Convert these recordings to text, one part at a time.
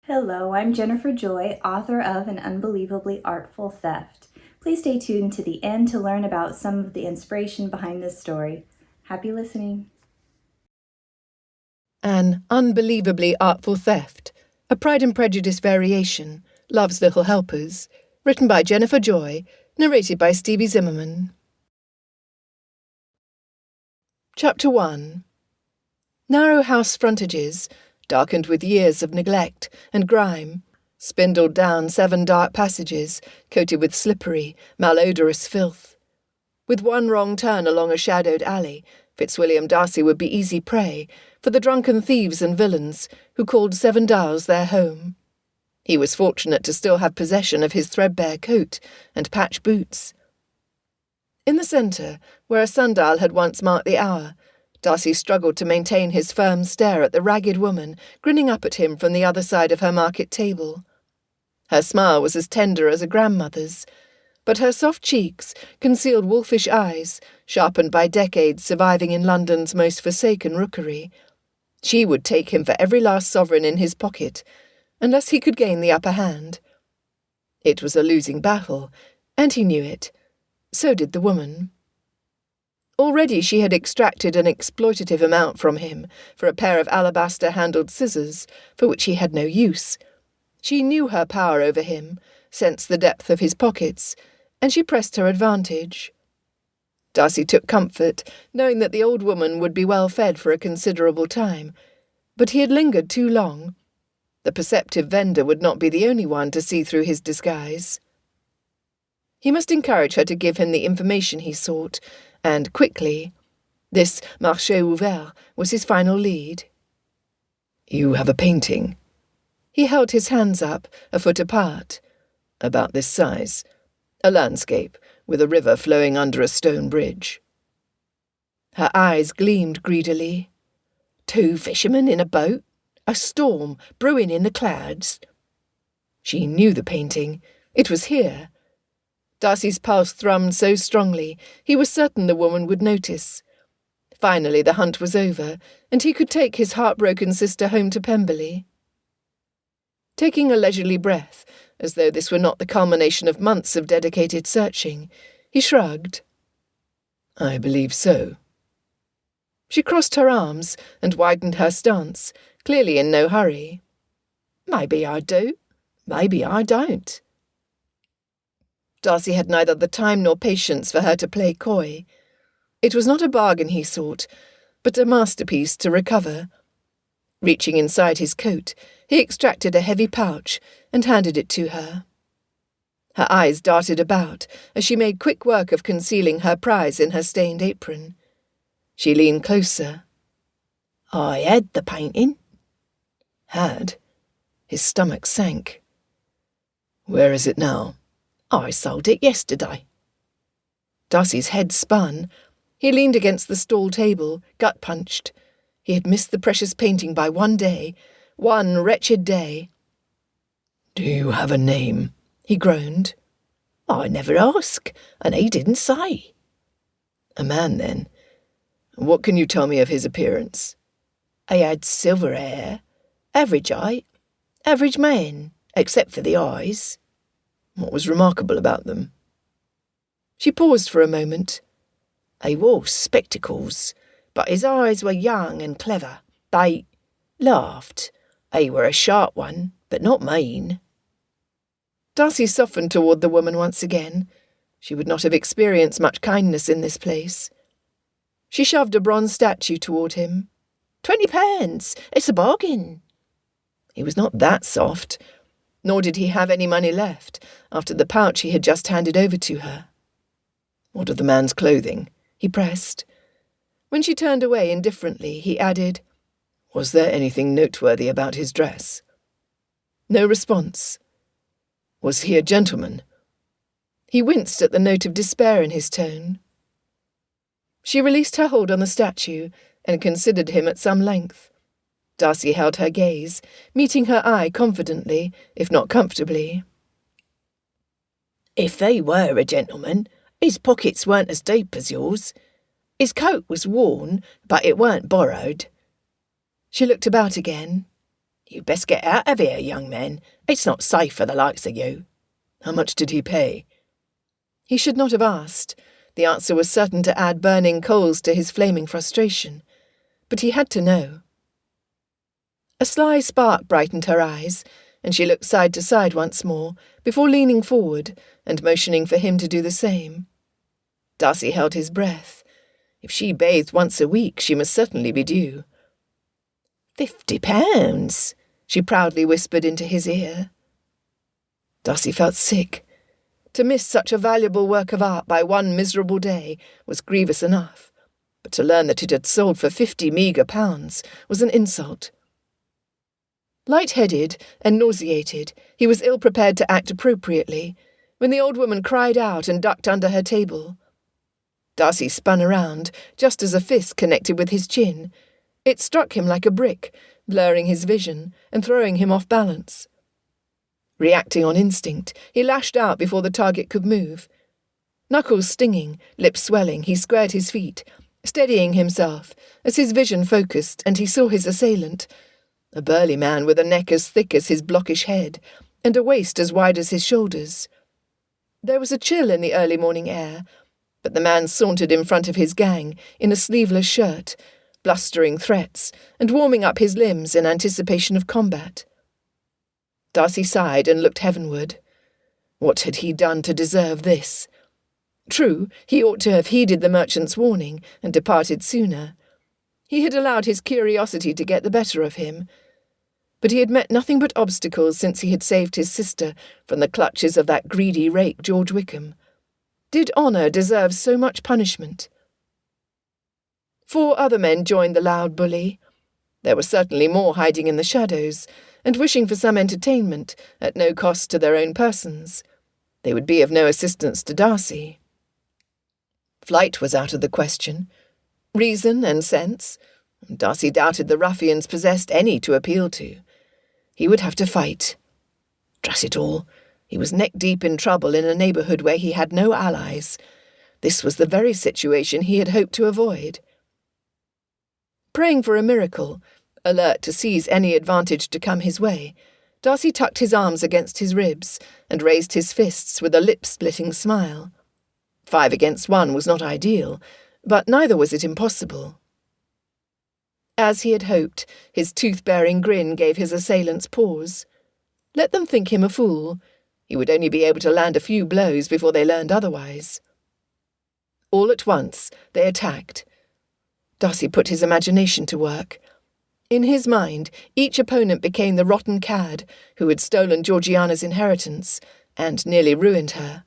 Hello, I'm Jennifer Joy, author of An Unbelievably Artful Theft. Please stay tuned to the end to learn about some of the inspiration behind this story. Happy listening. An Unbelievably Artful Theft, a Pride and Prejudice variation, Love's Little Helpers, written by Jennifer Joy, narrated by Stevie Zimmerman. Chapter 1. Narrow house frontages, darkened with years of neglect and grime, spindled down 7 dark passages, coated with slippery, malodorous filth. With one wrong turn along a shadowed alley, Fitzwilliam Darcy would be easy prey for the drunken thieves and villains who called Seven Dials their home. He was fortunate to still have possession of his threadbare coat and patch boots. In the centre, where a sundial had once marked the hour, Darcy struggled to maintain his firm stare at the ragged woman grinning up at him from the other side of her market table. Her smile was as tender as a grandmother's, but her soft cheeks concealed wolfish eyes, sharpened by decades surviving in London's most forsaken rookery. She would take him for every last sovereign in his pocket, unless he could gain the upper hand. It was a losing battle, and he knew it. So did the woman. Already she had extracted an exploitative amount from him for a pair of alabaster-handled scissors, for which he had no use. She knew her power over him, sensed the depth of his pockets, and she pressed her advantage. Darcy took comfort, knowing that the old woman would be well fed for a considerable time, but he had lingered too long. The perceptive vendor would not be the only one to see through his disguise. He must encourage her to give him the information he sought, and quickly. This marché ouvert was his final lead. "You have a painting." He held his hands up, a foot apart. "About this size. A landscape, with a river flowing under a stone bridge." Her eyes gleamed greedily. 2 fishermen in a boat? A storm brewing in the clouds? She knew the painting. It was here. Darcy's pulse thrummed so strongly, he was certain the woman would notice. Finally the hunt was over, and he could take his heartbroken sister home to Pemberley. Taking a leisurely breath, as though this were not the culmination of months of dedicated searching, he shrugged. "I believe so." She crossed her arms and widened her stance, clearly in no hurry. "Maybe I do, maybe I don't." Darcy had neither the time nor patience for her to play coy. It was not a bargain he sought, but a masterpiece to recover. Reaching inside his coat, he extracted a heavy pouch and handed it to her. Her eyes darted about as she made quick work of concealing her prize in her stained apron. She leaned closer. "I had the painting." Had? His stomach sank. "Where is it now?" "I sold it yesterday." Darcy's head spun. He leaned against the stall table, gut-punched. He had missed the precious painting by one day, one wretched day. "Do you have a name?" he groaned. "I never ask, and he didn't say." "A man, then. What can you tell me of his appearance?" "He had silver hair, average height, average man, except for the eyes." "What was remarkable about them?" She paused for a moment. "He wore spectacles, but his eyes were young and clever. They laughed. He were a sharp one, but not mean." Darcy softened toward the woman once again. She would not have experienced much kindness in this place. She shoved a bronze statue toward him. £20. It's a bargain." He was not that soft, nor did he have any money left after the pouch he had just handed over to her. "What of the man's clothing?" he pressed. When she turned away indifferently, he added, "Was there anything noteworthy about his dress?" No response. "Was he a gentleman?" He winced at the note of despair in his tone. She released her hold on the statue and considered him at some length. Darcy held her gaze, meeting her eye confidently, if not comfortably. "If he were a gentleman, his pockets weren't as deep as yours. His coat was worn, but it weren't borrowed." She looked about again. "You'd best get out of here, young men. It's not safe for the likes of you." "How much did he pay?" He should not have asked. The answer was certain to add burning coals to his flaming frustration. But he had to know. A sly spark brightened her eyes, and she looked side to side once more, before leaning forward and motioning for him to do the same. Darcy held his breath. If she bathed once a week, she must certainly be due. £50, she proudly whispered into his ear. Darcy felt sick. To miss such a valuable work of art by one miserable day was grievous enough, but to learn that it had sold for £50 meagre was an insult. Light-headed and nauseated, he was ill-prepared to act appropriately, when the old woman cried out and ducked under her table. Darcy spun around, just as a fist connected with his chin. It struck him like a brick, blurring his vision and throwing him off balance. Reacting on instinct, he lashed out before the target could move. Knuckles stinging, lips swelling, he squared his feet, steadying himself as his vision focused and he saw his assailant, a burly man with a neck as thick as his blockish head and a waist as wide as his shoulders. There was a chill in the early morning air, but the man sauntered in front of his gang in a sleeveless shirt, blustering threats and warming up his limbs in anticipation of combat. Darcy sighed and looked heavenward. What had he done to deserve this? True, he ought to have heeded the merchant's warning and departed sooner. He had allowed his curiosity to get the better of him. But he had met nothing but obstacles since he had saved his sister from the clutches of that greedy rake George Wickham. Did honour deserve so much punishment? 4 other men joined the loud bully. There were certainly more hiding in the shadows, and wishing for some entertainment at no cost to their own persons. They would be of no assistance to Darcy. Flight was out of the question. Reason and sense? Darcy doubted the ruffians possessed any to appeal to. He would have to fight. Drat it all. He was neck-deep in trouble in a neighbourhood where he had no allies. This was the very situation he had hoped to avoid. Praying for a miracle, alert to seize any advantage to come his way, Darcy tucked his arms against his ribs and raised his fists with a lip-splitting smile. 5 against 1 was not ideal, but neither was it impossible. As he had hoped, his tooth-bearing grin gave his assailants pause. Let them think him a fool. He would only be able to land a few blows before they learned otherwise. All at once, they attacked. Darcy put his imagination to work. In his mind, each opponent became the rotten cad who had stolen Georgiana's inheritance and nearly ruined her.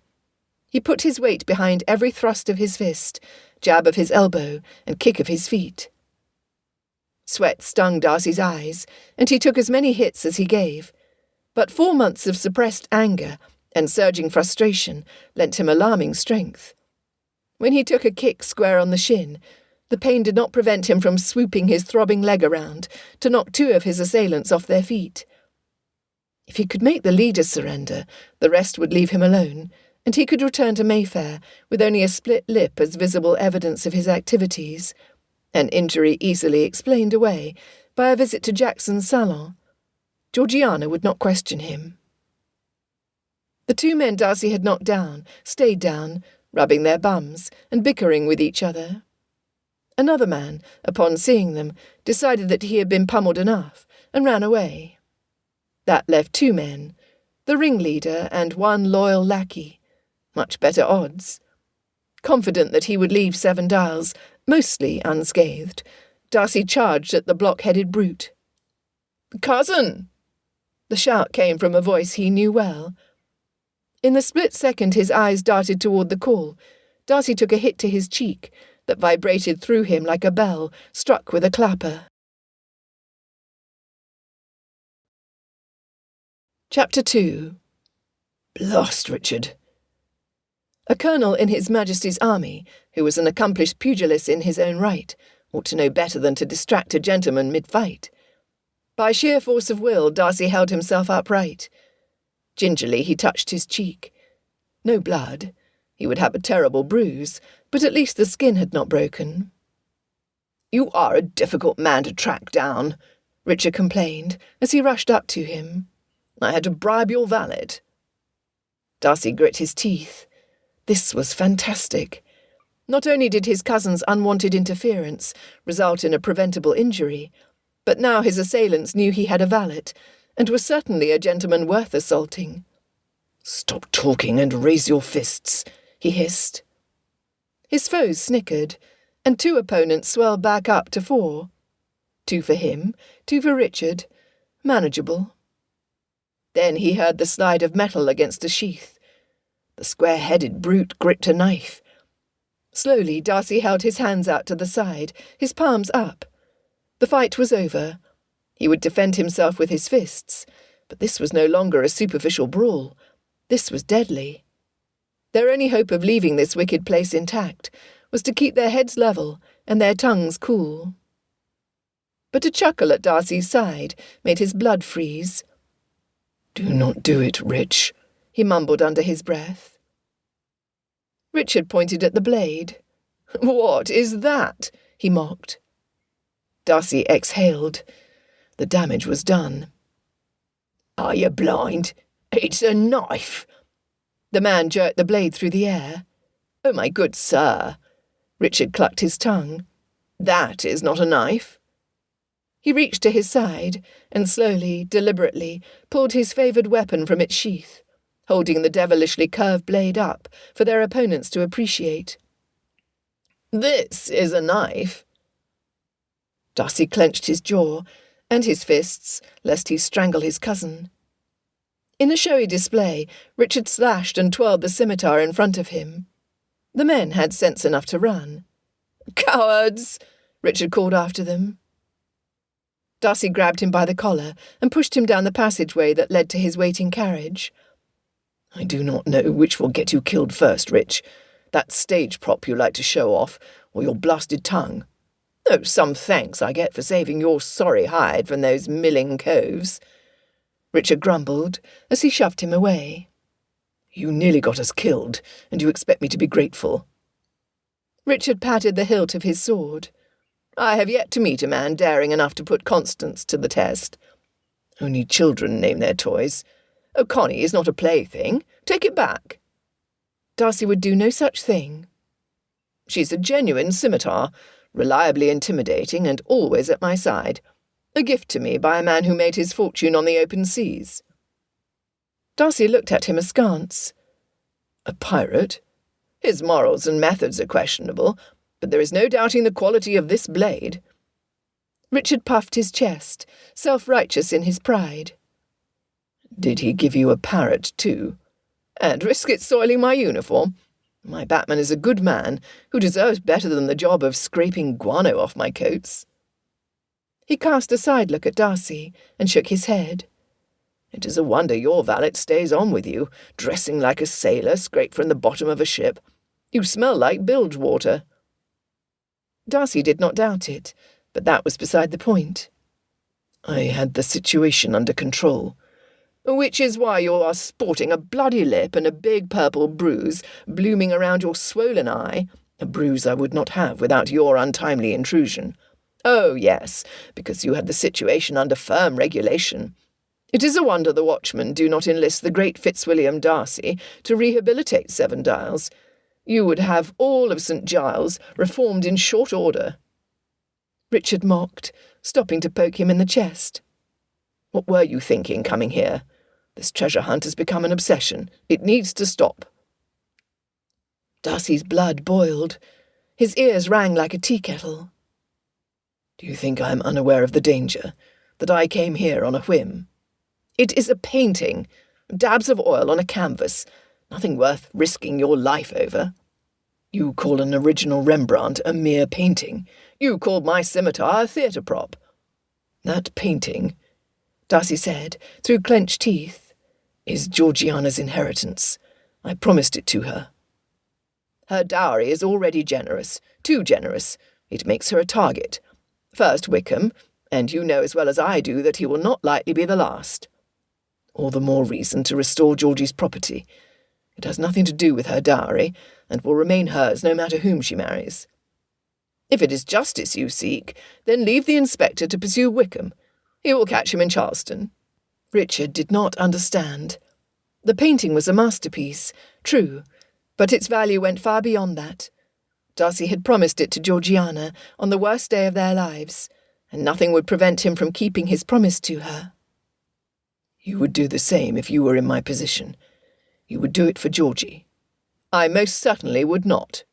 He put his weight behind every thrust of his fist, jab of his elbow, and kick of his feet. Sweat stung Darcy's eyes, and he took as many hits as he gave. But 4 months of suppressed anger and surging frustration lent him alarming strength. When he took a kick square on the shin, the pain did not prevent him from swooping his throbbing leg around to knock 2 of his assailants off their feet. If he could make the leaders surrender, the rest would leave him alone, and he could return to Mayfair with only a split lip as visible evidence of his activities, an injury easily explained away by a visit to Jackson's salon. Georgiana would not question him. The 2 men Darcy had knocked down stayed down, rubbing their bums and bickering with each other. Another man, upon seeing them, decided that he had been pummeled enough and ran away. That left 2 men, the ringleader and 1 loyal lackey. Much better odds. Confident that he would leave 7 Dials, mostly unscathed, Darcy charged at the block-headed brute. "Cousin!" The shout came from a voice he knew well. In the split second his eyes darted toward the call, Darcy took a hit to his cheek that vibrated through him like a bell struck with a clapper. Chapter 2. Blast, Richard. A colonel in His Majesty's army, who was an accomplished pugilist in his own right, ought to know better than to distract a gentleman mid-fight. By sheer force of will, Darcy held himself upright. Gingerly he touched his cheek. No blood. He would have a terrible bruise, but at least the skin had not broken. "You are a difficult man to track down," Richard complained as he rushed up to him. "I had to bribe your valet." Darcy grit his teeth. This was fantastic. Not only did his cousin's unwanted interference result in a preventable injury, but now his assailants knew he had a valet, and was certainly a gentleman worth assaulting. "Stop talking and raise your fists," he hissed. His foes snickered, and 2 opponents swelled back up to 4. 2 for him, 2 for Richard. Manageable. Then he heard the slide of metal against a sheath. The square-headed brute gripped a knife. Slowly, Darcy held his hands out to the side, his palms up. The fight was over. He would defend himself with his fists, but this was no longer a superficial brawl. This was deadly. Their only hope of leaving this wicked place intact was to keep their heads level and their tongues cool. But a chuckle at Darcy's side made his blood freeze. "Do not do it, Rich," he mumbled under his breath. Richard pointed at the blade. "What is that?" he mocked. Darcy exhaled. The damage was done. "Are you blind? It's a knife." The man jerked the blade through the air. "Oh, my good sir." Richard clucked his tongue. "That is not a knife." He reached to his side and slowly, deliberately, pulled his favoured weapon from its sheath, holding the devilishly curved blade up for their opponents to appreciate. "This is a knife." Darcy clenched his jaw and his fists, lest he strangle his cousin. In a showy display, Richard slashed and twirled the scimitar in front of him. The men had sense enough to run. "Cowards!" Richard called after them. Darcy grabbed him by the collar and pushed him down the passageway that led to his waiting carriage. "I do not know which will get you killed first, Rich. That stage prop you like to show off, or your blasted tongue. Oh, some thanks I get for saving your sorry hide from those milling coves." Richard grumbled as he shoved him away. "You nearly got us killed, and you expect me to be grateful." Richard patted the hilt of his sword. "I have yet to meet a man daring enough to put Constance to the test. Only children name their toys. Oh, Connie is not a plaything. Take it back." Darcy would do no such thing. "She's a genuine scimitar, reliably intimidating and always at my side. A gift to me by a man who made his fortune on the open seas." Darcy looked at him askance. "A pirate? His morals and methods are questionable, but there is no doubting the quality of this blade." Richard puffed his chest, self-righteous in his pride. "Did he give you a parrot, too? And risk it soiling my uniform? My Batman is a good man who deserves better than the job of scraping guano off my coats." He cast a side look at Darcy and shook his head. "It is a wonder your valet stays on with you, dressing like a sailor scraped from the bottom of a ship. You smell like bilge water." Darcy did not doubt it, but that was beside the point. "I had the situation under control." "Which is why you are sporting a bloody lip and a big purple bruise blooming around your swollen eye, a bruise I would not have without your untimely intrusion. Oh, yes, because you had the situation under firm regulation. It is a wonder the watchmen do not enlist the great Fitzwilliam Darcy to rehabilitate Seven Dials. You would have all of St. Giles reformed in short order." Richard mocked, stopping to poke him in the chest. "What were you thinking coming here? This treasure hunt has become an obsession. It needs to stop." Darcy's blood boiled. His ears rang like a tea kettle. "Do you think I am unaware of the danger? That I came here on a whim? It is a painting. Dabs of oil on a canvas. Nothing worth risking your life over. You call an original Rembrandt a mere painting. You call my scimitar a theatre prop." "That painting," Darcy said, through clenched teeth, "is Georgiana's inheritance. I promised it to her." "Her dowry is already generous, too generous. It makes her a target. First Wickham, and you know as well as I do that he will not likely be the last. All the more reason to restore Georgie's property. It has nothing to do with her dowry, and will remain hers no matter whom she marries. If it is justice you seek, then leave the inspector to pursue Wickham. He will catch him in Charleston." Richard did not understand. The painting was a masterpiece, true, but its value went far beyond that. Darcy had promised it to Georgiana on the worst day of their lives, and nothing would prevent him from keeping his promise to her. "You would do the same if you were in my position. You would do it for Georgie." "I most certainly would not."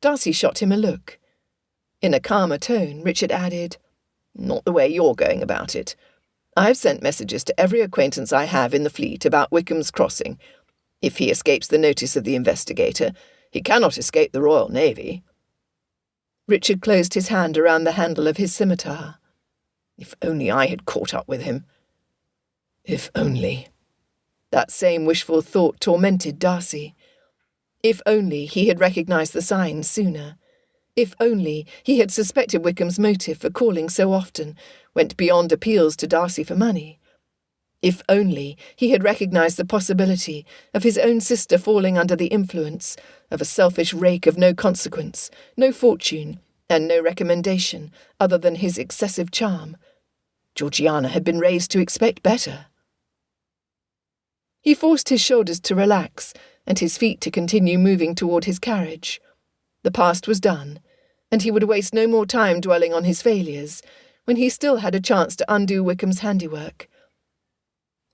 Darcy shot him a look. In a calmer tone, Richard added, "Not the way you're going about it. I have sent messages to every acquaintance I have in the fleet about Wickham's crossing. If he escapes the notice of the investigator, he cannot escape the Royal Navy." Richard closed his hand around the handle of his scimitar. If only I had caught up with him. If only. That same wishful thought tormented Darcy. If only he had recognised the signs sooner. If only he had suspected Wickham's motive for calling so often went beyond appeals to Darcy for money. If only he had recognised the possibility of his own sister falling under the influence of a selfish rake of no consequence, no fortune, and no recommendation other than his excessive charm. Georgiana had been raised to expect better. He forced his shoulders to relax and his feet to continue moving toward his carriage. The past was done, and he would waste no more time dwelling on his failures, when he still had a chance to undo Wickham's handiwork.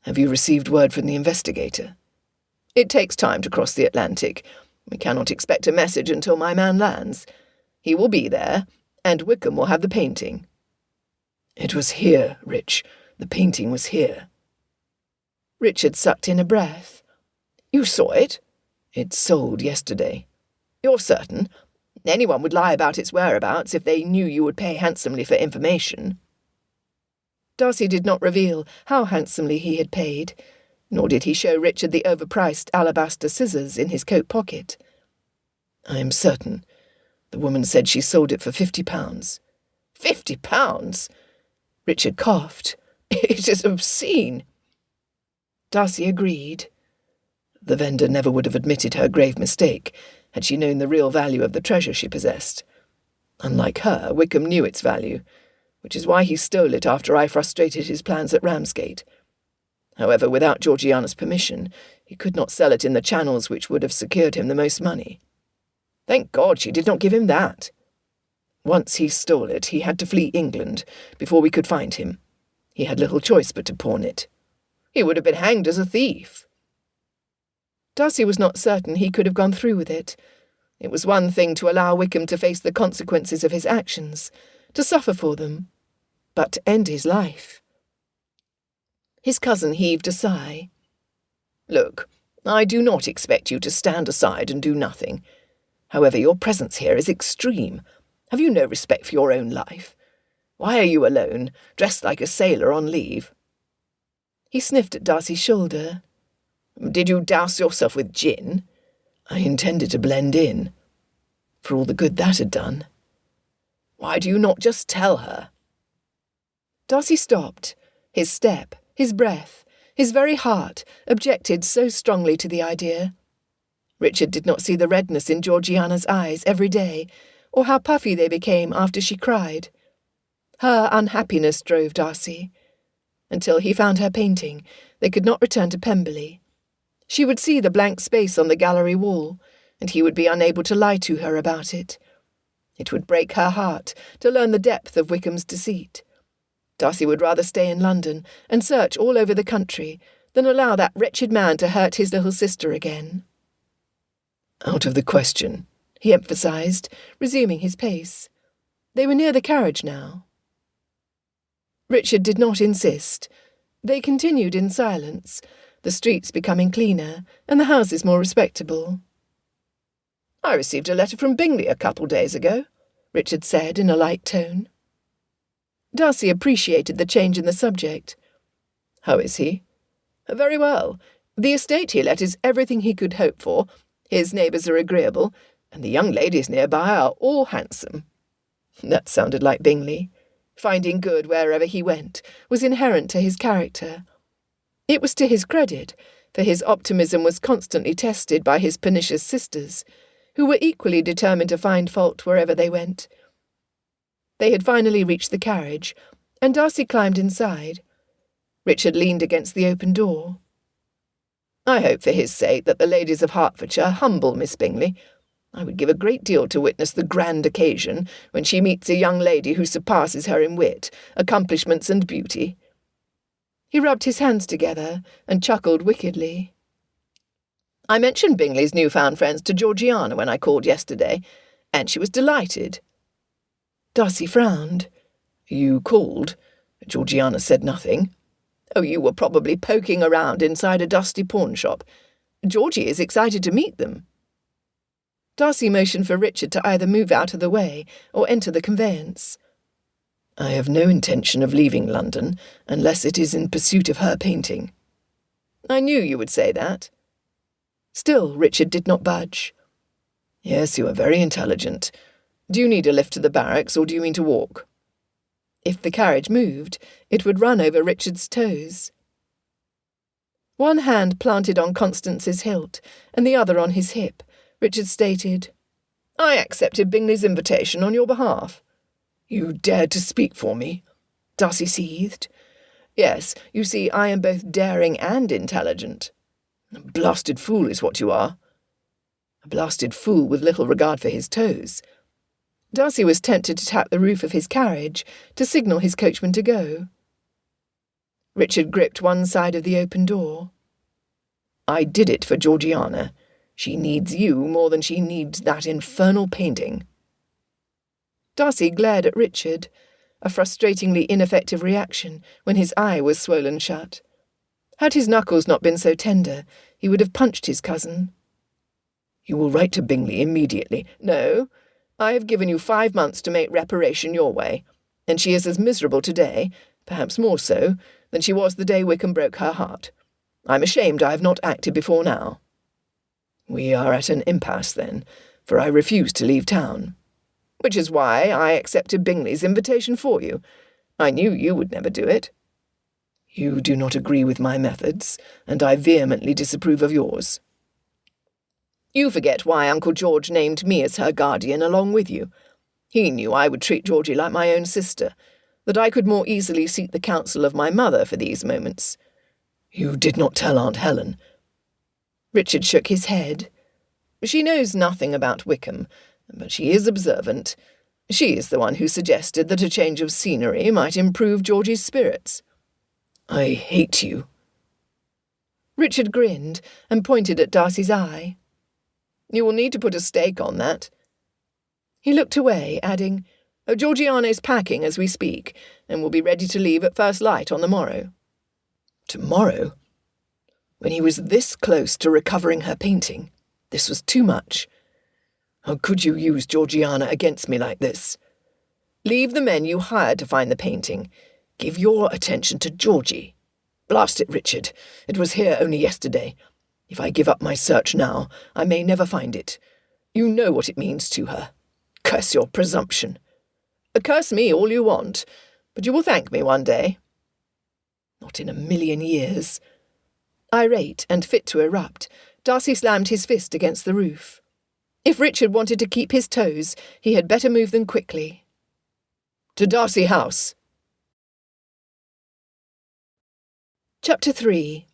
"Have you received word from the investigator?" "It takes time to cross the Atlantic. We cannot expect a message until my man lands. He will be there, and Wickham will have the painting." "It was here, Rich. The painting was here." Richard sucked in a breath. "You saw it?" "It sold yesterday." "You're certain? Anyone would lie about its whereabouts if they knew you would pay handsomely for information." Darcy did not reveal how handsomely he had paid, nor did he show Richard the overpriced alabaster scissors in his coat pocket. "I am certain. The woman said she sold it for £50. £50? Richard coughed. "It is obscene." Darcy agreed. The vendor never would have admitted her grave mistake had she known the real value of the treasure she possessed. Unlike her, Wickham knew its value, which is why he stole it after I frustrated his plans at Ramsgate. However, without Georgiana's permission, he could not sell it in the channels which would have secured him the most money. Thank God she did not give him that. Once he stole it, he had to flee England before we could find him. He had little choice but to pawn it. He would have been hanged as a thief. Darcy was not certain he could have gone through with it. It was one thing to allow Wickham to face the consequences of his actions, to suffer for them, but to end his life. His cousin heaved a sigh. "Look, I do not expect you to stand aside and do nothing. However, your presence here is extreme. Have you no respect for your own life? Why are you alone, dressed like a sailor on leave?" He sniffed at Darcy's shoulder. "Did you douse yourself with gin?" "I intended to blend in." For all the good that had done. "Why do you not just tell her?" Darcy stopped. His step, his breath, his very heart objected so strongly to the idea. Richard did not see the redness in Georgiana's eyes every day, or how puffy they became after she cried. Her unhappiness drove Darcy. Until he found her painting, they could not return to Pemberley. She would see the blank space on the gallery wall, and he would be unable to lie to her about it. It would break her heart to learn the depth of Wickham's deceit. Darcy would rather stay in London and search all over the country than allow that wretched man to hurt his little sister again. "Out of the question," he emphasised, resuming his pace. They were near the carriage now. Richard did not insist. They continued in silence, the streets becoming cleaner and the houses more respectable. "I received a letter from Bingley a couple days ago," Richard said in a light tone. Darcy appreciated the change in the subject. "How is he?" "Very well. The estate he let is everything he could hope for. His neighbours are agreeable, and the young ladies nearby are all handsome." That sounded like Bingley. Finding good wherever he went was inherent to his character. It was to his credit, for his optimism was constantly tested by his pernicious sisters, who were equally determined to find fault wherever they went. They had finally reached the carriage, and Darcy climbed inside. Richard leaned against the open door. "I hope for his sake that the ladies of Hertfordshire humble Miss Bingley. I would give a great deal to witness the grand occasion when she meets a young lady who surpasses her in wit, accomplishments, and beauty." He rubbed his hands together and chuckled wickedly. "I mentioned Bingley's newfound friends to Georgiana when I called yesterday, and she was delighted." Darcy frowned. "You called? Georgiana said nothing." "Oh, you were probably poking around inside a dusty pawnshop. Georgie is excited to meet them." Darcy motioned for Richard to either move out of the way or enter the conveyance. "I have no intention of leaving London unless it is in pursuit of her painting." "I knew you would say that." Still, Richard did not budge. "Yes, you are very intelligent. Do you need a lift to the barracks, or do you mean to walk?" If the carriage moved, it would run over Richard's toes. One hand planted on Constance's hilt, and the other on his hip, Richard stated, "I accepted Bingley's invitation on your behalf." "You dared to speak for me?" Darcy seethed. "Yes, you see, I am both daring and intelligent." "A blasted fool is what you are." A blasted fool with little regard for his toes. Darcy was tempted to tap the roof of his carriage to signal his coachman to go. Richard gripped one side of the open door. "I did it for Georgiana. She needs you more than she needs that infernal painting." Darcy glared at Richard, a frustratingly ineffective reaction when his eye was swollen shut. Had his knuckles not been so tender, he would have punched his cousin. "You will write to Bingley immediately." "No. I have given you 5 months to make reparation your way, and she is as miserable today, perhaps more so, than she was the day Wickham broke her heart. I'm ashamed I have not acted before now." "We are at an impasse, then, for I refuse to leave town." "Which is why I accepted Bingley's invitation for you. I knew you would never do it." "You do not agree with my methods, and I vehemently disapprove of yours." "You forget why Uncle George named me as her guardian along with you. He knew I would treat Georgie like my own sister, that I could more easily seek the counsel of my mother for these moments." "You did not tell Aunt Helen?" Richard shook his head. "She knows nothing about Wickham, but she is observant. She is the one who suggested that a change of scenery might improve Georgie's spirits." "I hate you." Richard grinned and pointed at Darcy's eye. "You will need to put a stake on that." He looked away, adding, "Georgiana is packing as we speak, and will be ready to leave at first light on the morrow." Tomorrow? When he was this close to recovering her painting, this was too much. How could you use Georgiana against me like this? Leave the men you hired to find the painting. Give your attention to Georgie. Blast it, Richard. It was here only yesterday. If I give up my search now, I may never find it. You know what it means to her. Curse your presumption. Curse me all you want, but you will thank me one day." "Not in a million years." Irate and fit to erupt, Darcy slammed his fist against the roof. If Richard wanted to keep his toes, he had better move them quickly. "To Darcy House." Chapter 3.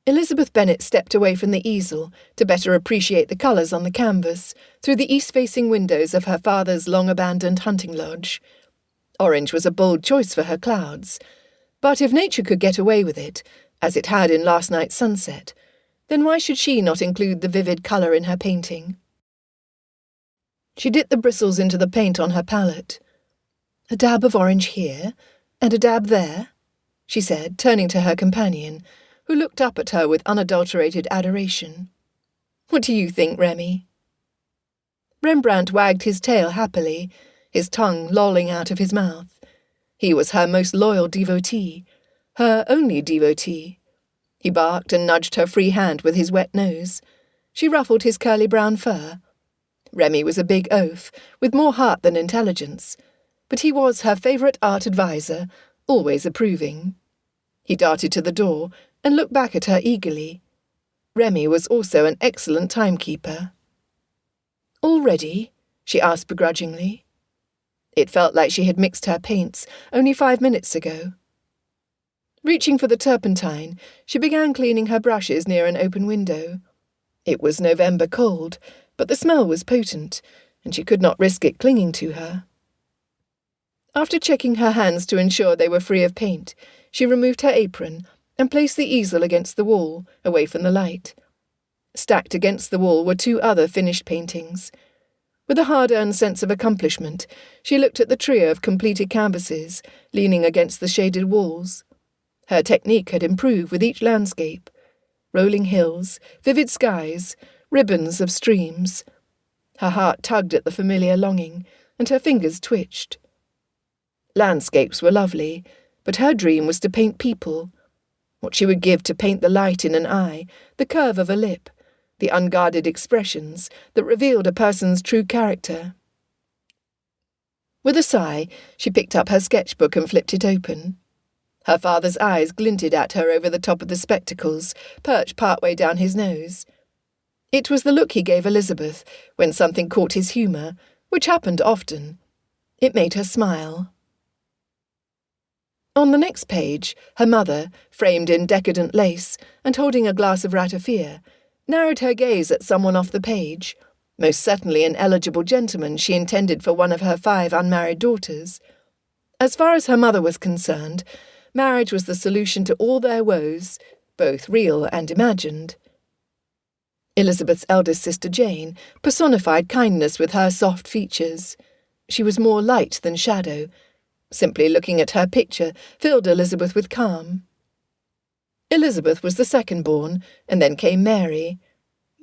Elizabeth Bennet stepped away from the easel to better appreciate the colours on the canvas through the east-facing windows of her father's long-abandoned hunting lodge. Orange was a bold choice for her clouds, but if nature could get away with it, as it had in last night's sunset, then why should she not include the vivid colour in her painting? She dipped the bristles into the paint on her palette. "A dab of orange here, and a dab there," she said, turning to her companion, who looked up at her with unadulterated adoration. "What do you think, Remy?" Rembrandt wagged his tail happily, his tongue lolling out of his mouth. He was her most loyal devotee, her only devotee. He barked and nudged her free hand with his wet nose. She ruffled his curly brown fur. Remy was a big oaf, with more heart than intelligence, but he was her favourite art adviser, always approving. He darted to the door and looked back at her eagerly. Remy was also an excellent timekeeper. "All ready?" she asked begrudgingly. It felt like she had mixed her paints only 5 minutes ago. Reaching for the turpentine, she began cleaning her brushes near an open window. It was November cold, but the smell was potent, and she could not risk it clinging to her. After checking her hands to ensure they were free of paint, she removed her apron and placed the easel against the wall, away from the light. Stacked against the wall were 2 other finished paintings. With a hard-earned sense of accomplishment, she looked at the trio of completed canvases, leaning against the shaded walls. Her technique had improved with each landscape. Rolling hills, vivid skies, ribbons of streams. Her heart tugged at the familiar longing, and her fingers twitched. Landscapes were lovely, but her dream was to paint people. What she would give to paint the light in an eye, the curve of a lip, the unguarded expressions that revealed a person's true character. With a sigh, she picked up her sketchbook and flipped it open. Her father's eyes glinted at her over the top of the spectacles, perched partway down his nose. It was the look he gave Elizabeth when something caught his humour, which happened often. It made her smile. On the next page, her mother, framed in decadent lace and holding a glass of ratafia, narrowed her gaze at someone off the page, most certainly an eligible gentleman she intended for one of her 5 unmarried daughters. As far as her mother was concerned, marriage was the solution to all their woes, both real and imagined. Elizabeth's eldest sister Jane personified kindness with her soft features. She was more light than shadow. Simply looking at her picture filled Elizabeth with calm. Elizabeth was the second-born, and then came Mary.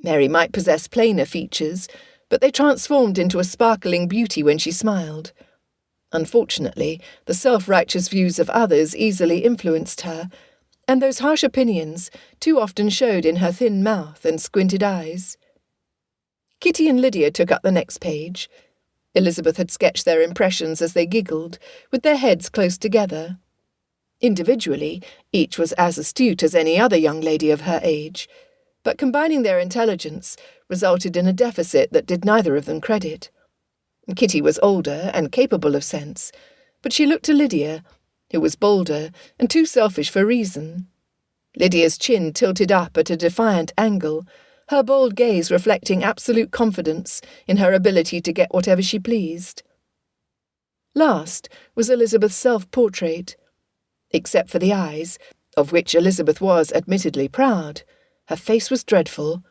Mary might possess plainer features, but they transformed into a sparkling beauty when she smiled. Unfortunately, the self-righteous views of others easily influenced her, and those harsh opinions too often showed in her thin mouth and squinted eyes. Kitty and Lydia took up the next page. Elizabeth had sketched their impressions as they giggled, with their heads close together. Individually, each was as astute as any other young lady of her age, but combining their intelligence resulted in a deficit that did neither of them credit. Kitty was older and capable of sense, but she looked to Lydia, who was bolder and too selfish for reason. Lydia's chin tilted up at a defiant angle, her bold gaze reflecting absolute confidence in her ability to get whatever she pleased. Last was Elizabeth's self-portrait. Except for the eyes, of which Elizabeth was admittedly proud, her face was dreadful.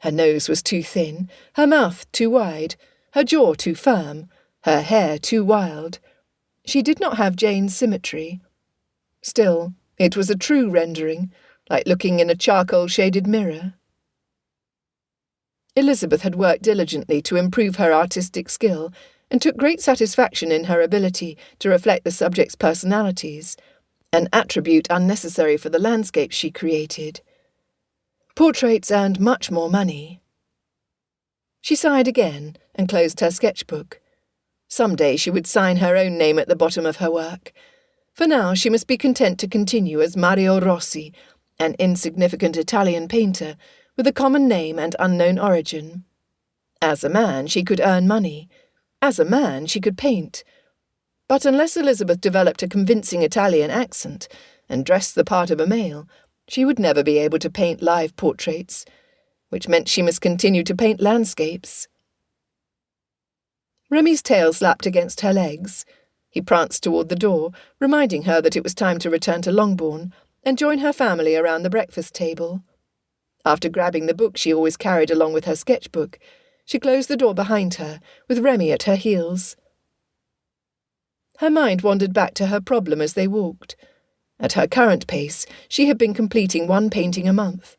Her nose was too thin, her mouth too wide, her jaw too firm, her hair too wild. She did not have Jane's symmetry. Still, it was a true rendering, like looking in a charcoal-shaded mirror. Elizabeth had worked diligently to improve her artistic skill and took great satisfaction in her ability to reflect the subjects' personalities, an attribute unnecessary for the landscapes she created. Portraits earned much more money. She sighed again and closed her sketchbook. Some day she would sign her own name at the bottom of her work. For now she must be content to continue as Mario Rossi, an insignificant Italian painter with a common name and unknown origin. As a man she could earn money. As a man she could paint. But unless Elizabeth developed a convincing Italian accent and dressed the part of a male, she would never be able to paint live portraits, which meant she must continue to paint landscapes. Remy's tail slapped against her legs. He pranced toward the door, reminding her that it was time to return to Longbourn and join her family around the breakfast table. After grabbing the book she always carried along with her sketchbook, she closed the door behind her, with Remy at her heels. Her mind wandered back to her problem as they walked. At her current pace, she had been completing 1 painting a month.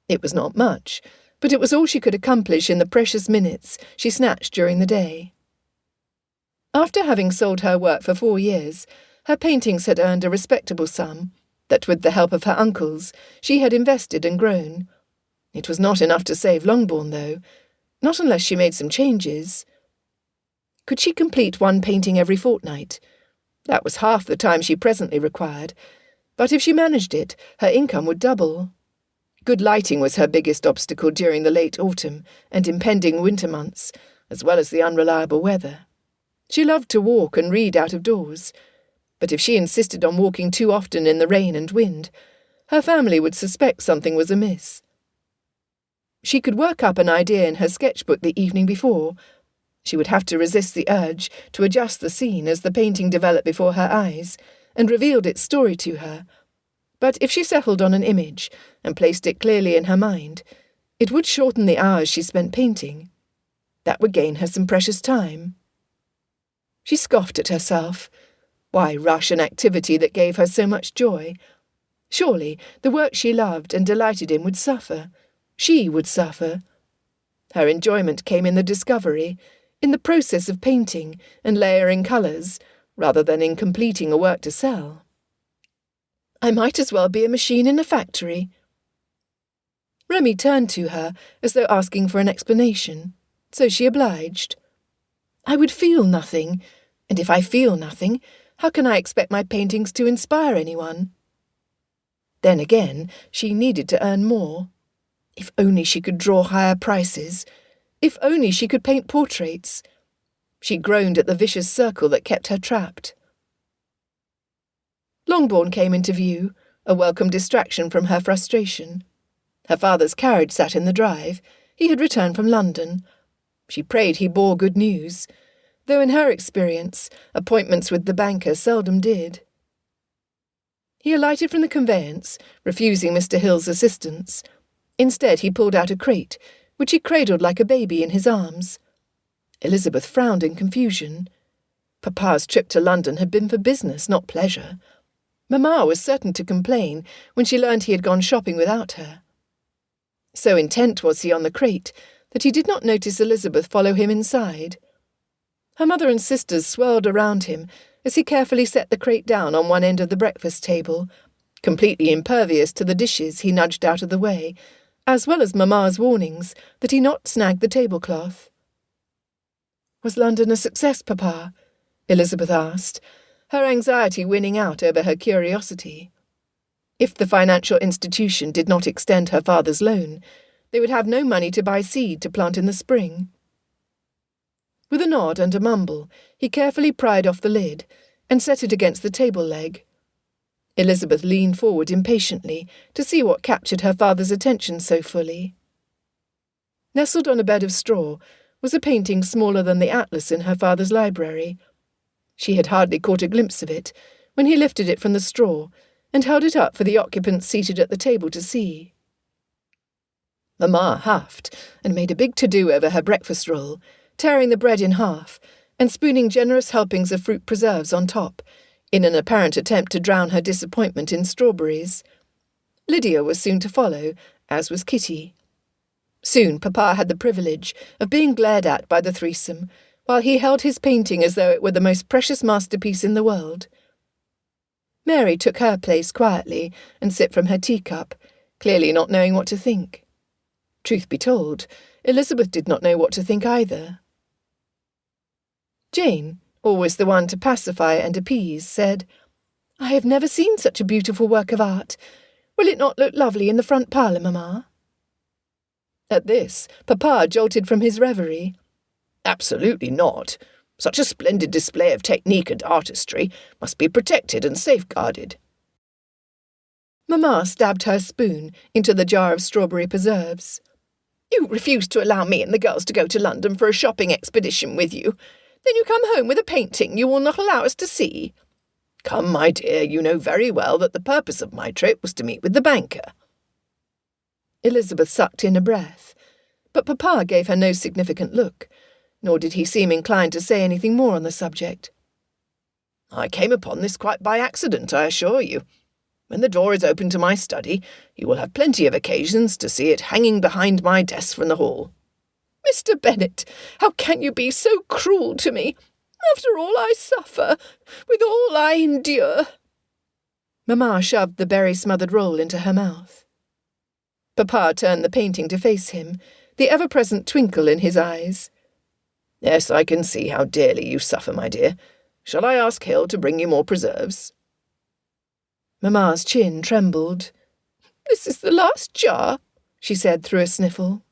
It was not much, but it was all she could accomplish in the precious minutes she snatched during the day. After having sold her work for 4 years, her paintings had earned a respectable sum that, with the help of her uncles, she had invested and grown. It was not enough to save Longbourn, though, not unless she made some changes. Could she complete 1 painting every fortnight? That was half the time she presently required, but if she managed it, her income would double. Good lighting was her biggest obstacle during the late autumn and impending winter months, as well as the unreliable weather. She loved to walk and read out of doors, but if she insisted on walking too often in the rain and wind, her family would suspect something was amiss. She could work up an idea in her sketchbook the evening before. She would have to resist the urge to adjust the scene as the painting developed before her eyes and revealed its story to her. But if she settled on an image and placed it clearly in her mind, it would shorten the hours she spent painting. That would gain her some precious time. She scoffed at herself. Why rush an activity that gave her so much joy? Surely the work she loved and delighted in would suffer. She would suffer. Her enjoyment came in the discovery, in the process of painting and layering colours, rather than in completing a work to sell. I might as well be a machine in a factory. Remy turned to her as though asking for an explanation, so she obliged. I would feel nothing, and if I feel nothing, how can I expect my paintings to inspire anyone? Then again, she needed to earn more. If only she could draw higher prices. If only she could paint portraits. She groaned at the vicious circle that kept her trapped. Longbourn came into view, a welcome distraction from her frustration. Her father's carriage sat in the drive. He had returned from London. She prayed he bore good news, though in her experience, appointments with the banker seldom did. He alighted from the conveyance, refusing Mr. Hill's assistance. Instead, he pulled out a crate, which he cradled like a baby in his arms. Elizabeth frowned in confusion. Papa's trip to London had been for business, not pleasure. Mamma was certain to complain when she learned he had gone shopping without her. So intent was he on the crate that he did not notice Elizabeth follow him inside. Her mother and sisters swirled around him as he carefully set the crate down on one end of the breakfast table, completely impervious to the dishes he nudged out of the way, as well as Mamma's warnings that he not snag the tablecloth. Was London a success, Papa? Elizabeth asked, her anxiety winning out over her curiosity. If the financial institution did not extend her father's loan, they would have no money to buy seed to plant in the spring. With a nod and a mumble, he carefully pried off the lid and set it against the table leg. Elizabeth leaned forward impatiently to see what captured her father's attention so fully. Nestled on a bed of straw was a painting smaller than the atlas in her father's library. She had hardly caught a glimpse of it when he lifted it from the straw and held it up for the occupants seated at the table to see. Mamma huffed and made a big to-do over her breakfast roll, tearing the bread in half and spooning generous helpings of fruit preserves on top, in an apparent attempt to drown her disappointment in strawberries. Lydia was soon to follow, as was Kitty. Soon Papa had the privilege of being glared at by the threesome, while he held his painting as though it were the most precious masterpiece in the world. Mary took her place quietly and sipped from her teacup, clearly not knowing what to think. Truth be told, Elizabeth did not know what to think either. Jane, always the one to pacify and appease, said, I have never seen such a beautiful work of art. Will it not look lovely in the front parlour, Mamma? At this, Papa jolted from his reverie. Absolutely not. Such a splendid display of technique and artistry must be protected and safeguarded. Mamma stabbed her spoon into the jar of strawberry preserves. You refuse to allow me and the girls to go to London for a shopping expedition with you. Then you come home with a painting you will not allow us to see. Come, my dear, you know very well that the purpose of my trip was to meet with the banker. Elizabeth sucked in a breath, but Papa gave her no significant look, nor did he seem inclined to say anything more on the subject. I came upon this quite by accident, I assure you. When the door is open to my study, you will have plenty of occasions to see it hanging behind my desk from the hall. Mr. Bennet, how can you be so cruel to me? After all I suffer, with all I endure. Mamma shoved the berry-smothered roll into her mouth. Papa turned the painting to face him, the ever-present twinkle in his eyes. Yes, I can see how dearly you suffer, my dear. Shall I ask Hill to bring you more preserves? Mamma's chin trembled. This is the last jar, she said through a sniffle.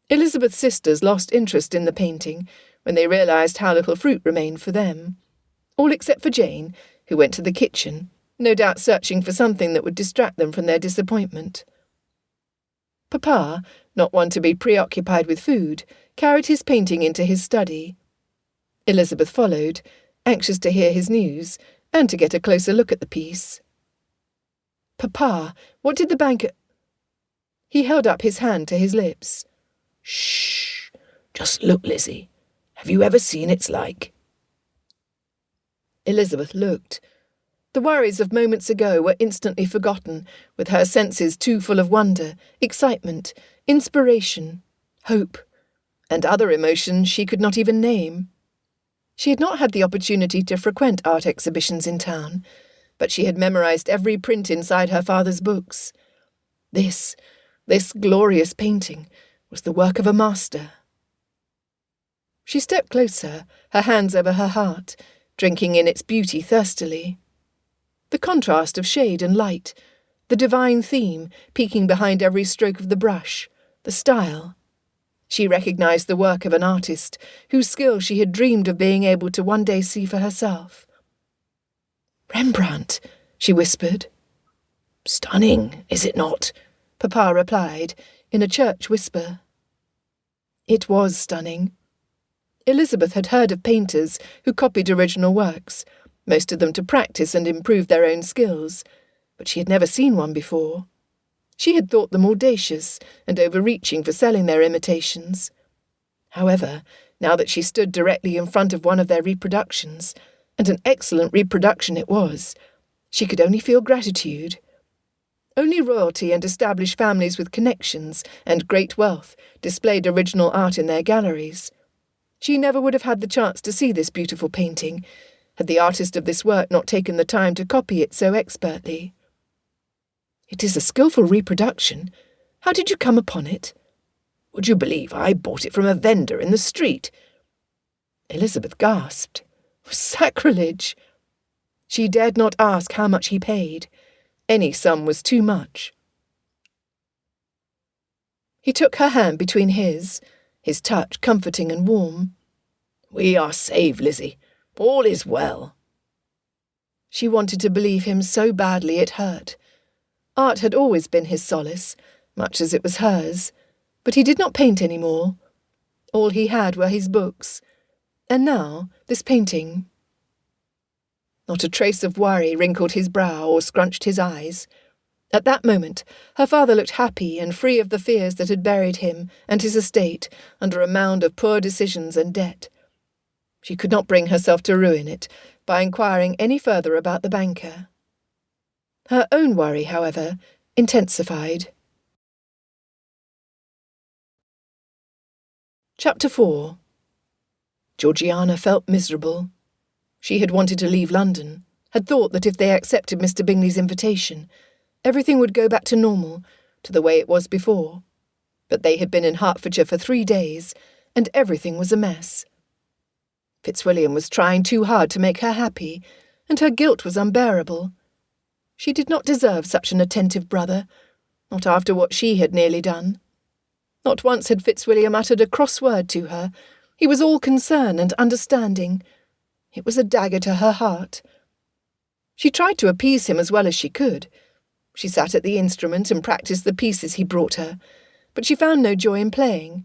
Elizabeth's sisters lost interest in the painting when they realised how little fruit remained for them, all except for Jane, who went to the kitchen, no doubt searching for something that would distract them from their disappointment. Papa, not one to be preoccupied with food, carried his painting into his study. Elizabeth followed, anxious to hear his news and to get a closer look at the piece. "Papa, what did the banker—" He held up his hand to his lips. "Shh! Just look, Lizzie. Have you ever seen its like?" Elizabeth looked. The worries of moments ago were instantly forgotten, with her senses too full of wonder, excitement, inspiration, hope, and other emotions she could not even name. She had not had the opportunity to frequent art exhibitions in town, but she had memorised every print inside her father's books. This glorious painting was the work of a master. She stepped closer, her hands over her heart, drinking in its beauty thirstily. The contrast of shade and light, the divine theme peeking behind every stroke of the brush, the style. She recognised the work of an artist whose skill she had dreamed of being able to one day see for herself. "Rembrandt," she whispered. "Stunning, is it not?" Papa replied, in a church whisper. It was stunning. Elizabeth had heard of painters who copied original works, most of them to practice and improve their own skills, but she had never seen one before. She had thought them audacious and overreaching for selling their imitations. However, now that she stood directly in front of one of their reproductions, and an excellent reproduction it was, she could only feel gratitude. Only royalty and established families with connections and great wealth displayed original art in their galleries. She never would have had the chance to see this beautiful painting, had the artist of this work not taken the time to copy it so expertly. "It is a skilful reproduction. How did you come upon it?" "Would you believe I bought it from a vendor in the street?" Elizabeth gasped. Sacrilege! She dared not ask how much he paid. Any sum was too much. He took her hand between his touch comforting and warm. "We are saved, Lizzie. All is well." She wanted to believe him so badly it hurt. Art had always been his solace, much as it was hers, but he did not paint any more. All he had were his books, and now this painting. Not a trace of worry wrinkled his brow or scrunched his eyes. At that moment, her father looked happy and free of the fears that had buried him and his estate under a mound of poor decisions and debt. She could not bring herself to ruin it by inquiring any further about the banker. Her own worry, however, intensified. Chapter 4. Georgiana felt miserable. She had wanted to leave London, had thought that if they accepted Mr. Bingley's invitation, everything would go back to normal, to the way it was before. But they had been in Hertfordshire for 3 days, and everything was a mess. Fitzwilliam was trying too hard to make her happy, and her guilt was unbearable. She did not deserve such an attentive brother, not after what she had nearly done. Not once had Fitzwilliam uttered a cross word to her. He was all concern and understanding. It was a dagger to her heart. She tried to appease him as well as she could. She sat at the instrument and practised the pieces he brought her, but she found no joy in playing.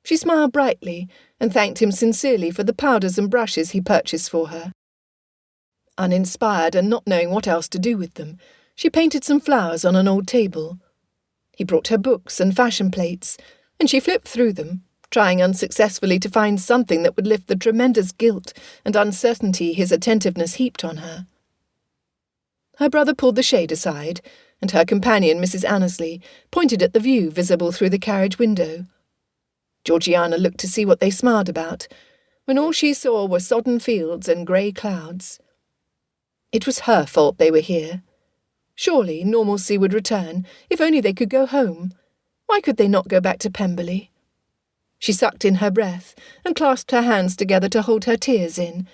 She smiled brightly and thanked him sincerely for the powders and brushes he purchased for her. Uninspired and not knowing what else to do with them, she painted some flowers on an old table. He brought her books and fashion plates, and she flipped through them, trying unsuccessfully to find something that would lift the tremendous guilt and uncertainty his attentiveness heaped on her. Her brother pulled the shade aside, and her companion, Mrs. Annesley, pointed at the view visible through the carriage window. Georgiana looked to see what they smiled about, when all she saw were sodden fields and grey clouds. It was her fault they were here. Surely normalcy would return, if only they could go home. Why could they not go back to Pemberley? She sucked in her breath and clasped her hands together to hold her tears in.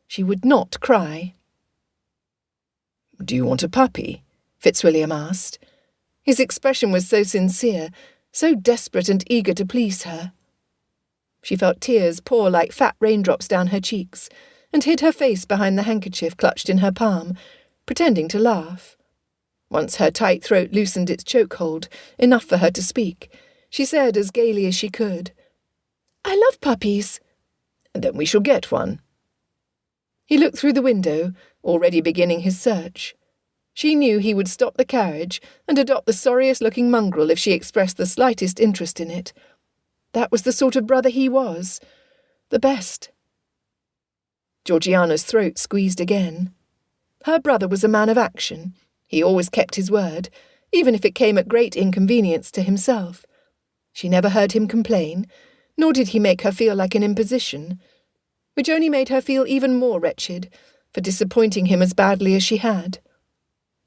She would not cry. "Do you want a puppy?" Fitzwilliam asked. His expression was so sincere, so desperate and eager to please her. She felt tears pour like fat raindrops down her cheeks, and hid her face behind the handkerchief clutched in her palm, pretending to laugh. Once her tight throat loosened its chokehold, enough for her to speak, she said as gaily as she could, "I love puppies." "Then we shall get one." He looked through the window, already beginning his search. She knew he would stop the carriage and adopt the sorriest-looking mongrel if she expressed the slightest interest in it. That was the sort of brother he was. The best. Georgiana's throat squeezed again. Her brother was a man of action. He always kept his word, even if it came at great inconvenience to himself. She never heard him complain, nor did he make her feel like an imposition, which only made her feel even more wretched for disappointing him as badly as she had.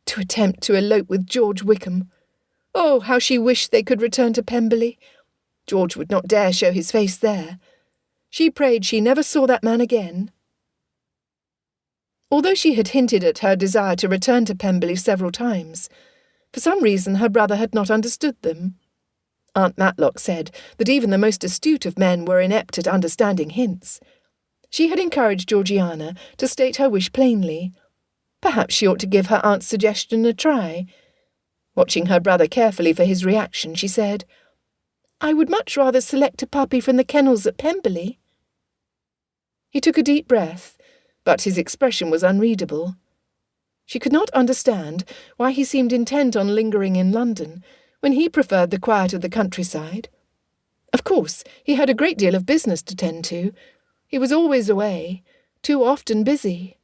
To attempt to elope with George Wickham. Oh, how she wished they could return to Pemberley. George would not dare show his face there. She prayed she never saw that man again. Although she had hinted at her desire to return to Pemberley several times, for some reason her brother had not understood them. Aunt Matlock said that even the most astute of men were inept at understanding hints. She had encouraged Georgiana to state her wish plainly. Perhaps she ought to give her aunt's suggestion a try. Watching her brother carefully for his reaction, she said, "I would much rather select a puppy from the kennels at Pemberley." He took a deep breath, but his expression was unreadable. She could not understand why he seemed intent on lingering in London, when he preferred the quiet of the countryside. Of course, he had a great deal of business to tend to. He was always away, too often busy.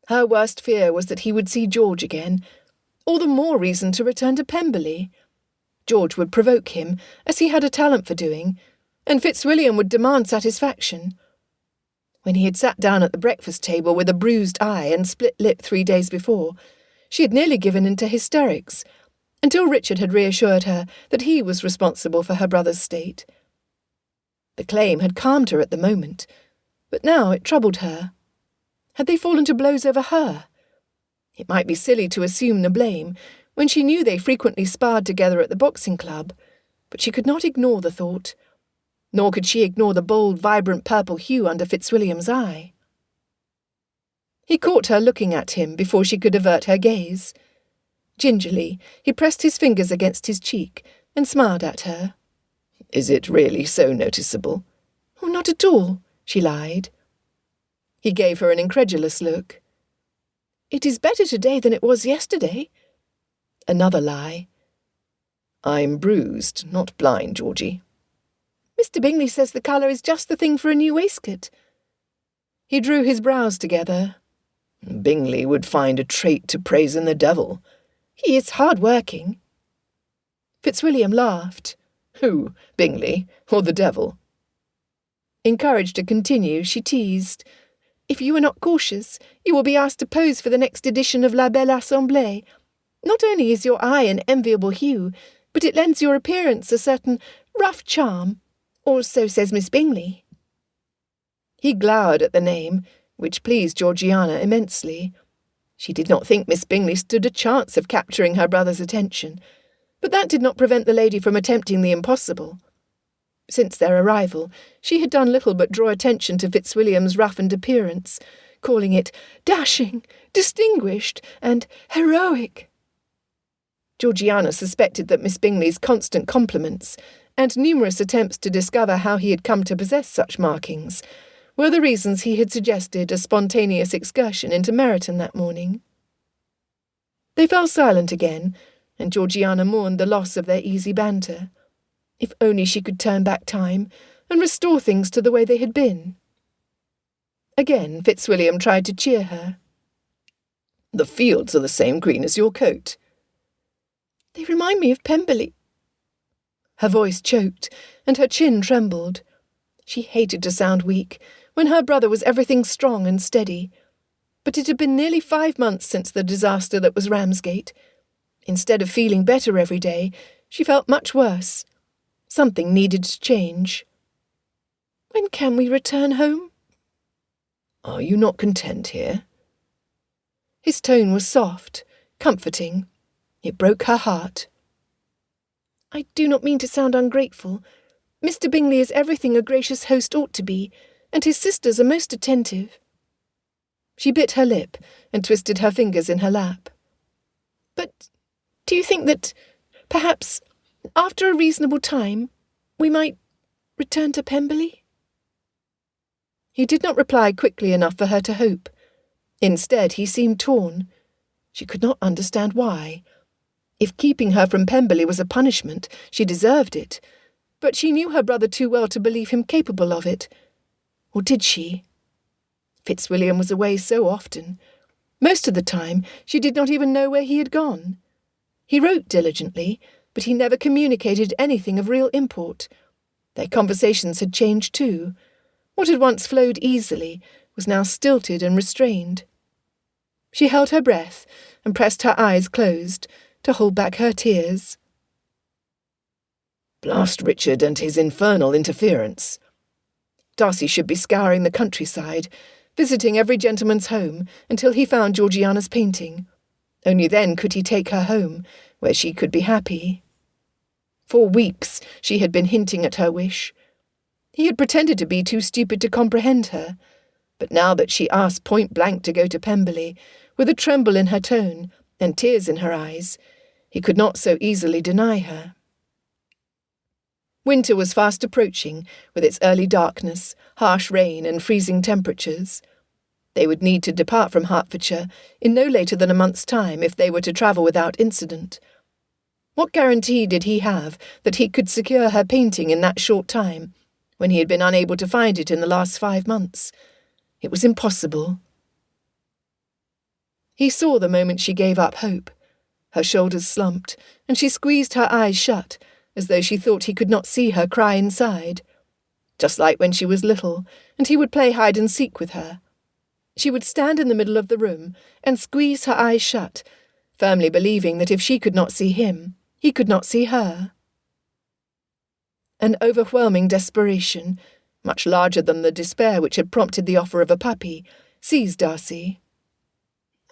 Her worst fear was that he would see George again. All the more reason to return to Pemberley. George would provoke him, as he had a talent for doing, and Fitzwilliam would demand satisfaction. When he had sat down at the breakfast table with a bruised eye and split lip 3 days before, she had nearly given in to hysterics, until Richard had reassured her that he was responsible for her brother's state. The claim had calmed her at the moment, but now it troubled her. Had they fallen to blows over her? It might be silly to assume the blame, when she knew they frequently sparred together at the boxing club, but she could not ignore the thought. Nor could she ignore the bold, vibrant purple hue under Fitzwilliam's eye. He caught her looking at him before she could avert her gaze. Gingerly, he pressed his fingers against his cheek and smiled at her. "Is it really so noticeable?" "Oh, not at all," she lied. He gave her an incredulous look. "It is better today than it was yesterday." Another lie. "I'm bruised, not blind, Georgie." "Mr. Bingley says the colour is just the thing for a new waistcoat." He drew his brows together. "Bingley would find a trait to praise in the devil." "He is hard-working." Fitzwilliam laughed. "Who, Bingley, or the devil?" Encouraged to continue, she teased, "If you are not cautious, you will be asked to pose for the next edition of La Belle Assemblée. Not only is your eye an enviable hue, but it lends your appearance a certain rough charm, or so says Miss Bingley." He glowered at the name, which pleased Georgiana immensely. She did not think Miss Bingley stood a chance of capturing her brother's attention, but that did not prevent the lady from attempting the impossible. Since their arrival, she had done little but draw attention to Fitzwilliam's roughened appearance, calling it dashing, distinguished, and heroic. Georgiana suspected that Miss Bingley's constant compliments, and numerous attempts to discover how he had come to possess such markings, were the reasons he had suggested a spontaneous excursion into Meryton that morning. They fell silent again, and Georgiana mourned the loss of their easy banter. If only she could turn back time and restore things to the way they had been. Again Fitzwilliam tried to cheer her. "The fields are the same green as your coat." "They remind me of Pemberley." Her voice choked, and her chin trembled. She hated to sound weak, when her brother was everything strong and steady. But it had been nearly 5 months since the disaster that was Ramsgate. Instead of feeling better every day, she felt much worse. Something needed to change. "When can we return home?" "Are you not content here?" His tone was soft, comforting. It broke her heart. "I do not mean to sound ungrateful, Mr. Bingley is everything a gracious host ought to be, and his sisters are most attentive." She bit her lip and twisted her fingers in her lap. "But do you think that, perhaps, after a reasonable time, we might return to Pemberley?" He did not reply quickly enough for her to hope. Instead, he seemed torn. She could not understand why. If keeping her from Pemberley was a punishment, she deserved it, but she knew her brother too well to believe him capable of it. Or did she? Fitzwilliam was away so often. Most of the time, she did not even know where he had gone. He wrote diligently, but he never communicated anything of real import. Their conversations had changed too. What had once flowed easily was now stilted and restrained. She held her breath and pressed her eyes closed to hold back her tears. Blast Richard and his infernal interference. Darcy should be scouring the countryside, visiting every gentleman's home until he found Georgiana's painting. Only then could he take her home, where she could be happy. For weeks she had been hinting at her wish. He had pretended to be too stupid to comprehend her, but now that she asked point-blank to go to Pemberley, with a tremble in her tone and tears in her eyes, he could not so easily deny her. Winter was fast approaching, with its early darkness, harsh rain and freezing temperatures. They would need to depart from Hertfordshire in no later than a month's time if they were to travel without incident. What guarantee did he have that he could secure her painting in that short time, when he had been unable to find it in the last 5 months? It was impossible. He saw the moment she gave up hope. Her shoulders slumped, and she squeezed her eyes shut, as though she thought he could not see her cry inside. Just like when she was little, and he would play hide-and-seek with her. She would stand in the middle of the room and squeeze her eyes shut, firmly believing that if she could not see him, he could not see her. An overwhelming desperation, much larger than the despair which had prompted the offer of a puppy, seized Darcy.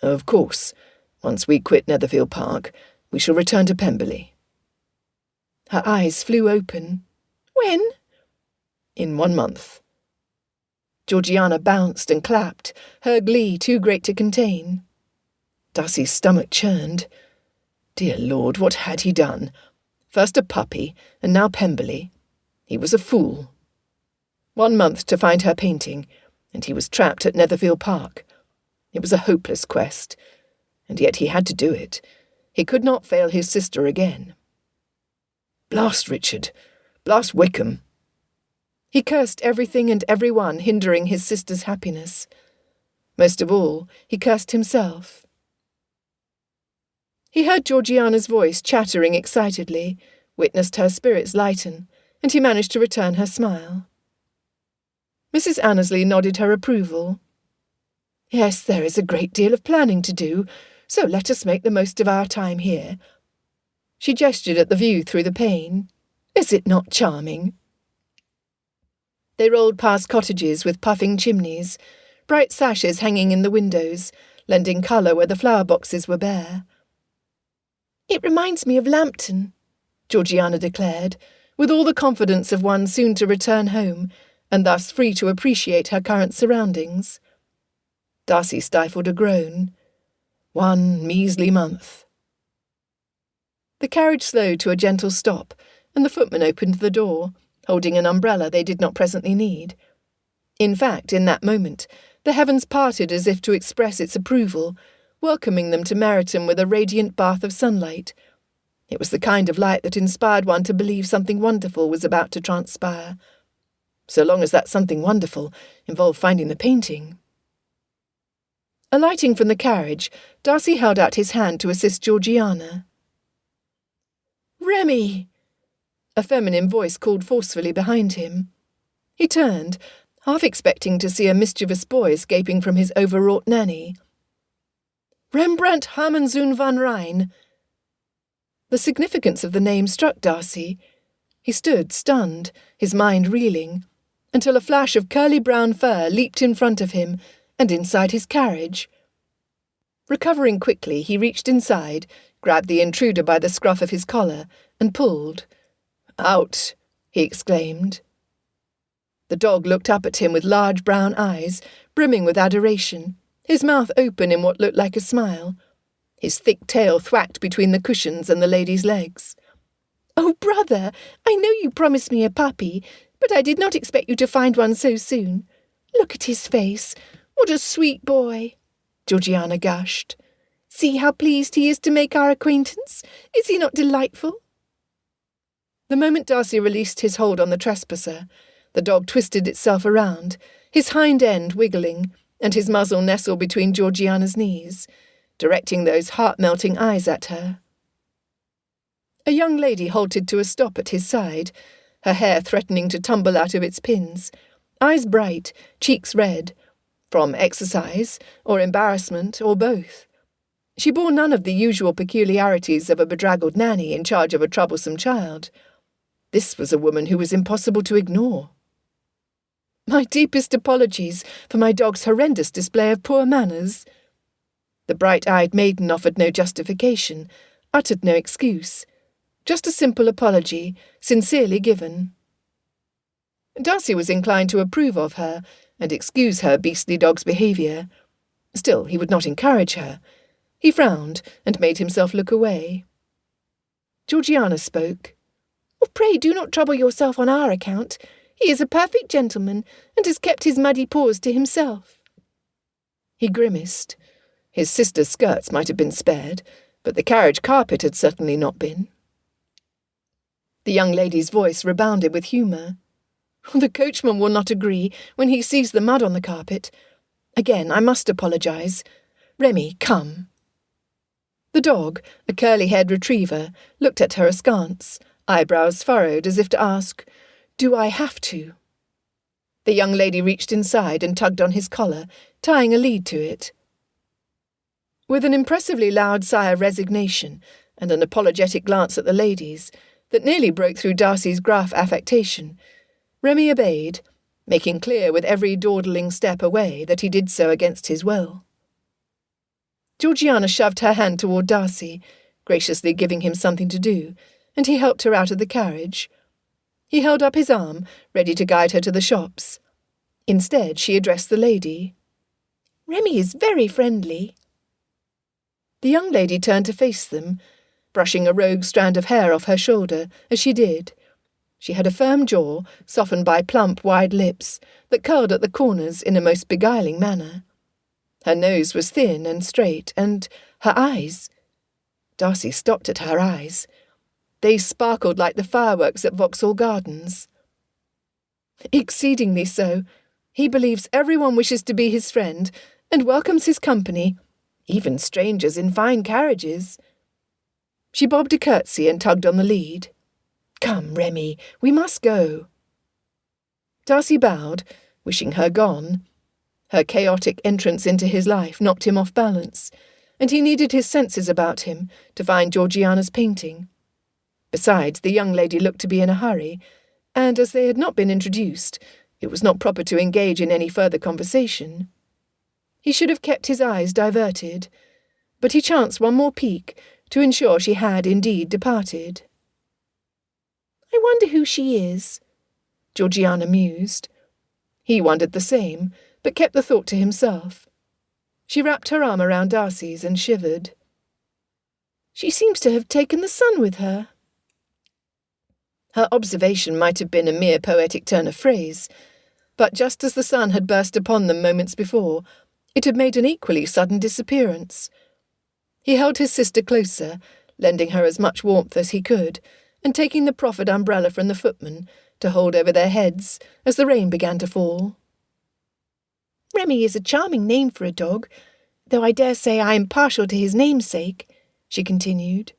Of course, once we quit Netherfield Park, we shall return to Pemberley. Her eyes flew open. When? In 1 month. Georgiana bounced and clapped, her glee too great to contain. Darcy's stomach churned. Dear Lord, what had he done? First a puppy, and now Pemberley. He was a fool. 1 month to find her painting, and he was trapped at Netherfield Park. It was a hopeless quest, and yet he had to do it. He could not fail his sister again. Blast Richard! Blast Wickham! He cursed everything and everyone hindering his sister's happiness. Most of all, he cursed himself. He heard Georgiana's voice chattering excitedly, witnessed her spirits lighten, and he managed to return her smile. Mrs. Annesley nodded her approval. "Yes, there is a great deal of planning to do, so let us make the most of our time here." She gestured at the view through the pane. "Is it not charming?" They rolled past cottages with puffing chimneys, bright sashes hanging in the windows, lending colour where the flower boxes were bare. "It reminds me of Lambton," Georgiana declared, with all the confidence of one soon to return home, and thus free to appreciate her current surroundings. Darcy stifled a groan. 1 measly month. The carriage slowed to a gentle stop, and the footman opened the door, holding an umbrella they did not presently need. In fact, in that moment, the heavens parted as if to express its approval, welcoming them to Meryton with a radiant bath of sunlight. It was the kind of light that inspired one to believe something wonderful was about to transpire, so long as that something wonderful involved finding the painting. Alighting from the carriage, Darcy held out his hand to assist Georgiana. "Remy!" A feminine voice called forcefully behind him. He turned, half expecting to see a mischievous boy escaping from his overwrought nanny. "Rembrandt Hermanzoon van Rijn." The significance of the name struck Darcy. He stood stunned, his mind reeling, until a flash of curly brown fur leaped in front of him and inside his carriage. Recovering quickly, he reached inside, grabbed the intruder by the scruff of his collar, and pulled. "Out!" he exclaimed. The dog looked up at him with large brown eyes, brimming with adoration, his mouth open in what looked like a smile. His thick tail thwacked between the cushions and the lady's legs. "Oh, brother, I know you promised me a puppy, but I did not expect you to find one so soon. Look at his face. What a sweet boy," Georgiana gushed. "See how pleased he is to make our acquaintance. Is he not delightful?" The moment Darcy released his hold on the trespasser, the dog twisted itself around, his hind end wiggling, and his muzzle nestled between Georgiana's knees, directing those heart-melting eyes at her. A young lady halted to a stop at his side, her hair threatening to tumble out of its pins, eyes bright, cheeks red, from exercise, or embarrassment, or both. She bore none of the usual peculiarities of a bedraggled nanny in charge of a troublesome child. This was a woman who was impossible to ignore. "My deepest apologies for my dog's horrendous display of poor manners." The bright-eyed maiden offered no justification, uttered no excuse. Just a simple apology, sincerely given. Darcy was inclined to approve of her and excuse her beastly dog's behaviour. Still, he would not encourage her. He frowned and made himself look away. Georgiana spoke. "Oh, pray do not trouble yourself on our account. He is a perfect gentleman, and has kept his muddy paws to himself." He grimaced. His sister's skirts might have been spared, but the carriage carpet had certainly not been. The young lady's voice rebounded with humour. "The coachman will not agree when he sees the mud on the carpet. Again, I must apologise. Remy, come." The dog, a curly-haired retriever, looked at her askance, eyebrows furrowed as if to ask, "Do I have to?" The young lady reached inside and tugged on his collar, tying a lead to it. With an impressively loud sigh of resignation and an apologetic glance at the ladies that nearly broke through Darcy's gruff affectation, Remy obeyed, making clear with every dawdling step away that he did so against his will. Georgiana shoved her hand toward Darcy, graciously giving him something to do, and he helped her out of the carriage. He held up his arm, ready to guide her to the shops. Instead, she addressed the lady. "Remy is very friendly." The young lady turned to face them, brushing a rogue strand of hair off her shoulder as she did. She had a firm jaw, softened by plump, wide lips, that curled at the corners in a most beguiling manner. Her nose was thin and straight, and her eyes— Darcy stopped at her eyes. They sparkled like the fireworks at Vauxhall Gardens. "Exceedingly so. He believes everyone wishes to be his friend, and welcomes his company, even strangers in fine carriages." She bobbed a curtsy and tugged on the lead. "Come, Remy, we must go." Darcy bowed, wishing her gone. Her chaotic entrance into his life knocked him off balance, and he needed his senses about him to find Georgiana's painting. Besides, the young lady looked to be in a hurry, and as they had not been introduced, it was not proper to engage in any further conversation. He should have kept his eyes diverted, but he chanced one more peek to ensure she had indeed departed. "I wonder who she is," Georgiana mused. He wondered the same, but kept the thought to himself. She wrapped her arm around Darcy's and shivered. "She seems to have taken the sun with her." Her observation might have been a mere poetic turn of phrase, but just as the sun had burst upon them moments before, it had made an equally sudden disappearance. He held his sister closer, lending her as much warmth as he could, and taking the proffered umbrella from the footman to hold over their heads as the rain began to fall. "Remy is a charming name for a dog, though I dare say I am partial to his namesake," she continued.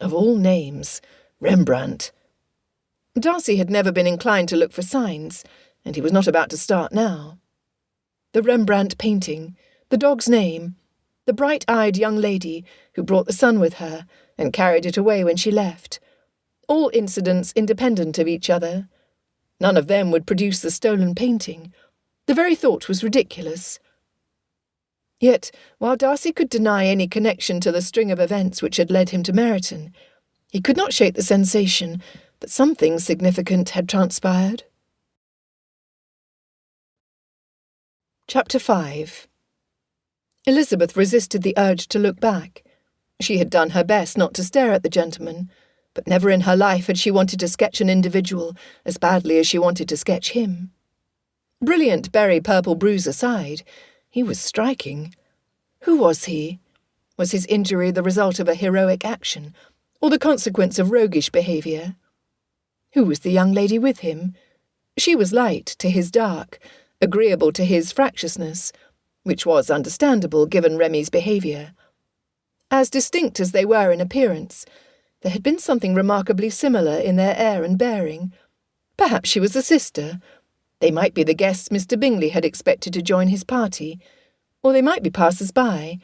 Of all names, Rembrandt. Darcy had never been inclined to look for signs, and he was not about to start now. The Rembrandt painting, the dog's name, the bright-eyed young lady who brought the sun with her and carried it away when she left, all incidents independent of each other. None of them would produce the stolen painting. The very thought was ridiculous. Yet, while Darcy could deny any connection to the string of events which had led him to Meryton, he could not shake the sensation that something significant had transpired. Chapter 5. Elizabeth resisted the urge to look back. She had done her best not to stare at the gentleman, but never in her life had she wanted to sketch an individual as badly as she wanted to sketch him. Brilliant berry-purple bruise aside, he was striking. Who was he? Was his injury the result of a heroic action, or the consequence of roguish behaviour? Who was the young lady with him? She was light to his dark, agreeable to his fractiousness, which was understandable given Remy's behaviour. As distinct as they were in appearance, there had been something remarkably similar in their air and bearing. Perhaps she was a sister. They might be the guests Mr. Bingley had expected to join his party, or they might be passers-by.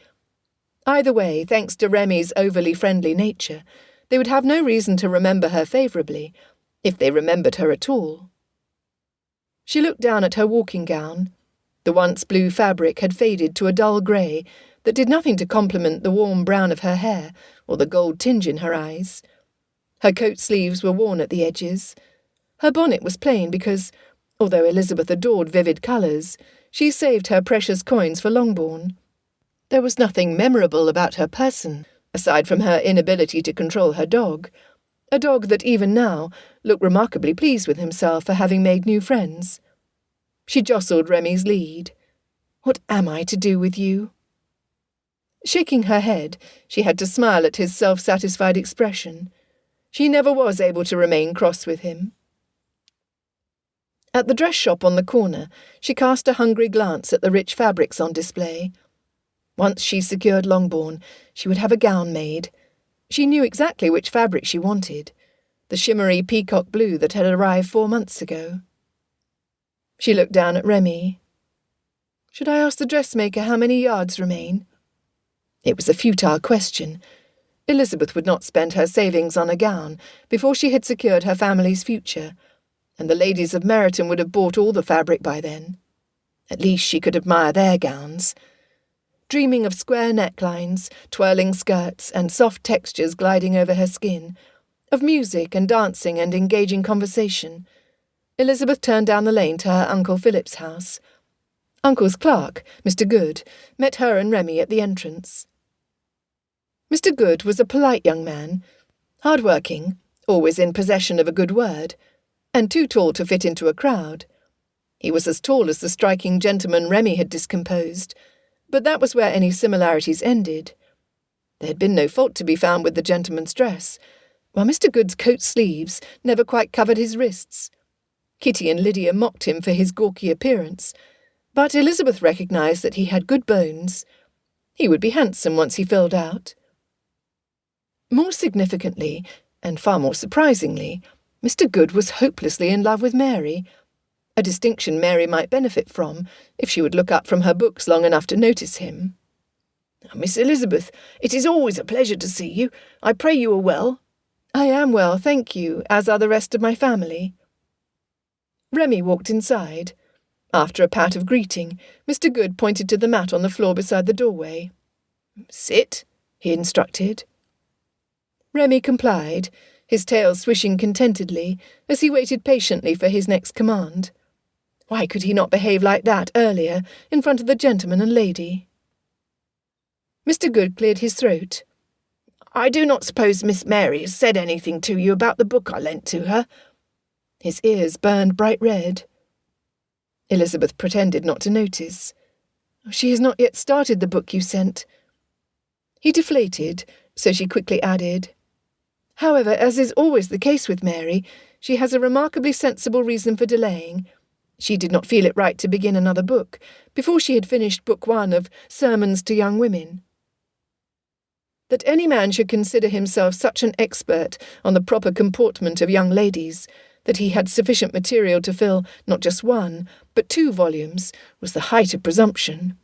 Either way, thanks to Remy's overly friendly nature, they would have no reason to remember her favourably, if they remembered her at all. She looked down at her walking gown. The once blue fabric had faded to a dull grey that did nothing to complement the warm brown of her hair or the gold tinge in her eyes. Her coat sleeves were worn at the edges. Her bonnet was plain because, although Elizabeth adored vivid colours, she saved her precious coins for Longbourn. There was nothing memorable about her person, aside from her inability to control her dog, a dog that even now looked remarkably pleased with himself for having made new friends. She jostled Remy's lead. "What am I to do with you?" Shaking her head, she had to smile at his self-satisfied expression. She never was able to remain cross with him. At the dress shop on the corner, she cast a hungry glance at the rich fabrics on display. Once she secured Longbourn, she would have a gown made. She knew exactly which fabric she wanted, the shimmery peacock blue that had arrived 4 months ago. She looked down at Remy. Should I ask the dressmaker how many yards remain? It was a futile question. Elizabeth would not spend her savings on a gown before she had secured her family's future, and the ladies of Meryton would have bought all the fabric by then. At least she could admire their gowns. Dreaming of square necklines, twirling skirts, and soft textures gliding over her skin, of music and dancing and engaging conversation, Elizabeth turned down the lane to her Uncle Philip's house. Uncle's clerk, Mr. Good, met her and Remy at the entrance. Mr. Good was a polite young man, hard-working, always in possession of a good word, and too tall to fit into a crowd. He was as tall as the striking gentleman Remy had discomposed, but that was where any similarities ended. There had been no fault to be found with the gentleman's dress, while Mr. Good's coat sleeves never quite covered his wrists. Kitty and Lydia mocked him for his gawky appearance, but Elizabeth recognised that he had good bones. He would be handsome once he filled out. More significantly, and far more surprisingly, Mr. Good was hopelessly in love with Mary, a distinction Mary might benefit from if she would look up from her books long enough to notice him. "Miss Elizabeth, it is always a pleasure to see you. I pray you are well." "I am well, thank you, as are the rest of my family." Remy walked inside. After a pat of greeting, Mr. Good pointed to the mat on the floor beside the doorway. "Sit," he instructed. Remy complied, his tail swishing contentedly as he waited patiently for his next command. Why could he not behave like that earlier, in front of the gentleman and lady? Mr. Good cleared his throat. "I do not suppose Miss Mary has said anything to you about the book I lent to her?" His ears burned bright red. Elizabeth pretended not to notice. "She has not yet started the book you sent." He deflated, so she quickly added, "However, as is always the case with Mary, she has a remarkably sensible reason for delaying. She did not feel it right to begin another book before she had finished Book 1 of Sermons to Young Women." That any man should consider himself such an expert on the proper comportment of young ladies that he had sufficient material to fill not just 1, but 2 volumes, was the height of presumption.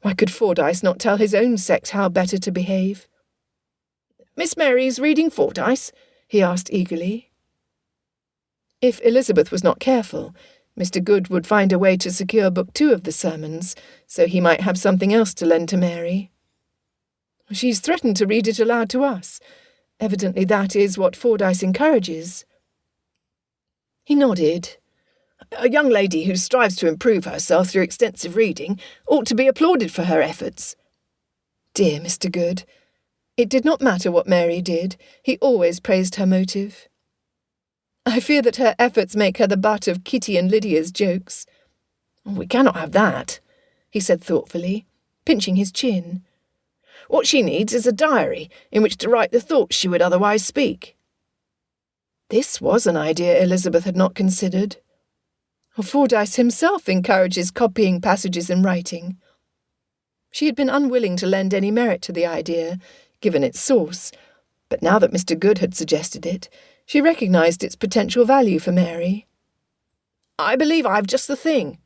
Why could Fordyce not tell his own sex how better to behave? "Miss Mary is reading Fordyce?" he asked eagerly. If Elizabeth was not careful, Mr. Good would find a way to secure Book 2 of the sermons, so he might have something else to lend to Mary. "She's threatened to read it aloud to us. Evidently that is what Fordyce encourages." He nodded. A young lady who strives to improve herself through extensive reading ought to be applauded for her efforts. Dear Mr. Good. It did not matter what Mary did, he always praised her motive. I fear that her efforts make her the butt of Kitty and Lydia's jokes. We cannot have that, he said thoughtfully, pinching his chin. What she needs is a diary in which to write the thoughts she would otherwise speak. This was an idea Elizabeth had not considered. Fordyce himself encourages copying passages in writing. She had been unwilling to lend any merit to the idea, given its source, but now that Mr. Good had suggested it, she recognised its potential value for Mary. I believe I've just the thing.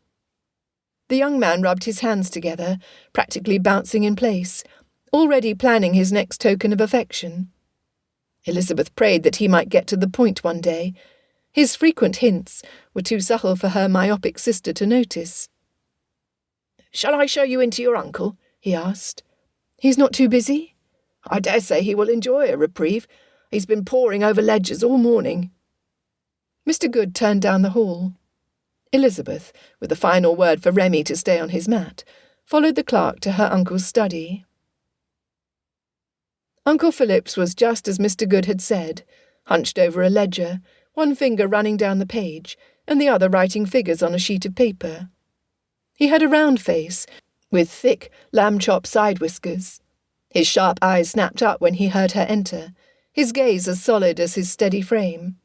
The young man rubbed his hands together, practically bouncing in place, already planning his next token of affection. Elizabeth prayed that he might get to the point one day. His frequent hints were too subtle for her myopic sister to notice. Shall I show you into your uncle? He asked. He's not too busy? I dare say he will enjoy a reprieve. He's been poring over ledgers all morning. Mr. Good turned down the hall. Elizabeth, with a final word for Remy to stay on his mat, followed the clerk to her uncle's study. Uncle Phillips was just as Mr. Good had said, hunched over a ledger, one finger running down the page, and the other writing figures on a sheet of paper. He had a round face, with thick, lamb-chop side whiskers. His sharp eyes snapped up when he heard her enter, his gaze as solid as his steady frame.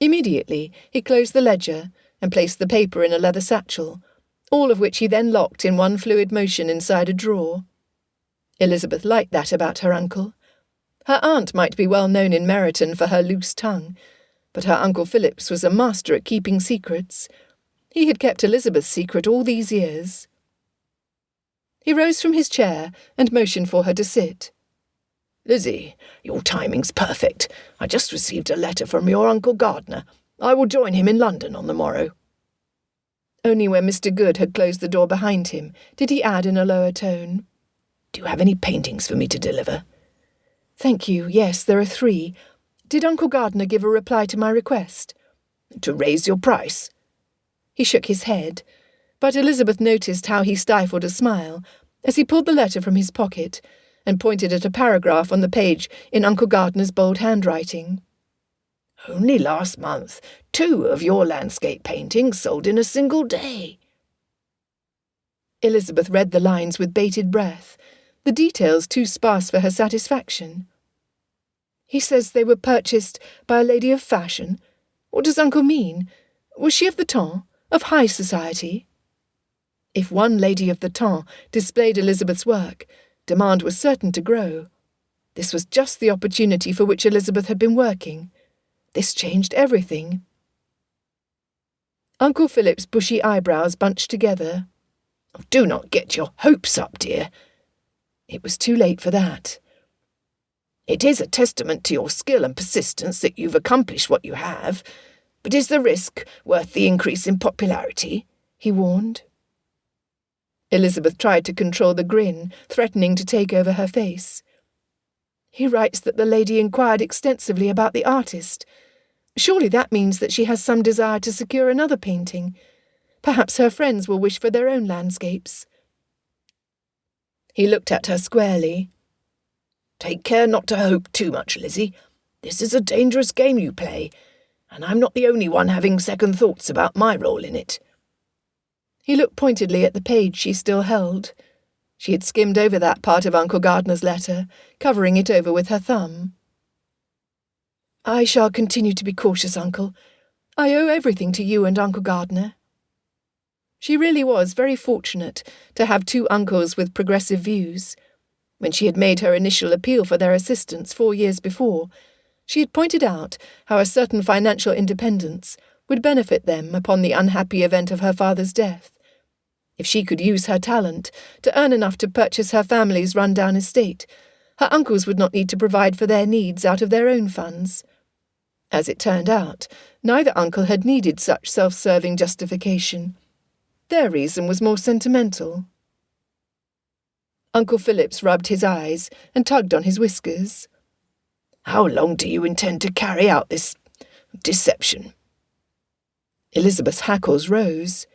Immediately he closed the ledger and placed the paper in a leather satchel, all of which he then locked in one fluid motion inside a drawer. Elizabeth liked that about her uncle. Her aunt might be well known in Meryton for her loose tongue, but her Uncle Phillips was a master at keeping secrets. He had kept Elizabeth's secret all these years. He rose from his chair and motioned for her to sit. Lizzie, your timing's perfect. I just received a letter from your Uncle Gardner. I will join him in London on the morrow. Only when Mr. Good had closed the door behind him did he add in a lower tone, Do you have any paintings for me to deliver? Thank you, yes, there are 3. Did Uncle Gardner give a reply to my request? To raise your price? He shook his head, but Elizabeth noticed how he stifled a smile as he pulled the letter from his pocket and pointed at a paragraph on the page in Uncle Gardner's bold handwriting. Only last month, 2 of your landscape paintings sold in a single day. Elizabeth read the lines with bated breath, the details too sparse for her satisfaction. He says they were purchased by a lady of fashion. What does Uncle mean? Was she of the temps, of high society? If one lady of the temps displayed Elizabeth's work, demand was certain to grow. This was just the opportunity for which Elizabeth had been working. This changed everything. Uncle Philip's bushy eyebrows bunched together. Do not get your hopes up, dear. It was too late for that. It is a testament to your skill and persistence that you've accomplished what you have, but is the risk worth the increase in popularity? He warned. Elizabeth tried to control the grin, threatening to take over her face. He writes that the lady inquired extensively about the artist. Surely that means that she has some desire to secure another painting. Perhaps her friends will wish for their own landscapes. He looked at her squarely. Take care not to hope too much, Lizzie. This is a dangerous game you play, and I'm not the only one having second thoughts about my role in it. He looked pointedly at the page she still held. She had skimmed over that part of Uncle Gardner's letter, covering it over with her thumb. I shall continue to be cautious, Uncle. I owe everything to you and Uncle Gardner. She really was very fortunate to have 2 uncles with progressive views. When she had made her initial appeal for their assistance 4 years before, she had pointed out how a certain financial independence would benefit them upon the unhappy event of her father's death. If she could use her talent to earn enough to purchase her family's run-down estate, her uncles would not need to provide for their needs out of their own funds. As it turned out, neither uncle had needed such self-serving justification. Their reason was more sentimental. Uncle Phillips rubbed his eyes and tugged on his whiskers. How long do you intend to carry out this deception? Elizabeth's hackles rose.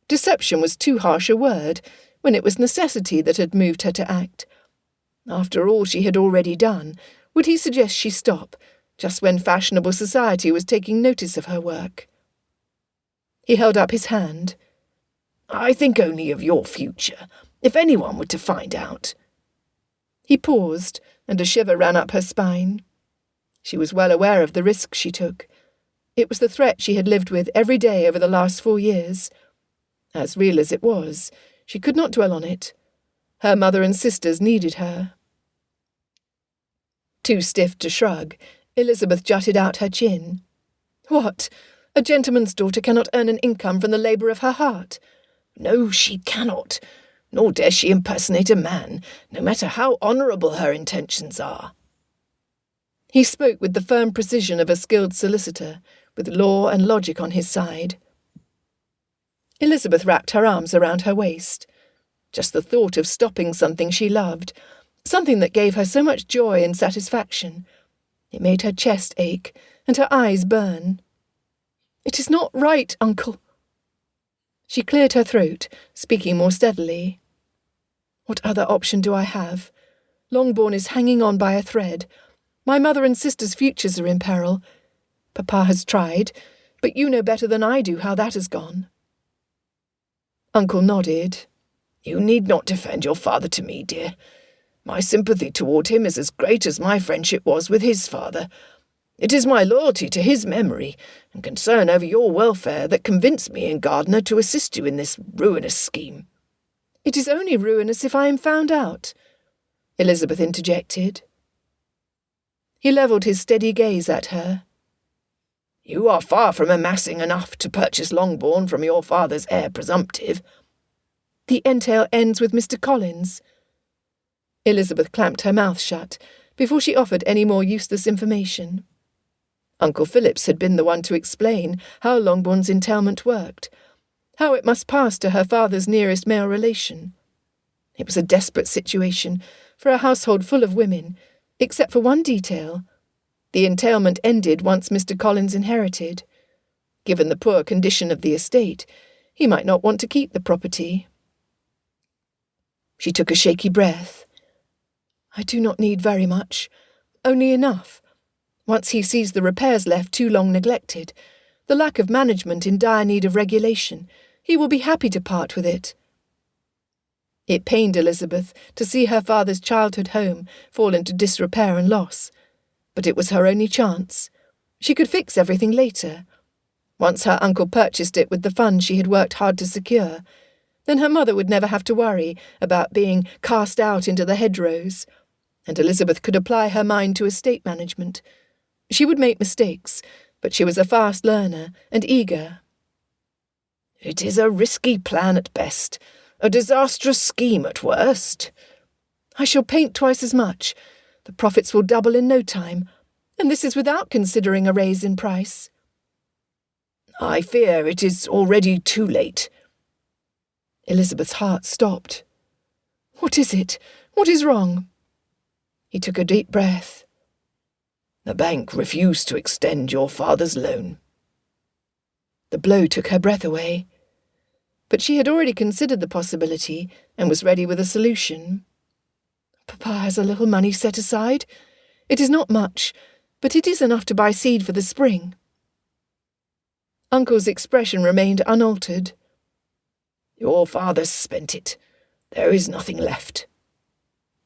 Deception was too harsh a word, when it was necessity that had moved her to act. After all she had already done, would he suggest she stop, just when fashionable society was taking notice of her work? He held up his hand. I think only of your future, if anyone were to find out. He paused, and a shiver ran up her spine. She was well aware of the risk she took. It was the threat she had lived with every day over the last 4 years. As real as it was, she could not dwell on it. Her mother and sisters needed her. Too stiff to shrug, Elizabeth jutted out her chin. What? A gentleman's daughter cannot earn an income from the labour of her heart? No, she cannot, nor dare she impersonate a man, no matter how honourable her intentions are. He spoke with the firm precision of a skilled solicitor, with law and logic on his side. Elizabeth wrapped her arms around her waist. Just the thought of stopping something she loved, something that gave her so much joy and satisfaction. It made her chest ache and her eyes burn. "It is not right, Uncle." She cleared her throat, speaking more steadily. "What other option do I have? Longbourn is hanging on by a thread. My mother and sister's futures are in peril. Papa has tried, but you know better than I do how that has gone." Uncle nodded. You need not defend your father to me, dear. My sympathy toward him is as great as my friendship was with his father. It is my loyalty to his memory and concern over your welfare that convinced me and Gardiner to assist you in this ruinous scheme. "It is only ruinous if I am found out," Elizabeth interjected. He levelled his steady gaze at her. You are far from amassing enough to purchase Longbourn from your father's heir presumptive. "The entail ends with Mr. Collins." Elizabeth clamped her mouth shut before she offered any more useless information. Uncle Phillips had been the one to explain how Longbourn's entailment worked, how it must pass to her father's nearest male relation. It was a desperate situation for a household full of women, except for one detail. The entailment ended once Mr. Collins inherited. Given the poor condition of the estate, he might not want to keep the property. She took a shaky breath. "I do not need very much, only enough. Once he sees the repairs left too long neglected, the lack of management in dire need of regulation, he will be happy to part with it." It pained Elizabeth to see her father's childhood home fall into disrepair and loss, but it was her only chance. She could fix everything later. Once her uncle purchased it with the funds she had worked hard to secure, then her mother would never have to worry about being cast out into the hedgerows, and Elizabeth could apply her mind to estate management. She would make mistakes, but she was a fast learner and eager. It is a risky plan at best, a disastrous scheme at worst. "I shall paint twice as much. The profits will double in no time, and this is without considering a raise in price." "I fear it is already too late." Elizabeth's heart stopped. "What is it? What is wrong?" He took a deep breath. The bank refused to extend your father's loan. The blow took her breath away. But she had already considered the possibility and was ready with a solution. "Papa has a little money set aside. It is not much, but it is enough to buy seed for the spring." Uncle's expression remained unaltered. Your father spent it. There is nothing left.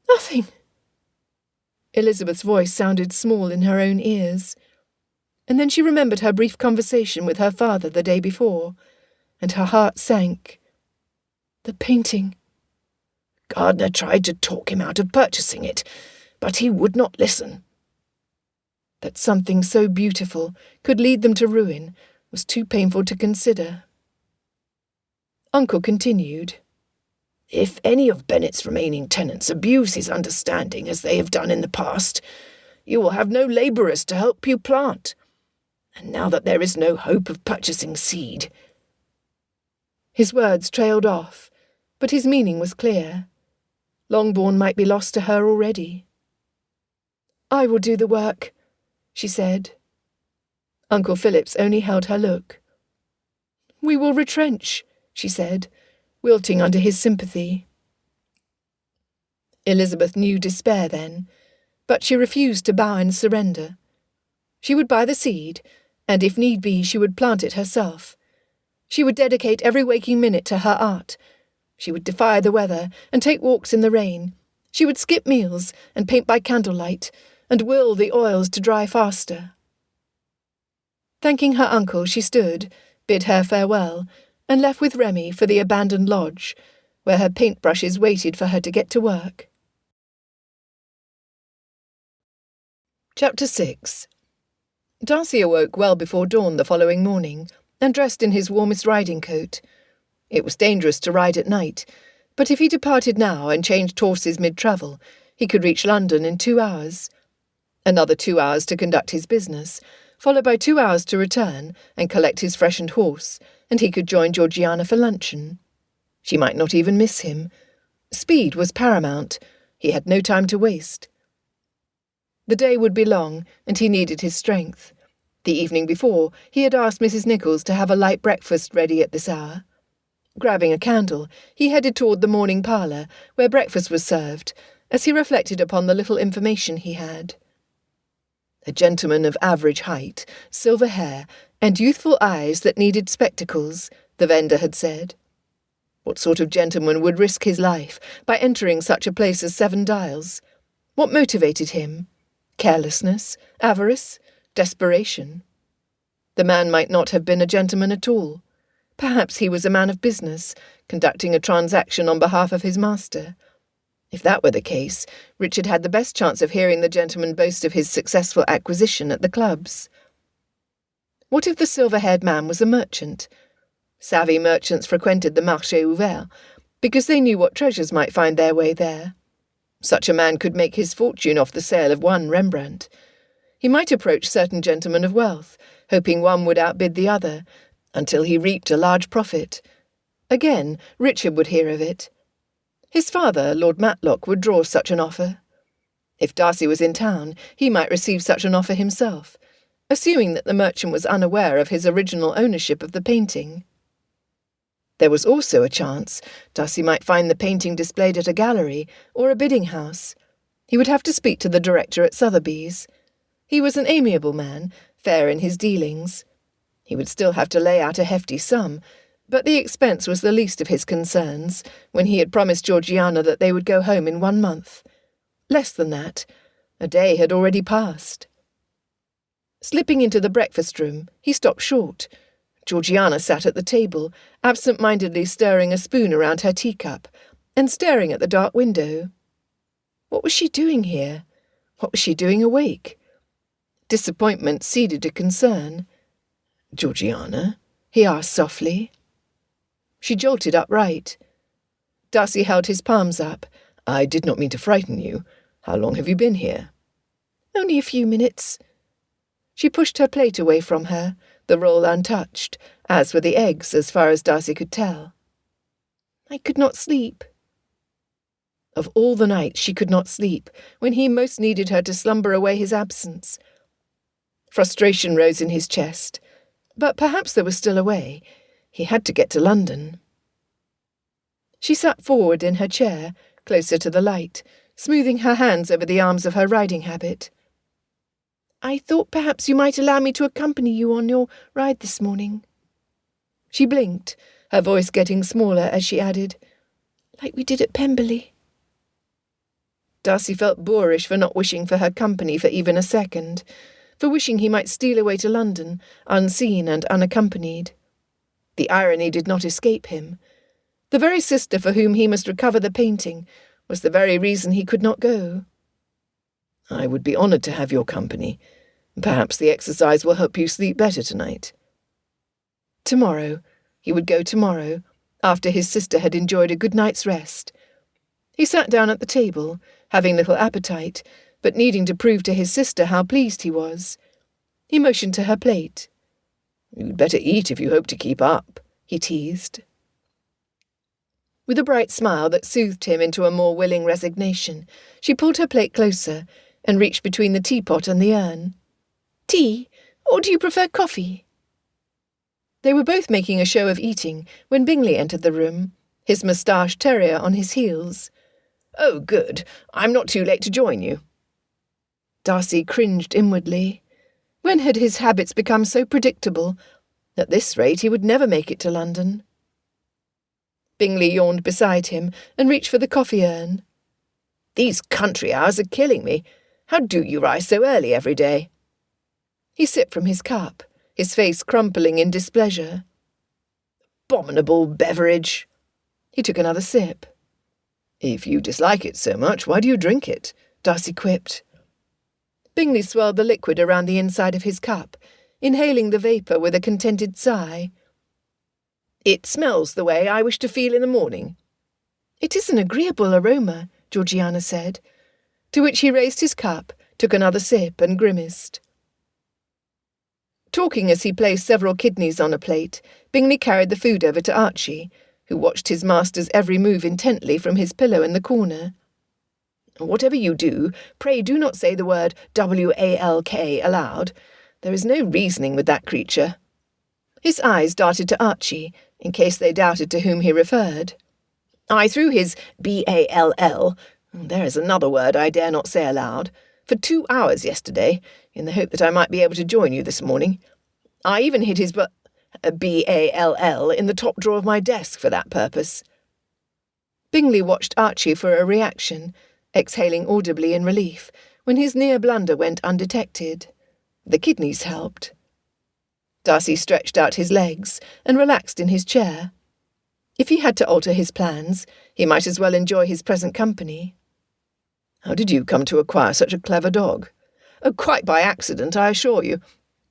"Nothing." Elizabeth's voice sounded small in her own ears, and then she remembered her brief conversation with her father the day before, and her heart sank. The painting. Gardiner tried to talk him out of purchasing it, but he would not listen. That something so beautiful could lead them to ruin was too painful to consider. Uncle continued. If any of Bennet's remaining tenants abuse his understanding as they have done in the past, you will have no labourers to help you plant. And now that there is no hope of purchasing seed—" His words trailed off, but his meaning was clear. Longbourn might be lost to her already. "I will do the work," she said. Uncle Phillips only held her look. "We will retrench," she said, wilting under his sympathy. Elizabeth knew despair then, but she refused to bow and surrender. She would buy the seed, and if need be she would plant it herself. She would dedicate every waking minute to her art. She would defy the weather and take walks in the rain. She would skip meals and paint by candlelight and will the oils to dry faster. Thanking her uncle, she stood, bid her farewell, and left with Remy for the abandoned lodge, where her paintbrushes waited for her to get to work. Chapter 6. Darcy awoke well before dawn the following morning, and dressed in his warmest riding coat. It was dangerous to ride at night, but if he departed now and changed horses mid-travel, he could reach London in 2 hours. Another 2 hours to conduct his business, followed by 2 hours to return and collect his freshened horse, and he could join Georgiana for luncheon. She might not even miss him. Speed was paramount. He had no time to waste. The day would be long, and he needed his strength. The evening before, he had asked Mrs. Nichols to have a light breakfast ready at this hour. Grabbing a candle, he headed toward the morning parlour, where breakfast was served, as he reflected upon the little information he had. A gentleman of average height, silver hair, and youthful eyes that needed spectacles, the vendor had said. What sort of gentleman would risk his life by entering such a place as 7 Dials? What motivated him? Carelessness? Avarice? Desperation? The man might not have been a gentleman at all. Perhaps he was a man of business, conducting a transaction on behalf of his master. If that were the case, Richard had the best chance of hearing the gentleman boast of his successful acquisition at the clubs. What if the silver-haired man was a merchant? Savvy merchants frequented the marché ouvert, because they knew what treasures might find their way there. Such a man could make his fortune off the sale of one Rembrandt. He might approach certain gentlemen of wealth, hoping one would outbid the other, until he reaped a large profit. Again, Richard would hear of it. His father, Lord Matlock, would draw such an offer. If Darcy was in town, he might receive such an offer himself, assuming that the merchant was unaware of his original ownership of the painting. There was also a chance Darcy might find the painting displayed at a gallery or a bidding house. He would have to speak to the director at Sotheby's. He was an amiable man, fair in his dealings. He would still have to lay out a hefty sum, but the expense was the least of his concerns when he had promised Georgiana that they would go home in 1 month. Less than that. A day had already passed. Slipping into the breakfast room, he stopped short. Georgiana sat at the table, absent-mindedly stirring a spoon around her teacup, and staring at the dark window. What was she doing here? What was she doing awake? Disappointment ceded to concern. "Georgiana?" he asked softly. She jolted upright. Darcy held his palms up. "I did not mean to frighten you. How long have you been here?" "Only a few minutes." She pushed her plate away from her, the roll untouched, as were the eggs, as far as Darcy could tell. "I could not sleep." Of all the nights she could not sleep, when he most needed her to slumber away his absence. Frustration rose in his chest, but perhaps there was still a way. He had to get to London. She sat forward in her chair, closer to the light, smoothing her hands over the arms of her riding habit. "I thought perhaps you might allow me to accompany you on your ride this morning." She blinked, her voice getting smaller as she added, "Like we did at Pemberley." Darcy felt boorish for not wishing for her company for even a second, for wishing he might steal away to London, unseen and unaccompanied. The irony did not escape him. The very sister for whom he must recover the painting was the very reason he could not go. "I would be honoured to have your company. Perhaps the exercise will help you sleep better tonight." Tomorrow. He would go tomorrow, after his sister had enjoyed a good night's rest. He sat down at the table, having little appetite, but needing to prove to his sister how pleased he was. He motioned to her plate. "You'd better eat if you hope to keep up," he teased. With a bright smile that soothed him into a more willing resignation, she pulled her plate closer and reached between the teapot and the urn. "Tea, or do you prefer coffee?" They were both making a show of eating when Bingley entered the room, his moustached terrier on his heels. "Oh, good. I'm not too late to join you." Darcy cringed inwardly. When had his habits become so predictable? At this rate he would never make it to London. Bingley yawned beside him and reached for the coffee urn. "These country hours are killing me. How do you rise so early every day?" He sipped from his cup, his face crumpling in displeasure. "Abominable beverage." He took another sip. "If you dislike it so much, why do you drink it?" Darcy quipped. Bingley swirled the liquid around the inside of his cup, inhaling the vapour with a contented sigh. "It smells the way I wish to feel in the morning." "It is an agreeable aroma," Georgiana said, to which he raised his cup, took another sip, and grimaced. Talking as he placed several kidneys on a plate, Bingley carried the food over to Archie, who watched his master's every move intently from his pillow in the corner. "Whatever you do, pray do not say the word walk aloud. There is no reasoning with that creature." His eyes darted to Archie, in case they doubted to whom he referred. "I threw his ball, there is another word I dare not say aloud, for 2 hours yesterday, in the hope that I might be able to join you this morning. I even hid his ball in the top drawer of my desk for that purpose." Bingley watched Archie for a reaction, exhaling audibly in relief, when his near blunder went undetected. The kidneys helped. Darcy stretched out his legs and relaxed in his chair. If he had to alter his plans, he might as well enjoy his present company. "How did you come to acquire such a clever dog?" Quite by accident, I assure you.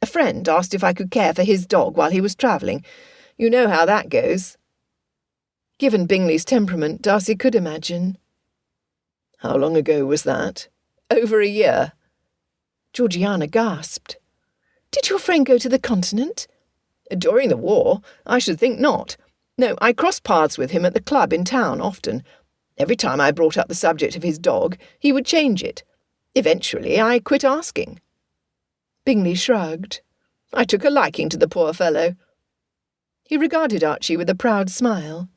A friend asked if I could care for his dog while he was travelling. You know how that goes." Given Bingley's temperament, Darcy could imagine. "How long ago was that?" "Over a year." Georgiana gasped. "Did your friend go to the continent?" "During the war? I should think not. No, I crossed paths with him at the club in town often. Every time I brought up the subject of his dog, he would change it. Eventually, I quit asking." Bingley shrugged. "I took a liking to the poor fellow." He regarded Archie with a proud smile.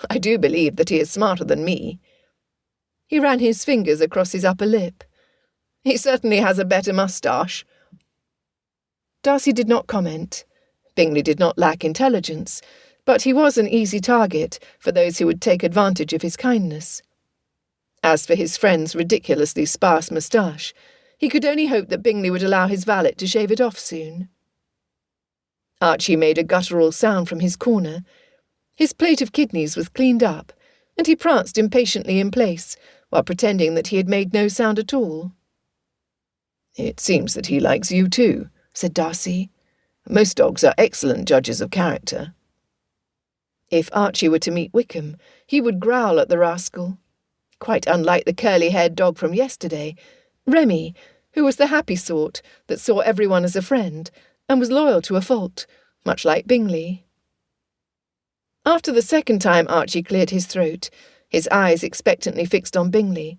"I do believe that he is smarter than me." He ran his fingers across his upper lip. "He certainly has a better moustache." Darcy did not comment. Bingley did not lack intelligence, but he was an easy target for those who would take advantage of his kindness. As for his friend's ridiculously sparse moustache, he could only hope that Bingley would allow his valet to shave it off soon. Archie made a guttural sound from his corner. His plate of kidneys was cleaned up, and he pranced impatiently in place, while pretending that he had made no sound at all. "It seems that he likes you too," said Darcy. "Most dogs are excellent judges of character." If Archie were to meet Wickham, he would growl at the rascal. Quite unlike the curly-haired dog from yesterday, Remy, who was the happy sort that saw everyone as a friend and was loyal to a fault, much like Bingley. After the second time Archie cleared his throat, his eyes expectantly fixed on Bingley,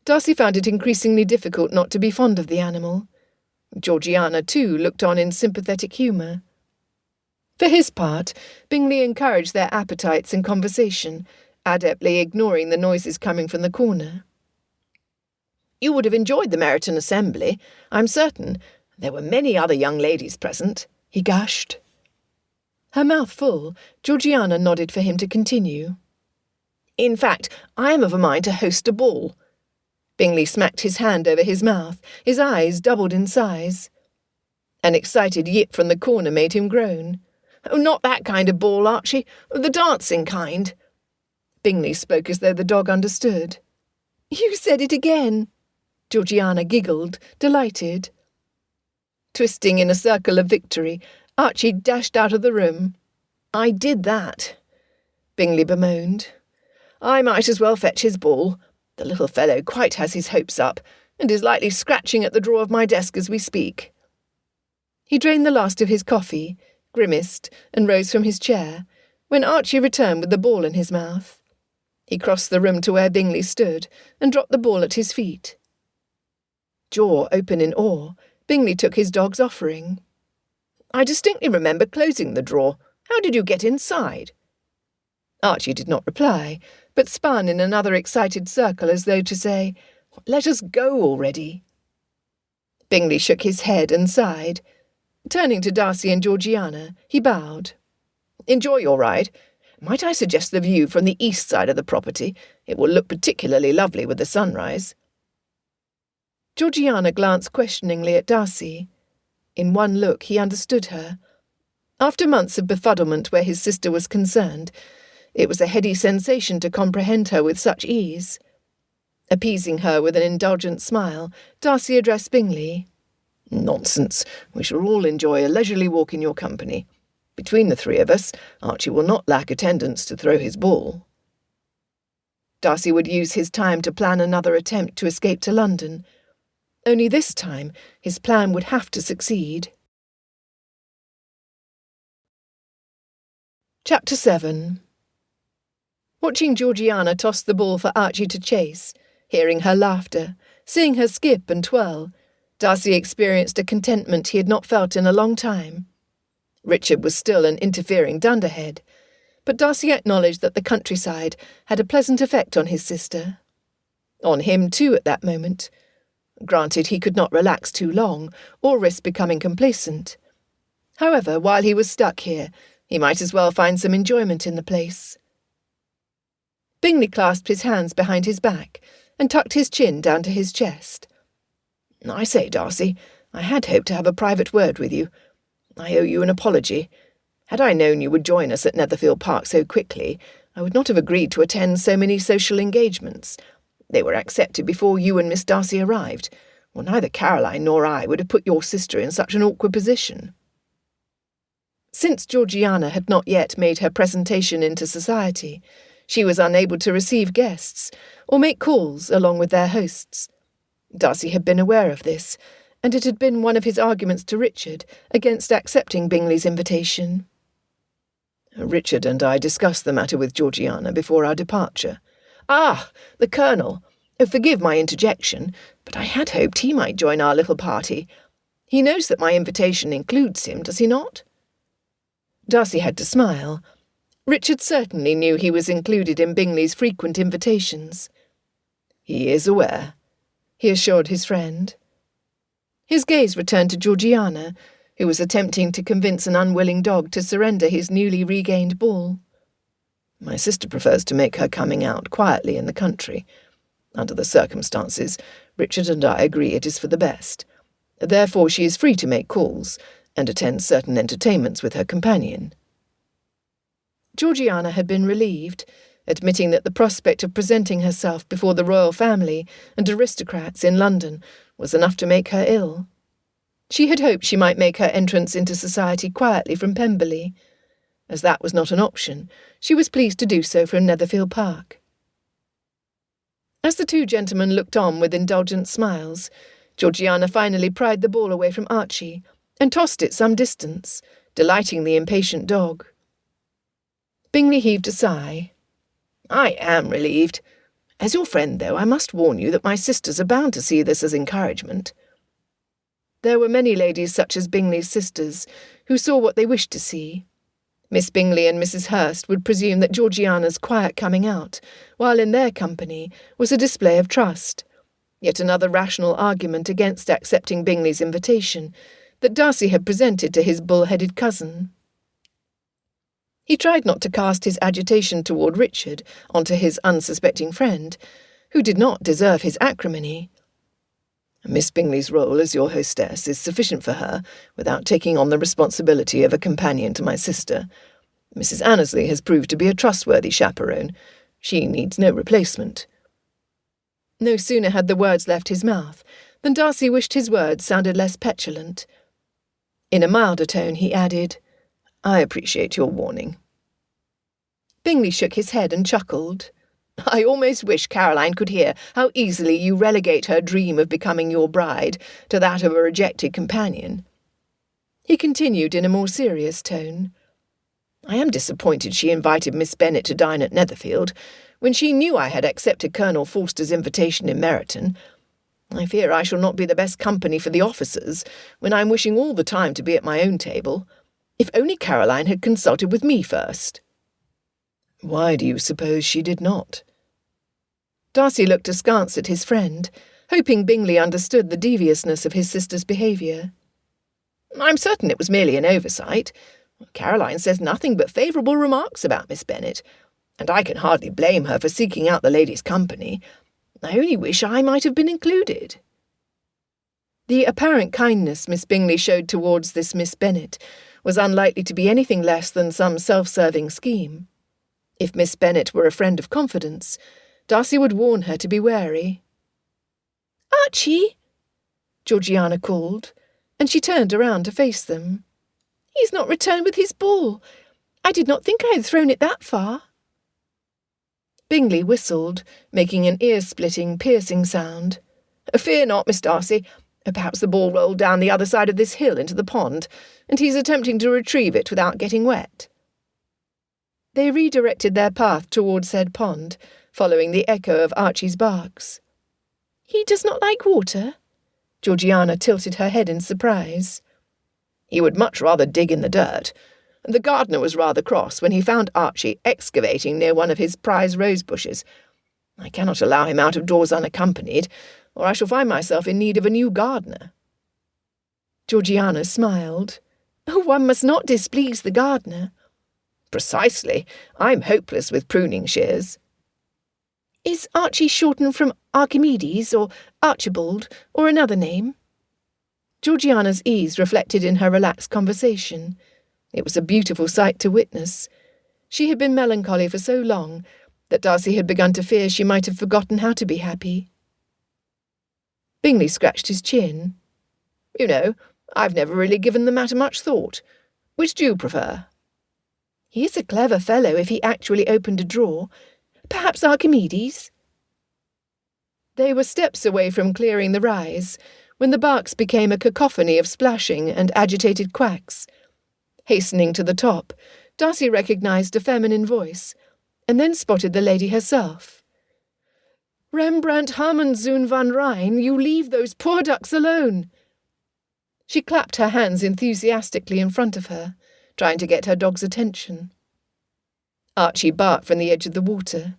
Darcy found it increasingly difficult not to be fond of the animal. Georgiana, too, looked on in sympathetic humour. For his part, Bingley encouraged their appetites and conversation, adeptly ignoring the noises coming from the corner. "You would have enjoyed the Meryton Assembly, I'm certain. There were many other young ladies present," he gushed. Her mouth full, Georgiana nodded for him to continue. "In fact, I am of a mind to host a ball." Bingley smacked his hand over his mouth, his eyes doubled in size. An excited yip from the corner made him groan. "Oh, not that kind of ball, Archie. The dancing kind." Bingley spoke as though the dog understood. "You said it again." Georgiana giggled, delighted. Twisting in a circle of victory, Archie dashed out of the room. "I did that," Bingley bemoaned. "I might as well fetch his ball. The little fellow quite has his hopes up, and is likely scratching at the drawer of my desk as we speak." He drained the last of his coffee, grimaced, and rose from his chair, when Archie returned with the ball in his mouth. He crossed the room to where Bingley stood, and dropped the ball at his feet. Jaw open in awe, Bingley took his dog's offering. "I distinctly remember closing the drawer. How did you get inside?" Archie did not reply, but spun in another excited circle as though to say, "Let us go already." Bingley shook his head and sighed. Turning to Darcy and Georgiana, he bowed. "Enjoy your ride. Might I suggest the view from the east side of the property? It will look particularly lovely with the sunrise." Georgiana glanced questioningly at Darcy. In one look he understood her. After months of befuddlement where his sister was concerned, it was a heady sensation to comprehend her with such ease. Appeasing her with an indulgent smile, Darcy addressed Bingley. "Nonsense. We shall all enjoy a leisurely walk in your company. Between the three of us, Archie will not lack attendance to throw his ball." Darcy would use his time to plan another attempt to escape to London. Only this time his plan would have to succeed. Chapter 7. Watching Georgiana toss the ball for Archie to chase, hearing her laughter, seeing her skip and twirl, Darcy experienced a contentment he had not felt in a long time. Richard was still an interfering dunderhead, but Darcy acknowledged that the countryside had a pleasant effect on his sister. On him, too, at that moment. Granted, he could not relax too long, or risk becoming complacent. However, while he was stuck here, he might as well find some enjoyment in the place. Bingley clasped his hands behind his back and tucked his chin down to his chest. "I say, Darcy, I had hoped to have a private word with you. I owe you an apology. Had I known you would join us at Netherfield Park so quickly, I would not have agreed to attend so many social engagements. They were accepted before you and Miss Darcy arrived, or neither Caroline nor I would have put your sister in such an awkward position." Since Georgiana had not yet made her presentation into society, she was unable to receive guests or make calls along with their hosts. Darcy had been aware of this, and it had been one of his arguments to Richard against accepting Bingley's invitation. "Richard and I discussed the matter with Georgiana before our departure. Ah, the Colonel! Oh, forgive my interjection, but I had hoped he might join our little party. He knows that my invitation includes him, does he not?" Darcy had to smile. Richard certainly knew he was included in Bingley's frequent invitations. "He is aware," he assured his friend. His gaze returned to Georgiana, who was attempting to convince an unwilling dog to surrender his newly regained ball. "My sister prefers to make her coming out quietly in the country. Under the circumstances, Richard and I agree it is for the best. Therefore she is free to make calls and attend certain entertainments with her companion." Georgiana had been relieved, admitting that the prospect of presenting herself before the royal family and aristocrats in London was enough to make her ill. She had hoped she might make her entrance into society quietly from Pemberley. As that was not an option, she was pleased to do so from Netherfield Park. As the two gentlemen looked on with indulgent smiles, Georgiana finally pried the ball away from Archie and tossed it some distance, delighting the impatient dog. Bingley heaved a sigh. "I am relieved. As your friend, though, I must warn you that my sisters are bound to see this as encouragement." There were many ladies such as Bingley's sisters who saw what they wished to see. Miss Bingley and Mrs. Hurst would presume that Georgiana's quiet coming out, while in their company, was a display of trust. Yet another rational argument against accepting Bingley's invitation that Darcy had presented to his bull-headed cousin. He tried not to cast his agitation toward Richard onto his unsuspecting friend, who did not deserve his acrimony. "Miss Bingley's role as your hostess is sufficient for her without taking on the responsibility of a companion to my sister. Mrs. Annesley has proved to be a trustworthy chaperone. She needs no replacement." No sooner had the words left his mouth than Darcy wished his words sounded less petulant. In a milder tone he added, "I appreciate your warning." Bingley shook his head and chuckled. "I almost wish Caroline could hear how easily you relegate her dream of becoming your bride to that of a rejected companion." He continued in a more serious tone. "I am disappointed she invited Miss Bennet to dine at Netherfield, when she knew I had accepted Colonel Forster's invitation in Meryton. I fear I shall not be the best company for the officers, when I am wishing all the time to be at my own table. If only Caroline had consulted with me first." "Why do you suppose she did not?" Darcy looked askance at his friend, hoping Bingley understood the deviousness of his sister's behaviour. "I'm certain it was merely an oversight. Caroline says nothing but favourable remarks about Miss Bennet, and I can hardly blame her for seeking out the lady's company. I only wish I might have been included." The apparent kindness Miss Bingley showed towards this Miss Bennet was unlikely to be anything less than some self-serving scheme. If Miss Bennet were a friend of confidence, Darcy would warn her to be wary. "Archie!" Georgiana called, and she turned around to face them. "He's not returned with his ball. I did not think I had thrown it that far." Bingley whistled, making an ear-splitting, piercing sound. "Fear not, Miss Darcy. Perhaps the ball rolled down the other side of this hill into the pond, and he's attempting to retrieve it without getting wet." They redirected their path towards said pond, following the echo of Archie's barks. "He does not like water?" Georgiana tilted her head in surprise. "He would much rather dig in the dirt. The gardener was rather cross when he found Archie excavating near one of his prize rose bushes. I cannot allow him out of doors unaccompanied, or I shall find myself in need of a new gardener." Georgiana smiled. "Oh, one must not displease the gardener." "Precisely. I'm hopeless with pruning shears." "Is Archie shortened from Archimedes, or Archibald, or another name?" Georgiana's ease reflected in her relaxed conversation. It was a beautiful sight to witness. She had been melancholy for so long that Darcy had begun to fear she might have forgotten how to be happy. Bingley scratched his chin. "You know, I've never really given the matter much thought. Which do you prefer?" "He is a clever fellow if he actually opened a drawer. Perhaps Archimedes?" They were steps away from clearing the rise, when the barks became a cacophony of splashing and agitated quacks. Hastening to the top, Darcy recognised a feminine voice, and then spotted the lady herself. "Rembrandt Harmenszoon van Rijn, you leave those poor ducks alone!" She clapped her hands enthusiastically in front of her, trying to get her dog's attention. Archie barked from the edge of the water.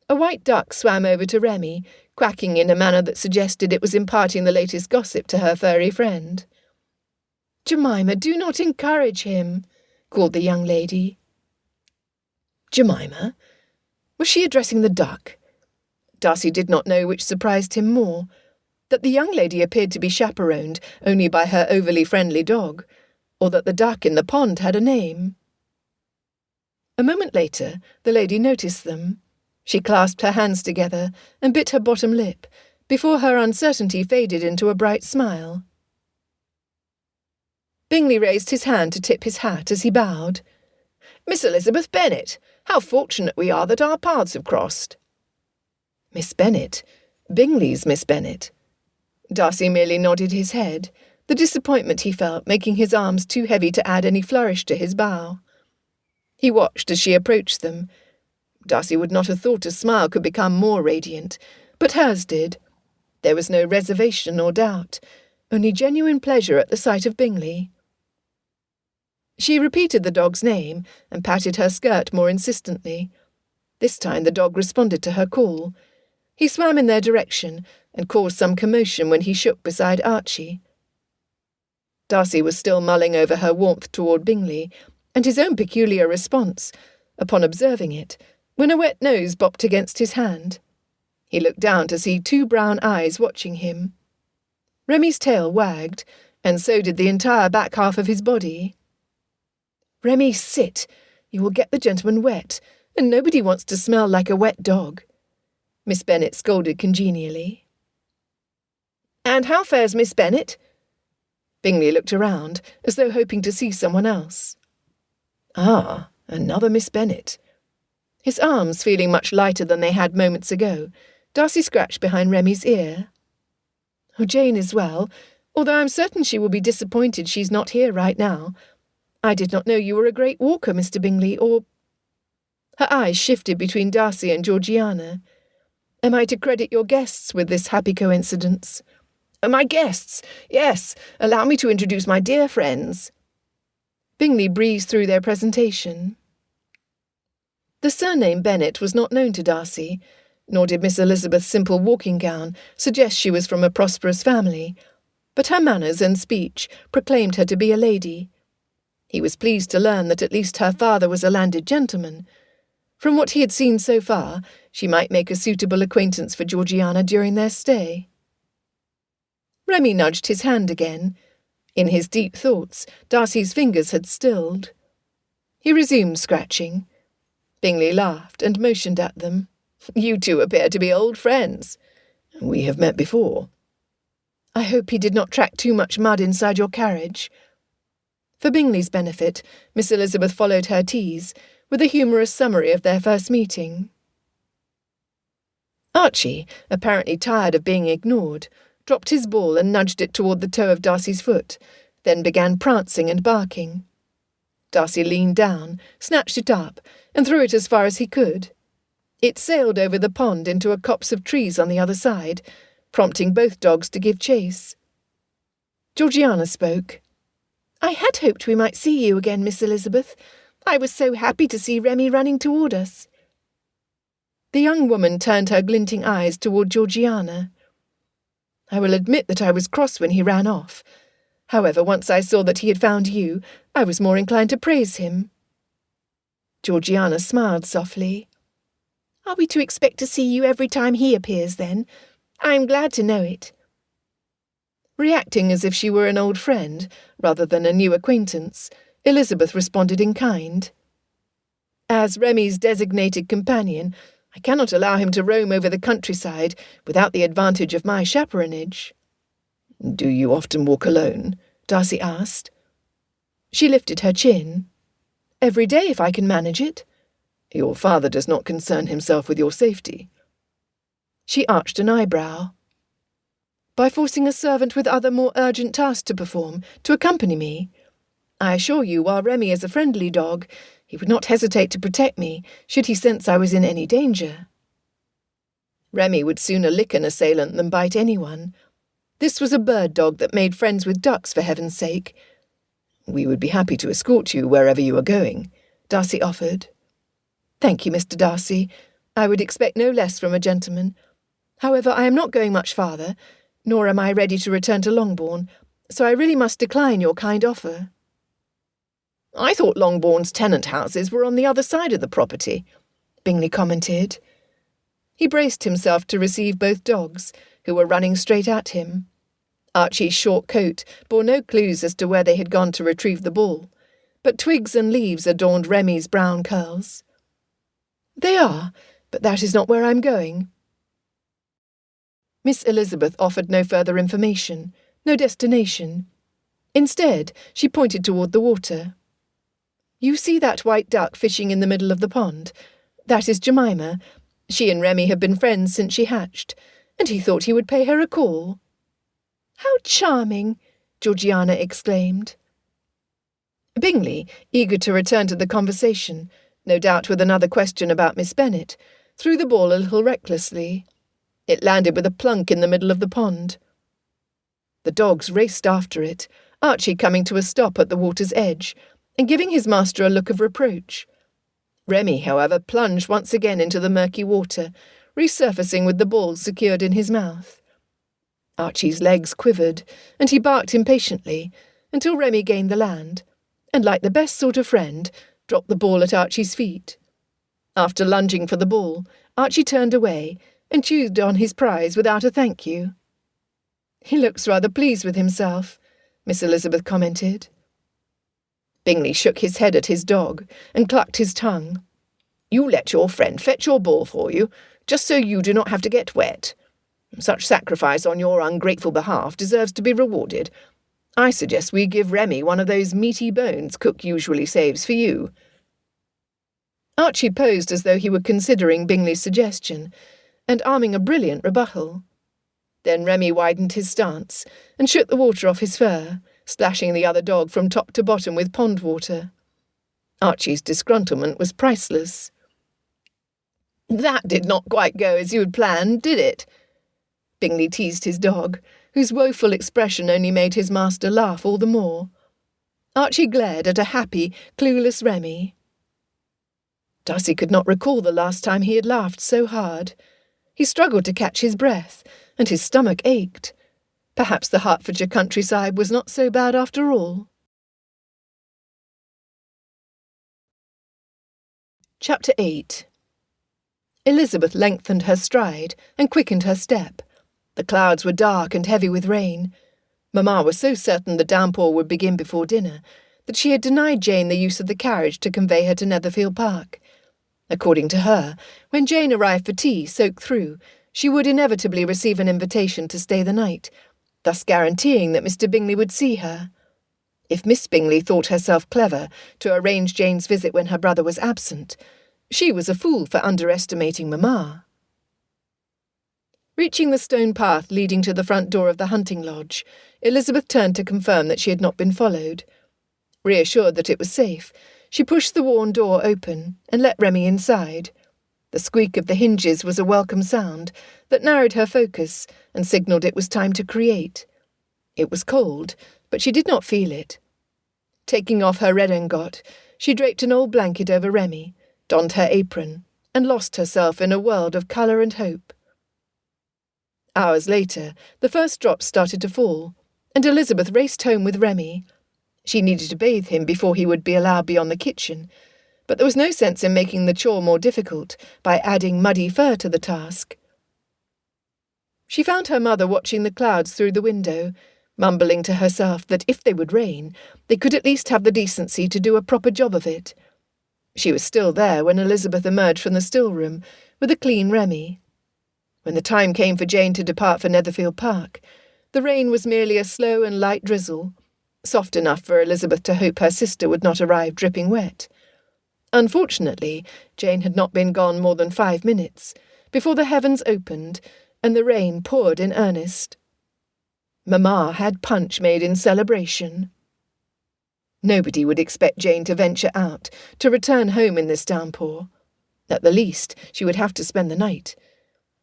A white duck swam over to Remy, quacking in a manner that suggested it was imparting the latest gossip to her furry friend. "Jemima, do not encourage him," called the young lady. Jemima? Was she addressing the duck? Darcy did not know which surprised him more, that the young lady appeared to be chaperoned only by her overly friendly dog, or that the duck in the pond had a name. A moment later, the lady noticed them. She clasped her hands together and bit her bottom lip, before her uncertainty faded into a bright smile. Bingley raised his hand to tip his hat as he bowed. "Miss Elizabeth Bennet, how fortunate we are that our paths have crossed." Miss Bennet? Bingley's Miss Bennet? Darcy merely nodded his head, the disappointment he felt making his arms too heavy to add any flourish to his bow. He watched as she approached them. Darcy would not have thought a smile could become more radiant, but hers did. There was no reservation or doubt, only genuine pleasure at the sight of Bingley. She repeated the dog's name and patted her skirt more insistently. This time the dog responded to her call. He swam in their direction and caused some commotion when he shook beside Archie. Darcy was still mulling over her warmth toward Bingley, and his own peculiar response, upon observing it, when a wet nose bopped against his hand. He looked down to see 2 brown eyes watching him. Remy's tail wagged, and so did the entire back half of his body. "Remy, sit. You will get the gentleman wet, and nobody wants to smell like a wet dog," Miss Bennet scolded congenially. "And how fares Miss Bennet?" Bingley looked around, as though hoping to see someone else. Ah, another Miss Bennet. His arms feeling much lighter than they had moments ago, Darcy scratched behind Remy's ear. "Oh, Jane is well, although I'm certain she will be disappointed she's not here right now. I did not know you were a great walker, Mr. Bingley, or—" Her eyes shifted between Darcy and Georgiana. "Am I to credit your guests with this happy coincidence?" "My guests? Yes. Allow me to introduce my dear friends." Bingley breezed through their presentation. The surname Bennet was not known to Darcy, nor did Miss Elizabeth's simple walking gown suggest she was from a prosperous family, but her manners and speech proclaimed her to be a lady. He was pleased to learn that at least her father was a landed gentleman. From what he had seen so far, she might make a suitable acquaintance for Georgiana during their stay. Remy nudged his hand again. In his deep thoughts, Darcy's fingers had stilled. He resumed scratching. Bingley laughed and motioned at them. "You two appear to be old friends. We have met before." "I hope he did not track too much mud inside your carriage." For Bingley's benefit, Miss Elizabeth followed her tease, with a humorous summary of their first meeting. Archie, apparently tired of being ignored, dropped his ball and nudged it toward the toe of Darcy's foot, then began prancing and barking. Darcy leaned down, snatched it up, and threw it as far as he could. It sailed over the pond into a copse of trees on the other side, prompting both dogs to give chase. Georgiana spoke. "I had hoped we might see you again, Miss Elizabeth. I was so happy to see Remy running toward us." The young woman turned her glinting eyes toward Georgiana. "I will admit that I was cross when he ran off. However, once I saw that he had found you, I was more inclined to praise him." Georgiana smiled softly. "Are we to expect to see you every time he appears, then? I am glad to know it." Reacting as if she were an old friend, rather than a new acquaintance, Elizabeth responded in kind. "As Remy's designated companion, I cannot allow him to roam over the countryside without the advantage of my chaperonage." "Do you often walk alone?" Darcy asked. She lifted her chin. "Every day, if I can manage it." "Your father does not concern himself with your safety?" She arched an eyebrow. "By forcing a servant with other more urgent tasks to perform to accompany me. I assure you, while Remy is a friendly dog, he would not hesitate to protect me, should he sense I was in any danger." Remy would sooner lick an assailant than bite anyone. This was a bird dog that made friends with ducks, for heaven's sake. "We would be happy to escort you wherever you are going," Darcy offered. "Thank you, Mr. Darcy. I would expect no less from a gentleman. However, I am not going much farther, nor am I ready to return to Longbourn, so I really must decline your kind offer." "I thought Longbourn's tenant houses were on the other side of the property," Bingley commented. He braced himself to receive both dogs, who were running straight at him. Archie's short coat bore no clues as to where they had gone to retrieve the ball, but twigs and leaves adorned Remy's brown curls. "They are, but that is not where I'm going." Miss Elizabeth offered no further information, no destination. Instead, she pointed toward the water. "You see that white duck fishing in the middle of the pond? That is Jemima. She and Remy have been friends since she hatched, and he thought he would pay her a call." "How charming!" Georgiana exclaimed. Bingley, eager to return to the conversation, no doubt with another question about Miss Bennet, threw the ball a little recklessly. It landed with a plunk in the middle of the pond. The dogs raced after it, Archie coming to a stop at the water's edge, and giving his master a look of reproach. Remy, however, plunged once again into the murky water, resurfacing with the ball secured in his mouth. Archie's legs quivered, and he barked impatiently, until Remy gained the land, and like the best sort of friend, dropped the ball at Archie's feet. After lunging for the ball, Archie turned away and chewed on his prize without a thank you. "He looks rather pleased with himself," Miss Elizabeth commented. Bingley shook his head at his dog and clucked his tongue. "You let your friend fetch your ball for you, just so you do not have to get wet. Such sacrifice on your ungrateful behalf deserves to be rewarded. I suggest we give Remy one of those meaty bones Cook usually saves for you." Archie posed as though he were considering Bingley's suggestion, and arming a brilliant rebuttal. Then Remy widened his stance and shook the water off his fur, splashing the other dog from top to bottom with pond water. Archie's disgruntlement was priceless. "That did not quite go as you had planned, did it?" Bingley teased his dog, whose woeful expression only made his master laugh all the more. Archie glared at a happy, clueless Remy. Darcy could not recall the last time he had laughed so hard. He struggled to catch his breath, and his stomach ached. Perhaps the Hertfordshire countryside was not so bad after all. Chapter 8. Elizabeth lengthened her stride and quickened her step. The clouds were dark and heavy with rain. Mamma was so certain the downpour would begin before dinner that she had denied Jane the use of the carriage to convey her to Netherfield Park. According to her, when Jane arrived for tea soaked through, she would inevitably receive an invitation to stay the night, thus guaranteeing that Mr. Bingley would see her. If Miss Bingley thought herself clever to arrange Jane's visit when her brother was absent, she was a fool for underestimating Mamma. Reaching the stone path leading to the front door of the hunting lodge, Elizabeth turned to confirm that she had not been followed. Reassured that it was safe, she pushed the worn door open and let Remy inside. The squeak of the hinges was a welcome sound that narrowed her focus and signalled it was time to create. It was cold, but she did not feel it. Taking off her redingot, she draped an old blanket over Remy, donned her apron, and lost herself in a world of colour and hope. Hours later, the first drops started to fall, and Elizabeth raced home with Remy. She needed to bathe him before he would be allowed beyond the kitchen, but there was no sense in making the chore more difficult by adding muddy fur to the task. She found her mother watching the clouds through the window, mumbling to herself that if they would rain, they could at least have the decency to do a proper job of it. She was still there when Elizabeth emerged from the still room with a clean Remy. When the time came for Jane to depart for Netherfield Park, the rain was merely a slow and light drizzle, soft enough for Elizabeth to hope her sister would not arrive dripping wet. Unfortunately, Jane had not been gone more than 5 minutes before the heavens opened and the rain poured in earnest. Mamma had punch made in celebration. Nobody would expect Jane to venture out, to return home in this downpour. At the least, she would have to spend the night.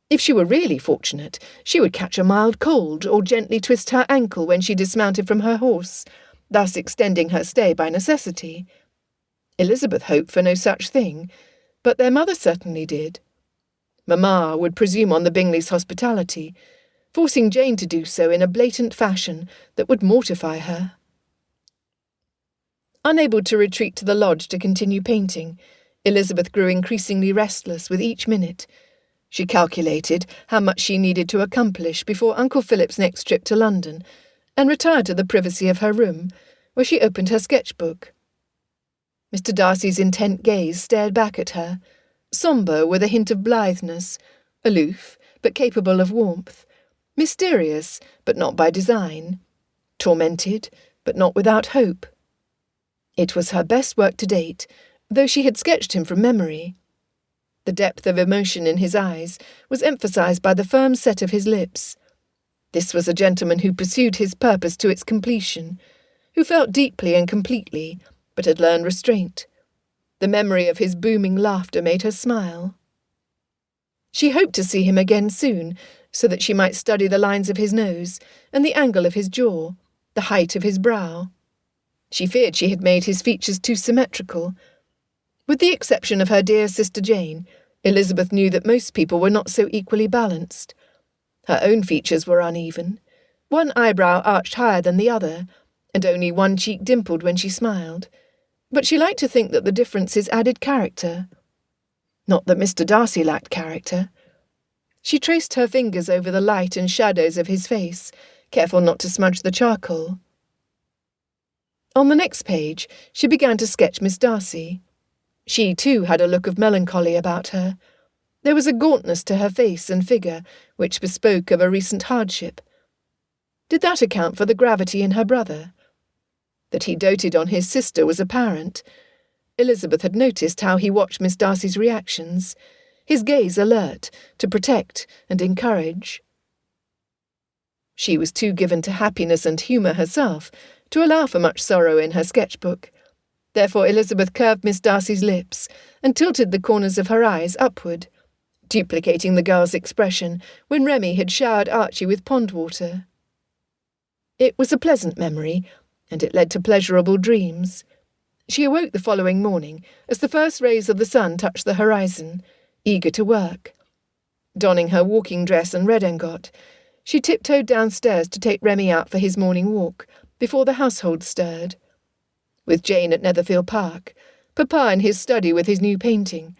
If she were really fortunate, she would catch a mild cold or gently twist her ankle when she dismounted from her horse, thus extending her stay by necessity. Elizabeth hoped for no such thing, but their mother certainly did. Mamma would presume on the Bingleys' hospitality, forcing Jane to do so in a blatant fashion that would mortify her. Unable to retreat to the lodge to continue painting, Elizabeth grew increasingly restless with each minute. She calculated how much she needed to accomplish before Uncle Philip's next trip to London, and retired to the privacy of her room, where she opened her sketchbook. Mr. Darcy's intent gaze stared back at her, sombre with a hint of blitheness, aloof but capable of warmth, mysterious but not by design, tormented but not without hope. It was her best work to date, though she had sketched him from memory. The depth of emotion in his eyes was emphasized by the firm set of his lips. This was a gentleman who pursued his purpose to its completion, who felt deeply and completely, but had learned restraint. The memory of his booming laughter made her smile. She hoped to see him again soon, so that she might study the lines of his nose and the angle of his jaw, the height of his brow. She feared she had made his features too symmetrical. With the exception of her dear sister Jane, Elizabeth knew that most people were not so equally balanced. Her own features were uneven. One eyebrow arched higher than the other, and only one cheek dimpled when she smiled. But she liked to think that the differences added character. Not that Mr. Darcy lacked character. She traced her fingers over the light and shadows of his face, careful not to smudge the charcoal. On the next page, she began to sketch Miss Darcy. She, too, had a look of melancholy about her. There was a gauntness to her face and figure which bespoke of a recent hardship. Did that account for the gravity in her brother? That he doted on his sister was apparent. Elizabeth had noticed how he watched Miss Darcy's reactions, his gaze alert, to protect and encourage. She was too given to happiness and humour herself to allow for much sorrow in her sketchbook. Therefore Elizabeth curved Miss Darcy's lips and tilted the corners of her eyes upward, duplicating the girl's expression when Remy had showered Archie with pond water. It was a pleasant memory, and it led to pleasurable dreams. She awoke the following morning as the first rays of the sun touched the horizon, eager to work. Donning her walking dress and redingot, she tiptoed downstairs to take Remy out for his morning walk, before the household stirred. With Jane at Netherfield Park, Papa in his study with his new painting,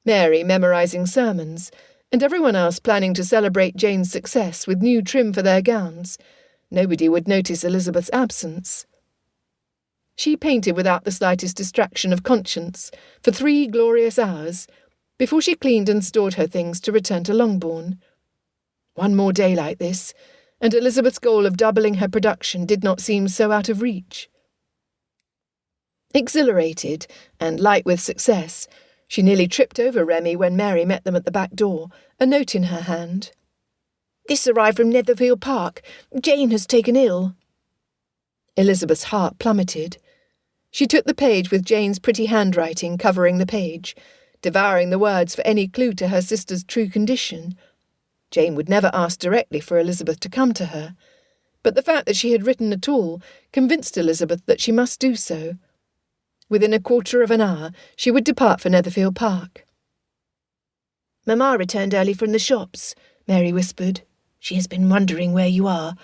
Mary memorising sermons, and everyone else planning to celebrate Jane's success with new trim for their gowns, nobody would notice Elizabeth's absence. She painted without the slightest distraction of conscience for 3 glorious hours, before she cleaned and stored her things to return to Longbourn. One more day like this, and Elizabeth's goal of doubling her production did not seem so out of reach. Exhilarated and light with success, she nearly tripped over Remy when Mary met them at the back door, a note in her hand. "This arrived from Netherfield Park. Jane has taken ill." Elizabeth's heart plummeted. She took the page with Jane's pretty handwriting covering the page, devouring the words for any clue to her sister's true condition. Jane would never ask directly for Elizabeth to come to her, but the fact that she had written at all convinced Elizabeth that she must do so. Within a quarter of an hour she would depart for Netherfield Park. "Mamma returned early from the shops," Mary whispered. "She has been wondering where you are.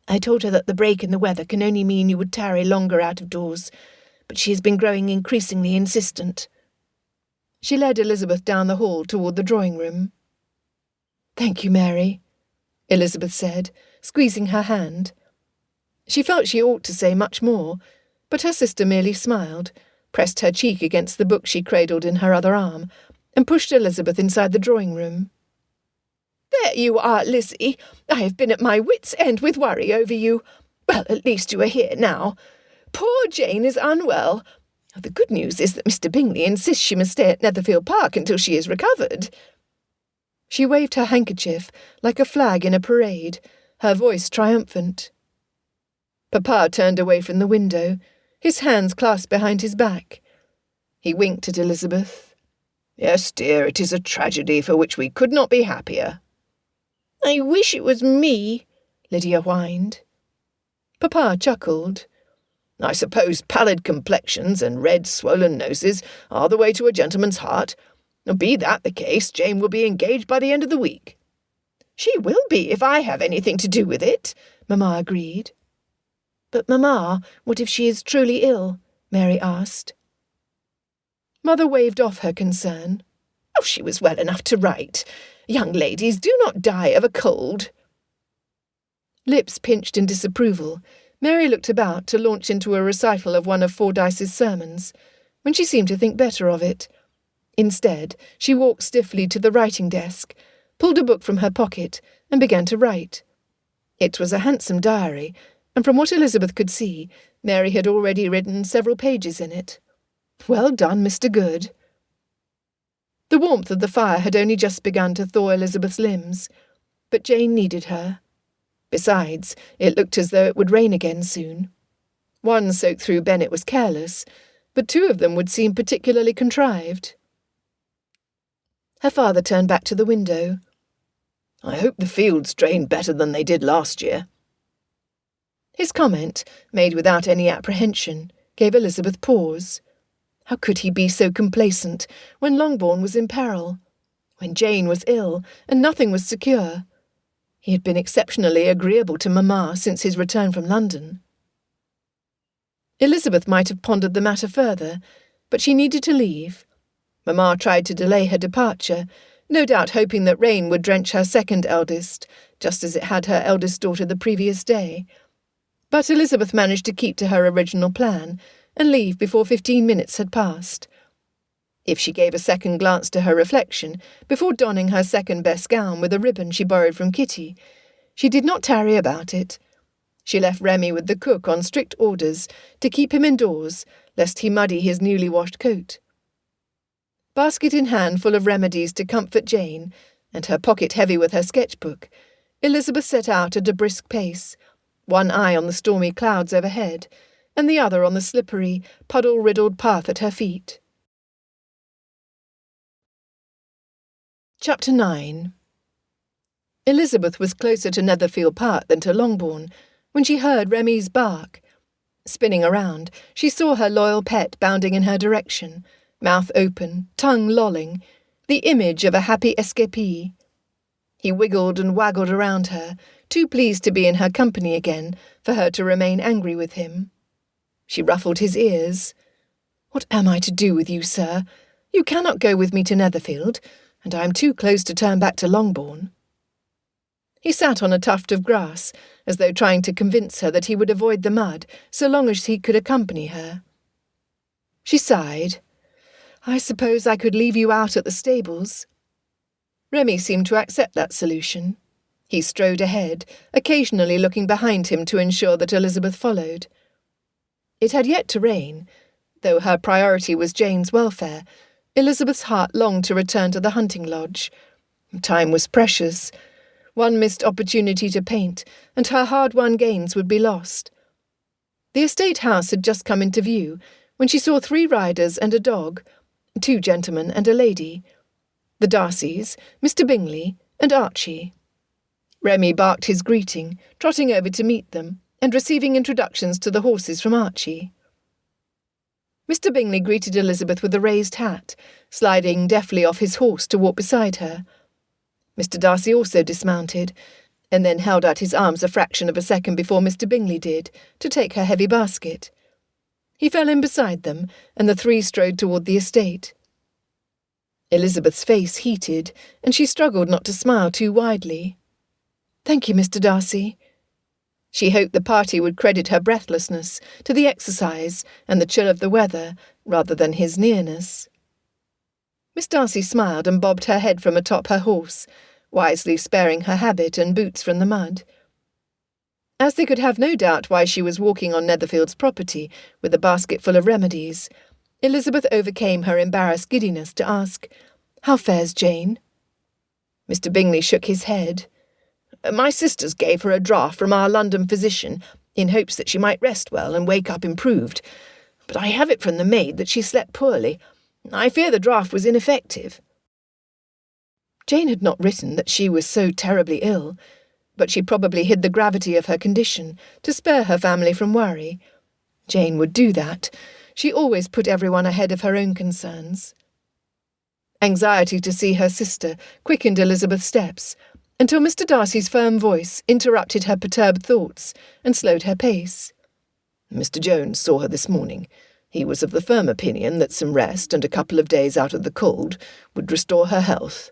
I told her that the break in the weather can only mean you would tarry longer out of doors, but she has been growing increasingly insistent." She led Elizabeth down the hall toward the drawing-room. "Thank you, Mary," Elizabeth said, squeezing her hand. She felt she ought to say much more, but her sister merely smiled, pressed her cheek against the book she cradled in her other arm, and pushed Elizabeth inside the drawing-room. "There you are, Lizzie. I have been at my wits' end with worry over you. Well, at least you are here now. Poor Jane is unwell. The good news is that Mr. Bingley insists she must stay at Netherfield Park until she is recovered." She waved her handkerchief like a flag in a parade, her voice triumphant. Papa turned away from the window, his hands clasped behind his back. He winked at Elizabeth. "Yes, dear, it is a tragedy for which we could not be happier." "I wish it was me," Lydia whined. Papa chuckled. "I suppose pallid complexions and red, swollen noses are the way to a gentleman's heart. Be that the case, Jane will be engaged by the end of the week." "She will be if I have anything to do with it," Mamma agreed. "But, Mamma, what if she is truly ill?" Mary asked. Mother waved off her concern. "Oh, she was well enough to write. Young ladies do not die of a cold." Lips pinched in disapproval, Mary looked about to launch into a recital of one of Fordyce's sermons, when she seemed to think better of it. Instead, she walked stiffly to the writing desk, pulled a book from her pocket, and began to write. It was a handsome diary, and from what Elizabeth could see, Mary had already written several pages in it. Well done, Mr. Good. The warmth of the fire had only just begun to thaw Elizabeth's limbs, but Jane needed her. Besides, it looked as though it would rain again soon. One soaked-through Bennet was careless, but 2 of them would seem particularly contrived. Her father turned back to the window. "I hope the fields drain better than they did last year." His comment, made without any apprehension, gave Elizabeth pause. How could he be so complacent when Longbourn was in peril, when Jane was ill and nothing was secure? He had been exceptionally agreeable to Mamma since his return from London. Elizabeth might have pondered the matter further, but she needed to leave. Mamma tried to delay her departure, no doubt hoping that rain would drench her second eldest, just as it had her eldest daughter the previous day. But Elizabeth managed to keep to her original plan and leave before 15 minutes had passed. If she gave a second glance to her reflection before donning her second-best gown with a ribbon she borrowed from Kitty, she did not tarry about it. She left Remy with the cook on strict orders to keep him indoors, lest he muddy his newly washed coat. Basket in hand full of remedies to comfort Jane, and her pocket heavy with her sketchbook, Elizabeth set out at a brisk pace, one eye on the stormy clouds overhead, and the other on the slippery, puddle-riddled path at her feet. Chapter 9. Elizabeth was closer to Netherfield Park than to Longbourn when she heard Remy's bark. Spinning around, she saw her loyal pet bounding in her direction, mouth open, tongue lolling, the image of a happy escapee. He wiggled and waggled around her, too pleased to be in her company again for her to remain angry with him. She ruffled his ears. "What am I to do with you, sir? You cannot go with me to Netherfield, and I am too close to turn back to Longbourn." He sat on a tuft of grass, as though trying to convince her that he would avoid the mud so long as he could accompany her. She sighed. "I suppose I could leave you out at the stables." Remy seemed to accept that solution. He strode ahead, occasionally looking behind him to ensure that Elizabeth followed. It had yet to rain. Though her priority was Jane's welfare, Elizabeth's heart longed to return to the hunting lodge. Time was precious. One missed opportunity to paint, and her hard-won gains would be lost. The estate house had just come into view, when she saw 3 riders and a dog, 2 gentlemen and a lady, the Darcys, Mr. Bingley, and Archie. Remy barked his greeting, trotting over to meet them, and receiving introductions to the horses from Archie. Mr. Bingley greeted Elizabeth with a raised hat, sliding deftly off his horse to walk beside her. Mr. Darcy also dismounted, and then held out his arms a fraction of a second before Mr. Bingley did, to take her heavy basket. He fell in beside them, and the 3 strode toward the estate. Elizabeth's face heated, and she struggled not to smile too widely. "Thank you, Mr. Darcy." She hoped the party would credit her breathlessness to the exercise and the chill of the weather, rather than his nearness. Miss Darcy smiled and bobbed her head from atop her horse, wisely sparing her habit and boots from the mud. As they could have no doubt why she was walking on Netherfield's property with a basket full of remedies, Elizabeth overcame her embarrassed giddiness to ask, "How fares Jane?" Mr. Bingley shook his head. "My sisters gave her a draught from our London physician, in hopes that she might rest well and wake up improved. But I have it from the maid that she slept poorly. I fear the draught was ineffective." Jane had not written that she was so terribly ill, but she probably hid the gravity of her condition to spare her family from worry. Jane would do that. She always put everyone ahead of her own concerns. Anxiety to see her sister quickened Elizabeth's steps, until Mr. Darcy's firm voice interrupted her perturbed thoughts and slowed her pace. "Mr. Jones saw her this morning. He was of the firm opinion that some rest and a couple of days out of the cold would restore her health."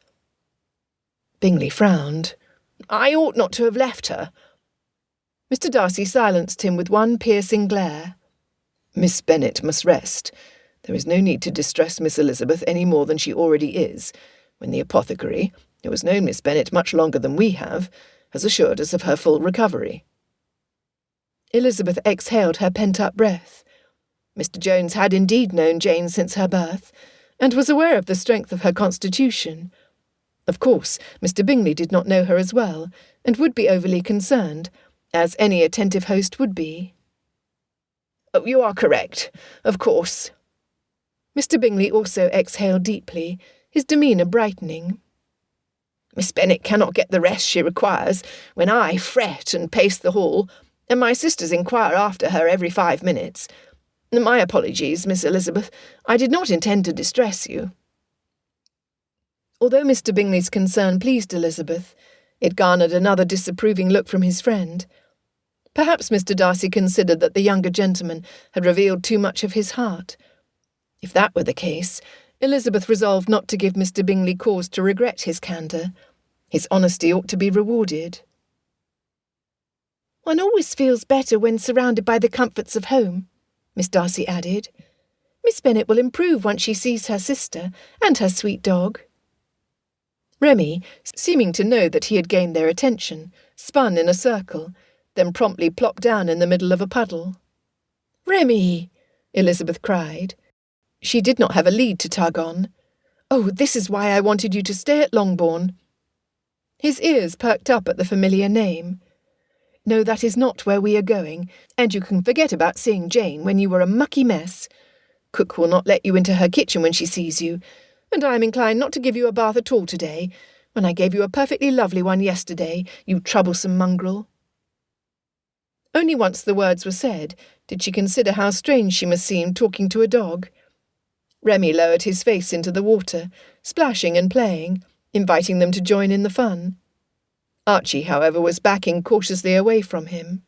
Bingley frowned. "I ought not to have left her." Mr. Darcy silenced him with one piercing glare. "Miss Bennet must rest. There is no need to distress Miss Elizabeth any more than she already is, when the apothecary, who has known Miss Bennet much longer than we have, has assured us of her full recovery." Elizabeth exhaled her pent-up breath. Mr. Jones had indeed known Jane since her birth, and was aware of the strength of her constitution. Of course, Mr. Bingley did not know her as well, and would be overly concerned, as any attentive host would be. "Oh, you are correct, of course." Mr. Bingley also exhaled deeply, his demeanour brightening. "Miss Bennet cannot get the rest she requires when I fret and pace the hall, and my sisters inquire after her every 5 minutes. My apologies, Miss Elizabeth. I did not intend to distress you." Although Mr. Bingley's concern pleased Elizabeth, it garnered another disapproving look from his friend. Perhaps Mr. Darcy considered that the younger gentleman had revealed too much of his heart. If that were the case, Elizabeth resolved not to give Mr. Bingley cause to regret his candour. His honesty ought to be rewarded. "One always feels better when surrounded by the comforts of home," Miss Darcy added. "Miss Bennet will improve once she sees her sister and her sweet dog." Remy, seeming to know that he had gained their attention, spun in a circle, then promptly plopped down in the middle of a puddle. "Remy!" Elizabeth cried. She did not have a lead to tug on. "Oh, this is why I wanted you to stay at Longbourn." His ears perked up at the familiar name. "No, that is not where we are going, and you can forget about seeing Jane when you were a mucky mess. Cook will not let you into her kitchen when she sees you, and I am inclined not to give you a bath at all today, when I gave you a perfectly lovely one yesterday, you troublesome mongrel." Only once the words were said, Did she consider how strange she must seem talking to a dog? Remy lowered his face into the water, splashing and playing, inviting them to join in the fun. Archie, however, was backing cautiously away from him.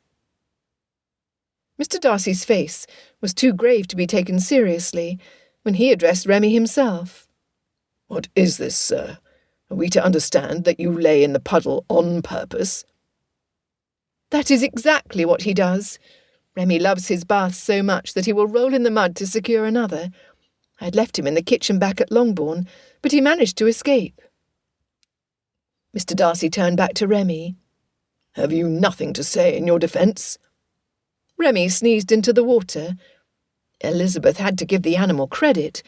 Mr. Darcy's face was too grave to be taken seriously when he addressed Remy himself. "What is this, sir? Are we to understand that you lay in the puddle on purpose?" "That is exactly what he does. Remy loves his baths so much that he will roll in the mud to secure another. I had left him in the kitchen back at Longbourn, but he managed to escape." Mr. Darcy turned back to Remy. "Have you nothing to say in your defence?" Remy sneezed into the water. Elizabeth had to give the animal credit.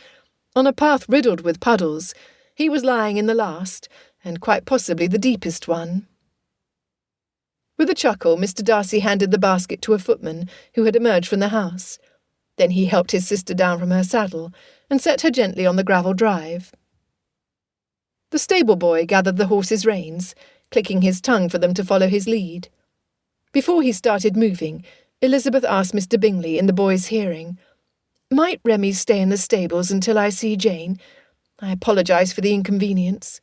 On a path riddled with puddles, he was lying in the last, and quite possibly the deepest one. With a chuckle, Mr. Darcy handed the basket to a footman who had emerged from the house. Then he helped his sister down from her saddle and set her gently on the gravel drive. The stable boy gathered the horses' reins, clicking his tongue for them to follow his lead. Before he started moving, Elizabeth asked Mr. Bingley in the boy's hearing, "Might Remy stay in the stables until I see Jane? I apologise for the inconvenience."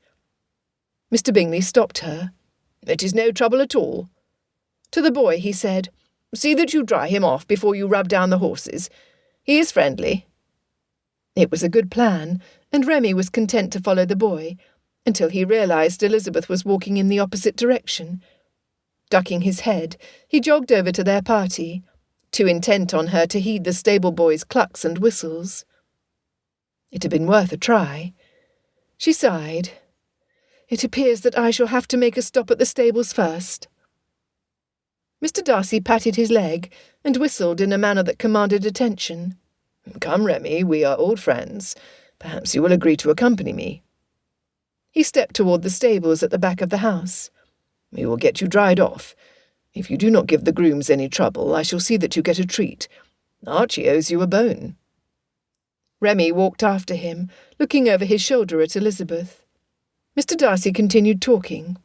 Mr. Bingley stopped her. "It is no trouble at all." To the boy he said, "See that you dry him off before you rub down the horses. He is friendly." It was a good plan, and Remy was content to follow the boy, until he realised Elizabeth was walking in the opposite direction. Ducking his head, he jogged over to their party, too intent on her to heed the stable boy's clucks and whistles. It had been worth a try. She sighed. "It appears that I shall have to make a stop at the stables first." Mr. Darcy patted his leg and whistled in a manner that commanded attention. "Come, Remy, we are old friends. Perhaps you will agree to accompany me." He stepped toward the stables at the back of the house. "We will get you dried off. If you do not give the grooms any trouble, I shall see that you get a treat. Archie owes you a bone." Remy walked after him, looking over his shoulder at Elizabeth. Mr. Darcy continued talking.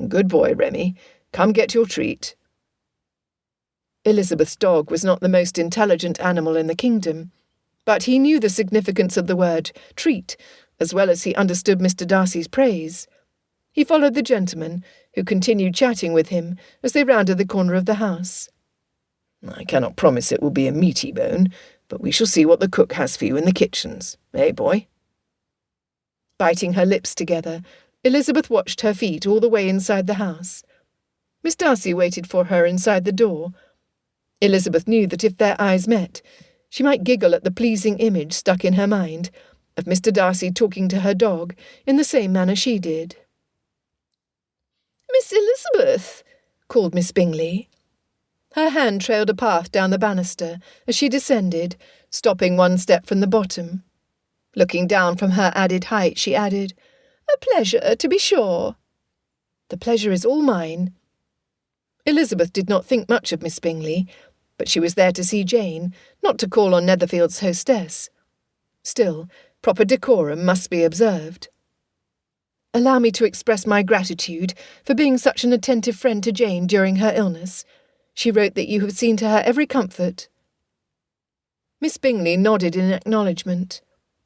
"Good boy, Remy. Come get your treat." Elizabeth's dog was not the most intelligent animal in the kingdom, but he knew the significance of the word treat, as well as he understood Mr. Darcy's praise. He followed the gentleman, who continued chatting with him as they rounded the corner of the house. "I cannot promise it will be a meaty bone, but we shall see what the cook has for you in the kitchens. Eh, boy?" Biting her lips together, Elizabeth watched her feet all the way inside the house. Miss Darcy waited for her inside the door. Elizabeth knew that if their eyes met, she might giggle at the pleasing image stuck in her mind of Mr. Darcy talking to her dog in the same manner she did. "Miss Elizabeth!" called Miss Bingley. Her hand trailed a path down the banister as she descended, stopping one step from the bottom. Looking down from her added height, she added, "A pleasure, to be sure." "The pleasure is all mine." Elizabeth did not think much of Miss Bingley, but she was there to see Jane, not to call on Netherfield's hostess. Still, proper decorum must be observed. "Allow me to express my gratitude for being such an attentive friend to Jane during her illness. She wrote that you have seen to her every comfort." Miss Bingley nodded in acknowledgement.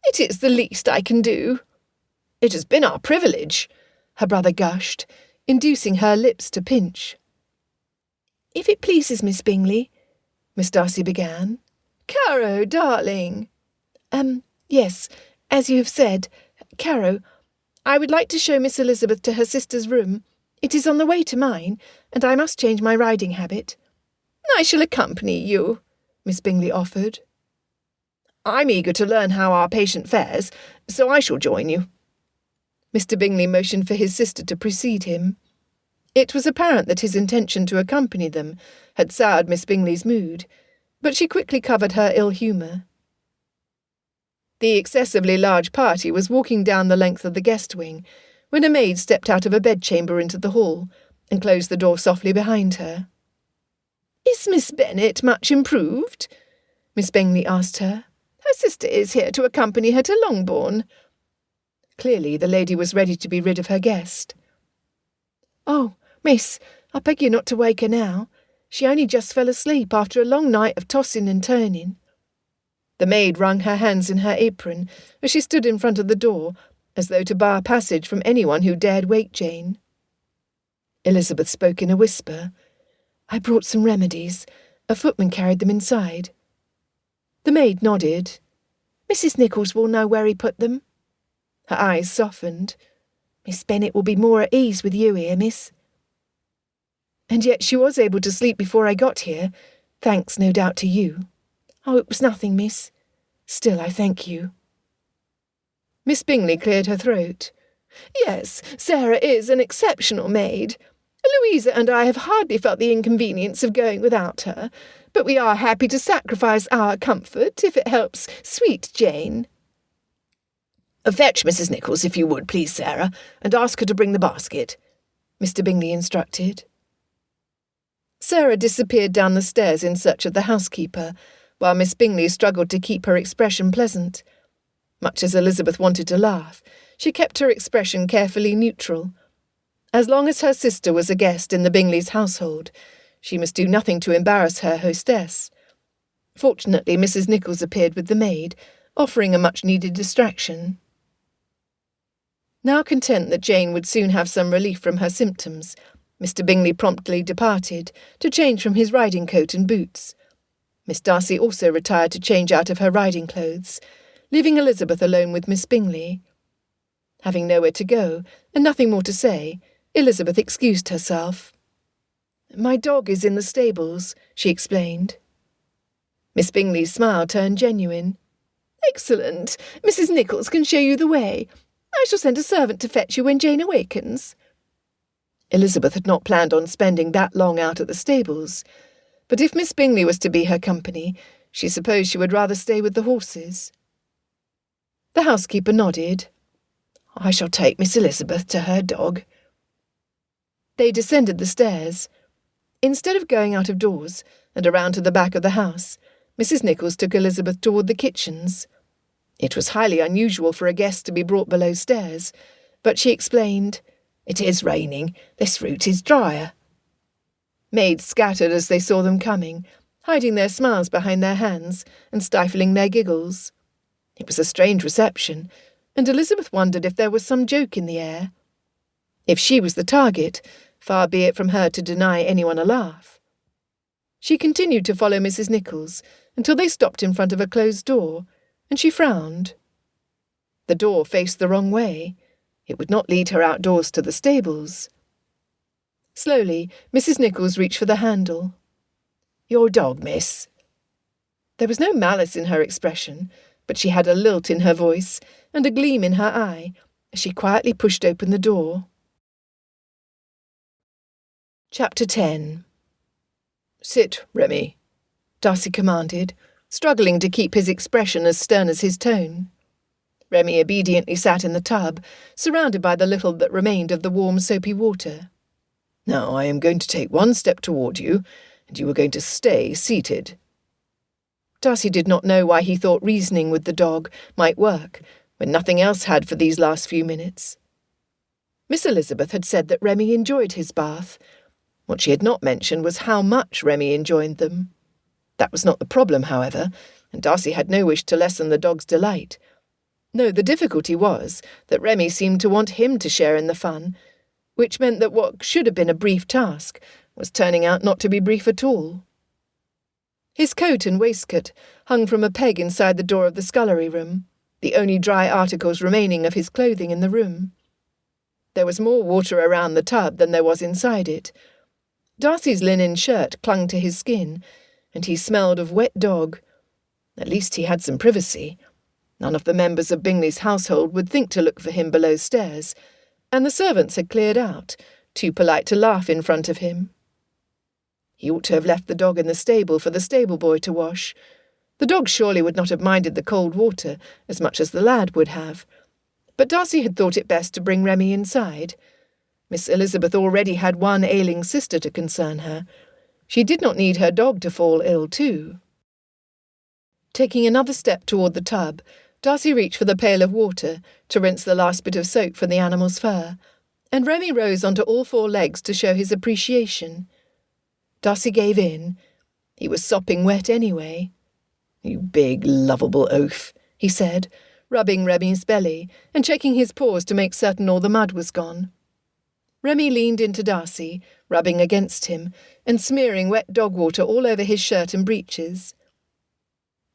"It is the least I can do." "It has been our privilege," her brother gushed, inducing her lips to pinch. "If it pleases Miss Bingley," Miss Darcy began. "Caro, darling." Yes, as you have said, Caro, I would like to show Miss Elizabeth to her sister's room. It is on the way to mine, and I must change my riding habit." "I shall accompany you," Miss Bingley offered. "I'm eager to learn how our patient fares, so I shall join you." Mr. Bingley motioned for his sister to precede him. It was apparent that his intention to accompany them had soured Miss Bingley's mood, but she quickly covered her ill humour. The excessively large party was walking down the length of the guest wing, when a maid stepped out of a bedchamber into the hall, and closed the door softly behind her. "Is Miss Bennet much improved?" Miss Bingley asked her. "Her sister is here to accompany her to Longbourn." Clearly the lady was ready to be rid of her guest. "Oh, miss, I beg you not to wake her now. She only just fell asleep after a long night of tossing and turning." The maid wrung her hands in her apron as she stood in front of the door, as though to bar passage from anyone who dared wake Jane. Elizabeth spoke in a whisper. "I brought some remedies. A footman carried them inside." The maid nodded. "Mrs. Nichols will know where he put them." Her eyes softened. "Miss Bennet will be more at ease with you here, miss." "And yet she was able to sleep before I got here, thanks no doubt to you." "Oh, it was nothing, miss. Still, I thank you." Miss Bingley cleared her throat. "Yes, Sarah is an exceptional maid. Louisa and I have hardly felt the inconvenience of going without her, but we are happy to sacrifice our comfort if it helps sweet Jane." "Fetch Mrs. Nichols, if you would, please, Sarah, and ask her to bring the basket," Mr. Bingley instructed. Sarah disappeared down the stairs in search of the housekeeper, while Miss Bingley struggled to keep her expression pleasant. Much as Elizabeth wanted to laugh, she kept her expression carefully neutral. As long as her sister was a guest in the Bingleys' household, she must do nothing to embarrass her hostess. Fortunately, Mrs. Nichols appeared with the maid, offering a much-needed distraction. Now content that Jane would soon have some relief from her symptoms, Mr. Bingley promptly departed to change from his riding coat and boots. Miss Darcy also retired to change out of her riding clothes, leaving Elizabeth alone with Miss Bingley. Having nowhere to go, and nothing more to say, Elizabeth excused herself. "My dog is in the stables," she explained. Miss Bingley's smile turned genuine. "Excellent. Mrs. Nichols can show you the way. I shall send a servant to fetch you when Jane awakens." Elizabeth had not planned on spending that long out at the stables, but if Miss Bingley was to be her company, she supposed she would rather stay with the horses. The housekeeper nodded. "I shall take Miss Elizabeth to her dog." They descended the stairs. Instead of going out of doors and around to the back of the house, Mrs. Nichols took Elizabeth toward the kitchens. It was highly unusual for a guest to be brought below stairs, but she explained, "It is raining. This route is drier." Maids scattered as they saw them coming, hiding their smiles behind their hands and stifling their giggles. It was a strange reception, and Elizabeth wondered if there was some joke in the air. If she was the target, far be it from her to deny anyone a laugh. She continued to follow Mrs. Nichols until they stopped in front of a closed door, and she frowned. The door faced the wrong way. It would not lead her outdoors to the stables. Slowly, Mrs. Nichols reached for the handle. "Your dog, miss." There was no malice in her expression, but she had a lilt in her voice and a gleam in her eye as she quietly pushed open the door. Chapter 10. "Sit, Remy," Darcy commanded, struggling to keep his expression as stern as his tone. Remy obediently sat in the tub, surrounded by the little that remained of the warm soapy water. "Now I am going to take one step toward you, and you are going to stay seated." Darcy did not know why he thought reasoning with the dog might work, when nothing else had for these last few minutes. Miss Elizabeth had said that Remy enjoyed his bath. What she had not mentioned was how much Remy enjoyed them. That was not the problem, however, and Darcy had no wish to lessen the dog's delight. No, the difficulty was that Remy seemed to want him to share in the fun, which meant that what should have been a brief task was turning out not to be brief at all. His coat and waistcoat hung from a peg inside the door of the scullery room, the only dry articles remaining of his clothing in the room. There was more water around the tub than there was inside it. Darcy's linen shirt clung to his skin, and he smelled of wet dog. At least he had some privacy. None of the members of Bingley's household would think to look for him below stairs, and the servants had cleared out, too polite to laugh in front of him. He ought to have left the dog in the stable for the stable boy to wash. The dog surely would not have minded the cold water as much as the lad would have. But Darcy had thought it best to bring Remy inside. Miss Elizabeth already had one ailing sister to concern her. She did not need her dog to fall ill too. Taking another step toward the tub, Darcy reached for the pail of water to rinse the last bit of soap from the animal's fur, and Remy rose onto all four legs to show his appreciation. Darcy gave in. He was sopping wet anyway. "You big, lovable oaf," he said, rubbing Remy's belly and checking his paws to make certain all the mud was gone. Remy leaned into Darcy, rubbing against him and smearing wet dog water all over his shirt and breeches.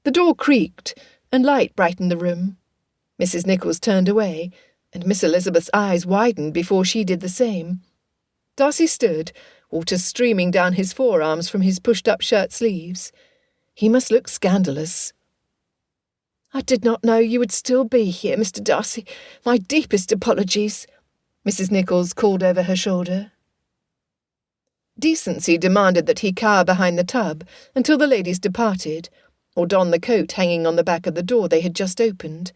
The door creaked, and light brightened the room. Mrs. Nichols turned away, and Miss Elizabeth's eyes widened before she did the same. Darcy stood, water streaming down his forearms from his pushed-up shirt sleeves. He must look scandalous. "I did not know you would still be here, Mr. Darcy. My deepest apologies," Mrs. Nichols called over her shoulder. Decency demanded that he cower behind the tub until the ladies departed, or don the coat hanging on the back of the door they had just opened.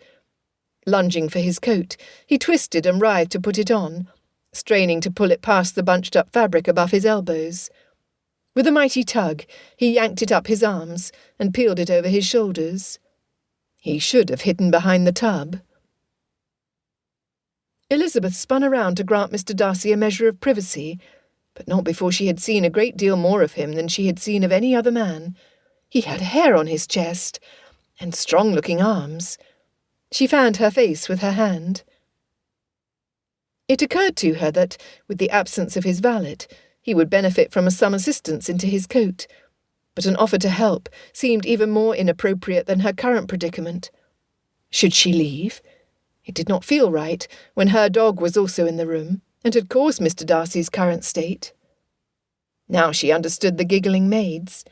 Lunging for his coat, he twisted and writhed to put it on, straining to pull it past the bunched-up fabric above his elbows. With a mighty tug, he yanked it up his arms and peeled it over his shoulders. He should have hidden behind the tub. Elizabeth spun around to grant Mr. Darcy a measure of privacy, but not before she had seen a great deal more of him than she had seen of any other man. He had hair on his chest, and strong-looking arms. She fanned her face with her hand. It occurred to her that, with the absence of his valet, he would benefit from some assistance into his coat, but an offer to help seemed even more inappropriate than her current predicament. Should she leave? It did not feel right when her dog was also in the room and had caused Mr. Darcy's current state. Now she understood the giggling maids.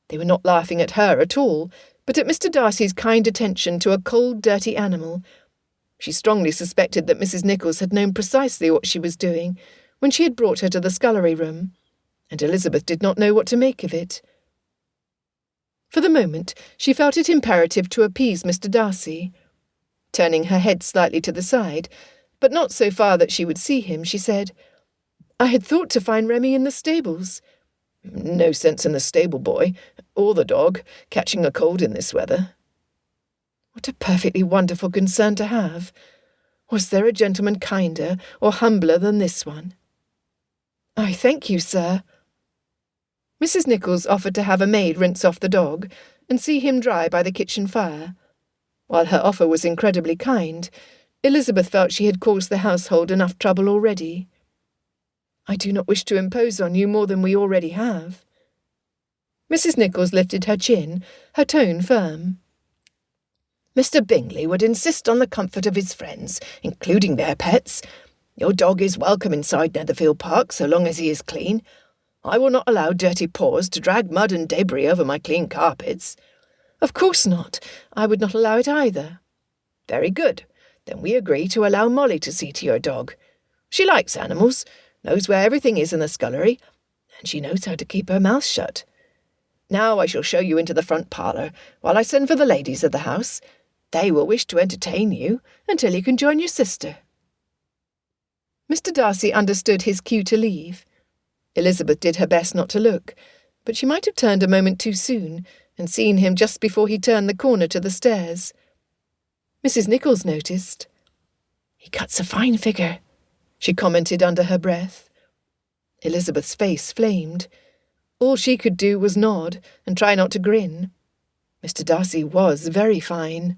They were not laughing at her at all, but at Mr. Darcy's kind attention to a cold, dirty animal. She strongly suspected that Mrs. Nichols had known precisely what she was doing when she had brought her to the scullery room, and Elizabeth did not know what to make of it. For the moment, she felt it imperative to appease Mr. Darcy. Turning her head slightly to the side, but not so far that she would see him, she said, "I had thought to find Remy in the stables." "No sense in the stable boy, or the dog, catching a cold in this weather." What a perfectly wonderful concern to have. Was there a gentleman kinder or humbler than this one? "I thank you, sir." Mrs. Nichols offered to have a maid rinse off the dog and see him dry by the kitchen fire. While her offer was incredibly kind, Elizabeth felt she had caused the household enough trouble already. "I do not wish to impose on you more than we already have." Mrs. Nichols lifted her chin, her tone firm. "Mr. Bingley would insist on the comfort of his friends, including their pets. Your dog is welcome inside Netherfield Park so long as he is clean. I will not allow dirty paws to drag mud and debris over my clean carpets." "Of course not. I would not allow it either." "Very good. Then we agree to allow Molly to see to your dog. She likes animals, knows where everything is in the scullery, and she knows how to keep her mouth shut. Now I shall show you into the front parlour, while I send for the ladies of the house. They will wish to entertain you until you can join your sister." Mr. Darcy understood his cue to leave. Elizabeth did her best not to look, but she might have turned a moment too soon and seen him just before he turned the corner to the stairs. Mrs. Nichols noticed. "He cuts a fine figure," she commented under her breath. Elizabeth's face flamed. All she could do was nod and try not to grin. Mr. Darcy was very fine.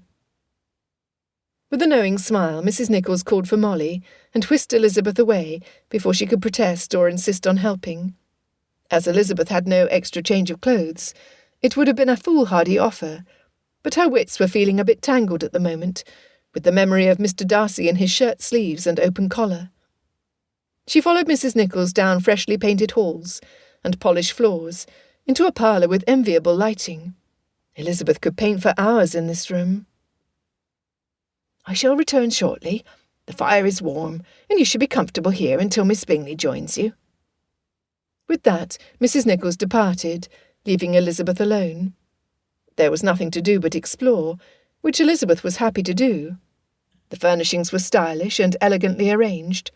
With a knowing smile, Mrs. Nichols called for Molly and whisked Elizabeth away before she could protest or insist on helping. As Elizabeth had no extra change of clothes, it would have been a foolhardy offer, but her wits were feeling a bit tangled at the moment, with the memory of Mr. Darcy in his shirt sleeves and open collar. She followed Mrs. Nichols down freshly painted halls and polished floors, into a parlour with enviable lighting. Elizabeth could paint for hours in this room. "I shall return shortly. The fire is warm, and you should be comfortable here until Miss Bingley joins you." With that, Mrs. Nichols departed, leaving Elizabeth alone. There was nothing to do but explore, which Elizabeth was happy to do. The furnishings were stylish and elegantly arranged.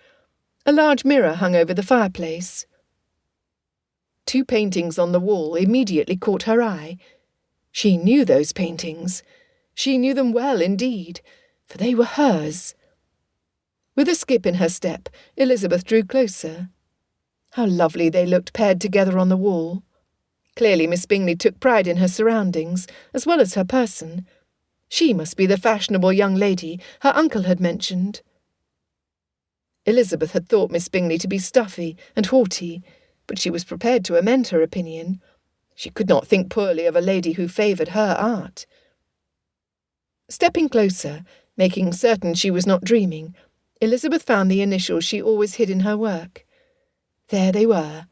A large mirror hung over the fireplace. 2 paintings on the wall immediately caught her eye. She knew those paintings. She knew them well indeed, for they were hers. With a skip in her step, Elizabeth drew closer. How lovely they looked paired together on the wall. Clearly Miss Bingley took pride in her surroundings, as well as her person. She must be the fashionable young lady her uncle had mentioned. Elizabeth had thought Miss Bingley to be stuffy and haughty, but she was prepared to amend her opinion. She could not think poorly of a lady who favoured her art. Stepping closer, making certain she was not dreaming, Elizabeth found the initials she always hid in her work. There they were.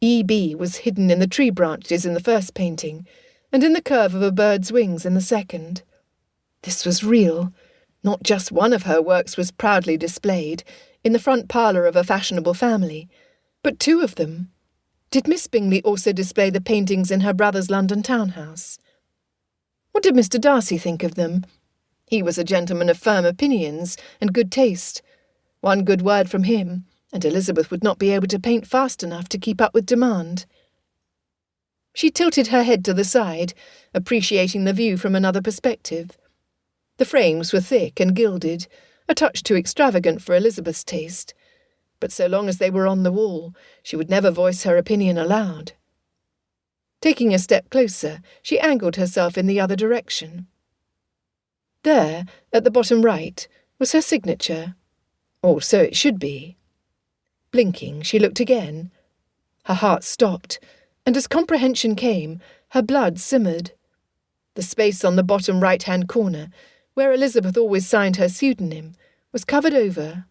E.B. was hidden in the tree branches in the first painting, and in the curve of a bird's wings in the second. This was real. Not just one of her works was proudly displayed in the front parlour of a fashionable family, but two of them. Did Miss Bingley also display the paintings in her brother's London townhouse? What did Mr. Darcy think of them? He was a gentleman of firm opinions and good taste. One good word from him, and Elizabeth would not be able to paint fast enough to keep up with demand. She tilted her head to the side, appreciating the view from another perspective. The frames were thick and gilded, a touch too extravagant for Elizabeth's taste, but so long as they were on the wall, she would never voice her opinion aloud. Taking a step closer, she angled herself in the other direction. There, at the bottom right, was her signature, or so it should be. Blinking, she looked again. Her heart stopped, and as comprehension came, her blood simmered. The space on the bottom right-hand corner, where Elizabeth always signed her pseudonym, was covered over.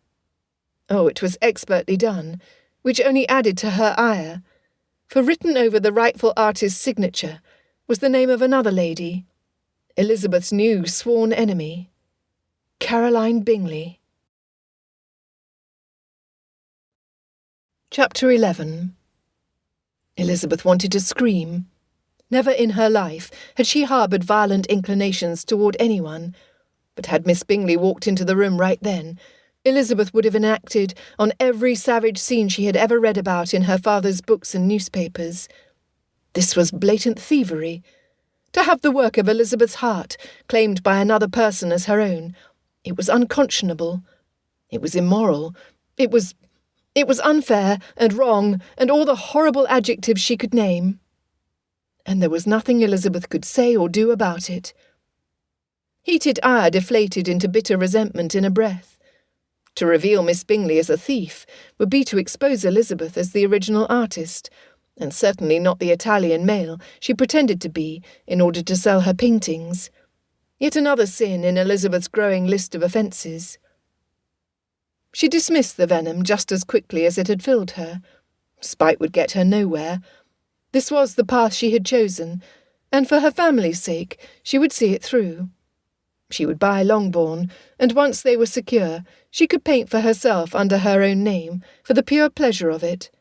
Oh, it was expertly done, which only added to her ire, for written over the rightful artist's signature was the name of another lady, Elizabeth's new sworn enemy, Caroline Bingley. Chapter 11. Elizabeth wanted to scream. Never in her life had she harboured violent inclinations toward anyone, but had Miss Bingley walked into the room right then, Elizabeth would have enacted on every savage scene she had ever read about in her father's books and newspapers. This was blatant thievery. To have the work of Elizabeth's heart claimed by another person as her own, it was unconscionable. It was immoral. It was unfair and wrong and all the horrible adjectives she could name. And there was nothing Elizabeth could say or do about it. Heated ire deflated into bitter resentment in a breath. To reveal Miss Bingley as a thief would be to expose Elizabeth as the original artist, and certainly not the Italian male she pretended to be in order to sell her paintings. Yet another sin in Elizabeth's growing list of offences. She dismissed the venom just as quickly as it had filled her. Spite would get her nowhere. This was the path she had chosen, and for her family's sake she would see it through. She would buy Longbourn, and once they were secure, she could paint for herself under her own name, for the pure pleasure of it.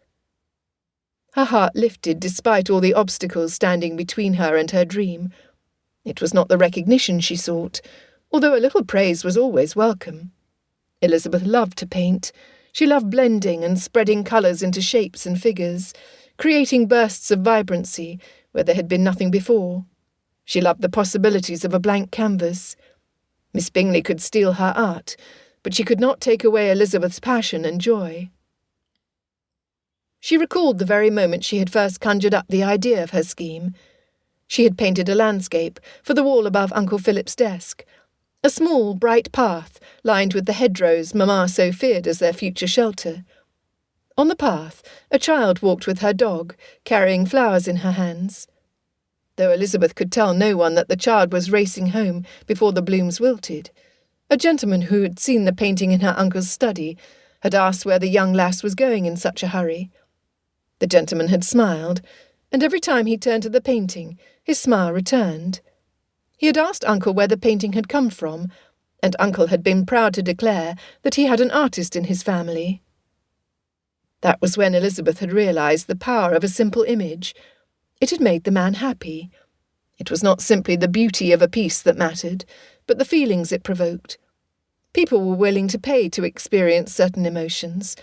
Her heart lifted despite all the obstacles standing between her and her dream. It was not the recognition she sought, although a little praise was always welcome. Elizabeth loved to paint. She loved blending and spreading colours into shapes and figures, creating bursts of vibrancy where there had been nothing before. She loved the possibilities of a blank canvas. Miss Bingley could steal her art, but she could not take away Elizabeth's passion and joy. She recalled the very moment she had first conjured up the idea of her scheme. She had painted a landscape for the wall above Uncle Philip's desk, a small, bright path lined with the hedgerows Mamma so feared as their future shelter. On the path, a child walked with her dog, carrying flowers in her hands. Though Elizabeth could tell no one that the child was racing home before the blooms wilted, a gentleman who had seen the painting in her uncle's study had asked where the young lass was going in such a hurry. The gentleman had smiled, and every time he turned to the painting, his smile returned. He had asked Uncle where the painting had come from, and Uncle had been proud to declare that he had an artist in his family. That was when Elizabeth had realised the power of a simple image. It had made the man happy. It was not simply the beauty of a piece that mattered, but the feelings it provoked. People were willing to pay to experience certain emotions,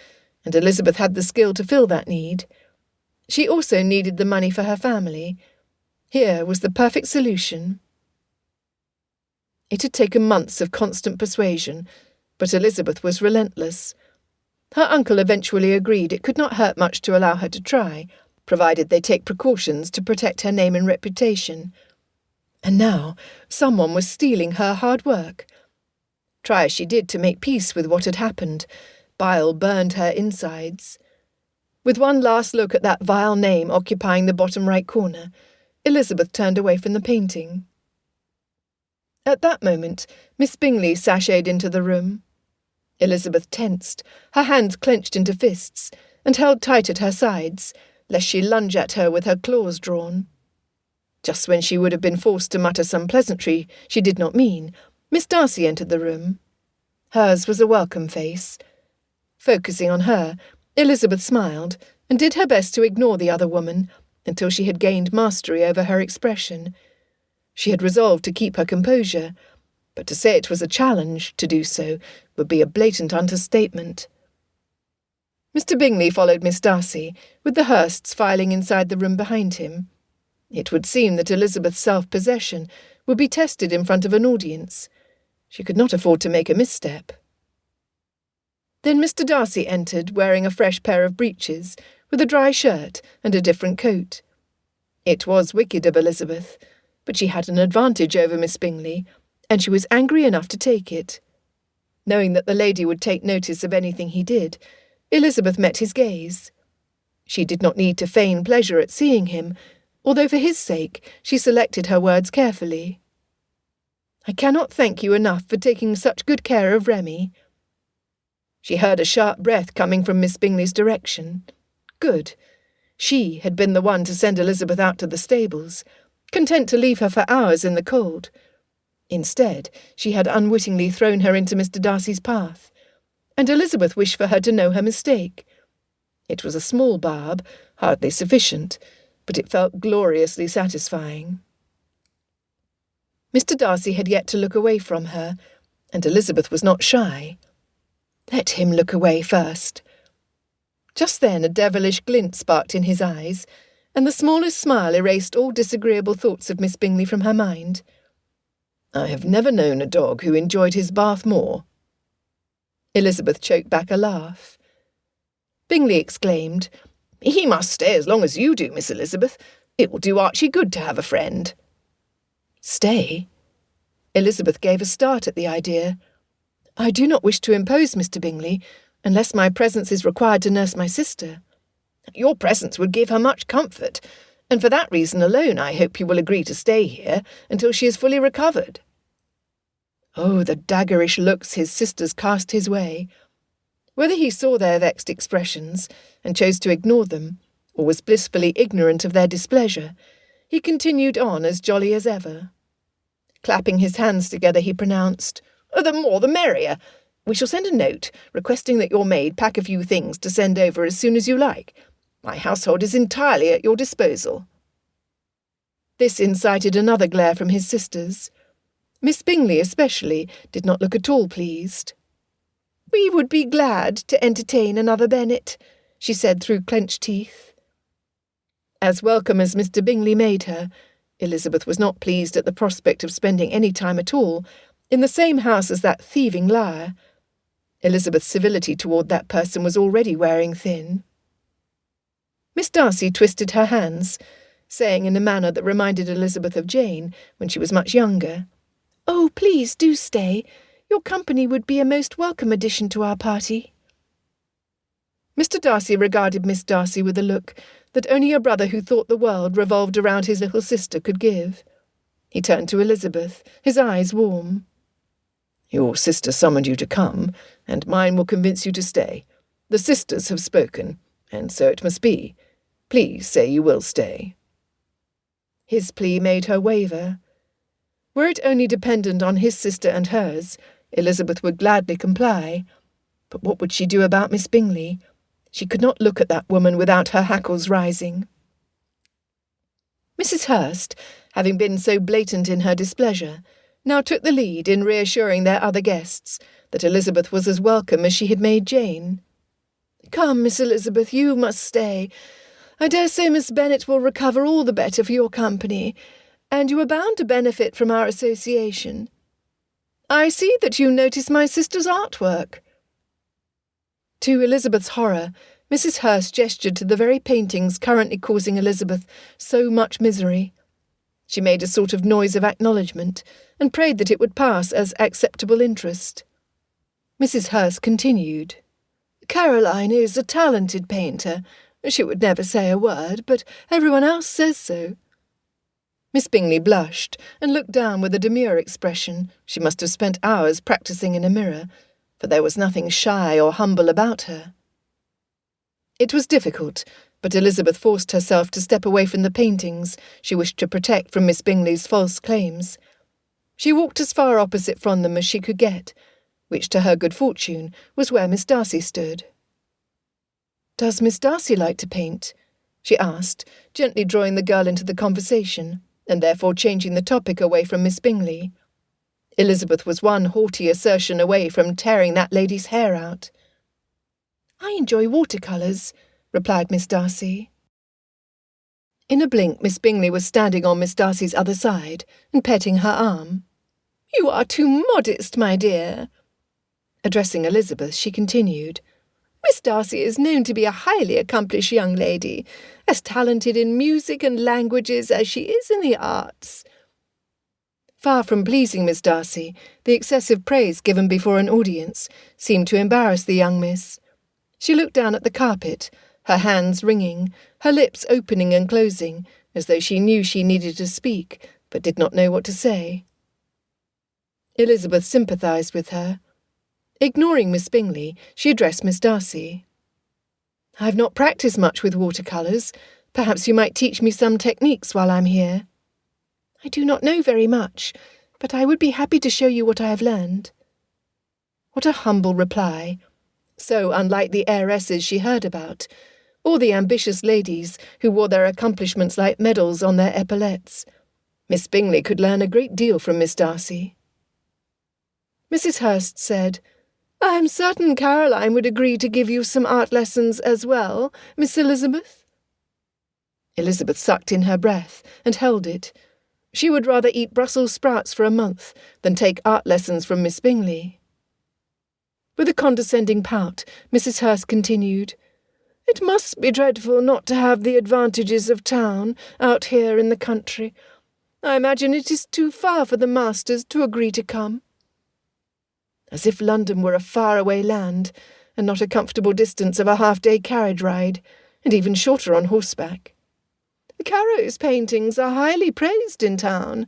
and Elizabeth had the skill to fill that need. She also needed the money for her family. Here was the perfect solution. It had taken months of constant persuasion, but Elizabeth was relentless. Her uncle eventually agreed it could not hurt much to allow her to try, provided they take precautions to protect her name and reputation. And now someone was stealing her hard work. Try as she did to make peace with what had happened, bile burned her insides. With one last look at that vile name occupying the bottom right corner, Elizabeth turned away from the painting. At that moment, Miss Bingley sashayed into the room. Elizabeth tensed, her hands clenched into fists, and held tight at her sides, lest she lunge at her with her claws drawn. Just when she would have been forced to mutter some pleasantry she did not mean, Miss Darcy entered the room. Hers was a welcome face. Focusing on her, Elizabeth smiled and did her best to ignore the other woman until she had gained mastery over her expression. She had resolved to keep her composure, but to say it was a challenge to do so would be a blatant understatement. Mr. Bingley followed Miss Darcy, with the Hursts filing inside the room behind him. It would seem that Elizabeth's self-possession would be tested in front of an audience. She could not afford to make a misstep. Then Mr. Darcy entered, wearing a fresh pair of breeches, with a dry shirt and a different coat. It was wicked of Elizabeth, but she had an advantage over Miss Bingley, and she was angry enough to take it. Knowing that the lady would take notice of anything he did, Elizabeth met his gaze. She did not need to feign pleasure at seeing him, although for his sake she selected her words carefully. "I cannot thank you enough for taking such good care of Remy." She heard a sharp breath coming from Miss Bingley's direction. Good. She had been the one to send Elizabeth out to the stables, content to leave her for hours in the cold. Instead, she had unwittingly thrown her into Mr. Darcy's path, and Elizabeth wished for her to know her mistake. It was a small barb, hardly sufficient, but it felt gloriously satisfying. Mr. Darcy had yet to look away from her, and Elizabeth was not shy. Let him look away first. Just then a devilish glint sparked in his eyes, and the smallest smile erased all disagreeable thoughts of Miss Bingley from her mind. "I have never known a dog who enjoyed his bath more." Elizabeth choked back a laugh. Bingley exclaimed, "He must stay as long as you do, Miss Elizabeth. It will do Archie good to have a friend." "Stay?" Elizabeth gave a start at the idea. "I do not wish to impose, Mr. Bingley, unless my presence is required to nurse my sister." "Your presence would give her much comfort, and for that reason alone I hope you will agree to stay here until she is fully recovered." Oh, the daggerish looks his sisters cast his way. Whether he saw their vexed expressions and chose to ignore them, or was blissfully ignorant of their displeasure, he continued on as jolly as ever. Clapping his hands together, he pronounced, "The more the merrier. We shall send a note requesting that your maid pack a few things to send over as soon as you like. My household is entirely at your disposal." This incited another glare from his sisters. Miss Bingley, especially, did not look at all pleased. "We would be glad to entertain another Bennet," she said through clenched teeth. As welcome as Mr. Bingley made her, Elizabeth was not pleased at the prospect of spending any time at all in the same house as that thieving liar. Elizabeth's civility toward that person was already wearing thin. Miss Darcy twisted her hands, saying in a manner that reminded Elizabeth of Jane when she was much younger, "Oh, please do stay. Your company would be a most welcome addition to our party." Mr. Darcy regarded Miss Darcy with a look that only a brother who thought the world revolved around his little sister could give. He turned to Elizabeth, his eyes warm. "Your sister summoned you to come, and mine will convince you to stay. The sisters have spoken, and so it must be. Please say you will stay." His plea made her waver. Were it only dependent on his sister and hers, Elizabeth would gladly comply. But what would she do about Miss Bingley? She could not look at that woman without her hackles rising. Mrs. Hurst, having been so blatant in her displeasure, now took the lead in reassuring their other guests that Elizabeth was as welcome as she had made Jane. "Come, Miss Elizabeth, you must stay. I dare say Miss Bennet will recover all the better for your company, and you are bound to benefit from our association. I see that you notice my sister's artwork." To Elizabeth's horror, Mrs. Hurst gestured to the very paintings currently causing Elizabeth so much misery. She made a sort of noise of acknowledgement, and prayed that it would pass as acceptable interest. Mrs. Hurst continued. Caroline is a talented painter. She would never say a word, but everyone else says so. Miss Bingley blushed, and looked down with a demure expression. She must have spent hours practising in a mirror, for there was nothing shy or humble about her. It was difficult, but Elizabeth forced herself to step away from the paintings she wished to protect from Miss Bingley's false claims. She walked as far opposite from them as she could get, which to her good fortune was where Miss Darcy stood. "Does Miss Darcy like to paint?" she asked, gently drawing the girl into the conversation, and therefore changing the topic away from Miss Bingley. Elizabeth was one haughty assertion away from tearing that lady's hair out. "I enjoy watercolours," replied Miss Darcy. In a blink, Miss Bingley was standing on Miss Darcy's other side and petting her arm. "You are too modest, my dear." Addressing Elizabeth, she continued, "Miss Darcy is known to be a highly accomplished young lady, as talented in music and languages as she is in the arts." Far from pleasing Miss Darcy, the excessive praise given before an audience seemed to embarrass the young miss. She looked down at the carpet, her hands wringing, her lips opening and closing, as though she knew she needed to speak, but did not know what to say. Elizabeth sympathised with her. Ignoring Miss Bingley, she addressed Miss Darcy. "I have not practised much with watercolours. Perhaps you might teach me some techniques while I'm here." "I do not know very much, but I would be happy to show you what I have learned." What a humble reply! So unlike the heiresses she heard about, or the ambitious ladies who wore their accomplishments like medals on their epaulettes. Miss Bingley could learn a great deal from Miss Darcy. Mrs. Hurst said, "I am certain Caroline would agree to give you some art lessons as well, Miss Elizabeth." Elizabeth sucked in her breath and held it. She would rather eat Brussels sprouts for a month than take art lessons from Miss Bingley. With a condescending pout, Mrs. Hurst continued, "It must be dreadful not to have the advantages of town out here in the country. I imagine it is too far for the masters to agree to come." As if London were a far-away land, and not a comfortable distance of a half-day carriage ride, and even shorter on horseback. "Caro's paintings are highly praised in town,"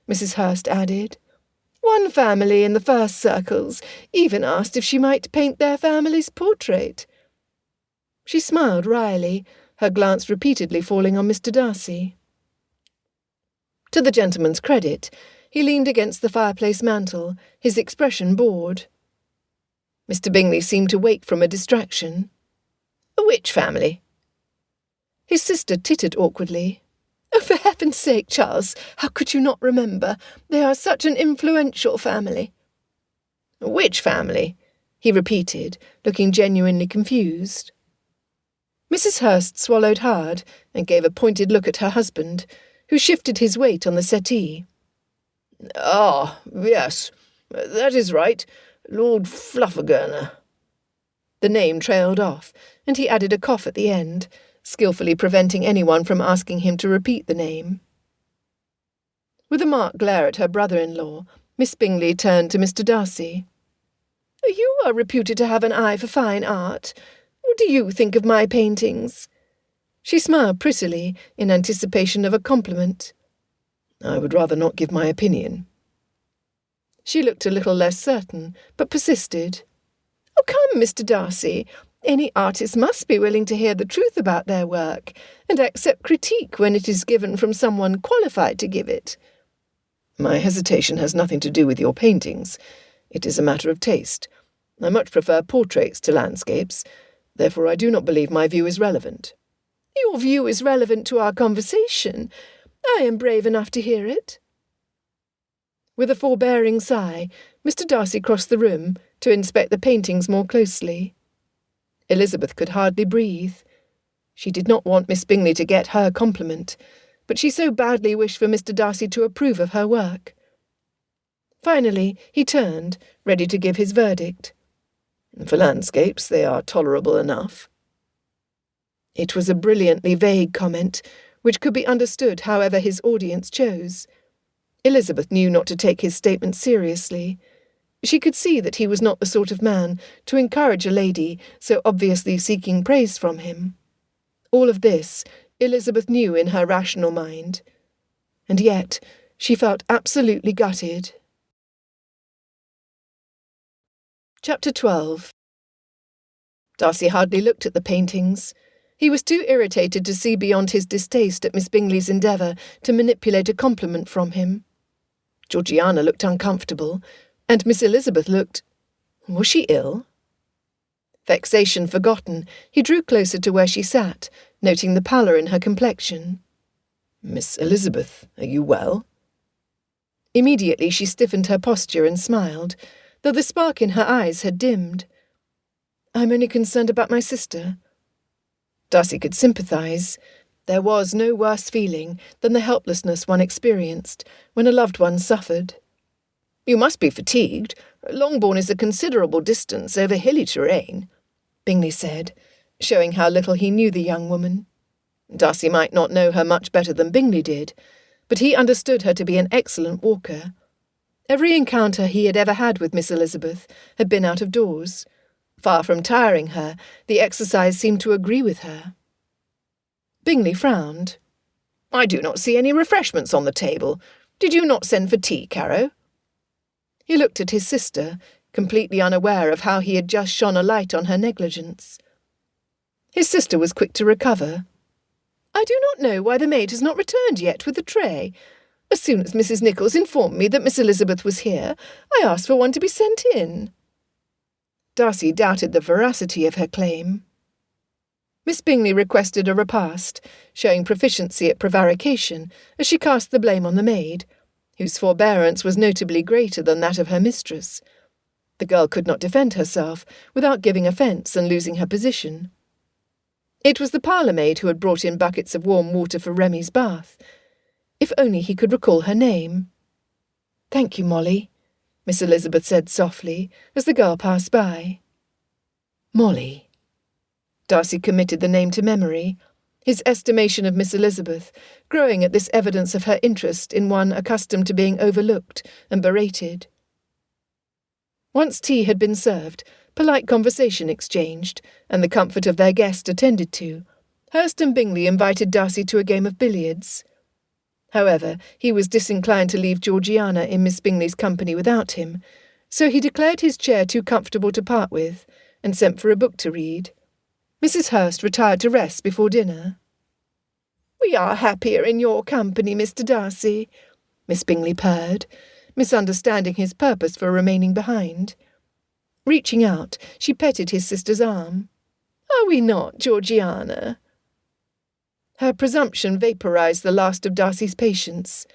Mrs. Hurst added. "One family in the first circles even asked if she might paint their family's portrait." She smiled wryly, her glance repeatedly falling on Mr. Darcy. To the gentleman's credit, he leaned against the fireplace mantel, his expression bored. Mr. Bingley seemed to wake from a distraction. "Which family?" His sister tittered awkwardly. "Oh, for heaven's sake, Charles, how could you not remember? They are such an influential family." "Which family?" he repeated, looking genuinely confused. Mrs. Hurst swallowed hard and gave a pointed look at her husband, who shifted his weight on the settee. "Ah, yes, that is right, Lord Fluffergurner." The name trailed off, and he added a cough at the end, skilfully preventing anyone from asking him to repeat the name. With a marked glare at her brother-in-law, Miss Bingley turned to Mr. Darcy. "You are reputed to have an eye for fine art. What do you think of my paintings?" She smiled prettily in anticipation of a compliment. "I would rather not give my opinion." She looked a little less certain, but persisted. "Oh, come, Mr. Darcy. Any artist must be willing to hear the truth about their work, and accept critique when it is given from someone qualified to give it." "My hesitation has nothing to do with your paintings. It is a matter of taste. I much prefer portraits to landscapes. Therefore I do not believe my view is relevant." "Your view is relevant to our conversation. I am brave enough to hear it." With a forbearing sigh, Mr. Darcy crossed the room to inspect the paintings more closely. Elizabeth could hardly breathe. She did not want Miss Bingley to get her compliment, but she so badly wished for Mr. Darcy to approve of her work. Finally, he turned, ready to give his verdict. "For landscapes, they are tolerable enough." It was a brilliantly vague comment, which could be understood however his audience chose. Elizabeth knew not to take his statement seriously. She could see that he was not the sort of man to encourage a lady so obviously seeking praise from him. All of this Elizabeth knew in her rational mind. And yet she felt absolutely gutted. Chapter 12. Darcy hardly looked at the paintings. He was too irritated to see beyond his distaste at Miss Bingley's endeavour to manipulate a compliment from him. Georgiana looked uncomfortable, and Miss Elizabeth looked— was she ill? Vexation forgotten, he drew closer to where she sat, noting the pallor in her complexion. "Miss Elizabeth, are you well?" Immediately she stiffened her posture and smiled, though the spark in her eyes had dimmed. "I'm only concerned about my sister." Darcy could sympathise. There was no worse feeling than the helplessness one experienced when a loved one suffered. "You must be fatigued. Longbourn is a considerable distance over hilly terrain," Bingley said, showing how little he knew the young woman. Darcy might not know her much better than Bingley did, but he understood her to be an excellent walker. Every encounter he had ever had with Miss Elizabeth had been out of doors. Far from tiring her, the exercise seemed to agree with her. Bingley frowned. "I do not see any refreshments on the table. Did you not send for tea, Caro?" He looked at his sister, completely unaware of how he had just shone a light on her negligence. His sister was quick to recover. "I do not know why the maid has not returned yet with the tray. As soon as Mrs. Nicholls informed me that Miss Elizabeth was here, I asked for one to be sent in." Darcy doubted the veracity of her claim. Miss Bingley requested a repast, showing proficiency at prevarication as she cast the blame on the maid, whose forbearance was notably greater than that of her mistress. The girl could not defend herself without giving offence and losing her position. It was the parlour-maid who had brought in buckets of warm water for Remy's bath. If only he could recall her name. "Thank you, Molly," Miss Elizabeth said softly as the girl passed by. Molly. Darcy committed the name to memory, his estimation of Miss Elizabeth growing at this evidence of her interest in one accustomed to being overlooked and berated. Once tea had been served, polite conversation exchanged, and the comfort of their guest attended to, Hurst and Bingley invited Darcy to a game of billiards. However, he was disinclined to leave Georgiana in Miss Bingley's company without him, so he declared his chair too comfortable to part with, and sent for a book to read. Mrs. Hurst retired to rest before dinner. "We are happier in your company, Mr. Darcy," Miss Bingley purred, misunderstanding his purpose for remaining behind. Reaching out, she petted his sister's arm. "Are we not, Georgiana?" Her presumption vaporized the last of Darcy's patience.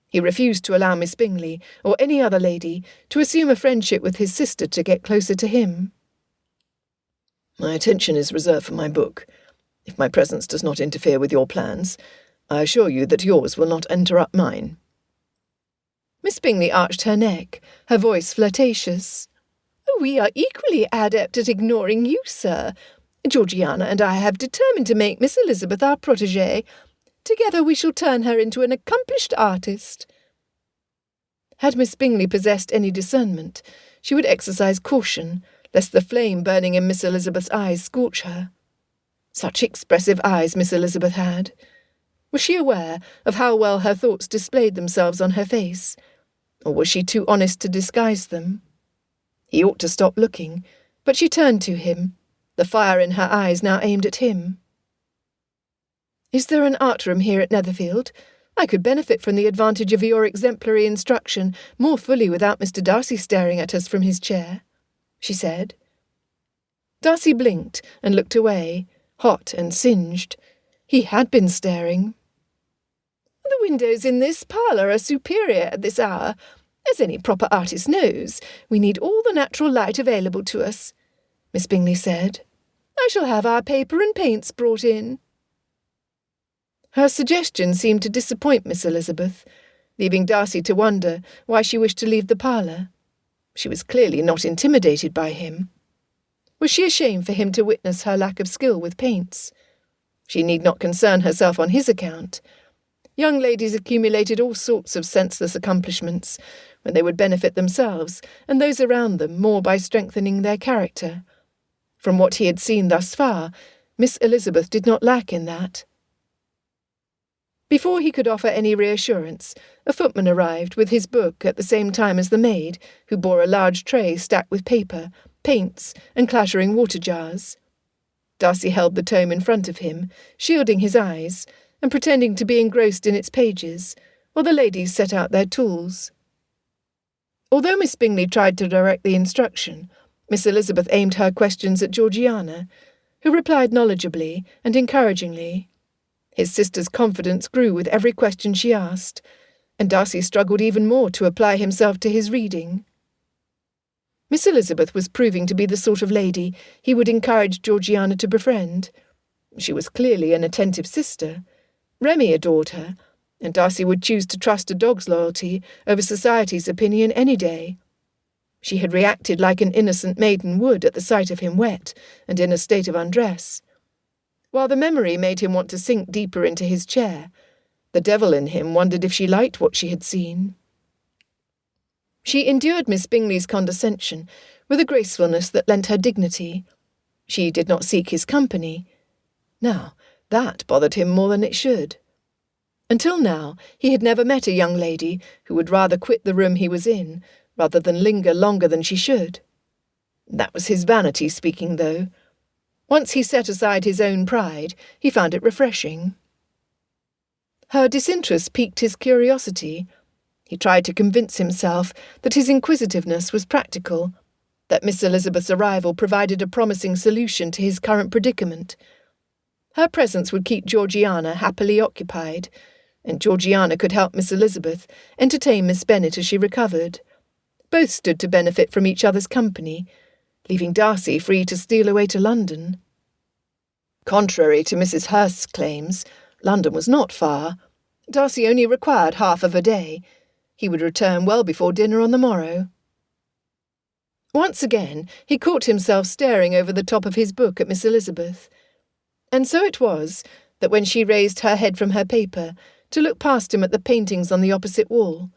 He refused to allow Miss Bingley, or any other lady, to assume a friendship with his sister to get closer to him. "My attention is reserved for my book. If my presence does not interfere with your plans, I assure you that yours will not interrupt mine." Miss Bingley arched her neck, her voice flirtatious. "We are equally adept at ignoring you, sir. Georgiana and I have determined to make Miss Elizabeth our protégée. Together we shall turn her into an accomplished artist." Had Miss Bingley possessed any discernment, she would exercise caution, lest the flame burning in Miss Elizabeth's eyes scorch her. Such expressive eyes Miss Elizabeth had. Was she aware of how well her thoughts displayed themselves on her face, or was she too honest to disguise them? He ought to stop looking, but she turned to him, the fire in her eyes now aimed at him. "Is there an art room here at Netherfield? I could benefit from the advantage of your exemplary instruction more fully without Mr. Darcy staring at us from his chair," she said. Darcy blinked and looked away, hot and singed. He had been staring. "The windows in this parlour are superior at this hour. As any proper artist knows, we need all the natural light available to us," Miss Bingley said. "I shall have our paper and paints brought in." Her suggestion seemed to disappoint Miss Elizabeth, leaving Darcy to wonder why she wished to leave the parlour. She was clearly not intimidated by him. Was she ashamed for him to witness her lack of skill with paints? She need not concern herself on his account. Young ladies accumulated all sorts of senseless accomplishments, when they would benefit themselves and those around them more by strengthening their character. From what he had seen thus far, Miss Elizabeth did not lack in that. Before he could offer any reassurance, a footman arrived with his book at the same time as the maid, who bore a large tray stacked with paper, paints, and clattering water jars. Darcy held the tome in front of him, shielding his eyes, and pretending to be engrossed in its pages, while the ladies set out their tools. Although Miss Bingley tried to direct the instruction, Miss Elizabeth aimed her questions at Georgiana, who replied knowledgeably and encouragingly. His sister's confidence grew with every question she asked, and Darcy struggled even more to apply himself to his reading. Miss Elizabeth was proving to be the sort of lady he would encourage Georgiana to befriend. She was clearly an attentive sister. Remy adored her, and Darcy would choose to trust a dog's loyalty over society's opinion any day. She had reacted like an innocent maiden would at the sight of him wet and in a state of undress. While the memory made him want to sink deeper into his chair, the devil in him wondered if she liked what she had seen. She endured Miss Bingley's condescension with a gracefulness that lent her dignity. She did not seek his company. Now, that bothered him more than it should. Until now, he had never met a young lady who would rather quit the room he was in, rather than linger longer than she should. That was his vanity speaking, though. Once he set aside his own pride, he found it refreshing. Her disinterest piqued his curiosity. He tried to convince himself that his inquisitiveness was practical, that Miss Elizabeth's arrival provided a promising solution to his current predicament. Her presence would keep Georgiana happily occupied, and Georgiana could help Miss Elizabeth entertain Miss Bennet as she recovered. Both stood to benefit from each other's company, leaving Darcy free to steal away to London. Contrary to Mrs. Hurst's claims, London was not far. Darcy only required half of a day. He would return well before dinner on the morrow. Once again, he caught himself staring over the top of his book at Miss Elizabeth. And so it was that when she raised her head from her paper to look past him at the paintings on the opposite wall,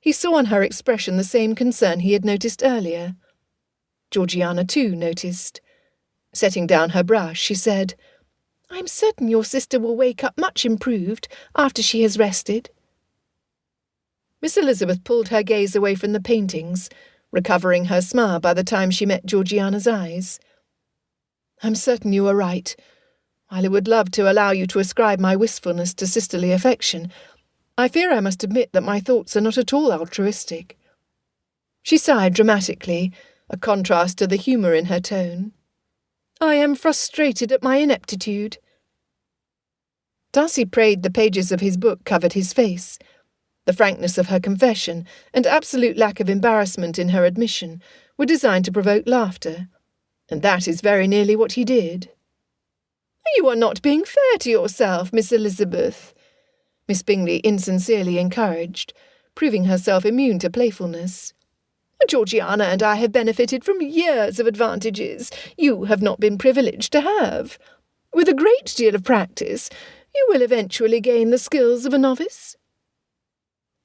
he saw on her expression the same concern he had noticed earlier. Georgiana, too, noticed. Setting down her brush, she said, "I am certain your sister will wake up much improved after she has rested." Miss Elizabeth pulled her gaze away from the paintings, recovering her smile by the time she met Georgiana's eyes. "I'm certain you are right. While I would love to allow you to ascribe my wistfulness to sisterly affection, I fear I must admit that my thoughts are not at all altruistic." She sighed dramatically, a contrast to the humour in her tone. "I am frustrated at my ineptitude." Darcy prayed the pages of his book covered his face. The frankness of her confession and absolute lack of embarrassment in her admission were designed to provoke laughter, and that is very nearly what he did. "You are not being fair to yourself, Miss Elizabeth," Miss Bingley insincerely encouraged, proving herself immune to playfulness. "Georgiana and I have benefited from years of advantages you have not been privileged to have. With a great deal of practice, you will eventually gain the skills of a novice."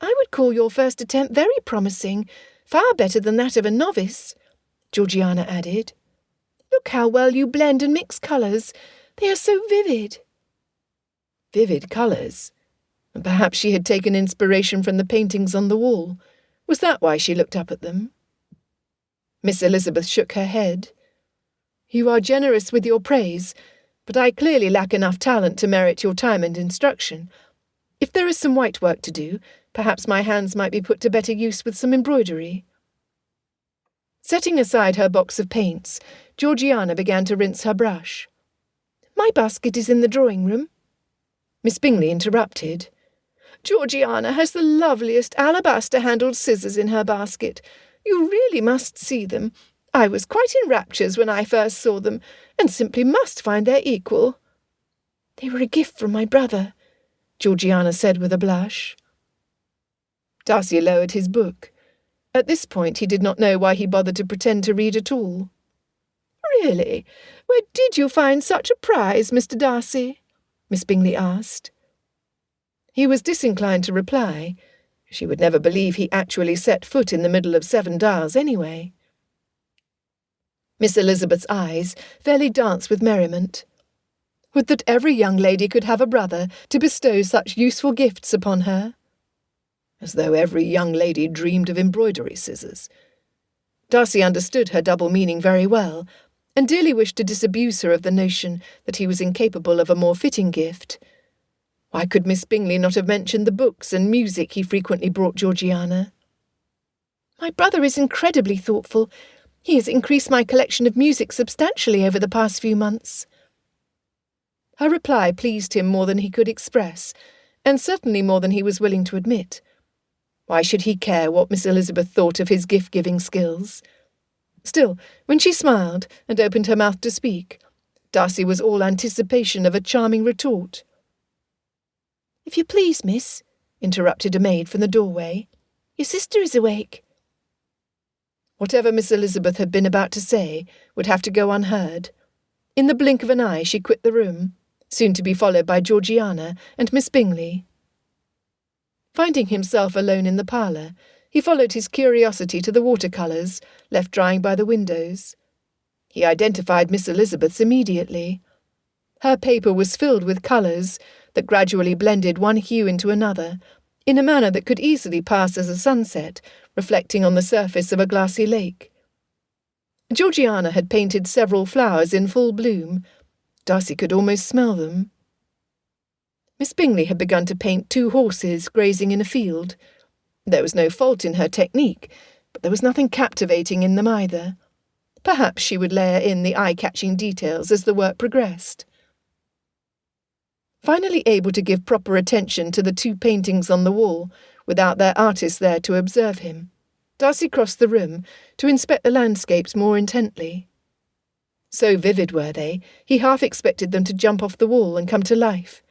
"I would call your first attempt very promising, far better than that of a novice," Georgiana added. "Look how well you blend and mix colours. They are so vivid." Vivid colours? And perhaps she had taken inspiration from the paintings on the wall. Was that why she looked up at them? Miss Elizabeth shook her head. "You are generous with your praise, but I clearly lack enough talent to merit your time and instruction. If there is some white work to do, perhaps my hands might be put to better use with some embroidery." Setting aside her box of paints, Georgiana began to rinse her brush. "My basket is in the drawing-room." Miss Bingley interrupted. "Georgiana has the loveliest alabaster-handled scissors in her basket. You really must see them. I was quite in raptures when I first saw them, and simply must find their equal." "They were a gift from my brother," Georgiana said with a blush. Darcy lowered his book. At this point he did not know why he bothered to pretend to read at all. "Really? Where did you find such a prize, Mr. Darcy?" Miss Bingley asked. He was disinclined to reply. She would never believe he actually set foot in the middle of 7 Dials anyway. Miss Elizabeth's eyes fairly danced with merriment. Would that every young lady could have a brother to bestow such useful gifts upon her? As though every young lady dreamed of embroidery scissors. Darcy understood her double meaning very well, and dearly wished to disabuse her of the notion that he was incapable of a more fitting gift. Why could Miss Bingley not have mentioned the books and music he frequently brought Georgiana? "My brother is incredibly thoughtful. He has increased my collection of music substantially over the past few months." Her reply pleased him more than he could express, and certainly more than he was willing to admit. Why should he care what Miss Elizabeth thought of his gift-giving skills? Still, when she smiled and opened her mouth to speak, Darcy was all anticipation of a charming retort. "If you please, miss," interrupted a maid from the doorway, "your sister is awake." Whatever Miss Elizabeth had been about to say would have to go unheard. In the blink of an eye she quit the room, soon to be followed by Georgiana and Miss Bingley. Finding himself alone in the parlour, he followed his curiosity to the watercolours, left drying by the windows. He identified Miss Elizabeth's immediately. Her paper was filled with colours that gradually blended one hue into another, in a manner that could easily pass as a sunset, reflecting on the surface of a glassy lake. Georgiana had painted several flowers in full bloom. Darcy could almost smell them. Miss Bingley had begun to paint 2 horses grazing in a field. There was no fault in her technique, but there was nothing captivating in them either. Perhaps she would layer in the eye-catching details as the work progressed. Finally able to give proper attention to the 2 paintings on the wall, without their artist there to observe him, Darcy crossed the room to inspect the landscapes more intently. So vivid were they, he half expected them to jump off the wall and come to life.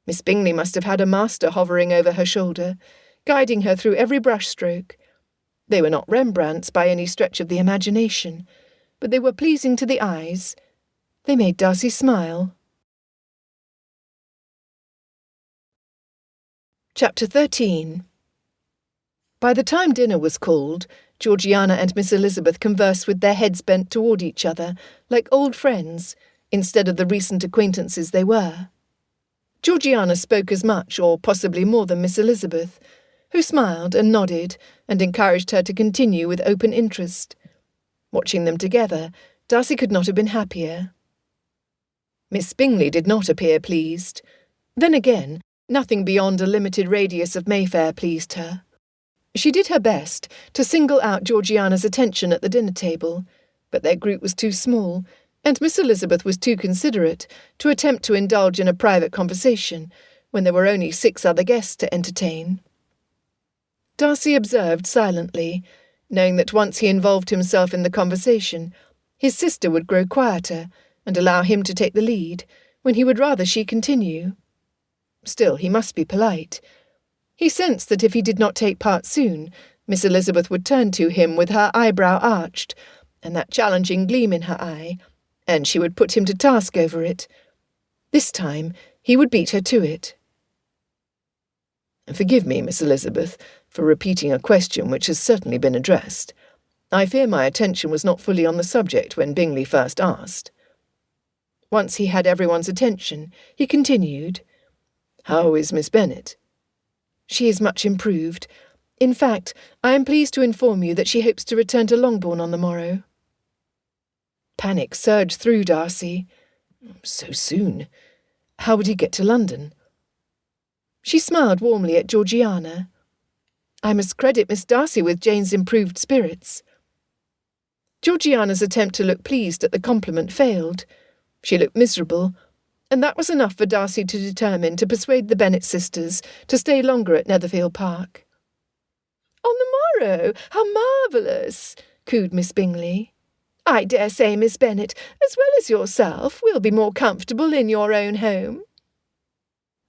Miss Bingley must have had a master hovering over her shoulder, guiding her through every brushstroke. They were not Rembrandts by any stretch of the imagination, but they were pleasing to the eyes. They made Darcy smile. Chapter 13. By the time dinner was called, Georgiana and Miss Elizabeth conversed with their heads bent toward each other, like old friends, instead of the recent acquaintances they were. Georgiana spoke as much, or possibly more, than Miss Elizabeth, who smiled and nodded and encouraged her to continue with open interest. Watching them together, Darcy could not have been happier. Miss Bingley did not appear pleased. Then again, nothing beyond a limited radius of Mayfair pleased her. She did her best to single out Georgiana's attention at the dinner table, but their group was too small, and Miss Elizabeth was too considerate to attempt to indulge in a private conversation when there were only 6 other guests to entertain. Darcy observed silently, knowing that once he involved himself in the conversation, his sister would grow quieter and allow him to take the lead, when he would rather she continue. Still, he must be polite. He sensed that if he did not take part soon, Miss Elizabeth would turn to him with her eyebrow arched, and that challenging gleam in her eye, and she would put him to task over it. This time he would beat her to it. "Forgive me, Miss Elizabeth, for repeating a question which has certainly been addressed. I fear my attention was not fully on the subject when Bingley first asked." Once he had everyone's attention, he continued, "How is Miss Bennet?" "She is much improved. In fact, I am pleased to inform you that she hopes to return to Longbourn on the morrow." Panic surged through Darcy. So soon? How would he get to London? She smiled warmly at Georgiana. "I must credit Miss Darcy with Jane's improved spirits." Georgiana's attempt to look pleased at the compliment failed. She looked miserable, and that was enough for Darcy to determine to persuade the Bennet sisters to stay longer at Netherfield Park. "On the morrow? How marvellous!" cooed Miss Bingley. "I dare say, Miss Bennet, as well as yourself, will be more comfortable in your own home."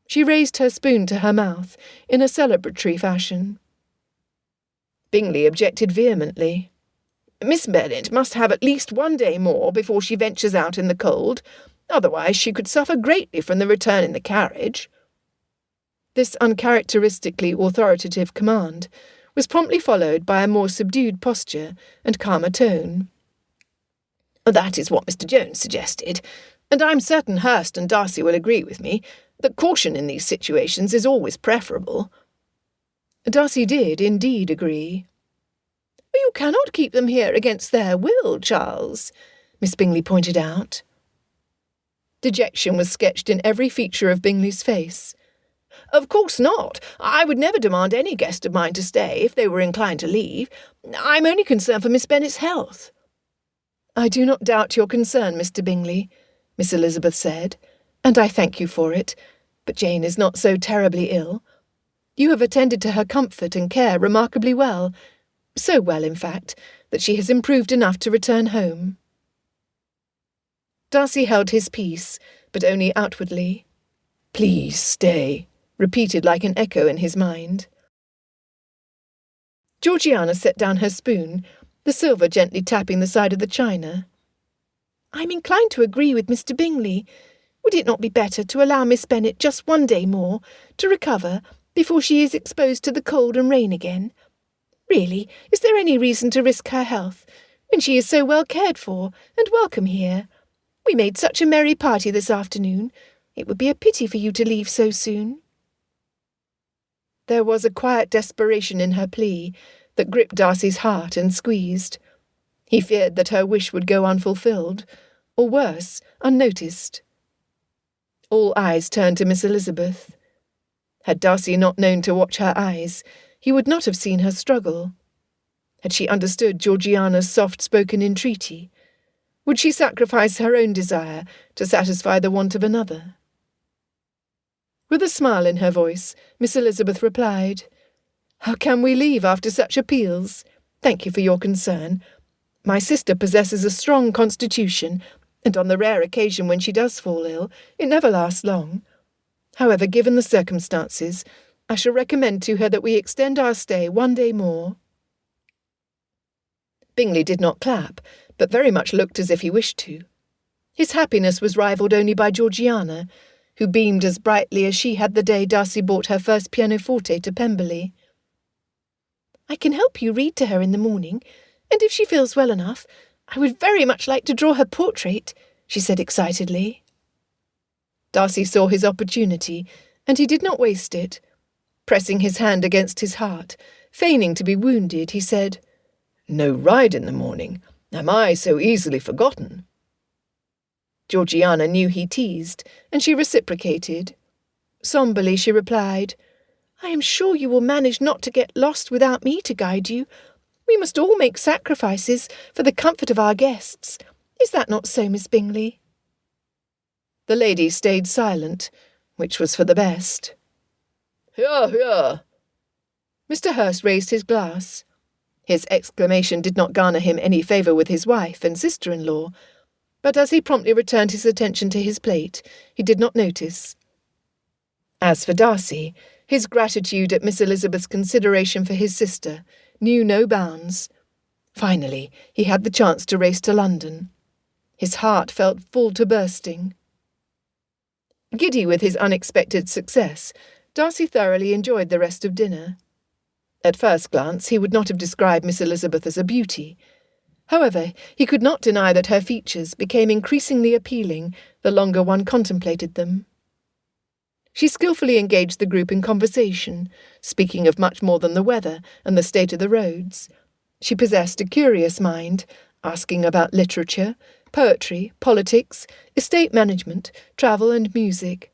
She raised her spoon to her mouth in a celebratory fashion. Bingley objected vehemently. "Miss Bennet must have at least 1 day more before she ventures out in the cold. Otherwise she could suffer greatly from the return in the carriage." This uncharacteristically authoritative command was promptly followed by a more subdued posture and calmer tone. "That is what Mr. Jones suggested, and I'm certain Hurst and Darcy will agree with me that caution in these situations is always preferable." Darcy did indeed agree. "You cannot keep them here against their will, Charles," Miss Bingley pointed out. Dejection was sketched in every feature of Bingley's face. "Of course not. I would never demand any guest of mine to stay if they were inclined to leave. I'm only concerned for Miss Bennet's health." "I do not doubt your concern, Mr. Bingley," Miss Elizabeth said, "and I thank you for it, but Jane is not so terribly ill. You have attended to her comfort and care remarkably well, so well, in fact, that she has improved enough to return home." Darcy held his peace, but only outwardly. "Please stay," repeated like an echo in his mind. Georgiana set down her spoon, the silver gently tapping the side of the china. "I'm inclined to agree with Mr. Bingley. Would it not be better to allow Miss Bennet just one day more to recover before she is exposed to the cold and rain again? Really, is there any reason to risk her health when she is so well cared for and welcome here? We made such a merry party this afternoon. It would be a pity for you to leave so soon." There was a quiet desperation in her plea that gripped Darcy's heart and squeezed. He feared that her wish would go unfulfilled, or worse, unnoticed. All eyes turned to Miss Elizabeth. Had Darcy not known to watch her eyes, he would not have seen her struggle. Had she understood Georgiana's soft-spoken entreaty, would she sacrifice her own desire to satisfy the want of another? With a smile in her voice, Miss Elizabeth replied, "How can we leave after such appeals? Thank you for your concern. My sister possesses a strong constitution, and on the rare occasion when she does fall ill, it never lasts long. However, given the circumstances, I shall recommend to her that we extend our stay one day more." Bingley did not clap, but very much looked as if he wished to. His happiness was rivalled only by Georgiana, who beamed as brightly as she had the day Darcy brought her first pianoforte to Pemberley. "I can help you read to her in the morning, and if she feels well enough, I would very much like to draw her portrait," she said excitedly. Darcy saw his opportunity, and he did not waste it. Pressing his hand against his heart, feigning to be wounded, he said, "No ride in the morning? Am I so easily forgotten?" Georgiana knew he teased, and she reciprocated. Sombrely she replied, "I am sure you will manage not to get lost without me to guide you. We must all make sacrifices for the comfort of our guests. Is that not so, Miss Bingley?" The lady stayed silent, which was for the best. "Hear, hear!" Mr. Hurst raised his glass. His exclamation did not garner him any favour with his wife and sister-in-law, but as he promptly returned his attention to his plate, he did not notice. As for Darcy, his gratitude at Miss Elizabeth's consideration for his sister knew no bounds. Finally, he had the chance to race to London. His heart felt full to bursting. Giddy with his unexpected success, Darcy thoroughly enjoyed the rest of dinner. At first glance, he would not have described Miss Elizabeth as a beauty. However, he could not deny that her features became increasingly appealing the longer one contemplated them. She skilfully engaged the group in conversation, speaking of much more than the weather and the state of the roads. She possessed a curious mind, asking about literature, poetry, politics, estate management, travel and music.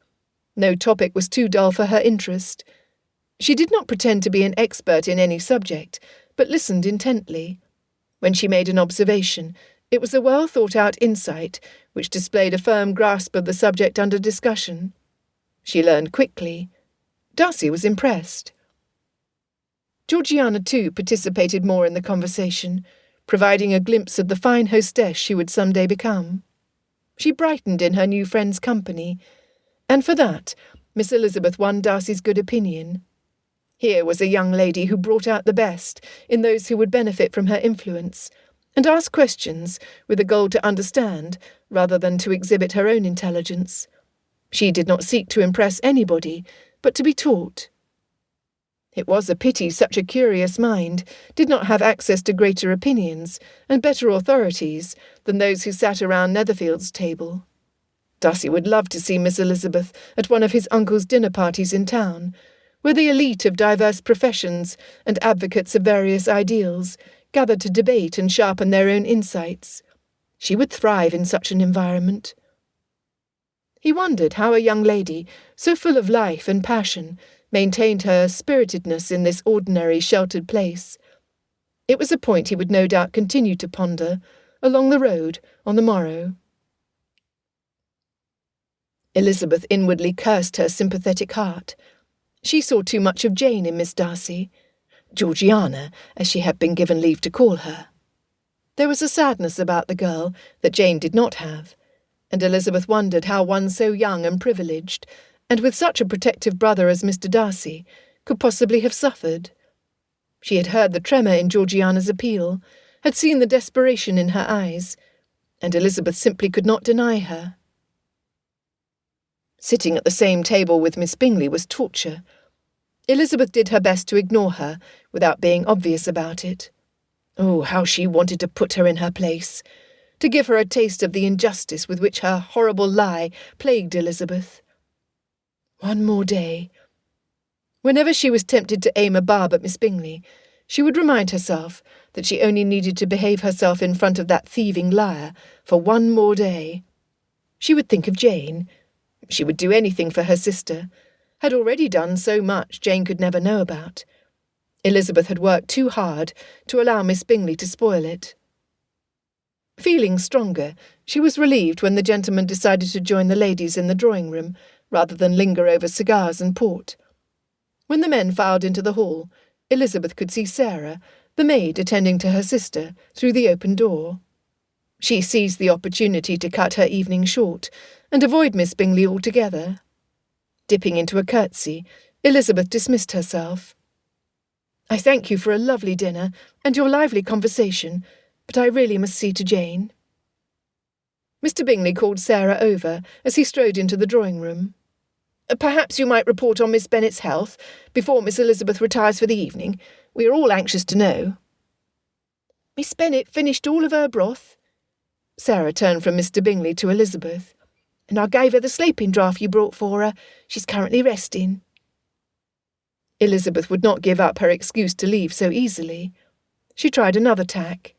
No topic was too dull for her interest. She did not pretend to be an expert in any subject, but listened intently. When she made an observation, it was a well-thought-out insight which displayed a firm grasp of the subject under discussion. She learned quickly. Darcy was impressed. Georgiana, too, participated more in the conversation, providing a glimpse of the fine hostess she would some day become. She brightened in her new friend's company, and for that Miss Elizabeth won Darcy's good opinion. Here was a young lady who brought out the best in those who would benefit from her influence, and ask questions with the goal to understand rather than to exhibit her own intelligence. She did not seek to impress anybody, but to be taught. It was a pity such a curious mind did not have access to greater opinions and better authorities than those who sat around Netherfield's table. Darcy would love to see Miss Elizabeth at one of his uncle's dinner parties in town, where the elite of diverse professions and advocates of various ideals gathered to debate and sharpen their own insights. She would thrive in such an environment. He wondered how a young lady, so full of life and passion, maintained her spiritedness in this ordinary sheltered place. It was a point he would no doubt continue to ponder along the road on the morrow. Elizabeth inwardly cursed her sympathetic heart. She saw too much of Jane in Miss Darcy, Georgiana, as she had been given leave to call her. There was a sadness about the girl that Jane did not have, and Elizabeth wondered how one so young and privileged, and with such a protective brother as Mr. Darcy, could possibly have suffered. She had heard the tremor in Georgiana's appeal, had seen the desperation in her eyes, and Elizabeth simply could not deny her. Sitting at the same table with Miss Bingley was torture. Elizabeth did her best to ignore her, without being obvious about it. Oh, how she wanted to put her in her place, to give her a taste of the injustice with which her horrible lie plagued Elizabeth. One more day. Whenever she was tempted to aim a barb at Miss Bingley, she would remind herself that she only needed to behave herself in front of that thieving liar for one more day. She would think of Jane. She would do anything for her sister, had already done so much Jane could never know about. Elizabeth had worked too hard to allow Miss Bingley to spoil it. Feeling stronger, she was relieved when the gentlemen decided to join the ladies in the drawing-room, rather than linger over cigars and port. When the men filed into the hall, Elizabeth could see Sarah, the maid attending to her sister, through the open door. She seized the opportunity to cut her evening short, and avoid Miss Bingley altogether. Dipping into a curtsy, Elizabeth dismissed herself. "I thank you for a lovely dinner, and your lively conversation, but I really must see to Jane." Mr. Bingley called Sarah over as he strode into the drawing-room. "Perhaps you might report on Miss Bennet's health before Miss Elizabeth retires for the evening. We are all anxious to know." "Miss Bennet finished all of her broth." Sarah turned from Mr. Bingley to Elizabeth. "And I gave her the sleeping draught you brought for her. She's currently resting." Elizabeth would not give up her excuse to leave so easily. She tried another tack.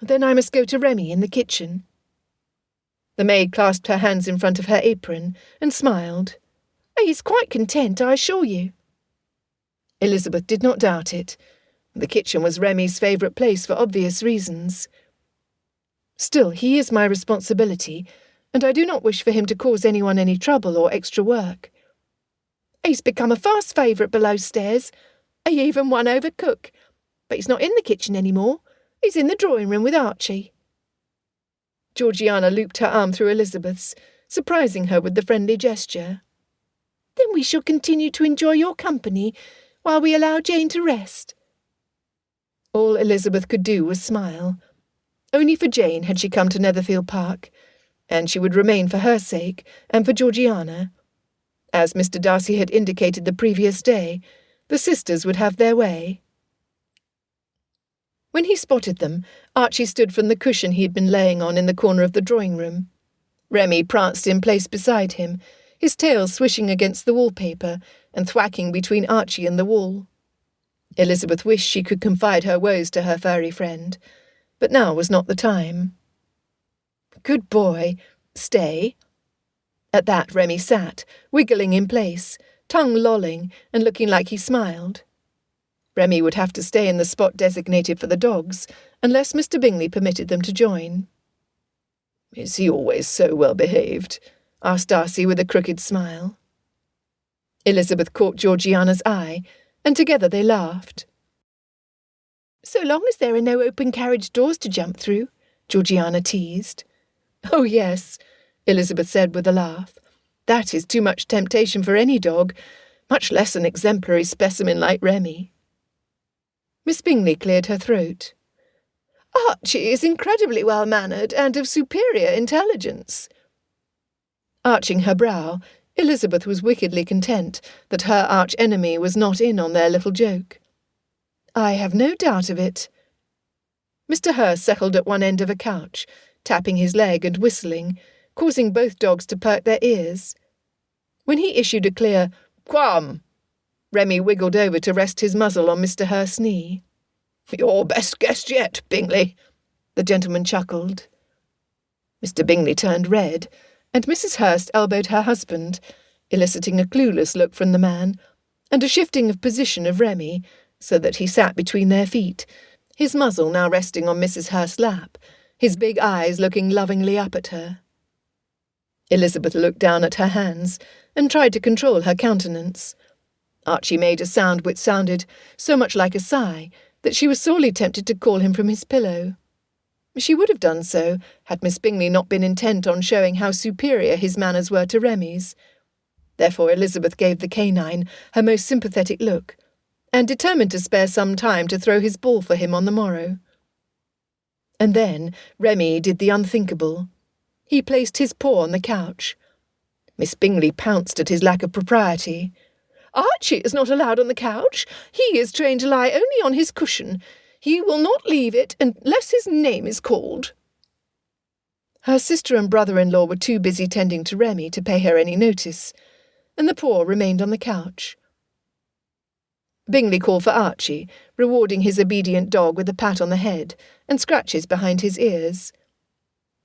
"Then I must go to Remy in the kitchen." The maid clasped her hands in front of her apron and smiled. "He is quite content, I assure you." Elizabeth did not doubt it. The kitchen was Remy's favourite place for obvious reasons. "Still, he is my responsibility, and I do not wish for him to cause anyone any trouble or extra work." "He's become a fast favourite below stairs. He even won over cook. But he's not in the kitchen any more. He's in the drawing-room with Archie." Georgiana looped her arm through Elizabeth's, surprising her with the friendly gesture. "Then we shall continue to enjoy your company while we allow Jane to rest." All Elizabeth could do was smile. Only for Jane had she come to Netherfield Park, and she would remain for her sake and for Georgiana. As Mr. Darcy had indicated the previous day, the sisters would have their way. When he spotted them, Archie stood from the cushion he had been laying on in the corner of the drawing-room. Remy pranced in place beside him, his tail swishing against the wallpaper and thwacking between Archie and the wall. Elizabeth wished she could confide her woes to her furry friend, but now was not the time. "Good boy. Stay." At that Remy sat, wiggling in place, tongue lolling and looking like he smiled. Remy would have to stay in the spot designated for the dogs, unless Mr. Bingley permitted them to join. "Is he always so well behaved?" asked Darcy with a crooked smile. Elizabeth caught Georgiana's eye, and together they laughed. "So long as there are no open carriage doors to jump through," Georgiana teased. "Oh, yes," Elizabeth said with a laugh. "That is too much temptation for any dog, much less an exemplary specimen like Remy." Miss Bingley cleared her throat. Archie is incredibly well-mannered and of superior intelligence. Arching her brow, Elizabeth was wickedly content that her arch-enemy was not in on their little joke. I have no doubt of it. Mr. Hurst settled at one end of a couch, tapping his leg and whistling, causing both dogs to perk their ears. When he issued a clear "Quam," Remy wiggled over to rest his muzzle on Mr. Hurst's knee. Your best guess yet, Bingley, the gentleman chuckled. Mr. Bingley turned red, and Mrs. Hurst elbowed her husband, eliciting a clueless look from the man, and a shifting of position of Remy, so that he sat between their feet, his muzzle now resting on Mrs. Hurst's lap, his big eyes looking lovingly up at her. Elizabeth looked down at her hands and tried to control her countenance. Archie made a sound which sounded so much like a sigh that she was sorely tempted to call him from his pillow. She would have done so had Miss Bingley not been intent on showing how superior his manners were to Remy's. Therefore Elizabeth gave the canine her most sympathetic look, and determined to spare some time to throw his ball for him on the morrow. And then Remy did the unthinkable. He placed his paw on the couch. Miss Bingley pounced at his lack of propriety. Archie is not allowed on the couch. He is trained to lie only on his cushion. He will not leave it unless his name is called. Her sister and brother-in-law were too busy tending to Remy to pay her any notice, and the paw remained on the couch. Bingley called for Archie, rewarding his obedient dog with a pat on the head and scratches behind his ears.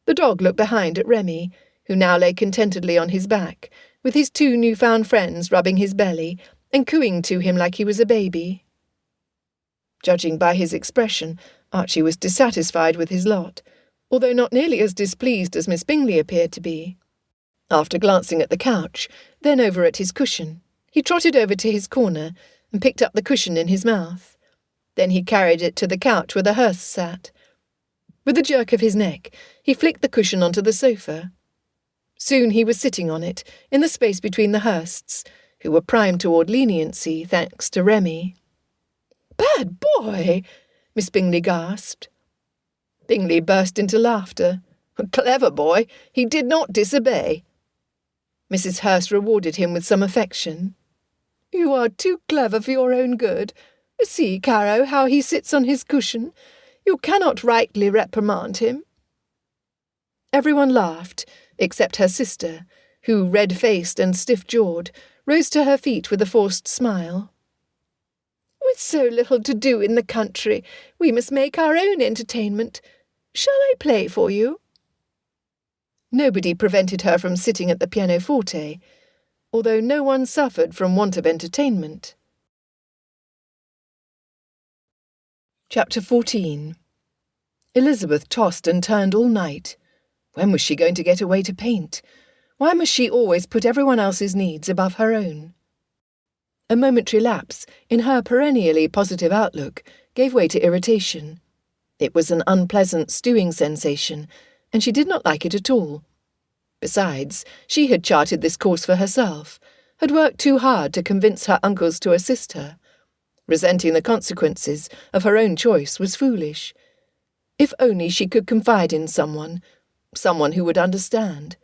The dog looked behind at Remy, who now lay contentedly on his back, with his two new-found friends rubbing his belly and cooing to him like he was a baby. Judging by his expression, Archie was dissatisfied with his lot, although not nearly as displeased as Miss Bingley appeared to be. After glancing at the couch, then over at his cushion, he trotted over to his corner and picked up the cushion in his mouth. Then he carried it to the couch where the Hursts sat. With a jerk of his neck, he flicked the cushion onto the sofa. Soon he was sitting on it, in the space between the Hursts, who were primed toward leniency thanks to Remy. "Bad boy!" Miss Bingley gasped. Bingley burst into laughter. "Clever boy! He did not disobey." Mrs. Hurst rewarded him with some affection. "You are too clever for your own good. See, Caro, how he sits on his cushion. You cannot rightly reprimand him." Everyone laughed, except her sister, who, red-faced and stiff-jawed, rose to her feet with a forced smile. "With so little to do in the country, we must make our own entertainment. Shall I play for you?" Nobody prevented her from sitting at the pianoforte, although no one suffered from want of entertainment. Chapter 14. Elizabeth tossed and turned all night. When was she going to get away to paint? Why must she always put everyone else's needs above her own? A momentary lapse in her perennially positive outlook gave way to irritation. It was an unpleasant stewing sensation, and she did not like it at all. Besides, she had charted this course for herself, had worked too hard to convince her uncles to assist her. Resenting the consequences of her own choice was foolish. If only she could confide in someone who would understand.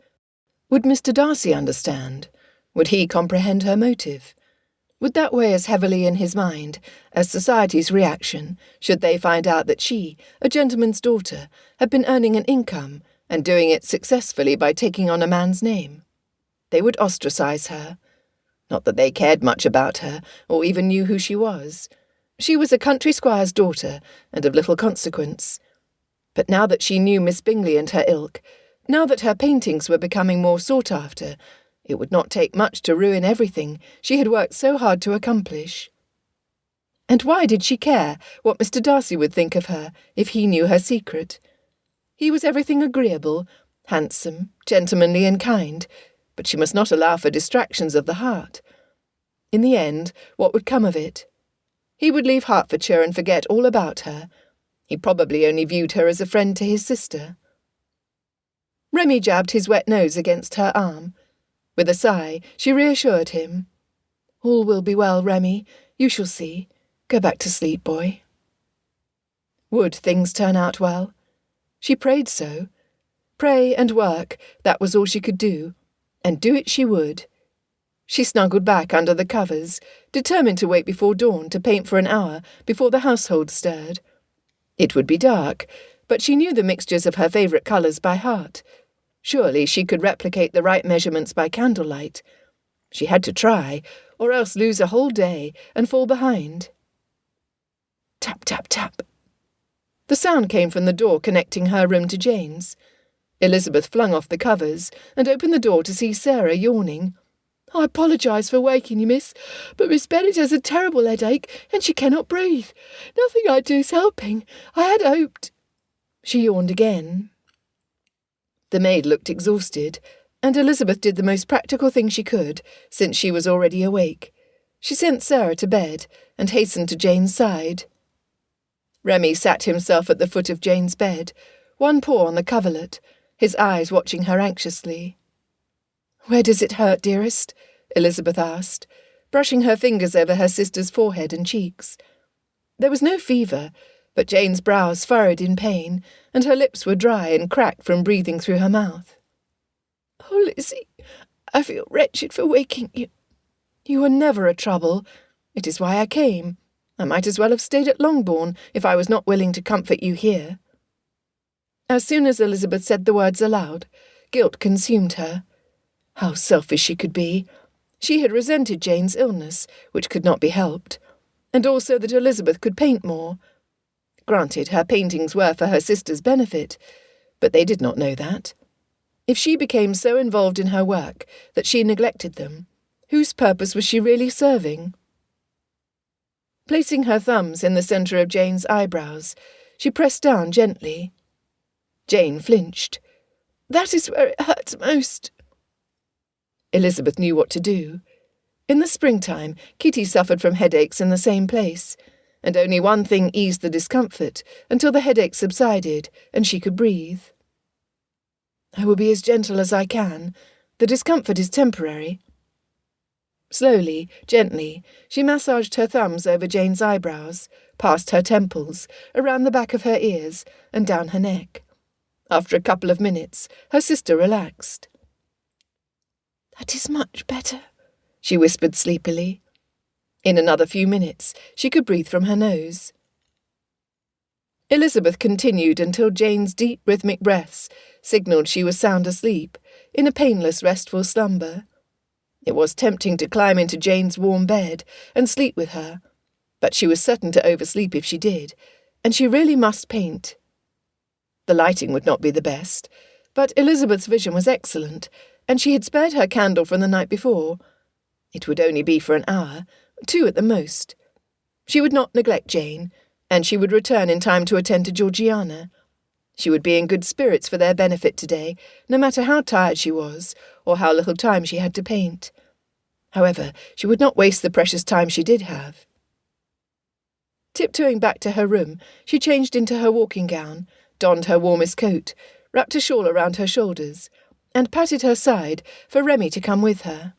Would Mr. Darcy understand? Would he comprehend her motive? Would that weigh as heavily in his mind as society's reaction should they find out that she, a gentleman's daughter, had been earning an income and doing it successfully by taking on a man's name? They would ostracize her. Not that they cared much about her, or even knew who she was. She was a country squire's daughter, and of little consequence. But now that she knew Miss Bingley and her ilk, now that her paintings were becoming more sought after, it would not take much to ruin everything she had worked so hard to accomplish. And why did she care what Mr. Darcy would think of her if he knew her secret? He was everything agreeable, handsome, gentlemanly and kind, but she must not allow for distractions of the heart. In the end, what would come of it? He would leave Hertfordshire and forget all about her. He probably only viewed her as a friend to his sister. Remy jabbed his wet nose against her arm. With a sigh, she reassured him. "All will be well, Remy. You shall see. Go back to sleep, boy." Would things turn out well? She prayed so. Pray and work, that was all she could do, and do it she would. She snuggled back under the covers, determined to wait before dawn to paint for an hour before the household stirred. It would be dark, but she knew the mixtures of her favourite colours by heart. Surely she could replicate the right measurements by candlelight. She had to try, or else lose a whole day and fall behind. Tap, tap, tap. The sound came from the door connecting her room to Jane's. Elizabeth flung off the covers and opened the door to see Sarah yawning. "I apologise for waking you, miss, but Miss Bennet has a terrible headache and she cannot breathe. Nothing I do's helping. I had hoped—" She yawned again. The maid looked exhausted, and Elizabeth did the most practical thing she could, since she was already awake. She sent Sarah to bed and hastened to Jane's side. Remy sat himself at the foot of Jane's bed, one paw on the coverlet, his eyes watching her anxiously. "Where does it hurt, dearest?" Elizabeth asked, brushing her fingers over her sister's forehead and cheeks. There was no fever, but Jane's brows furrowed in pain, and her lips were dry and cracked from breathing through her mouth. "Oh, Lizzie, I feel wretched for waking you." "You were never a trouble. It is why I came. I might as well have stayed at Longbourn if I was not willing to comfort you here." As soon as Elizabeth said the words aloud, guilt consumed her. How selfish she could be. She had resented Jane's illness, which could not be helped, and also that Elizabeth could paint more. Granted, her paintings were for her sister's benefit, but they did not know that. If she became so involved in her work that she neglected them, whose purpose was she really serving? Placing her thumbs in the centre of Jane's eyebrows, she pressed down gently. Jane flinched. "That is where it hurts most." Elizabeth knew what to do. In the springtime, Kitty suffered from headaches in the same place, and only one thing eased the discomfort until the headache subsided and she could breathe. "I will be as gentle as I can. The discomfort is temporary." Slowly, gently, she massaged her thumbs over Jane's eyebrows, past her temples, around the back of her ears, and down her neck. After a couple of minutes, her sister relaxed. "That is much better," she whispered sleepily. In another few minutes, she could breathe from her nose. Elizabeth continued until Jane's deep rhythmic breaths signalled she was sound asleep, in a painless, restful slumber. It was tempting to climb into Jane's warm bed and sleep with her, but she was certain to oversleep if she did, and she really must paint. The lighting would not be the best, but Elizabeth's vision was excellent, and she had spared her candle from the night before. It would only be for an hour, 2 at the most. She would not neglect Jane, and she would return in time to attend to Georgiana. She would be in good spirits for their benefit today, no matter how tired she was, or how little time she had to paint. However, she would not waste the precious time she did have. Tiptoeing back to her room, she changed into her walking gown, donned her warmest coat, wrapped a shawl around her shoulders, and patted her side for Remy to come with her.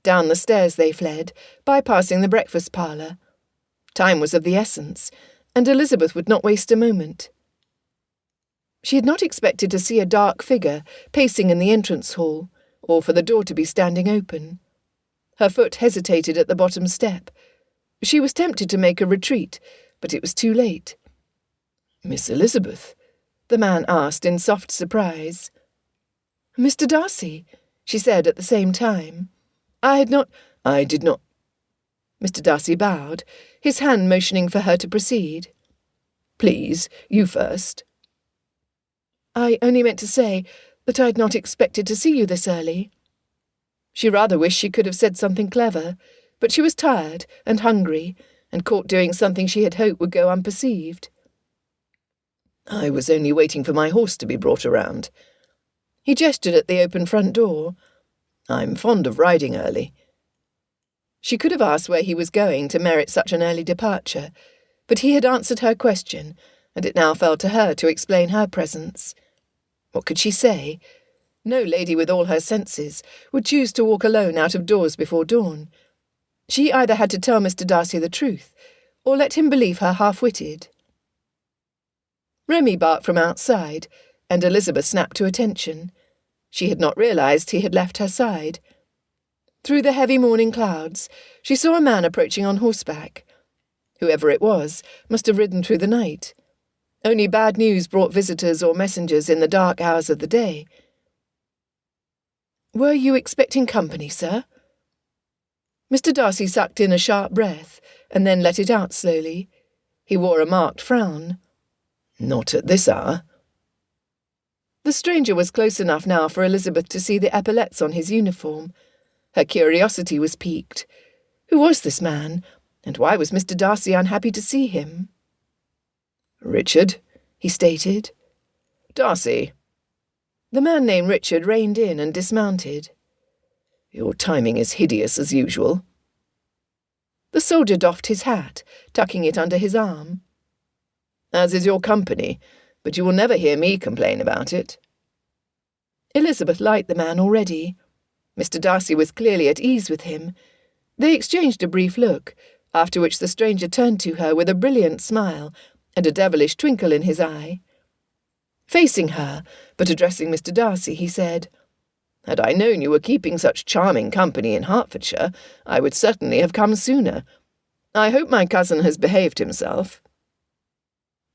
Down the stairs they fled, bypassing the breakfast parlour. Time was of the essence, and Elizabeth would not waste a moment. She had not expected to see a dark figure pacing in the entrance hall, or for the door to be standing open. Her foot hesitated at the bottom step. She was tempted to make a retreat, but it was too late. "Miss Elizabeth?" the man asked in soft surprise. "Mr. Darcy," she said at the same time. I did not. Mr. Darcy bowed, his hand motioning for her to proceed. "Please, you first." "I only meant to say that I had not expected to see you this early." She rather wished she could have said something clever, but she was tired and hungry, and caught doing something she had hoped would go unperceived. "I was only waiting for my horse to be brought around." He gestured at the open front door. "I'm fond of riding early." She could have asked where he was going to merit such an early departure, but he had answered her question, and it now fell to her to explain her presence. What could she say? No lady with all her senses would choose to walk alone out of doors before dawn. She either had to tell Mr. Darcy the truth, or let him believe her half-witted. Remy barked from outside, and Elizabeth snapped to attention. She had not realised he had left her side. Through the heavy morning clouds, she saw a man approaching on horseback. Whoever it was must have ridden through the night. Only bad news brought visitors or messengers in the dark hours of the day. "Were you expecting company, sir?" Mr. Darcy sucked in a sharp breath, and then let it out slowly. He wore a marked frown. "Not at this hour." The stranger was close enough now for Elizabeth to see the epaulettes on his uniform. Her curiosity was piqued. Who was this man, and why was Mr. Darcy unhappy to see him? "Richard," he stated. "Darcy." The man named Richard reined in and dismounted. "Your timing is hideous as usual." The soldier doffed his hat, tucking it under his arm. "As is your company, but you will never hear me complain about it." Elizabeth liked the man already. Mr. Darcy was clearly at ease with him. They exchanged a brief look, after which the stranger turned to her with a brilliant smile and a devilish twinkle in his eye. Facing her, but addressing Mr. Darcy, he said, "Had I known you were keeping such charming company in Hertfordshire, I would certainly have come sooner. I hope my cousin has behaved himself."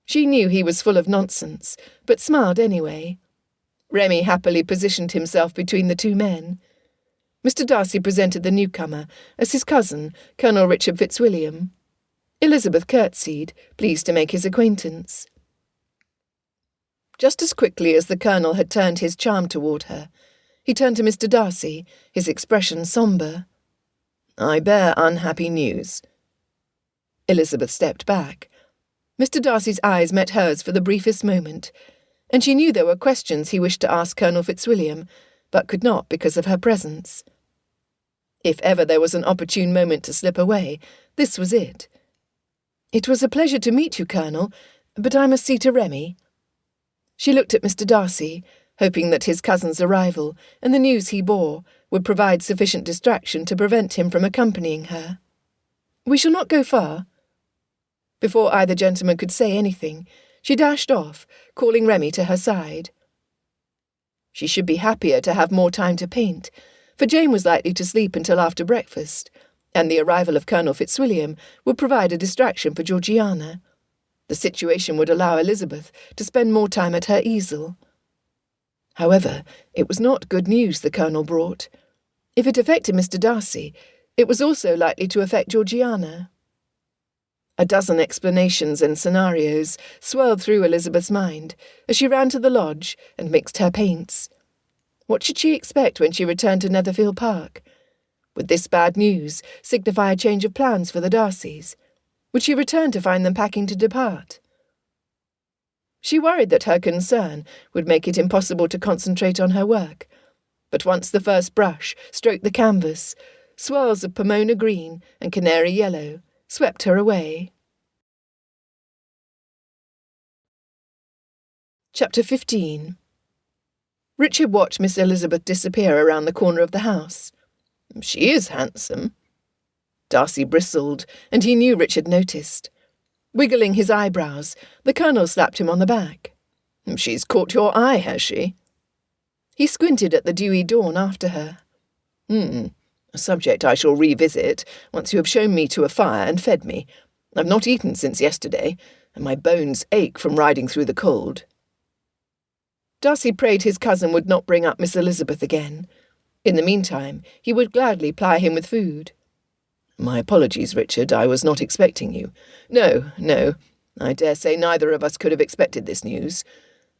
She knew he was full of nonsense, but smiled anyway. Remy happily positioned himself between the two men. Mr. Darcy presented the newcomer as his cousin, Colonel Richard Fitzwilliam. Elizabeth curtsied, pleased to make his acquaintance. Just as quickly as the colonel had turned his charm toward her, he turned to Mr. Darcy, his expression sombre. "I bear unhappy news." Elizabeth stepped back. Mr. Darcy's eyes met hers for the briefest moment, and she knew there were questions he wished to ask Colonel Fitzwilliam, but could not because of her presence. If ever there was an opportune moment to slip away, this was it. "It was a pleasure to meet you, Colonel, but I must see to Remy." She looked at Mr. Darcy, hoping that his cousin's arrival and the news he bore would provide sufficient distraction to prevent him from accompanying her. "We shall not go far." Before either gentleman could say anything, she dashed off, calling Remy to her side. She should be happier to have more time to paint, for Jane was likely to sleep until after breakfast, and the arrival of Colonel Fitzwilliam would provide a distraction for Georgiana. The situation would allow Elizabeth to spend more time at her easel. However, it was not good news the Colonel brought. If it affected Mr. Darcy, it was also likely to affect Georgiana. A dozen explanations and scenarios swirled through Elizabeth's mind as she ran to the lodge and mixed her paints. What should she expect when she returned to Netherfield Park? Would this bad news signify a change of plans for the Darcys? Would she return to find them packing to depart? She worried that her concern would make it impossible to concentrate on her work, but once the first brush stroked the canvas, swirls of Pomona green and canary yellow swept her away. Chapter 15. Richard watched Miss Elizabeth disappear around the corner of the house. "She is handsome." Darcy bristled, and he knew Richard noticed. Wiggling his eyebrows, the Colonel slapped him on the back. "She's caught your eye, has she?" He squinted at the dewy dawn after her. A subject I shall revisit once you have shown me to a fire and fed me. I've not eaten since yesterday, and my bones ache from riding through the cold." Darcy prayed his cousin would not bring up Miss Elizabeth again. In the meantime, he would gladly ply him with food. "My apologies, Richard, I was not expecting you. No, I dare say neither of us could have expected this news.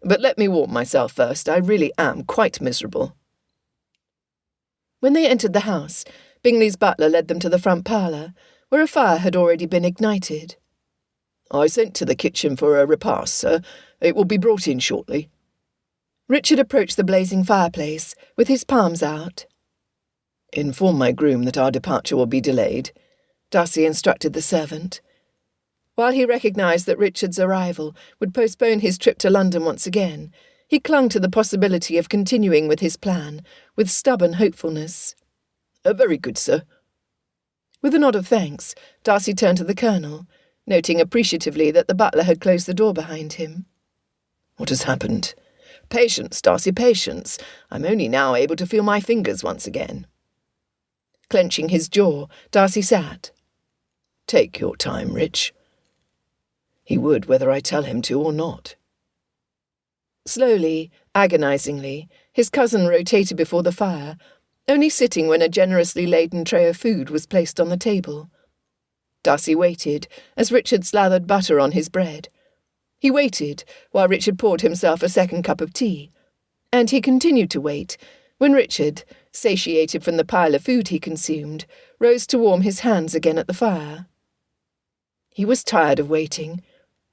But let me warm myself first. I really am quite miserable." When they entered the house, Bingley's butler led them to the front parlour, where a fire had already been ignited. "I sent to the kitchen for a repast, sir. It will be brought in shortly." Richard approached the blazing fireplace, with his palms out. "Inform my groom that our departure will be delayed," Darcy instructed the servant. While he recognised that Richard's arrival would postpone his trip to London once again, he clung to the possibility of continuing with his plan, with stubborn hopefulness. "Very good, sir." With a nod of thanks, Darcy turned to the Colonel, noting appreciatively that the butler had closed the door behind him. What has happened? Patience, Darcy, patience. I'm only now able to feel my fingers once again. Clenching his jaw, Darcy sat. Take your time, Rich. He would, whether I tell him to or not. Slowly, agonizingly, his cousin rotated before the fire, only sitting when a generously laden tray of food was placed on the table. Darcy waited as Richard slathered butter on his bread. He waited while Richard poured himself a second cup of tea, and he continued to wait when Richard, satiated from the pile of food he consumed, rose to warm his hands again at the fire. He was tired of waiting.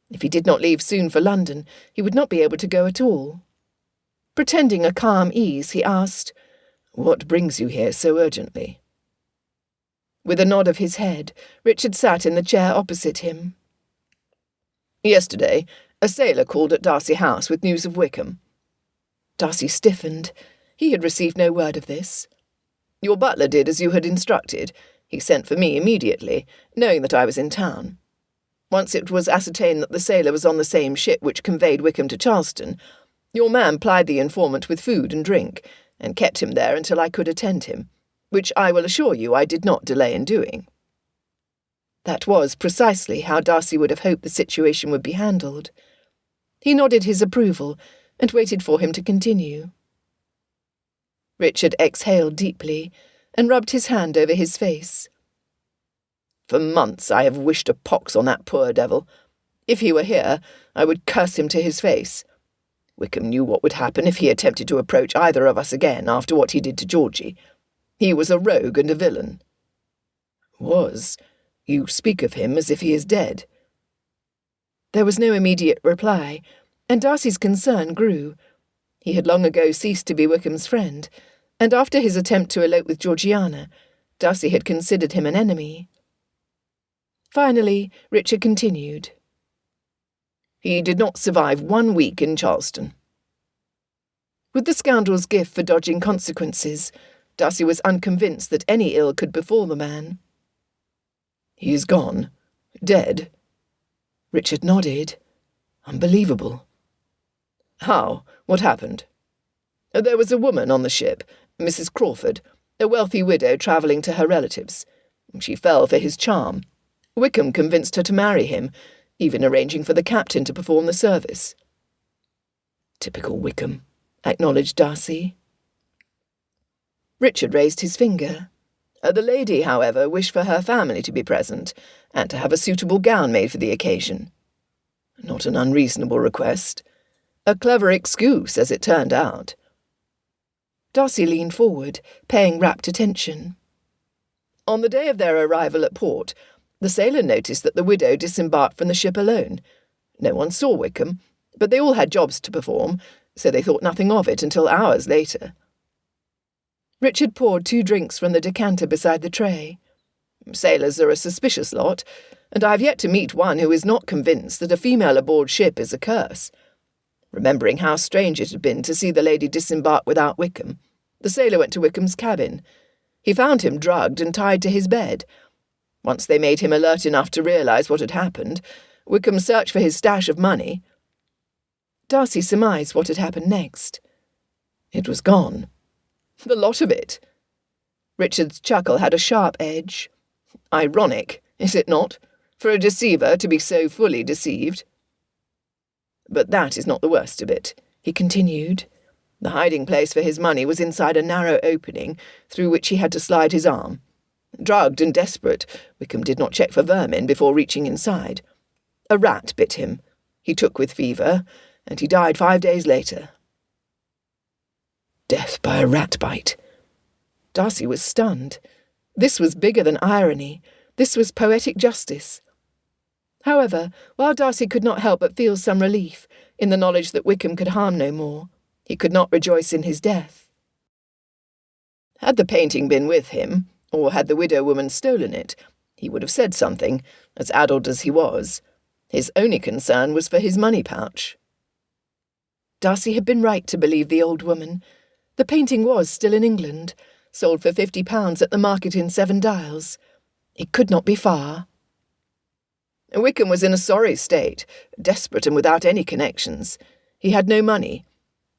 If he did not leave soon for London, he would not be able to go at all. Pretending a calm ease, he asked, "What brings you here so urgently?" With a nod of his head, Richard sat in the chair opposite him. Yesterday, a sailor called at Darcy House with news of Wickham. Darcy stiffened. He had received no word of this. Your butler did as you had instructed. He sent for me immediately, knowing that I was in town. Once it was ascertained that the sailor was on the same ship which conveyed Wickham to Charleston, your man plied the informant with food and drink, and kept him there until I could attend him, which I will assure you I did not delay in doing. That was precisely how Darcy would have hoped the situation would be handled. He nodded his approval and waited for him to continue. Richard exhaled deeply and rubbed his hand over his face. For months I have wished a pox on that poor devil. If he were here, I would curse him to his face. Wickham knew what would happen if he attempted to approach either of us again after what he did to Georgie. He was a rogue and a villain. Was? You speak of him as if he is dead. There was no immediate reply, and Darcy's concern grew. He had long ago ceased to be Wickham's friend, and after his attempt to elope with Georgiana, Darcy had considered him an enemy. Finally, Richard continued. He did not survive 1 week in Charleston. With the scoundrel's gift for dodging consequences, Darcy was unconvinced that any ill could befall the man. He is gone. Dead. Richard nodded. Unbelievable. How? What happened? There was a woman on the ship, Mrs. Crawford, a wealthy widow travelling to her relatives. She fell for his charm. Wickham convinced her to marry him, even arranging for the captain to perform the service. Typical Wickham, acknowledged Darcy. Richard raised his finger. The lady, however, wished for her family to be present, and to have a suitable gown made for the occasion. Not an unreasonable request. A clever excuse, as it turned out. Darcy leaned forward, paying rapt attention. On the day of their arrival at port, the sailor noticed that the widow disembarked from the ship alone. No one saw Wickham, but they all had jobs to perform, so they thought nothing of it until hours later. Richard poured 2 drinks from the decanter beside the tray. Sailors are a suspicious lot, and I have yet to meet one who is not convinced that a female aboard ship is a curse. Remembering how strange it had been to see the lady disembark without Wickham, the sailor went to Wickham's cabin. He found him drugged and tied to his bed. Once they made him alert enough to realise what had happened, Wickham searched for his stash of money. Darcy surmised what had happened next. It was gone. The lot of it. Richard's chuckle had a sharp edge. Ironic, is it not, for a deceiver to be so fully deceived? But that is not the worst of it, he continued. The hiding place for his money was inside a narrow opening through which he had to slide his arm. Drugged and desperate, Wickham did not check for vermin before reaching inside. A rat bit him. He took with fever, and he died 5 days later. Death by a rat bite. Darcy was stunned. This was bigger than irony. This was poetic justice. However, while Darcy could not help but feel some relief in the knowledge that Wickham could harm no more, he could not rejoice in his death. Had the painting been with him, or had the widow woman stolen it, he would have said something, as addled as he was. His only concern was for his money pouch. Darcy had been right to believe the old woman. The painting was still in England, sold for £50 at the market in 7 Dials. It could not be far. Wickham was in a sorry state, desperate and without any connections. He had no money.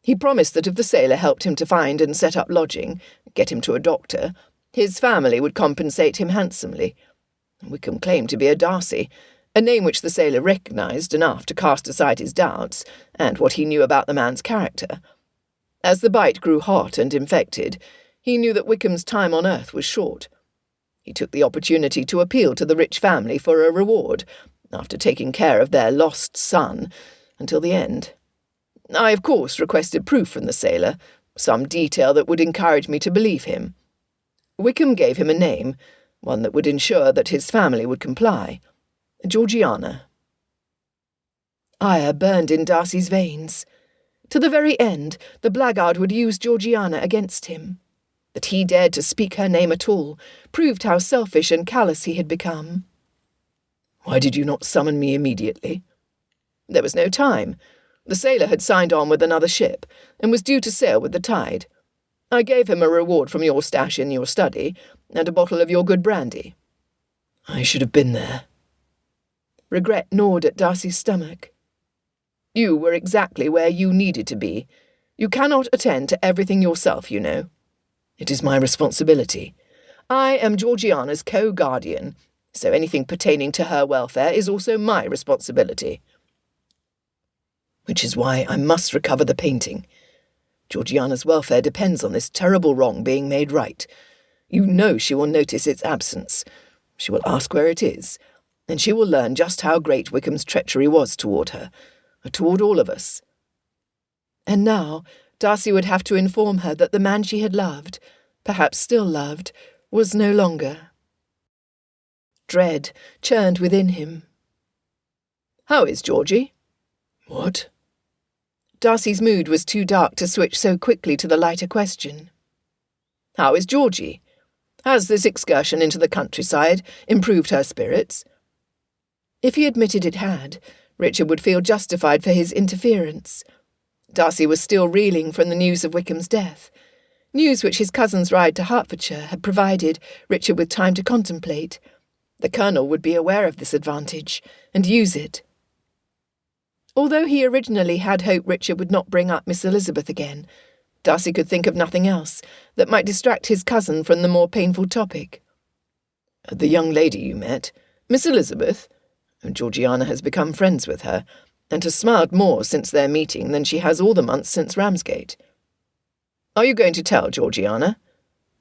He promised that if the sailor helped him to find and set up lodging, get him to a doctor, his family would compensate him handsomely. Wickham claimed to be a Darcy, a name which the sailor recognised enough to cast aside his doubts and what he knew about the man's character. As the bite grew hot and infected, he knew that Wickham's time on earth was short. He took the opportunity to appeal to the rich family for a reward, after taking care of their lost son, until the end. I, of course, requested proof from the sailor, some detail that would encourage me to believe him. Wickham gave him a name, one that would ensure that his family would comply. Georgiana. Ire burned in Darcy's veins. To the very end, the blackguard would use Georgiana against him. That he dared to speak her name at all proved how selfish and callous he had become. Why did you not summon me immediately? There was no time. The sailor had signed on with another ship, and was due to sail with the tide. I gave him a reward from your stash in your study, and a bottle of your good brandy. I should have been there. Regret gnawed at Darcy's stomach. You were exactly where you needed to be. You cannot attend to everything yourself, you know. It is my responsibility. I am Georgiana's co-guardian, so anything pertaining to her welfare is also my responsibility. Which is why I must recover the painting. Georgiana's welfare depends on this terrible wrong being made right. You know she will notice its absence. She will ask where it is, and she will learn just how great Wickham's treachery was toward her, toward all of us. And now Darcy would have to inform her that the man she had loved, perhaps still loved, was no longer. Dread churned within him. How is Georgie? What? Darcy's mood was too dark to switch so quickly to the lighter question. How is Georgie? Has this excursion into the countryside improved her spirits? If he admitted it had, Richard would feel justified for his interference. Darcy was still reeling from the news of Wickham's death, news which his cousin's ride to Hertfordshire had provided Richard with time to contemplate. The Colonel would be aware of this advantage, and use it. Although he originally had hoped Richard would not bring up Miss Elizabeth again, Darcy could think of nothing else that might distract his cousin from the more painful topic. The young lady you met, Miss Elizabeth? Georgiana has become friends with her, and has smiled more since their meeting than she has all the months since Ramsgate. Are you going to tell Georgiana?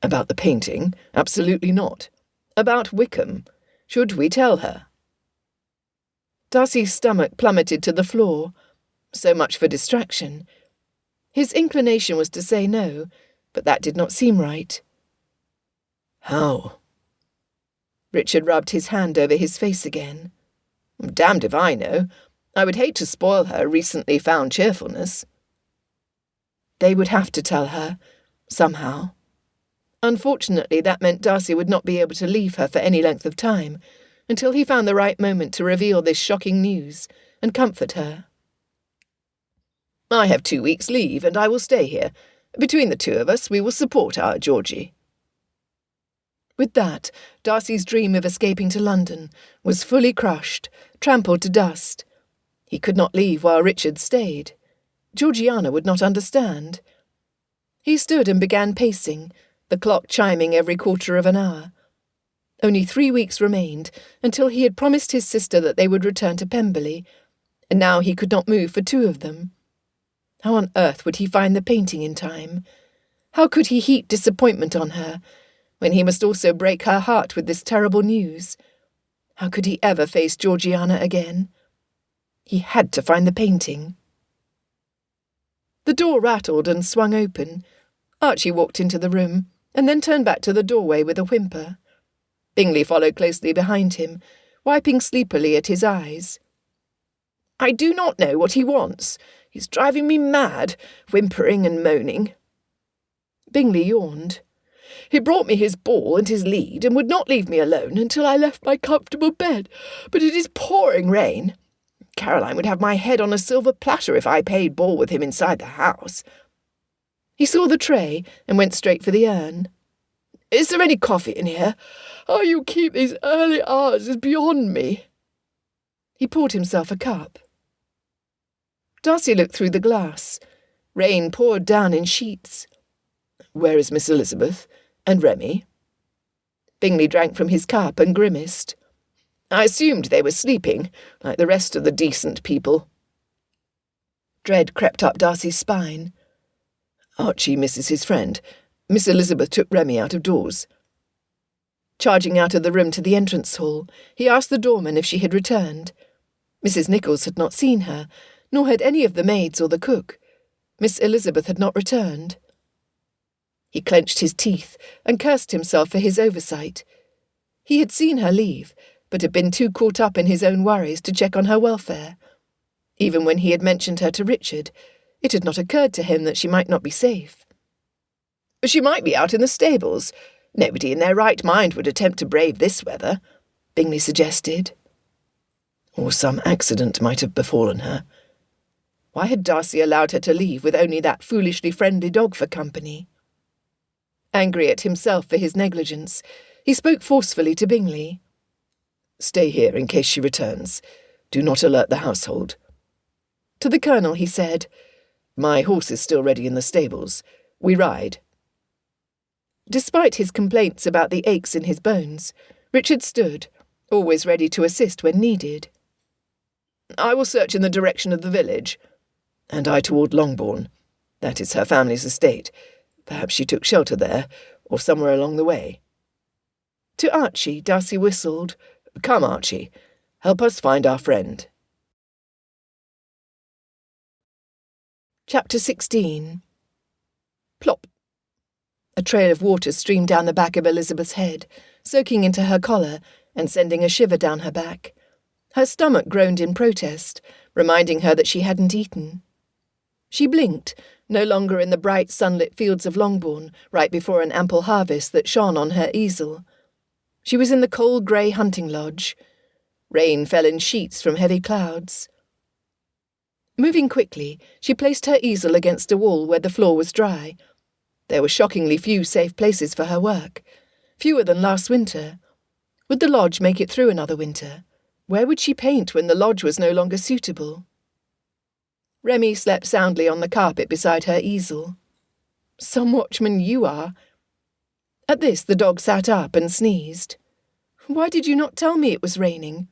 About the painting? Absolutely not. About Wickham? Should we tell her? Darcy's stomach plummeted to the floor. So much for distraction. His inclination was to say no, but that did not seem right. How? Richard rubbed his hand over his face again. Damned if I know. I would hate to spoil her recently found cheerfulness. They would have to tell her, somehow. Unfortunately, that meant Darcy would not be able to leave her for any length of time, until he found the right moment to reveal this shocking news and comfort her. I have 2 weeks' leave, and I will stay here. Between the two of us, we will support our Georgie. With that, Darcy's dream of escaping to London was fully crushed, trampled to dust. He could not leave while Richard stayed. Georgiana would not understand. He stood and began pacing, the clock chiming every quarter of an hour. Only 3 weeks remained until he had promised his sister that they would return to Pemberley, and now he could not move for 2 of them. How on earth would he find the painting in time? How could he heap disappointment on her, when he must also break her heart with this terrible news? How could he ever face Georgiana again? He had to find the painting. The door rattled and swung open. Archie walked into the room, and then turned back to the doorway with a whimper. Bingley followed closely behind him, wiping sleepily at his eyes. I do not know what he wants. He's driving me mad, whimpering and moaning. Bingley yawned. He brought me his ball and his lead, and would not leave me alone until I left my comfortable bed, but it is pouring rain. Caroline would have my head on a silver platter if I played ball with him inside the house. He saw the tray and went straight for the urn. Is there any coffee in here? How you keep these early hours is beyond me. He poured himself a cup. Darcy looked through the glass. Rain poured down in sheets. "Where is Miss Elizabeth? And Remy?" Bingley drank from his cup and grimaced. "I assumed they were sleeping, like the rest of the decent people." Dread crept up Darcy's spine. "Archie misses his friend. Miss Elizabeth took Remy out of doors." Charging out of the room to the entrance hall, he asked the doorman if she had returned. Mrs. Nichols had not seen her, nor had any of the maids or the cook. Miss Elizabeth had not returned. He clenched his teeth and cursed himself for his oversight. He had seen her leave, but had been too caught up in his own worries to check on her welfare. Even when he had mentioned her to Richard, it had not occurred to him that she might not be safe. "She might be out in the stables. Nobody in their right mind would attempt to brave this weather," Bingley suggested. Or some accident might have befallen her. Why had Darcy allowed her to leave with only that foolishly friendly dog for company? Angry at himself for his negligence, he spoke forcefully to Bingley. "Stay here in case she returns. Do not alert the household." To the colonel he said, "My horse is still ready in the stables. We ride." Despite his complaints about the aches in his bones, Richard stood, always ready to assist when needed. "I will search in the direction of the village, and I toward Longbourn. That is her family's estate. Perhaps she took shelter there, or somewhere along the way." To Archie, Darcy whistled, "Come, Archie, help us find our friend." Chapter 16. Plop. A trail of water streamed down the back of Elizabeth's head, soaking into her collar and sending a shiver down her back. Her stomach groaned in protest, reminding her that she hadn't eaten. She blinked, no longer in the bright sunlit fields of Longbourn, right before an ample harvest that shone on her easel. She was in the cold grey hunting lodge. Rain fell in sheets from heavy clouds. Moving quickly, she placed her easel against a wall where the floor was dry. There were shockingly few safe places for her work, fewer than last winter. Would the lodge make it through another winter? Where would she paint when the lodge was no longer suitable? Remy slept soundly on the carpet beside her easel. "Some watchman you are." At this the dog sat up and sneezed. "Why did you not tell me it was raining?"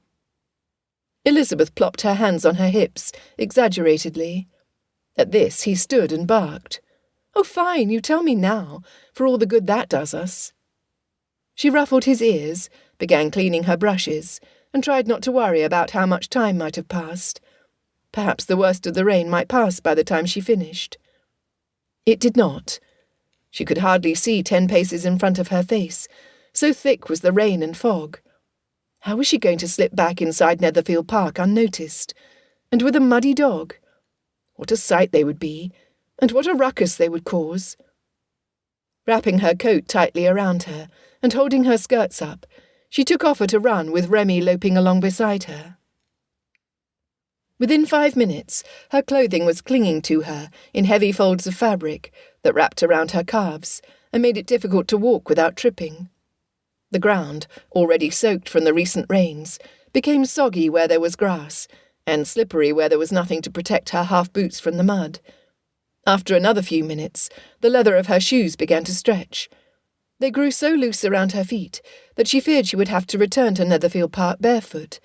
Elizabeth plopped her hands on her hips, exaggeratedly. At this he stood and barked. "Oh, fine, you tell me now, for all the good that does us." She ruffled his ears, began cleaning her brushes, and tried not to worry about how much time might have passed. Perhaps the worst of the rain might pass by the time she finished. It did not. She could hardly see 10 paces in front of her face, so thick was the rain and fog. How was she going to slip back inside Netherfield Park unnoticed? And with a muddy dog? What a sight they would be, and what a ruckus they would cause. Wrapping her coat tightly around her, and holding her skirts up, she took off at a run with Remy loping along beside her. Within 5 minutes, her clothing was clinging to her in heavy folds of fabric that wrapped around her calves and made it difficult to walk without tripping. The ground, already soaked from the recent rains, became soggy where there was grass, and slippery where there was nothing to protect her half-boots from the mud. After another few minutes, the leather of her shoes began to stretch. They grew so loose around her feet that she feared she would have to return to Netherfield Park barefoot.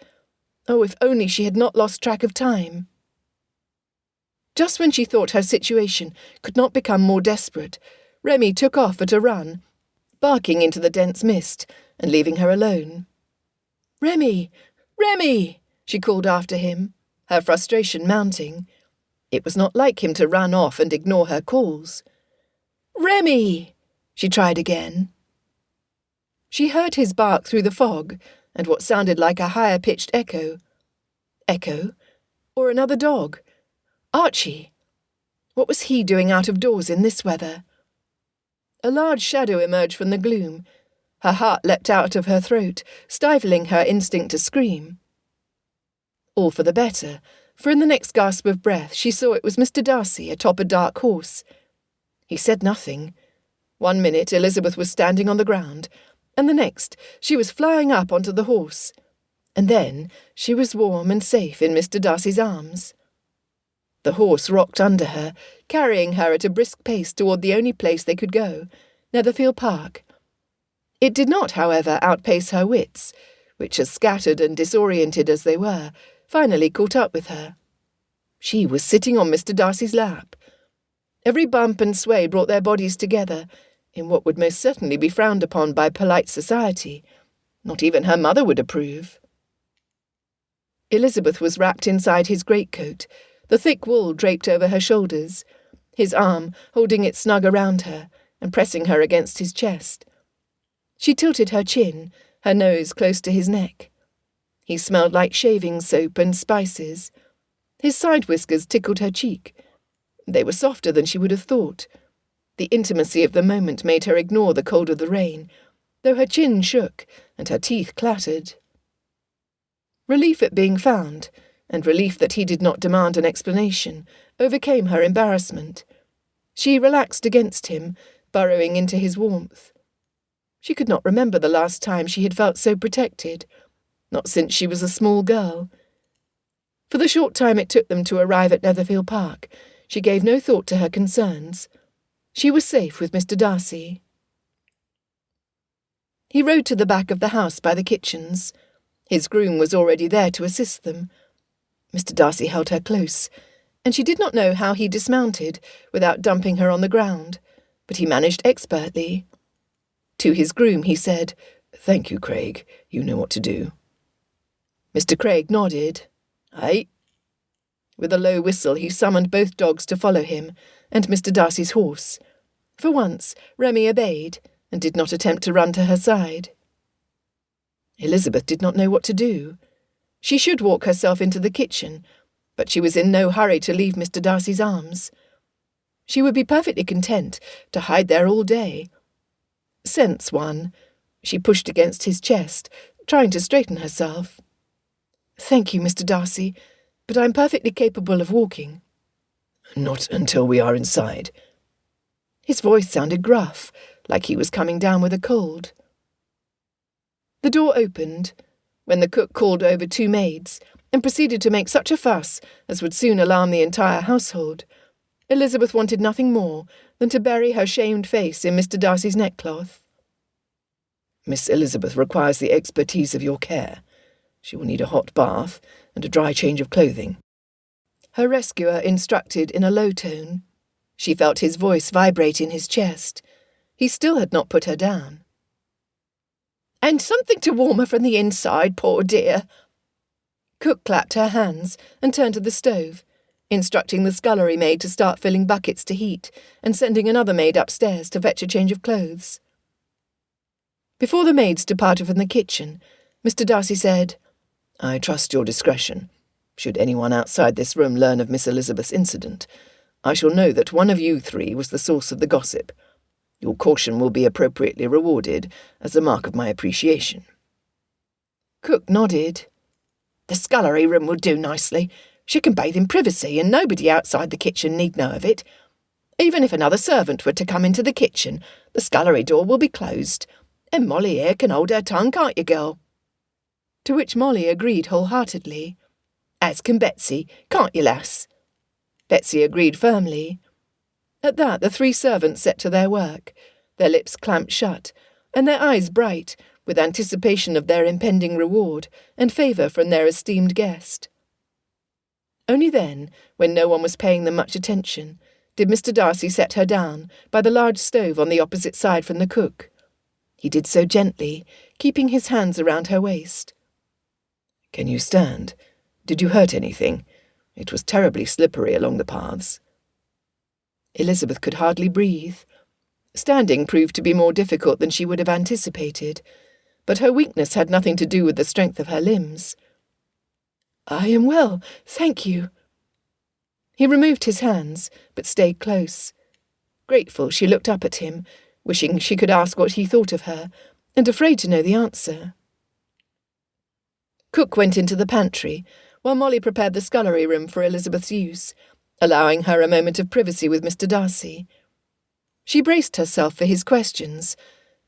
Oh, if only she had not lost track of time. Just when she thought her situation could not become more desperate, Remy took off at a run, barking into the dense mist and leaving her alone. "Remy! Remy!" she called after him, her frustration mounting. It was not like him to run off and ignore her calls. "Remy!" she tried again. She heard his bark through the fog and what sounded like a higher-pitched echo. Echo? Or another dog? Archie? What was he doing out of doors in this weather? A large shadow emerged from the gloom. Her heart leapt out of her throat, stifling her instinct to scream. All for the better, for in the next gasp of breath she saw it was Mr. Darcy atop a dark horse. He said nothing. 1 minute Elizabeth was standing on the ground, and the next she was flying up onto the horse. And then she was warm and safe in Mr. Darcy's arms. The horse rocked under her, carrying her at a brisk pace toward the only place they could go, Netherfield Park. It did not, however, outpace her wits, which, as scattered and disoriented as they were, finally caught up with her. She was sitting on Mr. Darcy's lap. Every bump and sway brought their bodies together, in what would most certainly be frowned upon by polite society. Not even her mother would approve. Elizabeth was wrapped inside his greatcoat, the thick wool draped over her shoulders, his arm holding it snug around her and pressing her against his chest. She tilted her chin, her nose close to his neck. He smelled like shaving soap and spices. His side whiskers tickled her cheek. They were softer than she would have thought. The intimacy of the moment made her ignore the cold of the rain, though her chin shook and her teeth clattered. Relief at being found, and relief that he did not demand an explanation, overcame her embarrassment. She relaxed against him, burrowing into his warmth. She could not remember the last time she had felt so protected, not since she was a small girl. For the short time it took them to arrive at Netherfield Park, she gave no thought to her concerns. She was safe with Mr. Darcy. He rode to the back of the house by the kitchens. His groom was already there to assist them. Mr. Darcy held her close, and she did not know how he dismounted without dumping her on the ground, but he managed expertly. To his groom he said, "Thank you, Craig. You know what to do." Mr. Craig nodded. "Aye." With a low whistle he summoned both dogs to follow him, and Mr. Darcy's horse. For once Remy obeyed, and did not attempt to run to her side. Elizabeth did not know what to do. She should walk herself into the kitchen, but she was in no hurry to leave Mr. Darcy's arms. She would be perfectly content to hide there all day. Sense won. She pushed against his chest, trying to straighten herself. "Thank you, Mr. Darcy, but I'm perfectly capable of walking." "Not until we are inside." His voice sounded gruff, like he was coming down with a cold. The door opened, when the cook called over 2 maids, and proceeded to make such a fuss as would soon alarm the entire household. Elizabeth wanted nothing more than to bury her shamed face in Mr. Darcy's neckcloth. "Miss Elizabeth requires the expertise of your care. She will need a hot bath and a dry change of clothing," her rescuer instructed in a low tone. She felt his voice vibrate in his chest. He still had not put her down. "And something to warm her from the inside, poor dear." Cook clapped her hands and turned to the stove, instructing the scullery maid to start filling buckets to heat and sending another maid upstairs to fetch a change of clothes. Before the maids departed from the kitchen, Mr. Darcy said, "I trust your discretion. Should anyone outside this room learn of Miss Elizabeth's incident, I shall know that one of you 3 was the source of the gossip. Your caution will be appropriately rewarded as a mark of my appreciation." Cook nodded. "The scullery room will do nicely. She can bathe in privacy, and nobody outside the kitchen need know of it. Even if another servant were to come into the kitchen, the scullery door will be closed. And Molly here can hold her tongue, can't you, girl?" To which Molly agreed wholeheartedly. "As can Betsy, can't you, lass?" Betsy agreed firmly. At that the 3 servants set to their work, their lips clamped shut, and their eyes bright with anticipation of their impending reward and favour from their esteemed guest. Only then, when no one was paying them much attention, did Mr. Darcy set her down by the large stove on the opposite side from the cook. He did so gently, keeping his hands around her waist. "Can you stand? Did you hurt anything? It was terribly slippery along the paths." Elizabeth could hardly breathe. Standing proved to be more difficult than she would have anticipated, but her weakness had nothing to do with the strength of her limbs. "I am well, thank you." He removed his hands, but stayed close. Grateful, she looked up at him, wishing she could ask what he thought of her, and afraid to know the answer. Cook went into the pantry, while Molly prepared the scullery room for Elizabeth's use, allowing her a moment of privacy with Mr. Darcy. She braced herself for his questions,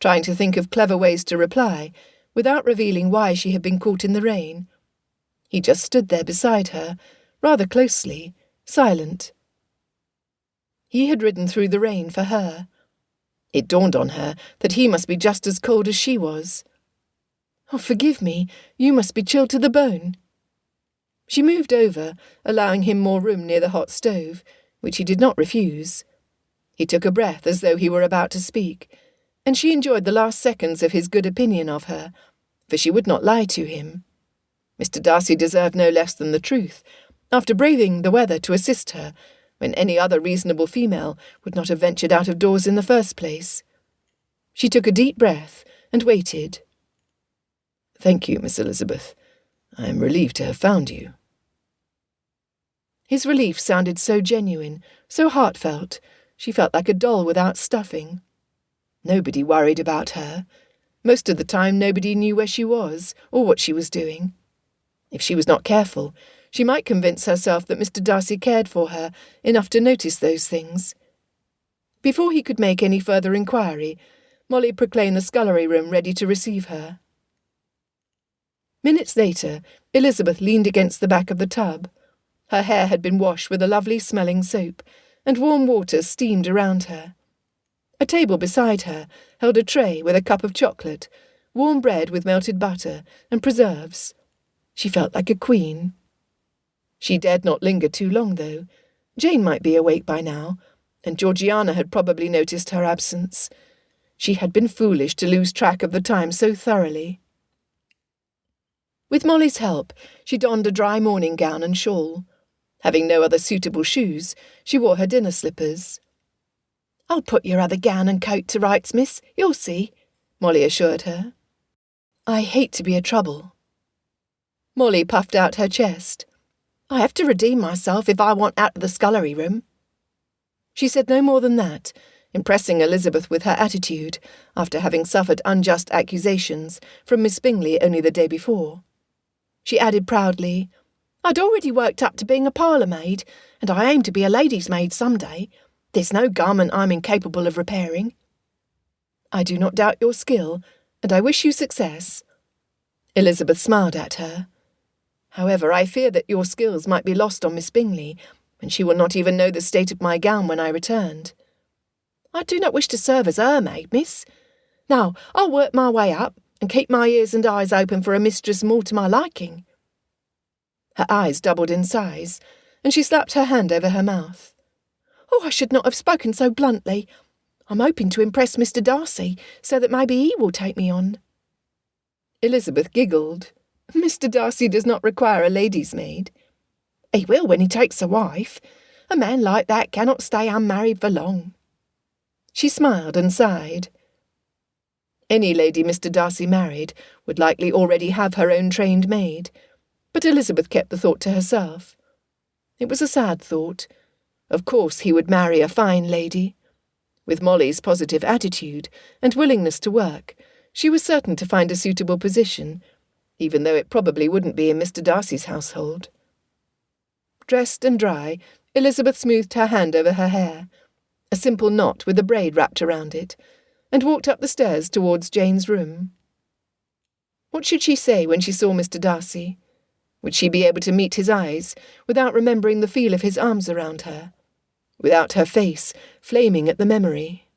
trying to think of clever ways to reply, without revealing why she had been caught in the rain. He just stood there beside her, rather closely, silent. He had ridden through the rain for her. It dawned on her that he must be just as cold as she was. "Oh, forgive me, you must be chilled to the bone." She moved over, allowing him more room near the hot stove, which he did not refuse. He took a breath as though he were about to speak, and she enjoyed the last seconds of his good opinion of her, for she would not lie to him. Mr. Darcy deserved no less than the truth, after braving the weather to assist her, when any other reasonable female would not have ventured out of doors in the first place. She took a deep breath and waited. "Thank you, Miss Elizabeth. I am relieved to have found you." His relief sounded so genuine, so heartfelt, she felt like a doll without stuffing. Nobody worried about her. Most of the time nobody knew where she was or what she was doing. If she was not careful, she might convince herself that Mr. Darcy cared for her enough to notice those things. Before he could make any further inquiry, Molly proclaimed the scullery room ready to receive her. Minutes later, Elizabeth leaned against the back of the tub. Her hair had been washed with a lovely-smelling soap, and warm water steamed around her. A table beside her held a tray with a cup of chocolate, warm bread with melted butter, and preserves. She felt like a queen. She dared not linger too long, though. Jane might be awake by now, and Georgiana had probably noticed her absence. She had been foolish to lose track of the time so thoroughly. With Molly's help, she donned a dry morning gown and shawl. Having no other suitable shoes, she wore her dinner slippers. "I'll put your other gown and coat to rights, miss, you'll see," Molly assured her. "I hate to be a trouble." Molly puffed out her chest. "I have to redeem myself if I want out of the scullery room." She said no more than that, impressing Elizabeth with her attitude, after having suffered unjust accusations from Miss Bingley only the day before. She added proudly, "I'd already worked up to being a parlour-maid, and I aim to be a lady's maid some day. There's no garment I'm incapable of repairing." "I do not doubt your skill, and I wish you success." Elizabeth smiled at her. "However, I fear that your skills might be lost on Miss Bingley, and she will not even know the state of my gown when I returned." "I do not wish to serve as her maid, miss. Now, I'll work my way up, and keep my ears and eyes open for a mistress more to my liking." Her eyes doubled in size, and she slapped her hand over her mouth. "Oh, I should not have spoken so bluntly. I'm hoping to impress Mr. Darcy, so that maybe he will take me on." Elizabeth giggled. "Mr. Darcy does not require a lady's maid." "He will when he takes a wife. A man like that cannot stay unmarried for long." She smiled and sighed. Any lady Mr. Darcy married would likely already have her own trained maid, but Elizabeth kept the thought to herself. It was a sad thought. Of course he would marry a fine lady. With Molly's positive attitude and willingness to work, she was certain to find a suitable position, even though it probably wouldn't be in Mr. Darcy's household. Dressed and dry, Elizabeth smoothed her hand over her hair, a simple knot with a braid wrapped around it, and walked up the stairs towards Jane's room. What should she say when she saw Mr. Darcy? Would she be able to meet his eyes without remembering the feel of his arms around her, without her face flaming at the memory?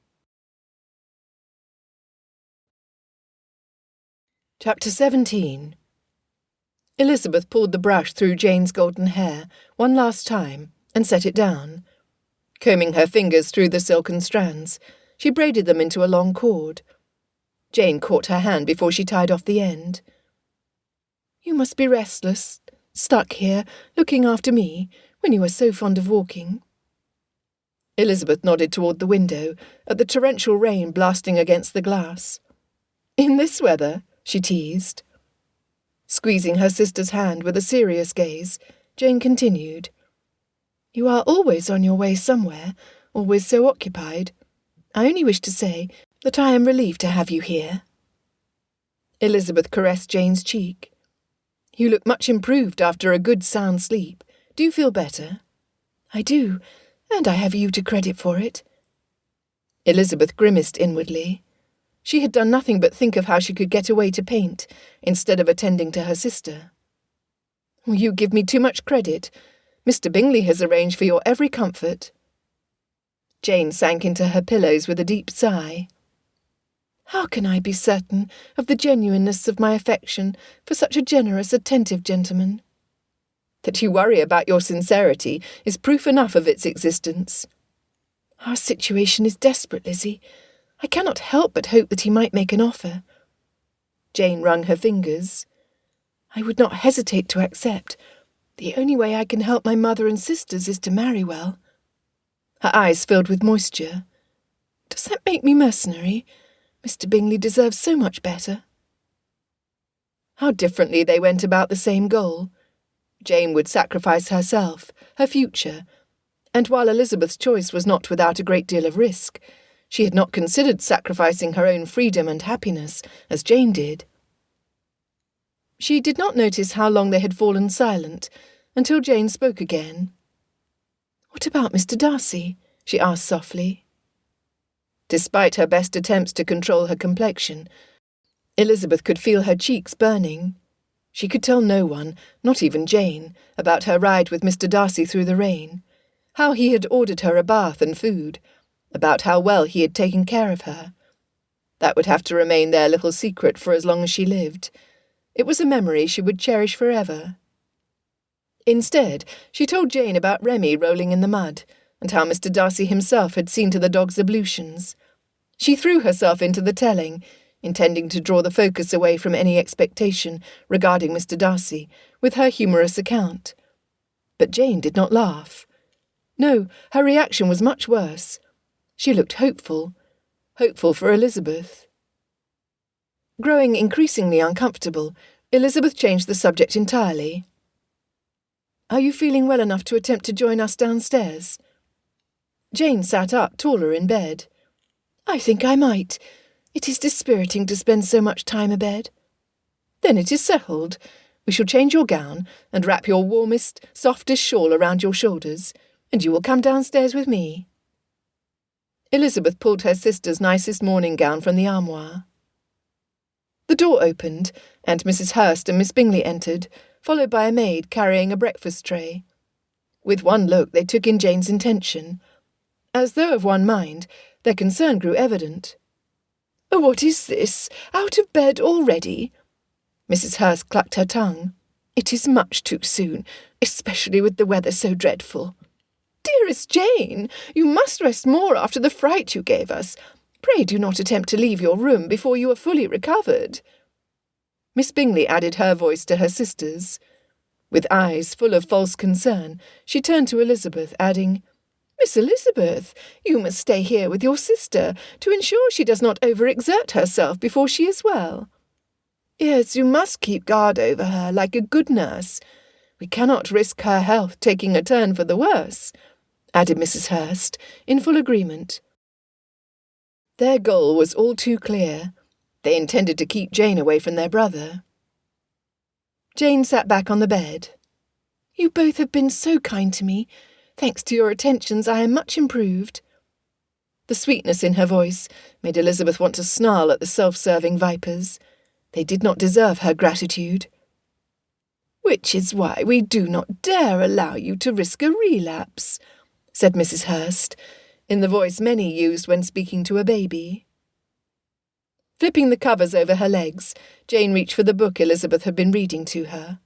Chapter 17. Elizabeth pulled the brush through Jane's golden hair one last time and set it down. Combing her fingers through the silken strands, she braided them into a long cord. Jane caught her hand before she tied off the end. "You must be restless, stuck here, looking after me, when you are so fond of walking." Elizabeth nodded toward the window, at the torrential rain blasting against the glass. "In this weather?" she teased. Squeezing her sister's hand with a serious gaze, Jane continued, "You are always on your way somewhere, always so occupied. I only wish to say that I am relieved to have you here." Elizabeth caressed Jane's cheek. "You look much improved after a good sound sleep. Do you feel better?" "I do, and I have you to credit for it." Elizabeth grimaced inwardly. She had done nothing but think of how she could get away to paint, instead of attending to her sister. "You give me too much credit. Mr. Bingley has arranged for your every comfort." Jane sank into her pillows with a deep sigh. "How can I be certain of the genuineness of my affection for such a generous, attentive gentleman?" "That you worry about your sincerity is proof enough of its existence." "Our situation is desperate, Lizzie. I cannot help but hope that he might make an offer." Jane wrung her fingers. "I would not hesitate to accept. The only way I can help my mother and sisters is to marry well." Her eyes filled with moisture. "Does that make me mercenary? Mr. Bingley deserves so much better." How differently they went about the same goal. Jane would sacrifice herself, her future, and while Elizabeth's choice was not without a great deal of risk, she had not considered sacrificing her own freedom and happiness, as Jane did. She did not notice how long they had fallen silent, until Jane spoke again. "What about Mr. Darcy?" she asked softly. Despite her best attempts to control her complexion, Elizabeth could feel her cheeks burning. She could tell no one, not even Jane, about her ride with Mr. Darcy through the rain, how he had ordered her a bath and food, about how well he had taken care of her. That would have to remain their little secret for as long as she lived. It was a memory she would cherish forever. Instead, she told Jane about Remy rolling in the mud, and how Mr. Darcy himself had seen to the dog's ablutions. She threw herself into the telling, intending to draw the focus away from any expectation regarding Mr. Darcy with her humorous account. But Jane did not laugh. No, her reaction was much worse. She looked hopeful for Elizabeth. Growing increasingly uncomfortable, Elizabeth changed the subject entirely. "Are you feeling well enough to attempt to join us downstairs?" Jane sat up, taller in bed. "I think I might. It is dispiriting to spend so much time abed." "Then it is settled. We shall change your gown, and wrap your warmest, softest shawl around your shoulders, and you will come downstairs with me." Elizabeth pulled her sister's nicest morning gown from the armoire. The door opened, and Mrs. Hurst and Miss Bingley entered, followed by a maid carrying a breakfast tray. With one look they took in Jane's intention. As though of one mind, their concern grew evident. "What is this? Out of bed already?" Mrs. Hurst clucked her tongue. "It is much too soon, especially with the weather so dreadful." "Dearest Jane, you must rest more after the fright you gave us. Pray do not attempt to leave your room before you are fully recovered." Miss Bingley added her voice to her sister's. With eyes full of false concern, she turned to Elizabeth, adding, "Miss Elizabeth, you must stay here with your sister to ensure she does not overexert herself before she is well. Yes, you must keep guard over her like a good nurse. We cannot risk her health taking a turn for the worse," added Mrs. Hurst, in full agreement. Their goal was all too clear. They intended to keep Jane away from their brother. Jane sat back on the bed. "You both have been so kind to me. Thanks to your attentions, I am much improved." The sweetness in her voice made Elizabeth want to snarl at the self-serving vipers. They did not deserve her gratitude. "Which is why we do not dare allow you to risk a relapse," said Mrs. Hurst, in the voice many used when speaking to a baby. Flipping the covers over her legs, Jane reached for the book Elizabeth had been reading to her.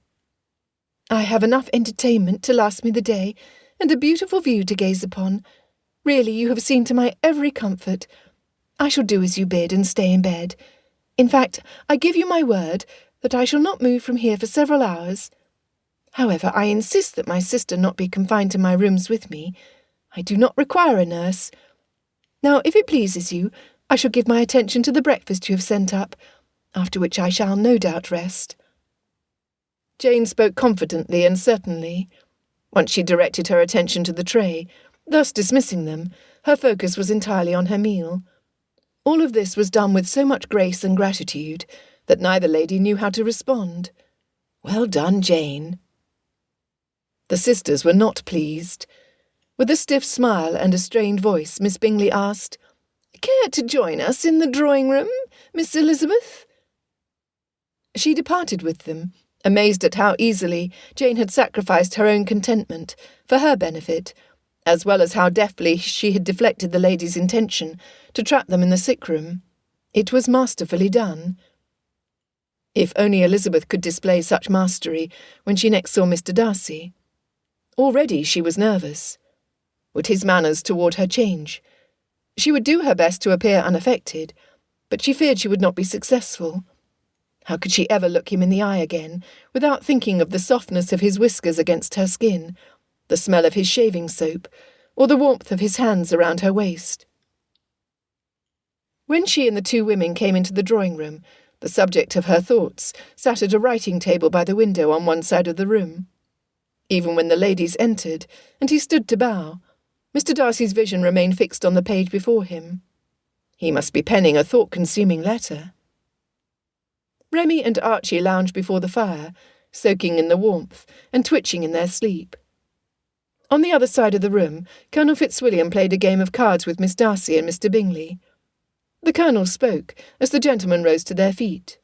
"I have enough entertainment to last me the day, and a beautiful view to gaze upon. Really, you have seen to my every comfort. I shall do as you bid and stay in bed. In fact, I give you my word that I shall not move from here for several hours. However, I insist that my sister not be confined to my rooms with me. I do not require a nurse. Now, if it pleases you, I shall give my attention to the breakfast you have sent up, after which I shall no doubt rest." Jane spoke confidently and certainly. Once she directed her attention to the tray, thus dismissing them, her focus was entirely on her meal. All of this was done with so much grace and gratitude that neither lady knew how to respond. "Well done, Jane." The sisters were not pleased. With a stiff smile and a strained voice, Miss Bingley asked, "Care to join us in the drawing-room, Miss Elizabeth?" She departed with them, amazed at how easily Jane had sacrificed her own contentment for her benefit, as well as how deftly she had deflected the lady's intention to trap them in the sick-room. It was masterfully done. If only Elizabeth could display such mastery when she next saw Mr. Darcy. Already she was nervous. Would his manners toward her change? She would do her best to appear unaffected, but she feared she would not be successful. How could she ever look him in the eye again without thinking of the softness of his whiskers against her skin, the smell of his shaving soap, or the warmth of his hands around her waist? When she and the two women came into the drawing-room, the subject of her thoughts sat at a writing table by the window on one side of the room. Even when the ladies entered, and he stood to bow, Mr. Darcy's vision remained fixed on the page before him. He must be penning a thought-consuming letter. Remy and Archie lounged before the fire, soaking in the warmth and twitching in their sleep. On the other side of the room, Colonel Fitzwilliam played a game of cards with Miss Darcy and Mr. Bingley. The Colonel spoke as the gentlemen rose to their feet.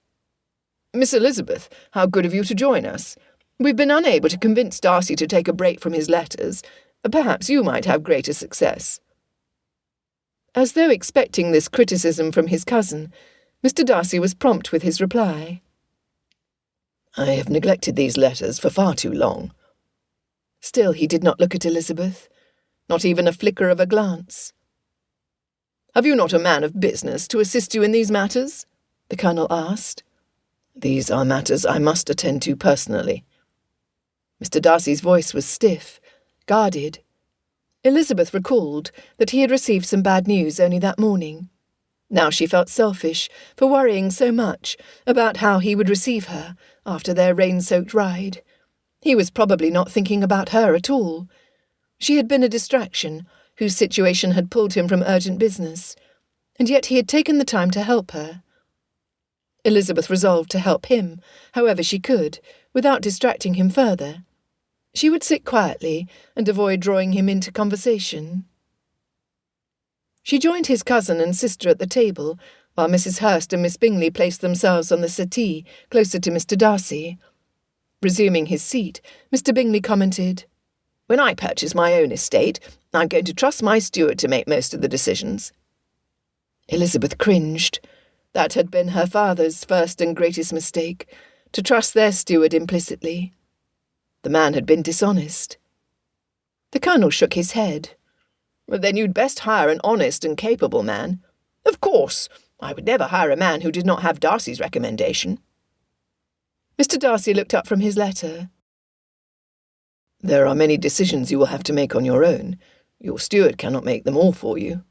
"Miss Elizabeth, how good of you to join us. We've been unable to convince Darcy to take a break from his letters. Perhaps you might have greater success." As though expecting this criticism from his cousin, Mr. Darcy was prompt with his reply. "I have neglected these letters for far too long." Still he did not look at Elizabeth, not even a flicker of a glance. "Have you not a man of business to assist you in these matters?" the Colonel asked. "These are matters I must attend to personally." Mr. Darcy's voice was stiff, guarded. Elizabeth recalled that he had received some bad news only that morning. Now she felt selfish for worrying so much about how he would receive her after their rain-soaked ride. He was probably not thinking about her at all. She had been a distraction, whose situation had pulled him from urgent business, and yet he had taken the time to help her. Elizabeth resolved to help him, however she could, without distracting him further. She would sit quietly and avoid drawing him into conversation. She joined his cousin and sister at the table, while Mrs. Hurst and Miss Bingley placed themselves on the settee closer to Mr. Darcy. Resuming his seat, Mr. Bingley commented, "When I purchase my own estate, I'm going to trust my steward to make most of the decisions." Elizabeth cringed. That had been her father's first and greatest mistake, to trust their steward implicitly. The man had been dishonest. The Colonel shook his head. "Then you'd best hire an honest and capable man. Of course, I would never hire a man who did not have Darcy's recommendation." Mr. Darcy looked up from his letter. "There are many decisions you will have to make on your own. Your steward cannot make them all for you."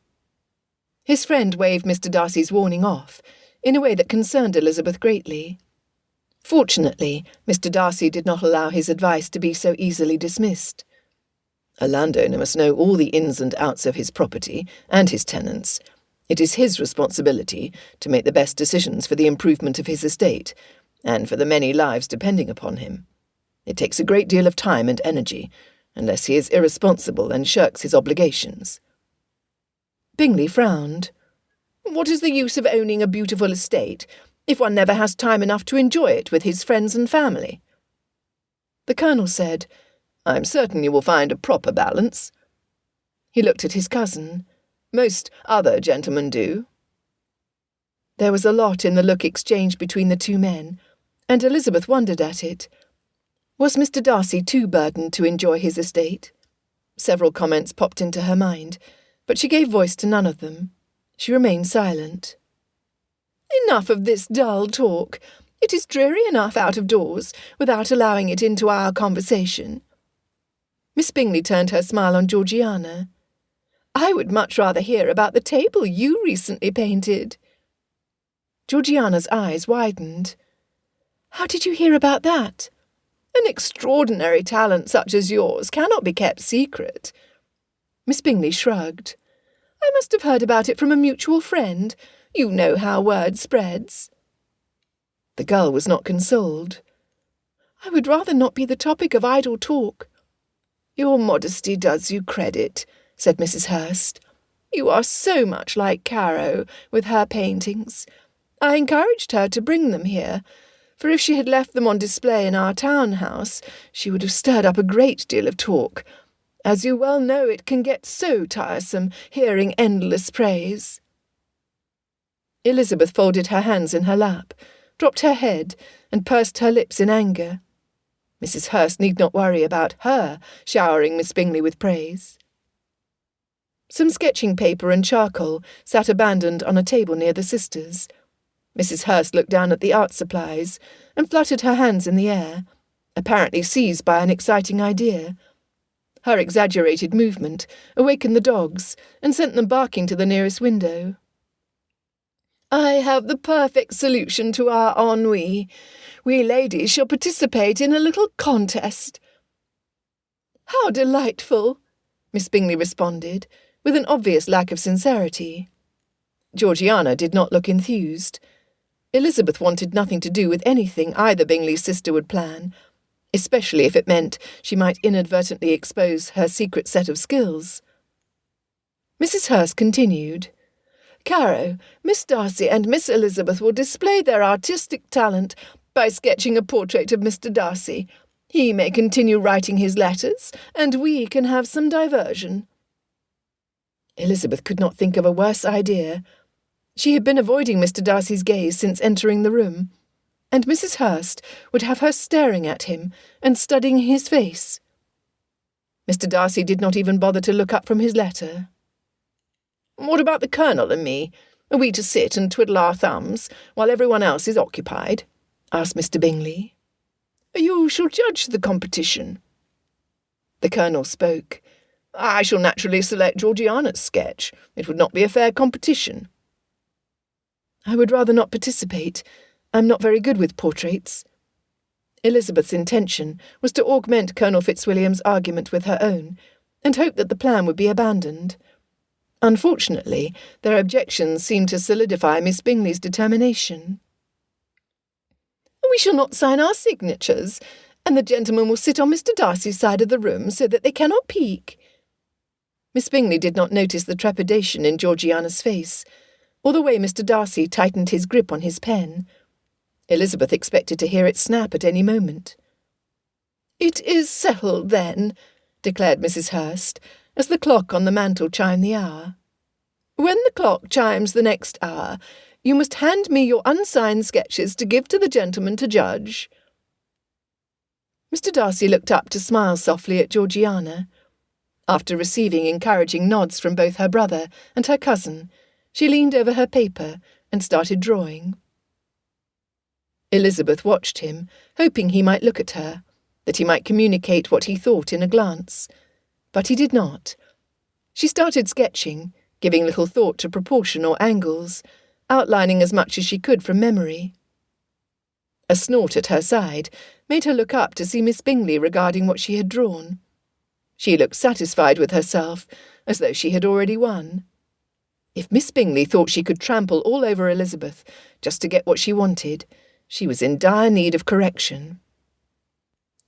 His friend waved Mr. Darcy's warning off, in a way that concerned Elizabeth greatly. Fortunately, Mr. Darcy did not allow his advice to be so easily dismissed. "A landowner must know all the ins and outs of his property and his tenants. It is his responsibility to make the best decisions for the improvement of his estate, and for the many lives depending upon him. It takes a great deal of time and energy, unless he is irresponsible and shirks his obligations." Bingley frowned. "What is the use of owning a beautiful estate if one never has time enough to enjoy it with his friends and family?" The Colonel said, "I'm certain you will find a proper balance." He looked at his cousin. "Most other gentlemen do." There was a lot in the look exchanged between the two men, and Elizabeth wondered at it. Was Mr. Darcy too burdened to enjoy his estate? Several comments popped into her mind, but she gave voice to none of them. She remained silent. "Enough of this dull talk. It is dreary enough out of doors, without allowing it into our conversation." Miss Bingley turned her smile on Georgiana. "I would much rather hear about the table you recently painted." Georgiana's eyes widened. "How did you hear about that?" "An extraordinary talent such as yours cannot be kept secret." Miss Bingley shrugged. "I must have heard about it from a mutual friend. You know how word spreads." The girl was not consoled. "I would rather not be the topic of idle talk." "Your modesty does you credit," said Mrs. Hurst. "You are so much like Caro with her paintings. I encouraged her to bring them here, for if she had left them on display in our townhouse, she would have stirred up a great deal of talk. As you well know, it can get so tiresome hearing endless praise." Elizabeth folded her hands in her lap, dropped her head, and pursed her lips in anger. Mrs. Hurst need not worry about her showering Miss Bingley with praise. Some sketching paper and charcoal sat abandoned on a table near the sisters. Mrs. Hurst looked down at the art supplies and fluttered her hands in the air, apparently seized by an exciting idea. Her exaggerated movement awakened the dogs and sent them barking to the nearest window. "I have the perfect solution to our ennui. We ladies shall participate in a little contest." "How delightful!" Miss Bingley responded, with an obvious lack of sincerity. Georgiana did not look enthused. Elizabeth wanted nothing to do with anything either Bingley's sister would plan, especially if it meant she might inadvertently expose her secret set of skills. Mrs. Hurst continued, "Caro, Miss Darcy and Miss Elizabeth will display their artistic talent by sketching a portrait of Mr. Darcy. He may continue writing his letters, and we can have some diversion." Elizabeth could not think of a worse idea. She had been avoiding Mr. Darcy's gaze since entering the room, and Mrs. Hurst would have her staring at him and studying his face. Mr. Darcy did not even bother to look up from his letter. "What about the Colonel and me? Are we to sit and twiddle our thumbs while everyone else is occupied?" asked Mr. Bingley. "You shall judge the competition." The Colonel spoke. "I shall naturally select Georgiana's sketch. It would not be a fair competition." "I would rather not participate. I'm not very good with portraits." Elizabeth's intention was to augment Colonel Fitzwilliam's argument with her own, and hope that the plan would be abandoned. Unfortunately, their objections seemed to solidify Miss Bingley's determination. "We shall not sign our signatures, and the gentlemen will sit on Mr. Darcy's side of the room so that they cannot peek." Miss Bingley did not notice the trepidation in Georgiana's face, or the way Mr. Darcy tightened his grip on his pen. Elizabeth expected to hear it snap at any moment. "It is settled, then," declared Mrs. Hurst, as the clock on the mantel chimed the hour. "When the clock chimes the next hour, you must hand me your unsigned sketches to give to the gentleman to judge." Mr. Darcy looked up to smile softly at Georgiana. After receiving encouraging nods from both her brother and her cousin, she leaned over her paper and started drawing. Elizabeth watched him, hoping he might look at her, that he might communicate what he thought in a glance. But he did not. She started sketching, giving little thought to proportion or angles, outlining as much as she could from memory. A snort at her side made her look up to see Miss Bingley regarding what she had drawn. She looked satisfied with herself, as though she had already won. If Miss Bingley thought she could trample all over Elizabeth just to get what she wanted, she was in dire need of correction.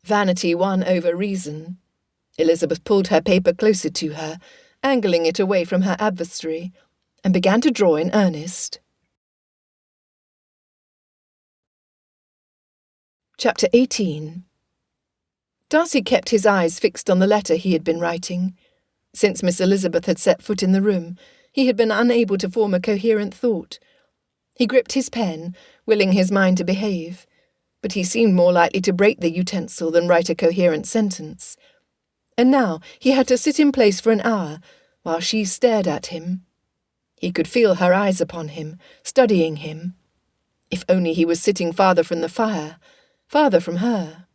Vanity won over reason. Elizabeth pulled her paper closer to her, angling it away from her adversary, and began to draw in earnest. Chapter 18. Darcy kept his eyes fixed on the letter he had been writing. Since Miss Elizabeth had set foot in the room, he had been unable to form a coherent thought. He gripped his pen, willing his mind to behave, but he seemed more likely to break the utensil than write a coherent sentence. And now he had to sit in place for an hour, while she stared at him. He could feel her eyes upon him, studying him. If only he was sitting farther from the fire, farther from her.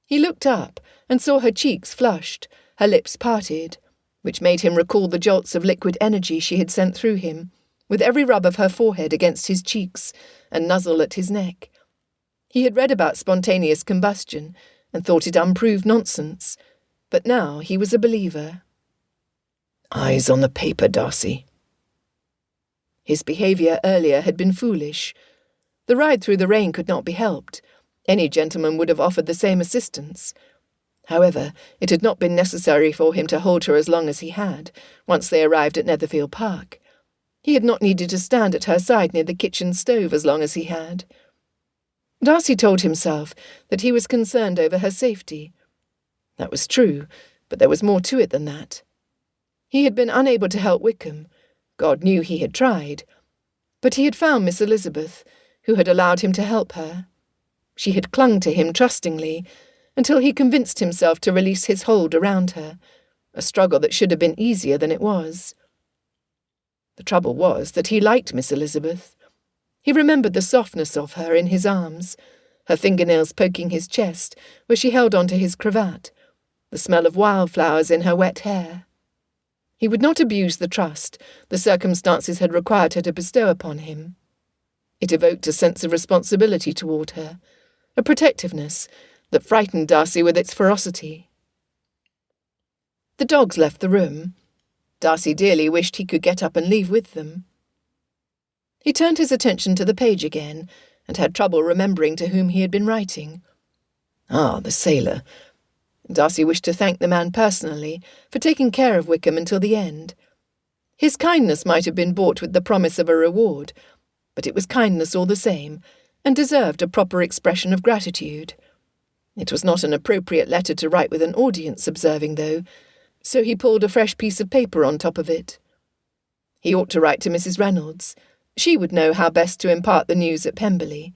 He looked up and saw her cheeks flushed, her lips parted, which made him recall the jolts of liquid energy she had sent through him, with every rub of her forehead against his cheeks and nuzzle at his neck. He had read about spontaneous combustion and thought it unproved nonsense, but now he was a believer. "Eyes on the paper, Darcy." His behaviour earlier had been foolish. The ride through the rain could not be helped. Any gentleman would have offered the same assistance. However, it had not been necessary for him to hold her as long as he had, once they arrived at Netherfield Park. He had not needed to stand at her side near the kitchen stove as long as he had. Darcy told himself that he was concerned over her safety. That was true, but there was more to it than that. He had been unable to help Wickham. God knew he had tried. But he had found Miss Elizabeth, who had allowed him to help her. She had clung to him trustingly, until he convinced himself to release his hold around her, a struggle that should have been easier than it was. The trouble was that he liked Miss Elizabeth. He remembered the softness of her in his arms, her fingernails poking his chest where she held onto his cravat, the smell of wildflowers in her wet hair. He would not abuse the trust the circumstances had required her to bestow upon him. It evoked a sense of responsibility toward her, a protectiveness that frightened Darcy with its ferocity. The dogs left the room. Darcy dearly wished he could get up and leave with them. He turned his attention to the page again, and had trouble remembering to whom he had been writing. Ah, the sailor. Darcy wished to thank the man personally for taking care of Wickham until the end. His kindness might have been bought with the promise of a reward, but it was kindness all the same, and deserved a proper expression of gratitude. It was not an appropriate letter to write with an audience observing, though, so he pulled a fresh piece of paper on top of it. He ought to write to Mrs. Reynolds. She would know how best to impart the news at Pemberley.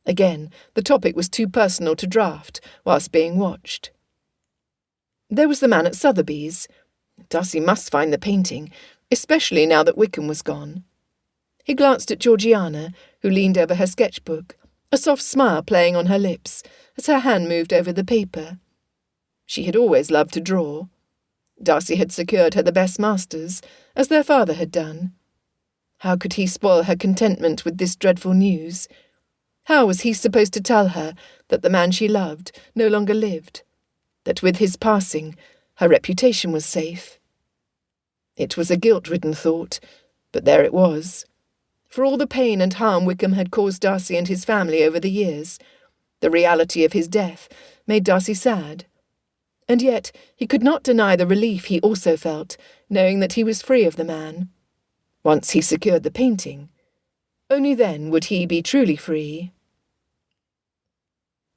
Again, the topic was too personal to draft whilst being watched. There was the man at Sotheby's. Darcy must find the painting, especially now that Wickham was gone. He glanced at Georgiana, who leaned over her sketchbook, a soft smile playing on her lips as her hand moved over the paper. She had always loved to draw. Darcy had secured her the best masters, as their father had done. How could he spoil her contentment with this dreadful news? How was he supposed to tell her that the man she loved no longer lived, that with his passing her reputation was safe? It was a guilt-ridden thought, but there it was. For all the pain and harm Wickham had caused Darcy and his family over the years, the reality of his death made Darcy sad. And yet he could not deny the relief he also felt, knowing that he was free of the man. Once he secured the painting, only then would he be truly free.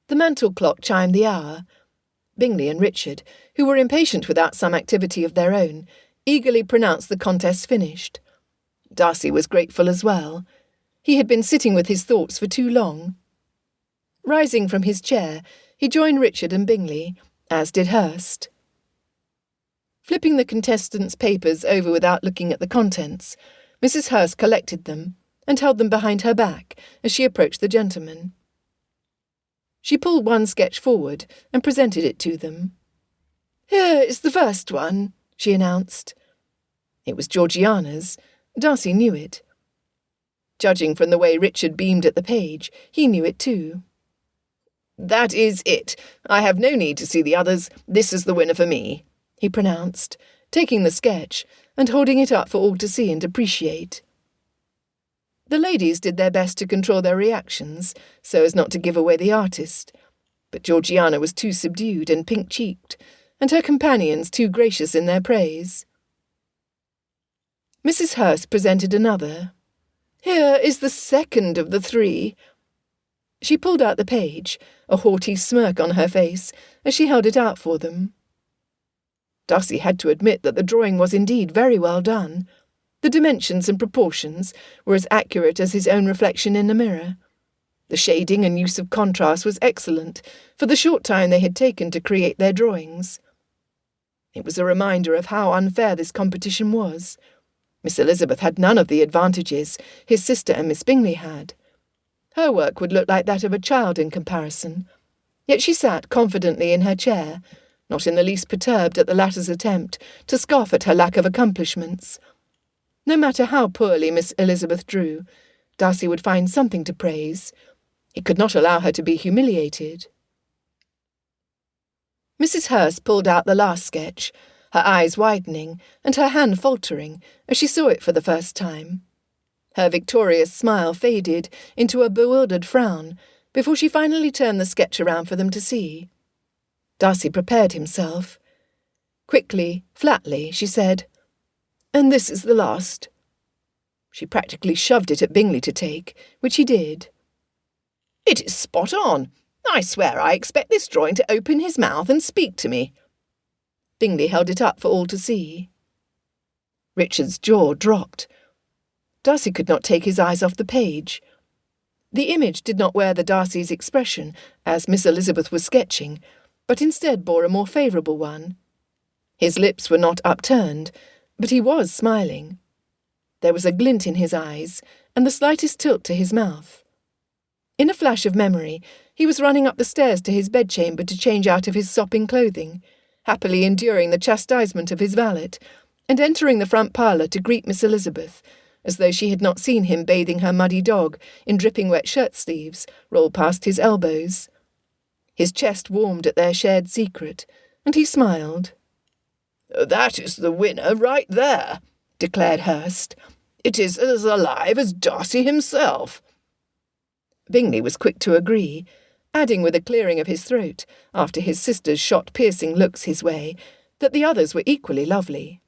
The mantel clock chimed the hour. Bingley and Richard, who were impatient without some activity of their own, eagerly pronounced the contest finished. Darcy was grateful as well. He had been sitting with his thoughts for too long. Rising from his chair, he joined Richard and Bingley, as did Hurst. Flipping the contestants' papers over without looking at the contents, Mrs. Hurst collected them and held them behind her back as she approached the gentlemen. She pulled one sketch forward and presented it to them. "Here is the first one," she announced. It was Georgiana's. Darcy knew it. Judging from the way Richard beamed at the page, he knew it too. "That is it. I have no need to see the others. This is the winner for me," he pronounced, taking the sketch and holding it up for all to see and appreciate. The ladies did their best to control their reactions, so as not to give away the artist, but Georgiana was too subdued and pink-cheeked, and her companions too gracious in their praise. Mrs. Hurst presented another. "Here is the second of the three." She pulled out the page, a haughty smirk on her face, as she held it out for them. Darcy had to admit that the drawing was indeed very well done. The dimensions and proportions were as accurate as his own reflection in a mirror. The shading and use of contrast was excellent for the short time they had taken to create their drawings. It was a reminder of how unfair this competition was. Miss Elizabeth had none of the advantages his sister and Miss Bingley had. Her work would look like that of a child in comparison, yet she sat confidently in her chair, not in the least perturbed at the latter's attempt to scoff at her lack of accomplishments. No matter how poorly Miss Elizabeth drew, Darcy would find something to praise. He could not allow her to be humiliated. Mrs. Hurst pulled out the last sketch, her eyes widening and her hand faltering as she saw it for the first time. Her victorious smile faded into a bewildered frown before she finally turned the sketch around for them to see. Darcy prepared himself. Quickly, flatly, she said, "And this is the last." She practically shoved it at Bingley to take, which he did. It is spot on. I swear I expect this drawing to open his mouth and speak to me." Bingley held it up for all to see. Richard's jaw dropped. Darcy could not take his eyes off the page. The image did not wear the Darcy's expression, as Miss Elizabeth was sketching, but instead bore a more favourable one. His lips were not upturned, but he was smiling. There was a glint in his eyes, and the slightest tilt to his mouth. In a flash of memory, he was running up the stairs to his bedchamber to change out of his sopping clothing, happily enduring the chastisement of his valet, and entering the front parlour to greet Miss Elizabeth, as though she had not seen him bathing her muddy dog in dripping wet shirt-sleeves roll past his elbows. His chest warmed at their shared secret, and he smiled. "That is the winner right there," declared Hurst. "It is as alive as Darcy himself." Bingley was quick to agree, adding with a clearing of his throat, after his sister's shot-piercing looks his way, that the others were equally lovely.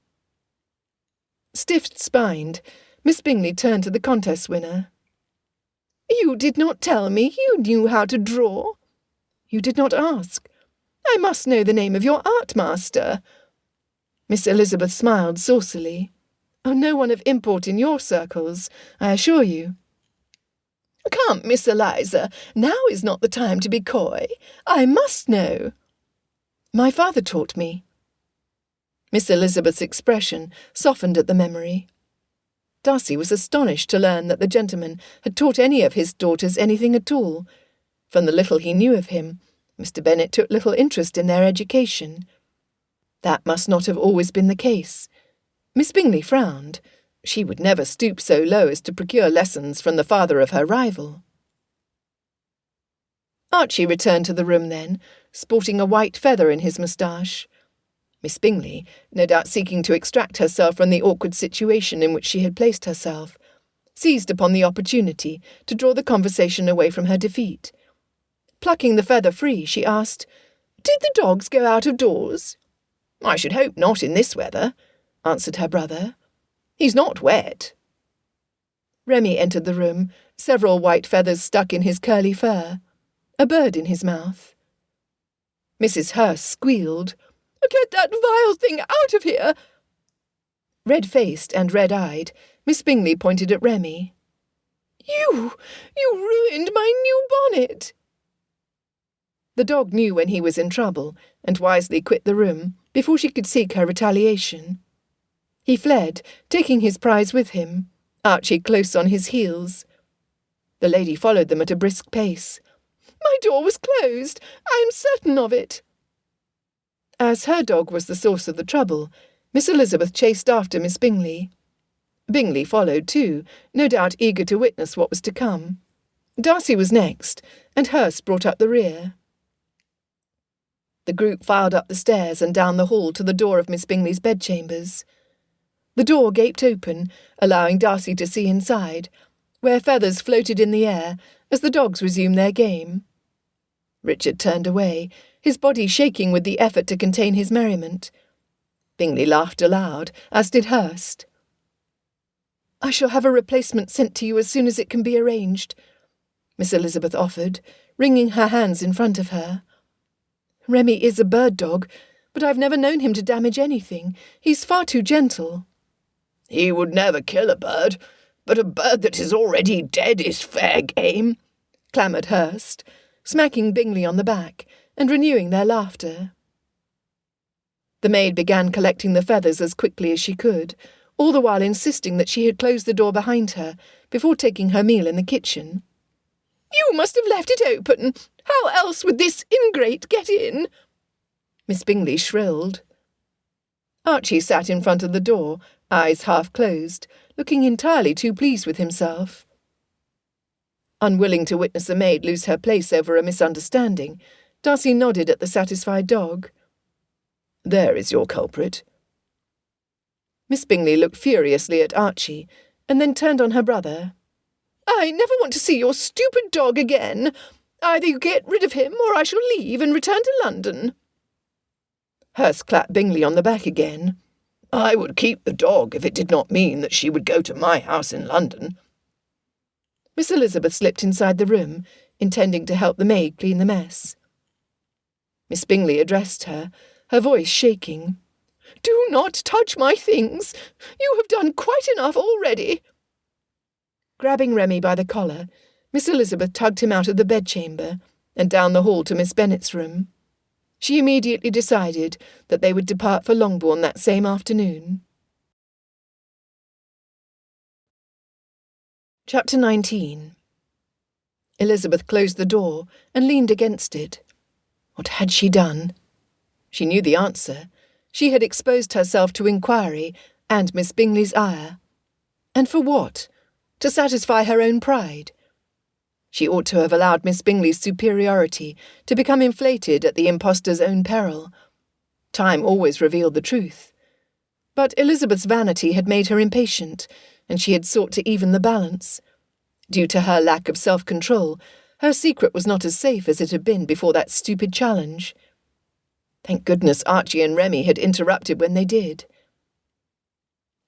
Stiff-spined, Miss Bingley turned to the contest winner. "You did not tell me you knew how to draw. You did not ask. I must know the name of your art master." Miss Elizabeth smiled saucily. "Oh, no one of import in your circles, I assure you." "Come, Miss Eliza, now is not the time to be coy. I must know." "My father taught me." Miss Elizabeth's expression softened at the memory. Darcy was astonished to learn that the gentleman had taught any of his daughters anything at all. From the little he knew of him, Mr. Bennet took little interest in their education. That must not have always been the case. Miss Bingley frowned. She would never stoop so low as to procure lessons from the father of her rival. Archie returned to the room then, sporting a white feather in his moustache. Miss Bingley, no doubt seeking to extract herself from the awkward situation in which she had placed herself, seized upon the opportunity to draw the conversation away from her defeat. Plucking the feather free, she asked, "Did the dogs go out of doors?" "I should hope not in this weather," answered her brother. "He's not wet." Remy entered the room, several white feathers stuck in his curly fur, a bird in his mouth. Mrs. Hurst squealed, "Get that vile thing out of here!" Red-faced and red-eyed, Miss Bingley pointed at Remy. You ruined my new bonnet!" The dog knew when he was in trouble, and wisely quit the room before she could seek her retaliation. He fled, taking his prize with him, Archie close on his heels. The lady followed them at a brisk pace. "My door was closed. I am certain of it." As her dog was the source of the trouble, Miss Elizabeth chased after Miss Bingley. Bingley followed too, no doubt eager to witness what was to come. Darcy was next, and Hurst brought up the rear. The group filed up the stairs and down the hall to the door of Miss Bingley's bedchambers. The door gaped open, allowing Darcy to see inside, where feathers floated in the air as the dogs resumed their game. Richard turned away, his body shaking with the effort to contain his merriment. Bingley laughed aloud, as did Hurst. "I shall have a replacement sent to you as soon as it can be arranged," Miss Elizabeth offered, wringing her hands in front of her. "Remy is a bird dog, but I've never known him to damage anything. He's far too gentle." "He would never kill a bird, but a bird that is already dead is fair game," clamoured Hurst, smacking Bingley on the back and renewing their laughter. The maid began collecting the feathers as quickly as she could, all the while insisting that she had closed the door behind her before taking her meal in the kitchen. "You must have left it open. How else would this ingrate get in?" Miss Bingley shrilled. Archie sat in front of the door, eyes half closed, looking entirely too pleased with himself. Unwilling to witness a maid lose her place over a misunderstanding, Darcy nodded at the satisfied dog. "There is your culprit." Miss Bingley looked furiously at Archie, and then turned on her brother. "I never want to see your stupid dog again. Either you get rid of him, or I shall leave and return to London." Hurst clapped Bingley on the back again. "I would keep the dog if it did not mean that she would go to my house in London." Miss Elizabeth slipped inside the room, intending to help the maid clean the mess. Miss Bingley addressed her, her voice shaking. "Do not touch my things. You have done quite enough already." Grabbing Remy by the collar, Miss Elizabeth tugged him out of the bedchamber and down the hall to Miss Bennet's room. She immediately decided that they would depart for Longbourn that same afternoon. Chapter 19. Elizabeth closed the door and leaned against it. What had she done? She knew the answer. She had exposed herself to inquiry and Miss Bingley's ire. And for what? To satisfy her own pride. She ought to have allowed Miss Bingley's superiority to become inflated at the impostor's own peril. Time always revealed the truth. But Elizabeth's vanity had made her impatient, and she had sought to even the balance. Due to her lack of self-control, her secret was not as safe as it had been before that stupid challenge. Thank goodness Archie and Remy had interrupted when they did.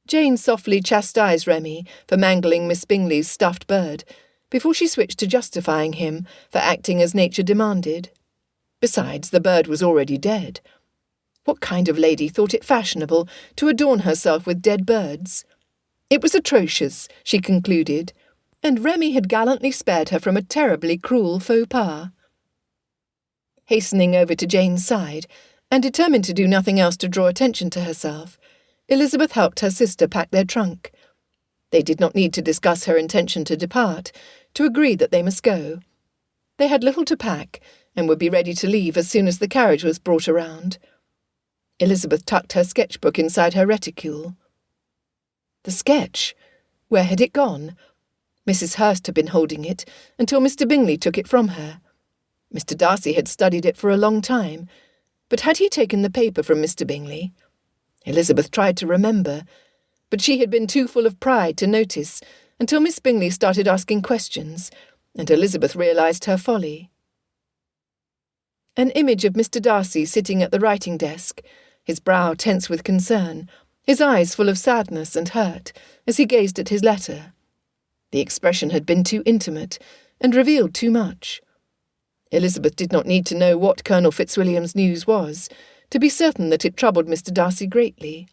Jane softly chastised Remy for mangling Miss Bingley's stuffed bird, before she switched to justifying him for acting as nature demanded. Besides, the bird was already dead. What kind of lady thought it fashionable to adorn herself with dead birds? It was atrocious, she concluded, and Remy had gallantly spared her from a terribly cruel faux pas. Hastening over to Jane's side, and determined to do nothing else to draw attention to herself, Elizabeth helped her sister pack their trunk. They did not need to discuss her intention to depart, to agree that they must go. They had little to pack, and would be ready to leave as soon as the carriage was brought around. Elizabeth tucked her sketchbook inside her reticule. The sketch? Where had it gone? Mrs. Hurst had been holding it until Mr. Bingley took it from her. Mr. Darcy had studied it for a long time, but had he taken the paper from Mr. Bingley? Elizabeth tried to remember, but she had been too full of pride to notice until Miss Bingley started asking questions, and Elizabeth realised her folly. An image of Mr. Darcy sitting at the writing desk, his brow tense with concern, his eyes full of sadness and hurt as he gazed at his letter. The expression had been too intimate and revealed too much. Elizabeth did not need to know what Colonel Fitzwilliam's news was, to be certain that it troubled Mr. Darcy greatly.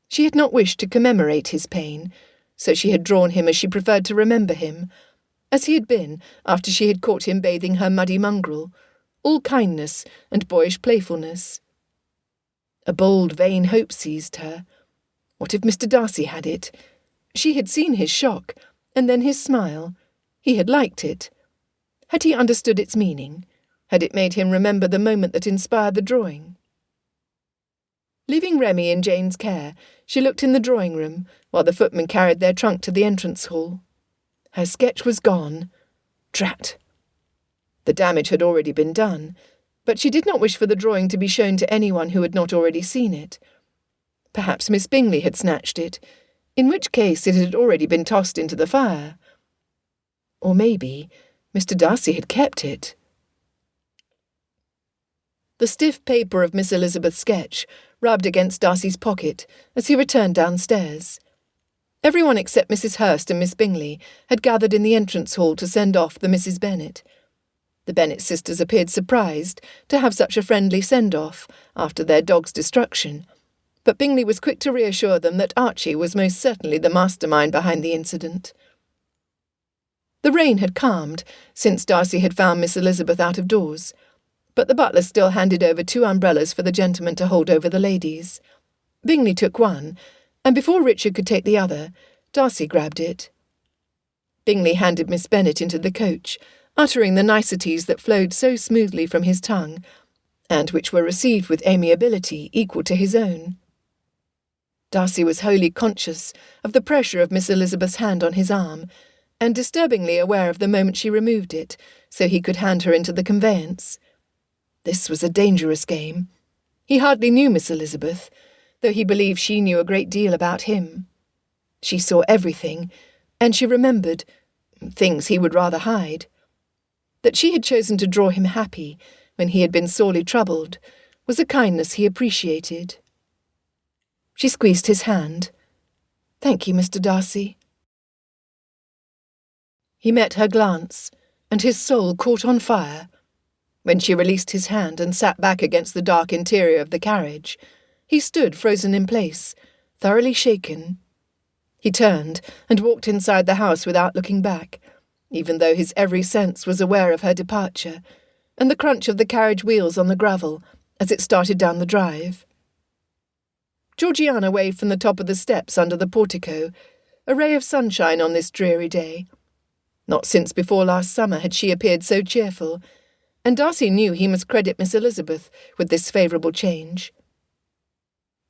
She had not wished to commemorate his pain, so she had drawn him as she preferred to remember him, as he had been after she had caught him bathing her muddy mongrel, all kindness and boyish playfulness. A bold, vain hope seized her. What if Mr. Darcy had it? She had seen his shock, and then his smile. He had liked it. Had he understood its meaning? Had it made him remember the moment that inspired the drawing? Leaving Remy in Jane's care, she looked in the drawing-room while the footmen carried their trunk to the entrance hall. Her sketch was gone. Drat! The damage had already been done, but she did not wish for the drawing to be shown to anyone who had not already seen it. Perhaps Miss Bingley had snatched it, in which case it had already been tossed into the fire. Or maybe Mr. Darcy had kept it. The stiff paper of Miss Elizabeth's sketch rubbed against Darcy's pocket as he returned downstairs. Everyone except Mrs. Hurst and Miss Bingley had gathered in the entrance hall to send off the Misses Bennet. The Bennet sisters appeared surprised to have such a friendly send-off after their dog's destruction, but Bingley was quick to reassure them that Archie was most certainly the mastermind behind the incident. The rain had calmed since Darcy had found Miss Elizabeth out of doors, but the butler still handed over 2 umbrellas for the gentlemen to hold over the ladies. Bingley took one, and before Richard could take the other, Darcy grabbed it. Bingley handed Miss Bennet into the coach, uttering the niceties that flowed so smoothly from his tongue, and which were received with amiability equal to his own. Darcy was wholly conscious of the pressure of Miss Elizabeth's hand on his arm, and disturbingly aware of the moment she removed it, so he could hand her into the conveyance. This was a dangerous game. He hardly knew Miss Elizabeth, though he believed she knew a great deal about him. She saw everything, and she remembered things he would rather hide. That she had chosen to draw him happy when he had been sorely troubled was a kindness he appreciated. She squeezed his hand. "Thank you, Mr. Darcy." He met her glance, and his soul caught on fire. When she released his hand and sat back against the dark interior of the carriage, he stood frozen in place, thoroughly shaken. He turned and walked inside the house without looking back, even though his every sense was aware of her departure, and the crunch of the carriage wheels on the gravel as it started down the drive. Georgiana waved from the top of the steps under the portico, a ray of sunshine on this dreary day. Not since before last summer had she appeared so cheerful, and Darcy knew he must credit Miss Elizabeth with this favourable change.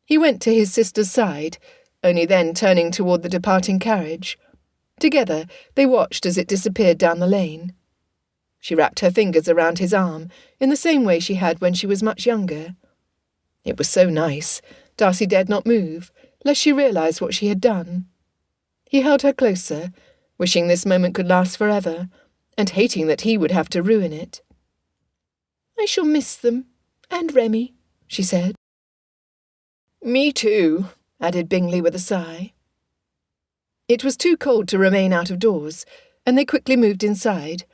He went to his sister's side, only then turning toward the departing carriage. Together they watched as it disappeared down the lane. She wrapped her fingers around his arm in the same way she had when she was much younger. It was so nice, Darcy dared not move, lest she realised what she had done. He held her closer, wishing this moment could last forever, and hating that he would have to ruin it. "I shall miss them, and Remy," she said. "Me too," added Bingley with a sigh. It was too cold to remain out of doors, and they quickly moved inside.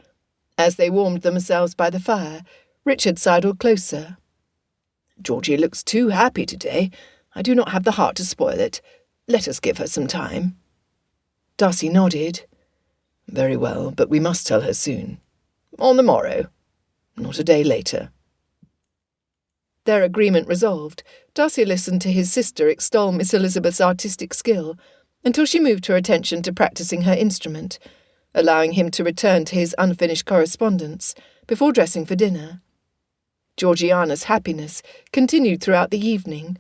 As they warmed themselves by the fire, Richard sidled closer. "Georgie looks too happy today. I do not have the heart to spoil it. Let us give her some time." Darcy nodded. "Very well, but we must tell her soon. On the morrow. Not a day later." Their agreement resolved, Darcy listened to his sister extol Miss Elizabeth's artistic skill until she moved her attention to practising her instrument, allowing him to return to his unfinished correspondence before dressing for dinner. Georgiana's happiness continued throughout the evening,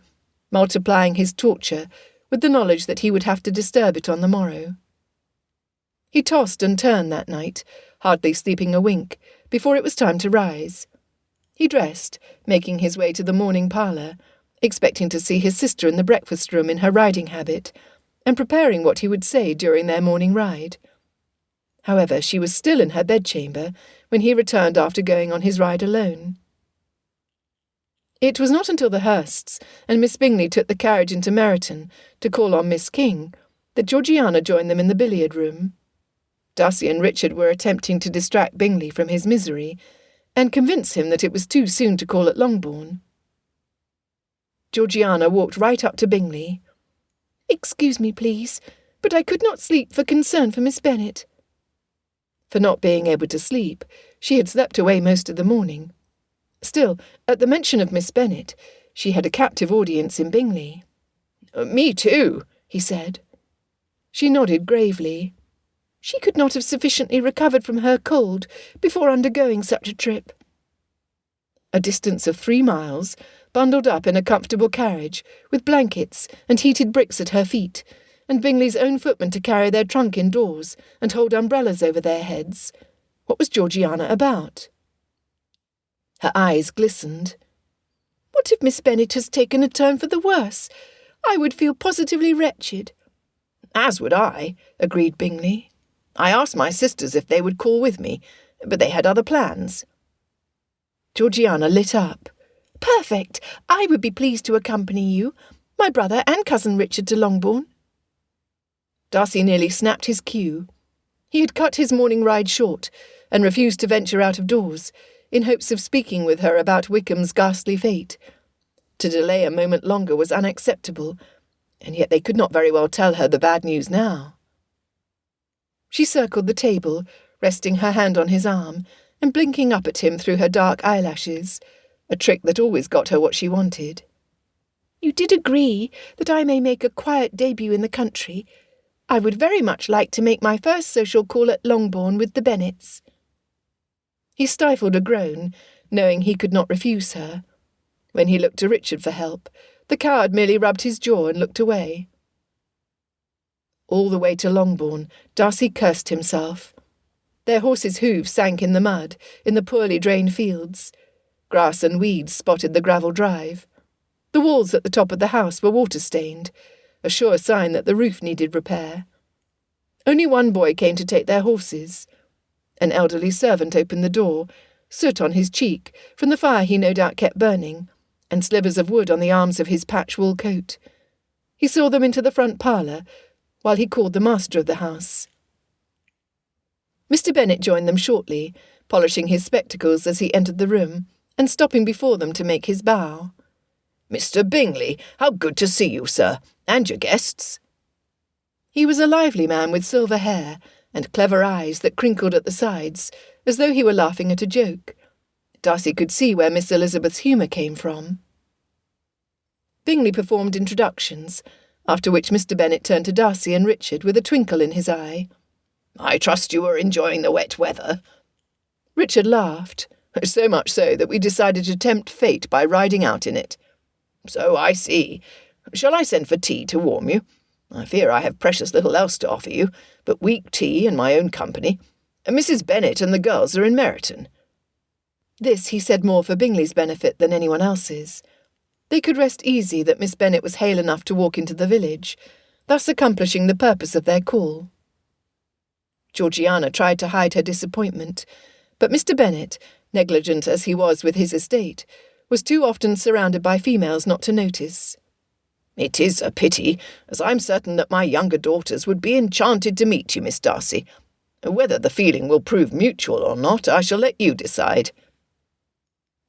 multiplying his torture with the knowledge that he would have to disturb it on the morrow. He tossed and turned that night, hardly sleeping a wink, before it was time to rise. He dressed, making his way to the morning parlour, expecting to see his sister in the breakfast-room in her riding habit, and preparing what he would say during their morning ride. However, she was still in her bedchamber when he returned after going on his ride alone. It was not until the Hursts and Miss Bingley took the carriage into Meryton to call on Miss King that Georgiana joined them in the billiard-room. Darcy and Richard were attempting to distract Bingley from his misery and convince him that it was too soon to call at Longbourn. Georgiana walked right up to Bingley. "Excuse me, please, but I could not sleep for concern for Miss Bennet." For not being able to sleep, she had slept away most of the morning. Still, at the mention of Miss Bennet, she had a captive audience in Bingley. "Me too," he said. She nodded gravely. She could not have sufficiently recovered from her cold before undergoing such a trip. A distance of 3 miles, bundled up in a comfortable carriage, with blankets and heated bricks at her feet, and Bingley's own footman to carry their trunk indoors and hold umbrellas over their heads. What was Georgiana about? Her eyes glistened. "What if Miss Bennet has taken a turn for the worse? I would feel positively wretched." "As would I," agreed Bingley. "I asked my sisters if they would call with me, but they had other plans." Georgiana lit up. "Perfect! I would be pleased to accompany you, my brother and cousin Richard to Longbourn." Darcy nearly snapped his cue. He had cut his morning ride short and refused to venture out of doors, in hopes of speaking with her about Wickham's ghastly fate. To delay a moment longer was unacceptable, and yet they could not very well tell her the bad news now. She circled the table, resting her hand on his arm, and blinking up at him through her dark eyelashes, a trick that always got her what she wanted. "You did agree that I may make a quiet debut in the country. I would very much like to make my first social call at Longbourn with the Bennets." He stifled a groan, knowing he could not refuse her. When he looked to Richard for help, the coward merely rubbed his jaw and looked away. All the way to Longbourn, Darcy cursed himself. Their horses' hooves sank in the mud, in the poorly drained fields. Grass and weeds spotted the gravel drive. The walls at the top of the house were water-stained, a sure sign that the roof needed repair. Only one boy came to take their horses. An elderly servant opened the door, soot on his cheek from the fire he no doubt kept burning, and slivers of wood on the arms of his patch-wool coat. He saw them into the front parlour, while he called the master of the house. Mr. Bennet joined them shortly, polishing his spectacles as he entered the room, and stopping before them to make his bow. "Mr. Bingley, how good to see you, sir, and your guests." He was a lively man with silver hair and clever eyes that crinkled at the sides, as though he were laughing at a joke. Darcy could see where Miss Elizabeth's humour came from. Bingley performed introductions, after which Mr. Bennet turned to Darcy and Richard with a twinkle in his eye. "I trust you are enjoying the wet weather." Richard laughed, "So much so that we decided to tempt fate by riding out in it." "So I see. Shall I send for tea to warm you? I fear I have precious little else to offer you, but weak tea in my own company. Mrs. Bennet and the girls are in Meryton." This he said more for Bingley's benefit than anyone else's. They could rest easy that Miss Bennet was hale enough to walk into the village, thus accomplishing the purpose of their call. Georgiana tried to hide her disappointment, but Mr. Bennet, negligent as he was with his estate, was too often surrounded by females not to notice. "It is a pity, as I'm certain that my younger daughters would be enchanted to meet you, Miss Darcy. Whether the feeling will prove mutual or not, I shall let you decide."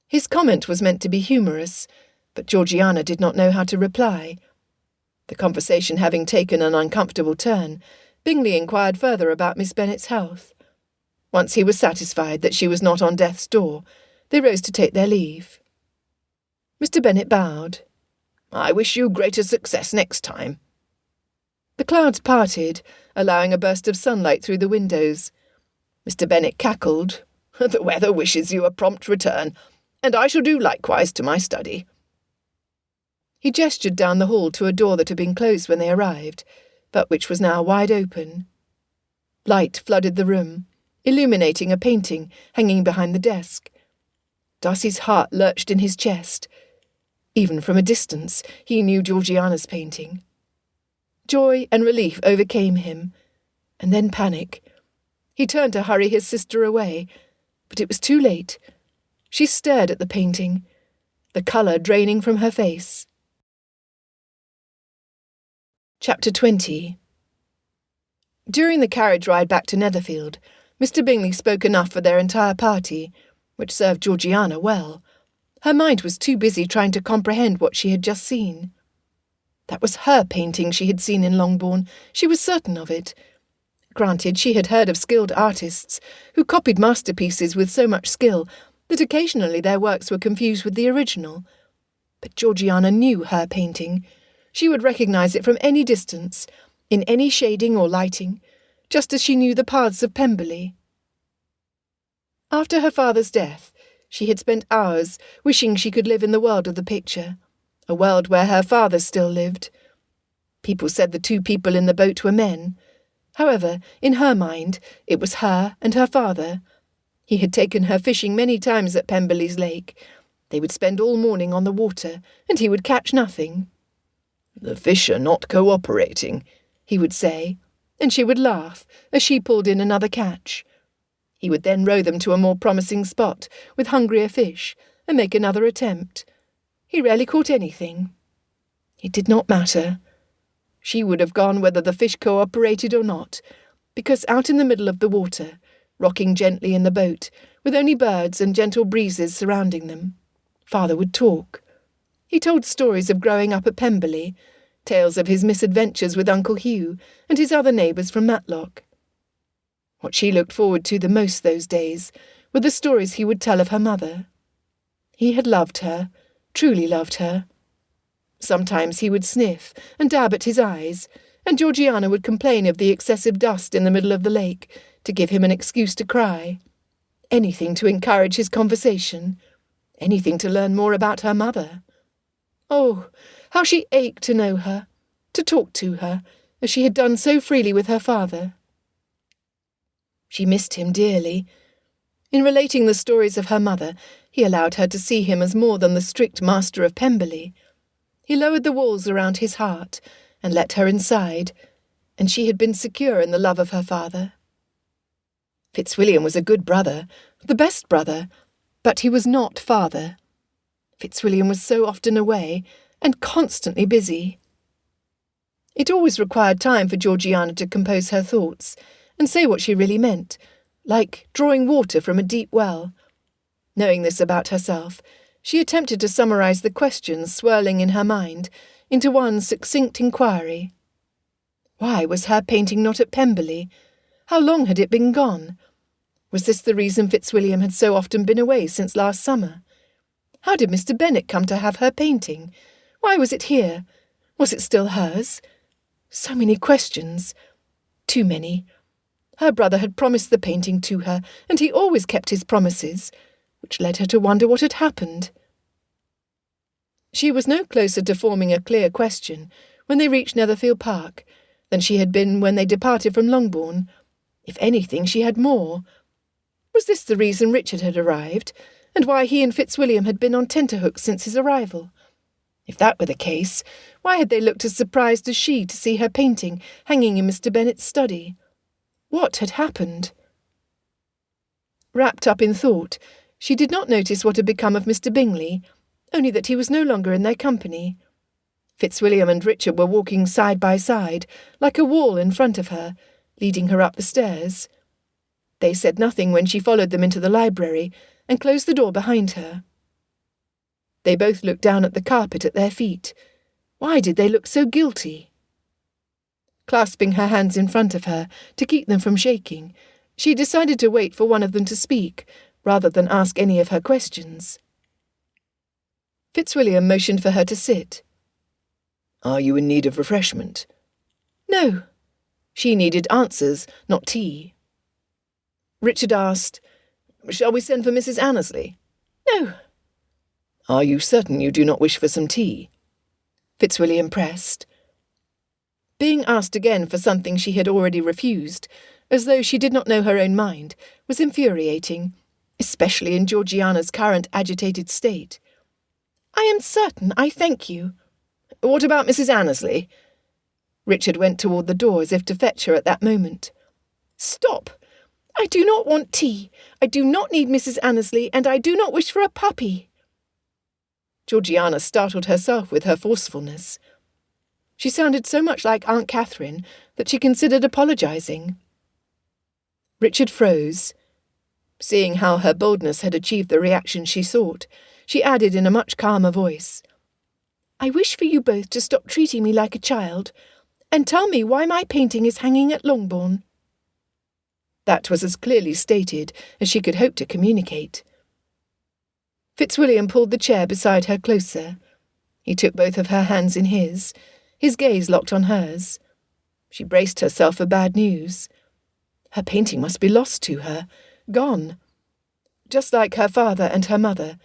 His comment was meant to be humorous, but Georgiana did not know how to reply. The conversation having taken an uncomfortable turn, Bingley inquired further about Miss Bennet's health. Once he was satisfied that she was not on death's door, they rose to take their leave. Mr. Bennet bowed. "I wish you greater success next time." The clouds parted, allowing a burst of sunlight through the windows. Mr. Bennet cackled. "The weather wishes you a prompt return, and I shall do likewise to my study." He gestured down the hall to a door that had been closed when they arrived, but which was now wide open. Light flooded the room, illuminating a painting hanging behind the desk. Darcy's heart lurched in his chest. Even from a distance, he knew Georgiana's painting. Joy and relief overcame him, and then panic. He turned to hurry his sister away, but it was too late. She stared at the painting, the colour draining from her face. Chapter 20. During the carriage ride back to Netherfield, Mr. Bingley spoke enough for their entire party, which served Georgiana well. Her mind was too busy trying to comprehend what she had just seen. That was her painting she had seen in Longbourn, she was certain of it. Granted, she had heard of skilled artists who copied masterpieces with so much skill that occasionally their works were confused with the original. But Georgiana knew her painting. She would recognise it from any distance, in any shading or lighting, just as she knew the paths of Pemberley. After her father's death, she had spent hours wishing she could live in the world of the picture, a world where her father still lived. People said the two people in the boat were men. However, in her mind, it was her and her father. He had taken her fishing many times at Pemberley's lake. They would spend all morning on the water, and he would catch nothing. "The fish are not cooperating," he would say, and she would laugh as she pulled in another catch. He would then row them to a more promising spot with hungrier fish and make another attempt. He rarely caught anything. It did not matter. She would have gone whether the fish cooperated or not, because out in the middle of the water, rocking gently in the boat, with only birds and gentle breezes surrounding them, Father would talk. He told stories of growing up at Pemberley, tales of his misadventures with Uncle Hugh and his other neighbours from Matlock. What she looked forward to the most those days were the stories he would tell of her mother. He had loved her, truly loved her. Sometimes he would sniff and dab at his eyes, and Georgiana would complain of the excessive dust in the middle of the lake to give him an excuse to cry. Anything to encourage his conversation, anything to learn more about her mother. Oh, how she ached to know her, to talk to her, as she had done so freely with her father. She missed him dearly. In relating the stories of her mother, he allowed her to see him as more than the strict master of Pemberley. He lowered the walls around his heart and let her inside, and she had been secure in the love of her father. Fitzwilliam was a good brother, the best brother, but he was not father. Fitzwilliam was so often away and constantly busy. It always required time for Georgiana to compose her thoughts and say what she really meant, like drawing water from a deep well. Knowing this about herself, she attempted to summarize the questions swirling in her mind into one succinct inquiry. Why was her painting not at Pemberley? How long had it been gone? Was this the reason Fitzwilliam had so often been away since last summer? How did Mr. Bennet come to have her painting? Why was it here? Was it still hers? So many questions. Too many. Her brother had promised the painting to her, and he always kept his promises, which led her to wonder what had happened. She was no closer to forming a clear question when they reached Netherfield Park than she had been when they departed from Longbourn. If anything, she had more. Was this the reason Richard had arrived, and why he and Fitzwilliam had been on tenterhooks since his arrival? If that were the case, why had they looked as surprised as she to see her painting hanging in Mr. Bennet's study? What had happened? Wrapped up in thought, she did not notice what had become of Mr. Bingley, only that he was no longer in their company. Fitzwilliam and Richard were walking side by side, like a wall in front of her, leading her up the stairs. They said nothing when she followed them into the library and closed the door behind her. They both looked down at the carpet at their feet. Why did they look so guilty? Clasping her hands in front of her to keep them from shaking, she decided to wait for one of them to speak, rather than ask any of her questions. Fitzwilliam motioned for her to sit. Are you in need of refreshment? No. She needed answers, not tea. Richard asked, Shall we send for Mrs. Annesley? No. Are you certain you do not wish for some tea? Fitzwilliam pressed. Being asked again for something she had already refused, as though she did not know her own mind, was infuriating, especially in Georgiana's current agitated state. I am certain, I thank you. What about Mrs. Annesley? Richard went toward the door as if to fetch her at that moment. Stop! I do not want tea. I do not need Mrs. Annesley, and I do not wish for a puppy. Georgiana startled herself with her forcefulness. She sounded so much like Aunt Catherine that she considered apologizing. Richard froze. Seeing how her boldness had achieved the reaction she sought, she added in a much calmer voice, I wish for you both to stop treating me like a child, and tell me why my painting is hanging at Longbourn. That was as clearly stated as she could hope to communicate. Fitzwilliam pulled the chair beside her closer. He took both of her hands in his gaze locked on hers. She braced herself for bad news. Her painting must be lost to her, gone. Just like her father and her mother,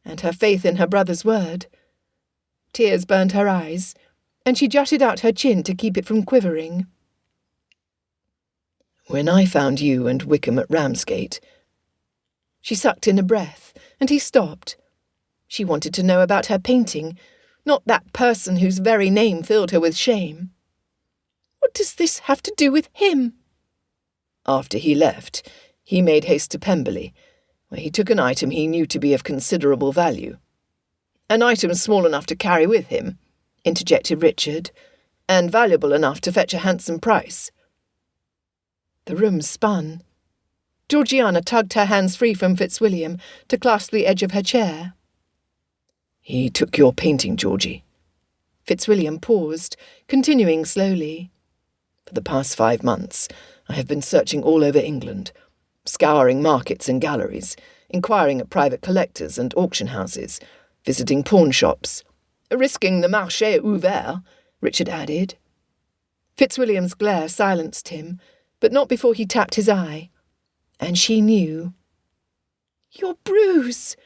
and her faith in her brother's word. Tears burned her eyes, and she jutted out her chin to keep it from quivering. When I found you and Wickham at Ramsgate... She sucked in a breath, and he stopped. She wanted to know about her painting, not that person whose very name filled her with shame. What does this have to do with him? After he left, he made haste to Pemberley, where he took an item he knew to be of considerable value. An item small enough to carry with him, interjected Richard, and valuable enough to fetch a handsome price. The room spun. Georgiana tugged her hands free from Fitzwilliam to clasp the edge of her chair. He took your painting, Georgie. Fitzwilliam paused, continuing slowly. For the past 5 months, I have been searching all over England, scouring markets and galleries, inquiring at private collectors and auction houses, visiting pawn shops. Risking the marché ouvert, Richard added. Fitzwilliam's glare silenced him, but not before he tapped his eye. And she knew. Your bruise!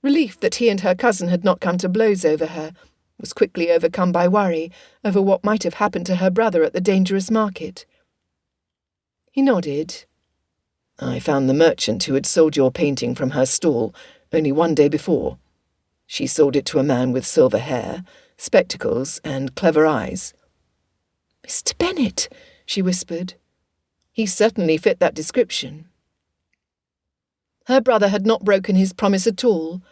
Relief that he and her cousin had not come to blows over her was quickly overcome by worry over what might have happened to her brother at the dangerous market. He nodded. I found the merchant who had sold your painting from her stall only 1 day before. She sold it to a man with silver hair, spectacles, and clever eyes. Mr. Bennet, she whispered. He certainly fit that description. Her brother had not broken his promise at all.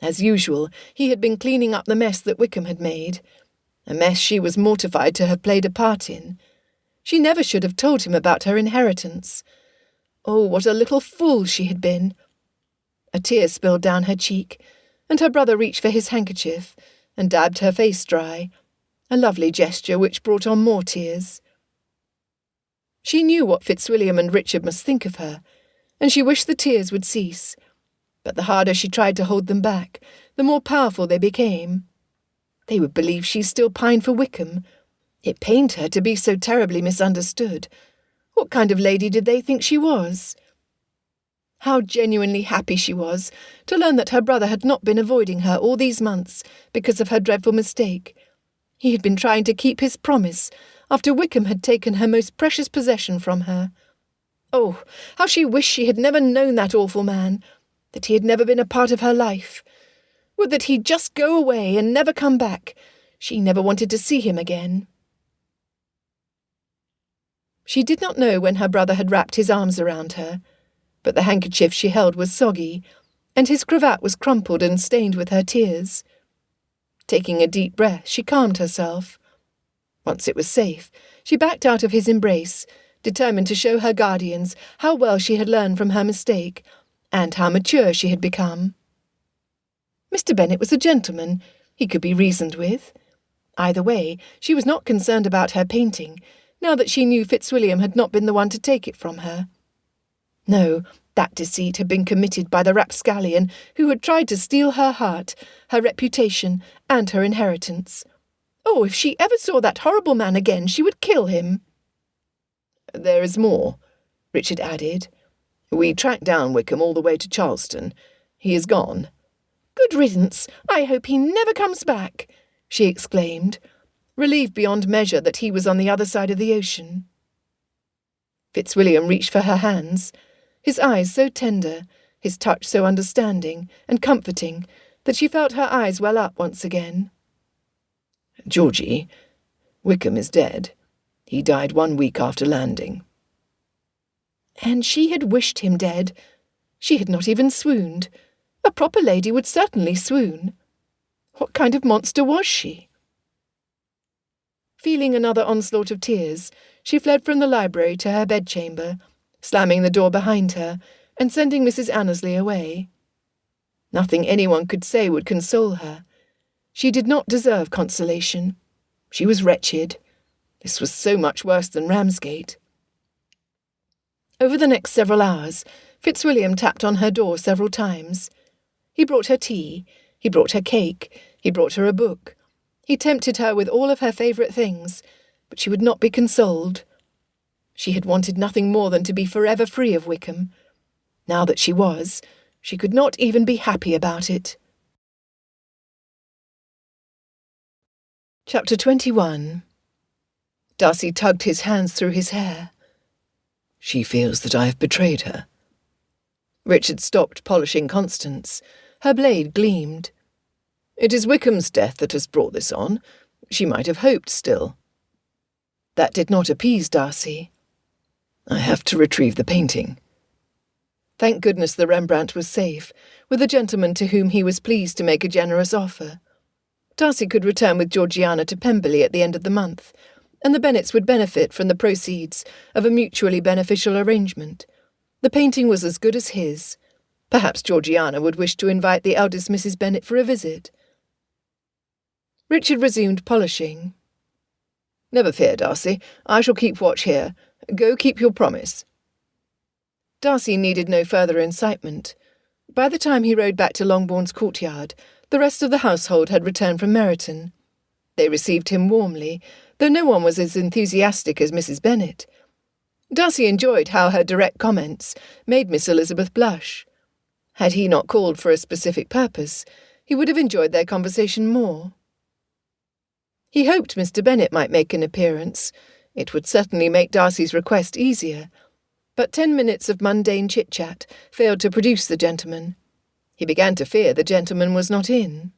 As usual, he had been cleaning up the mess that Wickham had made, a mess she was mortified to have played a part in. She never should have told him about her inheritance. Oh, what a little fool she had been! A tear spilled down her cheek, and her brother reached for his handkerchief and dabbed her face dry, a lovely gesture which brought on more tears. She knew what Fitzwilliam and Richard must think of her, and she wished the tears would cease, but the harder she tried to hold them back, the more powerful they became. They would believe she still pined for Wickham. It pained her to be so terribly misunderstood. What kind of lady did they think she was? How genuinely happy she was to learn that her brother had not been avoiding her all these months because of her dreadful mistake. He had been trying to keep his promise after Wickham had taken her most precious possession from her. Oh, how she wished she had never known that awful man, that he had never been a part of her life. Would that he'd just go away and never come back. She never wanted to see him again. She did not know when her brother had wrapped his arms around her, but the handkerchief she held was soggy, and his cravat was crumpled and stained with her tears. Taking a deep breath, she calmed herself. Once it was safe, she backed out of his embrace, determined to show her guardians how well she had learned from her mistake, and how mature she had become. Mr. Bennet was a gentleman. He could be reasoned with. Either way, she was not concerned about her painting, now that she knew Fitzwilliam had not been the one to take it from her. No, that deceit had been committed by the rapscallion who had tried to steal her heart, her reputation, and her inheritance. Oh, if she ever saw that horrible man again, she would kill him. There is more, Richard added. We tracked down Wickham all the way to Charleston. He is gone. Good riddance! I hope he never comes back, she exclaimed, relieved beyond measure that he was on the other side of the ocean. Fitzwilliam reached for her hands, his eyes so tender, his touch so understanding and comforting, that she felt her eyes well up once again. Georgie, Wickham is dead. He died 1 week after landing. And she had wished him dead. She had not even swooned. A proper lady would certainly swoon. What kind of monster was she? Feeling another onslaught of tears, she fled from the library to her bedchamber, slamming the door behind her and sending Mrs. Annesley away. Nothing anyone could say would console her. She did not deserve consolation. She was wretched. This was so much worse than Ramsgate. Over the next several hours, Fitzwilliam tapped on her door several times. He brought her tea, he brought her cake, he brought her a book. He tempted her with all of her favourite things, but she would not be consoled. She had wanted nothing more than to be forever free of Wickham. Now that she was, she could not even be happy about it. Chapter 21. Darcy tugged his hands through his hair. She feels that I have betrayed her. Richard stopped polishing Constance. Her blade gleamed. It is Wickham's death that has brought this on. She might have hoped still. That did not appease Darcy. I have to retrieve the painting. Thank goodness the Rembrandt was safe, with a gentleman to whom he was pleased to make a generous offer. Darcy could return with Georgiana to Pemberley at the end of the month, and the Bennets would benefit from the proceeds of a mutually beneficial arrangement. The painting was as good as his. Perhaps Georgiana would wish to invite the eldest Mrs. Bennet for a visit. Richard resumed polishing. Never fear, Darcy. I shall keep watch here. Go keep your promise. Darcy needed no further incitement. By the time he rode back to Longbourn's courtyard, the rest of the household had returned from Meryton. They received him warmly, though no one was as enthusiastic as Mrs. Bennet. Darcy enjoyed how her direct comments made Miss Elizabeth blush. Had he not called for a specific purpose, he would have enjoyed their conversation more. He hoped Mr. Bennet might make an appearance. It would certainly make Darcy's request easier. But 10 minutes of mundane chit-chat failed to produce the gentleman. He began to fear the gentleman was not in.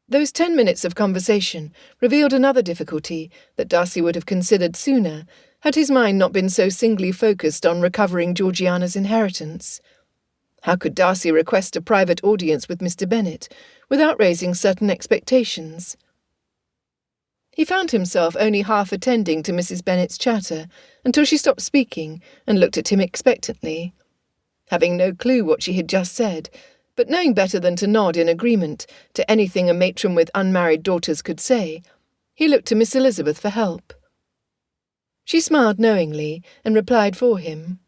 Those 10 minutes of conversation revealed another difficulty that Darcy would have considered sooner had his mind not been so singly focused on recovering Georgiana's inheritance. How could Darcy request a private audience with Mr. Bennet without raising certain expectations? He found himself only half attending to Mrs. Bennet's chatter until she stopped speaking and looked at him expectantly. Having no clue what she had just said, but knowing better than to nod in agreement to anything a matron with unmarried daughters could say, he looked to Miss Elizabeth for help. She smiled knowingly and replied for him.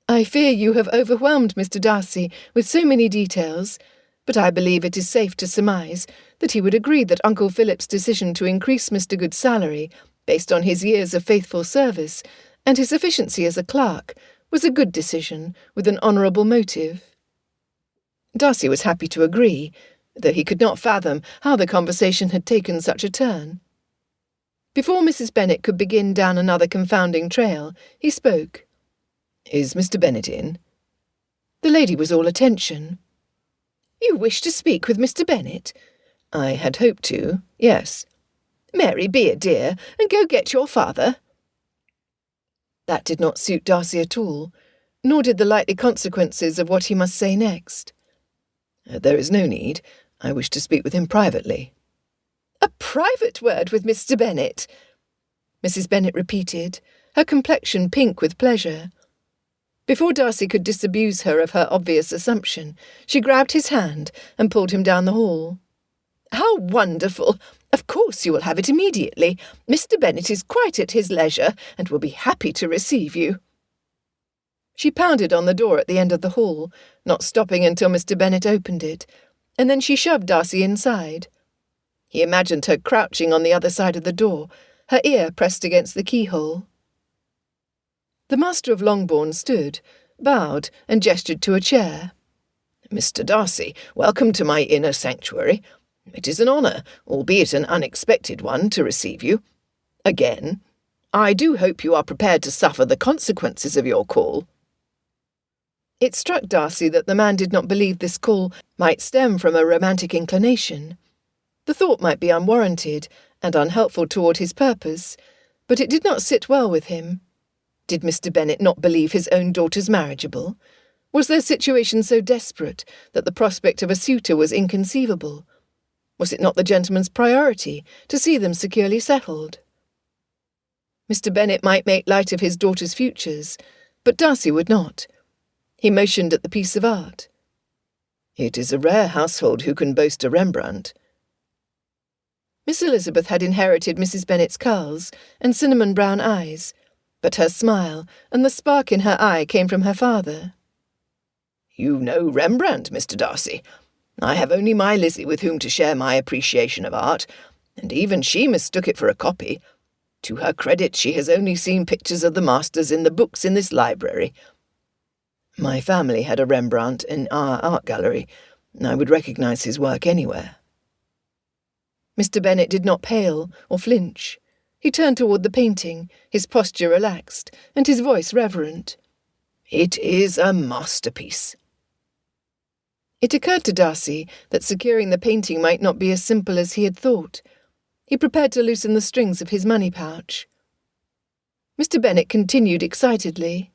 "I fear you have overwhelmed Mr. Darcy with so many details, but I believe it is safe to surmise that he would agree that Uncle Philip's decision to increase Mr. Good's salary, based on his years of faithful service and his efficiency as a clerk, was a good decision with an honourable motive." Darcy was happy to agree, though he could not fathom how the conversation had taken such a turn. Before Mrs. Bennet could begin down another confounding trail, he spoke. "Is Mr. Bennet in?" The lady was all attention. "You wish to speak with Mr. Bennet?" "I had hoped to, yes." "Mary, be a dear, and go get your father." That did not suit Darcy at all, nor did the likely consequences of what he must say next. "There is no need. I wish to speak with him privately." "A private word with Mr. Bennet?" Mrs. Bennet repeated, her complexion pink with pleasure. Before Darcy could disabuse her of her obvious assumption, she grabbed his hand and pulled him down the hall. "How wonderful! Of course you will have it immediately. Mr. Bennet is quite at his leisure and will be happy to receive you." She pounded on the door at the end of the hall, not stopping until Mr. Bennet opened it, and then she shoved Darcy inside. He imagined her crouching on the other side of the door, her ear pressed against the keyhole. The master of Longbourn stood, bowed, and gestured to a chair. "Mr. Darcy, welcome to my inner sanctuary. It is an honour, albeit an unexpected one, to receive you. Again, I do hope you are prepared to suffer the consequences of your call." It struck Darcy that the man did not believe this call might stem from a romantic inclination. The thought might be unwarranted and unhelpful toward his purpose, but it did not sit well with him. Did Mr. Bennet not believe his own daughters marriageable? Was their situation so desperate that the prospect of a suitor was inconceivable? Was it not the gentleman's priority to see them securely settled? Mr. Bennet might make light of his daughters' futures, but Darcy would not. He motioned at the piece of art. "It is a rare household who can boast a Rembrandt." Miss Elizabeth had inherited Mrs. Bennet's curls and cinnamon-brown eyes, but her smile and the spark in her eye came from her father. "You know Rembrandt, Mr. Darcy. I have only my Lizzie with whom to share my appreciation of art, and even she mistook it for a copy. To her credit, she has only seen pictures of the masters in the books in this library. My family had a Rembrandt in our art gallery. I would recognise his work anywhere." Mr. Bennet did not pale or flinch. He turned toward the painting, his posture relaxed, and his voice reverent. "It is a masterpiece." It occurred to Darcy that securing the painting might not be as simple as he had thought. He prepared to loosen the strings of his money pouch. Mr. Bennet continued excitedly.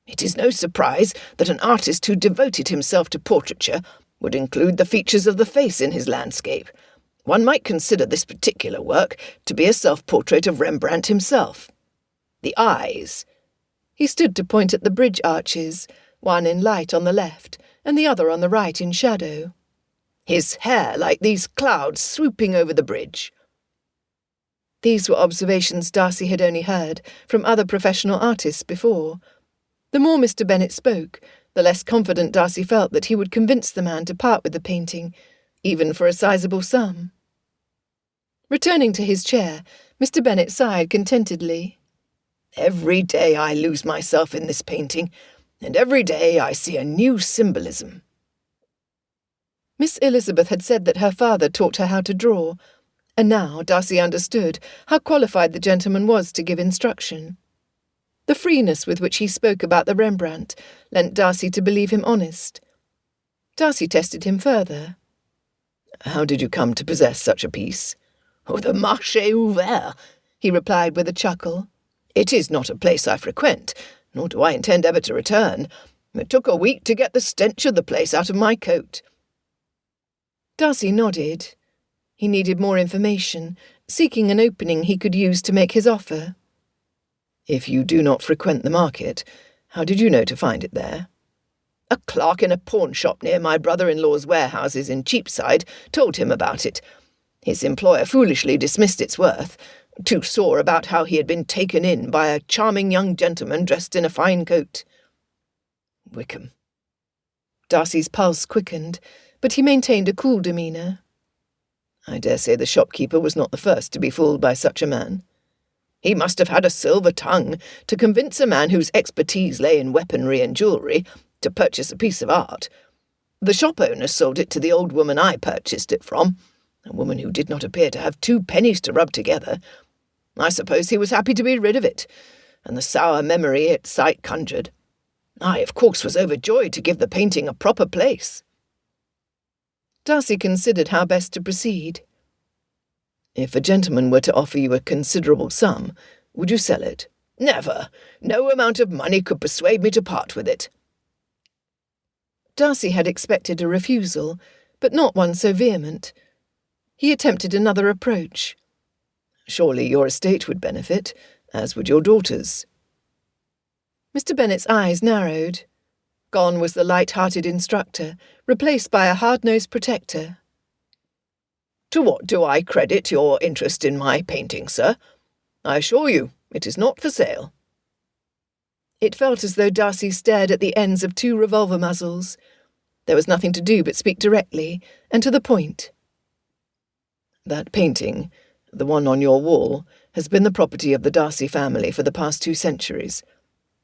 "It is no surprise that an artist who devoted himself to portraiture would include the features of the face in his landscape. One might consider this particular work to be a self-portrait of Rembrandt himself. The eyes." He stood to point at the bridge arches, one in light on the left and the other on the right in shadow. "His hair like these clouds swooping over the bridge." These were observations Darcy had only heard from other professional artists before. The more Mr. Bennet spoke, the less confident Darcy felt that he would convince the man to part with the painting, even for a sizable sum. Returning to his chair, Mr. Bennet sighed contentedly. "Every day I lose myself in this painting, and every day I see a new symbolism." Miss Elizabeth had said that her father taught her how to draw, and now Darcy understood how qualified the gentleman was to give instruction. The freeness with which he spoke about the Rembrandt lent Darcy to believe him honest. Darcy tested him further. "How did you come to possess such a piece?" "Oh, the marché ouvert," he replied with a chuckle. "It is not a place I frequent, nor do I intend ever to return. It took a week to get the stench of the place out of my coat." Darcy nodded. He needed more information, seeking an opening he could use to make his offer. If you do not frequent the market, how did you know to find it there? A clerk in a pawn shop near my brother-in-law's warehouses in Cheapside told him about it. His employer foolishly dismissed its worth, too sore about how he had been taken in by a charming young gentleman dressed in a fine coat. Wickham. Darcy's pulse quickened, but he maintained a cool demeanour. I dare say the shopkeeper was not the first to be fooled by such a man. He must have had a silver tongue to convince a man whose expertise lay in weaponry and jewellery to purchase a piece of art. The shop owner sold it to the old woman I purchased it from, a woman who did not appear to have 2 pennies to rub together. I suppose he was happy to be rid of it, and the sour memory its sight conjured. I, of course, was overjoyed to give the painting a proper place. Darcy considered how best to proceed. If a gentleman were to offer you a considerable sum, would you sell it? Never. No amount of money could persuade me to part with it. Darcy had expected a refusal, but not one so vehement. He attempted another approach. Surely your estate would benefit, as would your daughters. Mr. Bennet's eyes narrowed. Gone was the light-hearted instructor, replaced by a hard-nosed protector. To what do I credit your interest in my painting, sir? I assure you, it is not for sale. It felt as though Darcy stared at the ends of 2 revolver muzzles. There was nothing to do but speak directly, and to the point. That painting, the one on your wall, has been the property of the Darcy family for the past 2 centuries.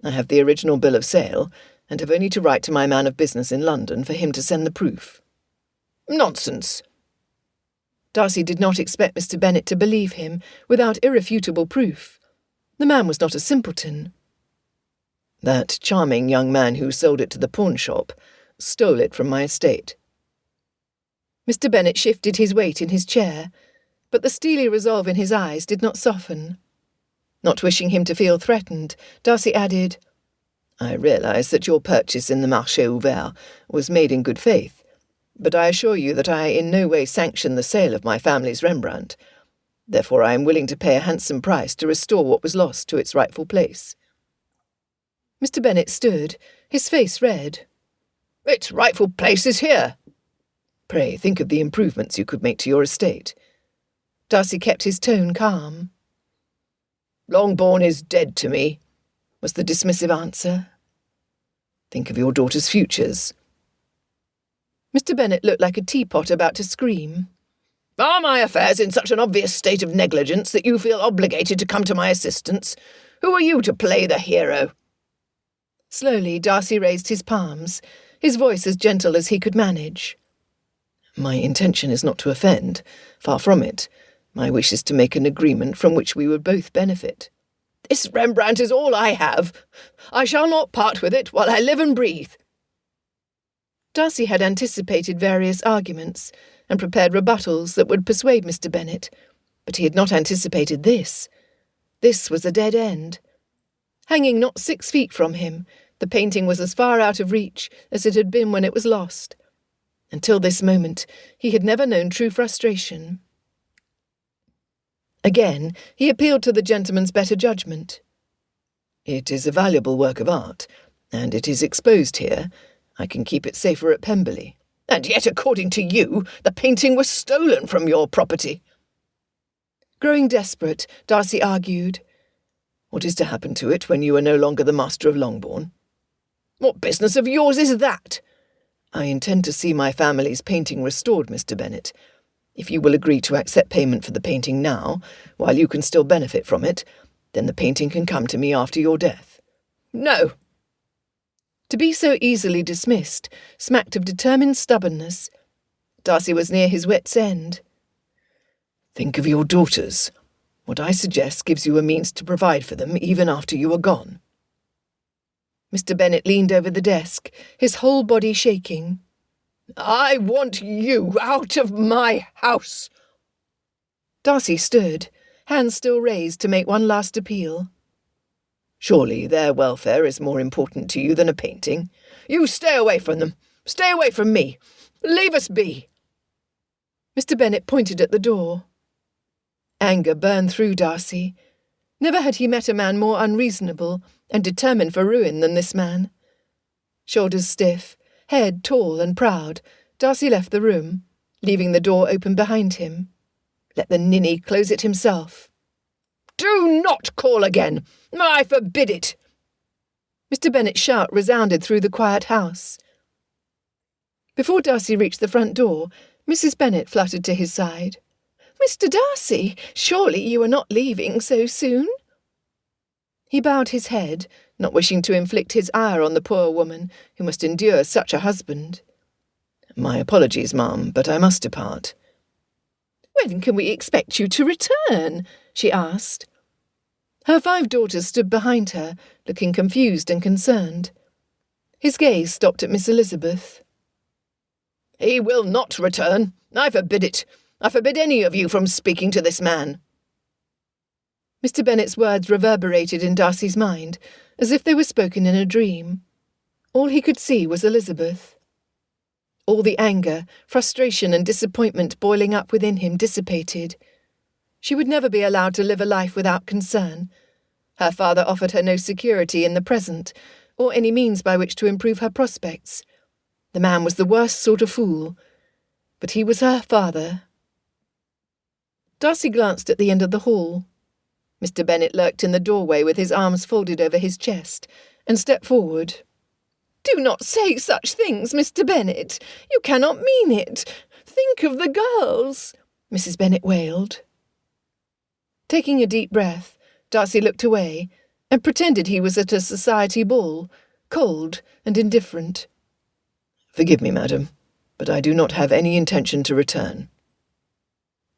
I have the original bill of sale, and have only to write to my man of business in London for him to send the proof. Nonsense. Darcy did not expect Mr. Bennet to believe him without irrefutable proof. The man was not a simpleton. That charming young man who sold it to the pawn shop stole it from my estate. Mr. Bennet shifted his weight in his chair, but the steely resolve in his eyes did not soften. Not wishing him to feel threatened, Darcy added, I realise that your purchase in the Marché Ouvert was made in good faith, but I assure you that I in no way sanction the sale of my family's Rembrandt. Therefore I am willing to pay a handsome price to restore what was lost to its rightful place. Mr. Bennet stood, his face red. Its rightful place is here. Pray think of the improvements you could make to your estate. Darcy kept his tone calm. Longbourn is dead to me, was the dismissive answer. Think of your daughter's futures. Mr. Bennet looked like a teapot about to scream. Are my affairs in such an obvious state of negligence that you feel obligated to come to my assistance? Who are you to play the hero? Slowly, Darcy raised his palms, his voice as gentle as he could manage. My intention is not to offend. Far from it. My wish is to make an agreement from which we would both benefit. This Rembrandt is all I have. I shall not part with it while I live and breathe. Darcy had anticipated various arguments and prepared rebuttals that would persuade Mr. Bennet, but he had not anticipated this. This was a dead end. Hanging not 6 feet from him, the painting was as far out of reach as it had been when it was lost. Until this moment, he had never known true frustration. Again, he appealed to the gentleman's better judgment. It is a valuable work of art, and it is exposed here. I can keep it safer at Pemberley. And yet, according to you, the painting was stolen from your property. Growing desperate, Darcy argued. What is to happen to it when you are no longer the master of Longbourn? What business of yours is that? I intend to see my family's painting restored, Mr. Bennet. If you will agree to accept payment for the painting now, while you can still benefit from it, then the painting can come to me after your death. No. To be so easily dismissed smacked of determined stubbornness. Darcy was near his wits' end. Think of your daughters. What I suggest gives you a means to provide for them even after you are gone. Mr. Bennet leaned over the desk, his whole body shaking. I want you out of my house. Darcy stood, hands still raised to make one last appeal. Surely their welfare is more important to you than a painting. You stay away from them. Stay away from me. Leave us be. Mr. Bennet pointed at the door. Anger burned through Darcy. Never had he met a man more unreasonable and determined for ruin than this man. Shoulders stiff, head tall and proud, Darcy left the room, leaving the door open behind him. Let the ninny close it himself. "Do not call again! I forbid it!" Mr. Bennet's shout resounded through the quiet house. Before Darcy reached the front door, Mrs. Bennet fluttered to his side. "Mr. Darcy, surely you are not leaving so soon?" He bowed his head, not wishing to inflict his ire on the poor woman who must endure such a husband. "My apologies, ma'am, but I must depart." "When can we expect you to return?" she asked. Her 5 daughters stood behind her, looking confused and concerned. His gaze stopped at Miss Elizabeth. "He will not return. I forbid it. I forbid any of you from speaking to this man." Mr. Bennet's words reverberated in Darcy's mind, as if they were spoken in a dream. All he could see was Elizabeth. All the anger, frustration and disappointment boiling up within him dissipated. She would never be allowed to live a life without concern. Her father offered her no security in the present, or any means by which to improve her prospects. The man was the worst sort of fool, but he was her father. Darcy glanced at the end of the hall. Mr. Bennet lurked in the doorway with his arms folded over his chest, and stepped forward. "Do not say such things, Mr. Bennet. You cannot mean it. Think of the girls," Mrs. Bennet wailed. Taking a deep breath, Darcy looked away, and pretended he was at a society ball, cold and indifferent. "Forgive me, madam, but I do not have any intention to return."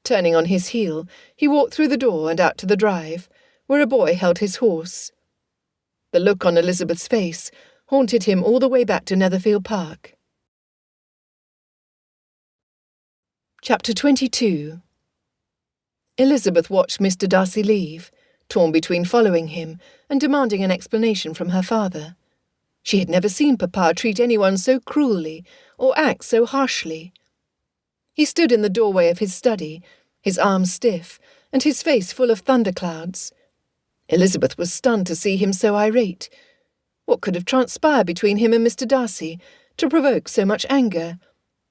Turning on his heel, he walked through the door and out to the drive, where a boy held his horse. The look on Elizabeth's face haunted him all the way back to Netherfield Park. Chapter 22. Elizabeth watched Mr. Darcy leave, torn between following him and demanding an explanation from her father. She had never seen Papa treat anyone so cruelly or act so harshly. He stood in the doorway of his study, his arms stiff and his face full of thunderclouds. Elizabeth was stunned to see him so irate. What could have transpired between him and Mr. Darcy to provoke so much anger?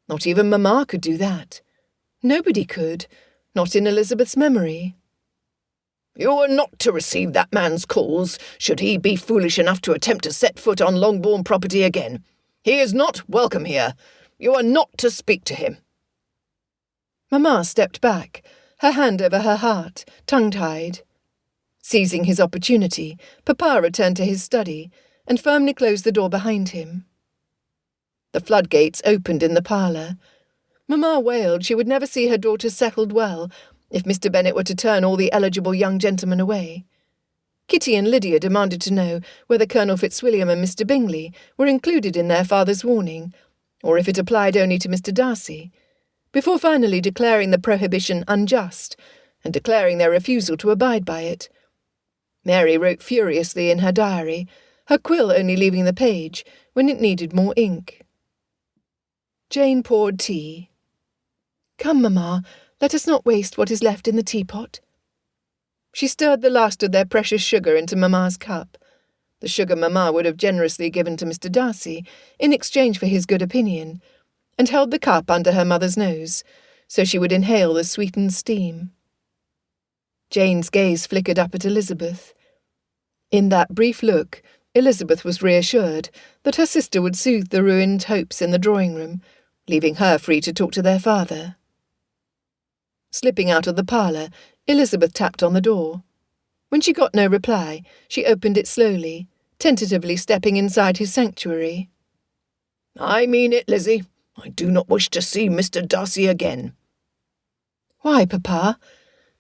Not even Mamma could do that. Nobody could, not in Elizabeth's memory. "You are not to receive that man's calls, should he be foolish enough to attempt to set foot on Longbourn property again. He is not welcome here. You are not to speak to him." Mamma stepped back, her hand over her heart, tongue-tied. Seizing his opportunity, Papa returned to his study and firmly closed the door behind him. The floodgates opened in the parlour. Mamma wailed she would never see her daughters settled well if Mr. Bennet were to turn all the eligible young gentlemen away. Kitty and Lydia demanded to know whether Colonel Fitzwilliam and Mr. Bingley were included in their father's warning, or if it applied only to Mr. Darcy, before finally declaring the prohibition unjust and declaring their refusal to abide by it. Mary wrote furiously in her diary, her quill only leaving the page when it needed more ink. Jane poured tea. "Come, Mamma, let us not waste what is left in the teapot." She stirred the last of their precious sugar into Mamma's cup, the sugar Mamma would have generously given to Mr. Darcy in exchange for his good opinion, and held the cup under her mother's nose, so she would inhale the sweetened steam. Jane's gaze flickered up at Elizabeth. In that brief look, Elizabeth was reassured that her sister would soothe the ruined hopes in the drawing-room, leaving her free to talk to their father. Slipping out of the parlour, Elizabeth tapped on the door. When she got no reply, she opened it slowly, tentatively stepping inside his sanctuary. "I mean it, Lizzie. I do not wish to see Mr. Darcy again." "Why, Papa?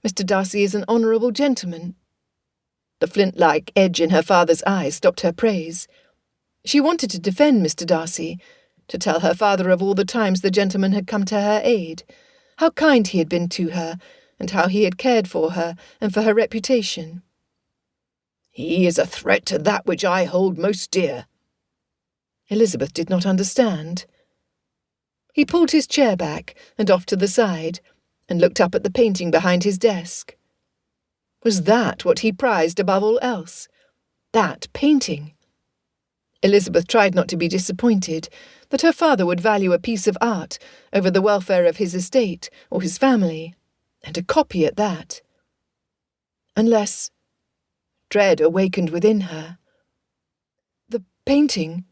Mr. Darcy is an honourable gentleman." The flint-like edge in her father's eyes stopped her praise. She wanted to defend Mr. Darcy, to tell her father of all the times the gentleman had come to her aid, how kind he had been to her, and how he had cared for her and for her reputation. "He is a threat to that which I hold most dear." Elizabeth did not understand. He pulled his chair back and off to the side, and looked up at the painting behind his desk. Was that what he prized above all else? That painting? Elizabeth tried not to be disappointed that her father would value a piece of art over the welfare of his estate or his family, and a copy at that. Unless dread awakened within her. "The painting?"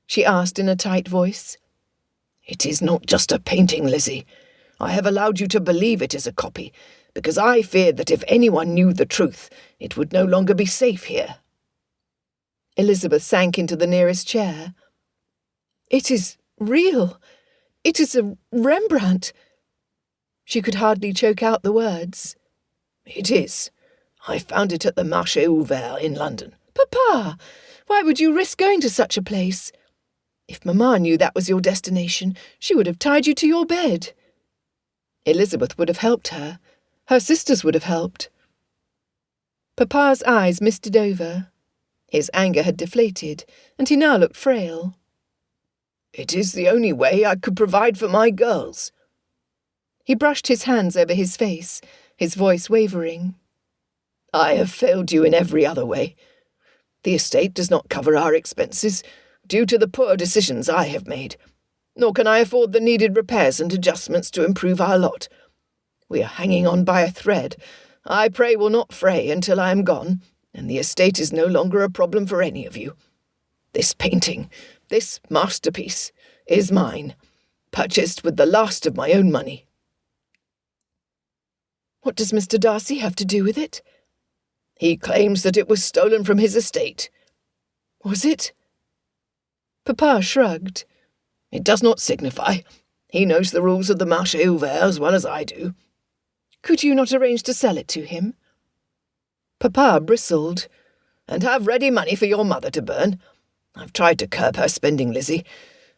she asked in a tight voice. "It is not just a painting, Lizzie. I have allowed you to believe it is a copy, because I feared that if anyone knew the truth, it would no longer be safe here." Elizabeth sank into the nearest chair. "It is real. It is a Rembrandt." She could hardly choke out the words. "It is. I found it at the Marché Ouvert in London." "Papa, why would you risk going to such a place? If Mamma knew that was your destination, she would have tied you to your bed." Elizabeth would have helped her. Her sisters would have helped. Papa's eyes misted over. His anger had deflated, and he now looked frail. "It is the only way I could provide for my girls." He brushed his hands over his face, his voice wavering. "I have failed you in every other way. The estate does not cover our expenses, due to the poor decisions I have made, nor can I afford the needed repairs and adjustments to improve our lot. We are hanging on by a thread I pray will not fray until I am gone, and the estate is no longer a problem for any of you. This painting, this masterpiece, is mine, purchased with the last of my own money." "What does Mr. Darcy have to do with it?" "He claims that it was stolen from his estate." "Was it?" Papa shrugged. "It does not signify. He knows the rules of the Marché Ouvert as well as I do." "Could you not arrange to sell it to him?" Papa bristled. "And have ready money for your mother to burn. I've tried to curb her spending, Lizzie,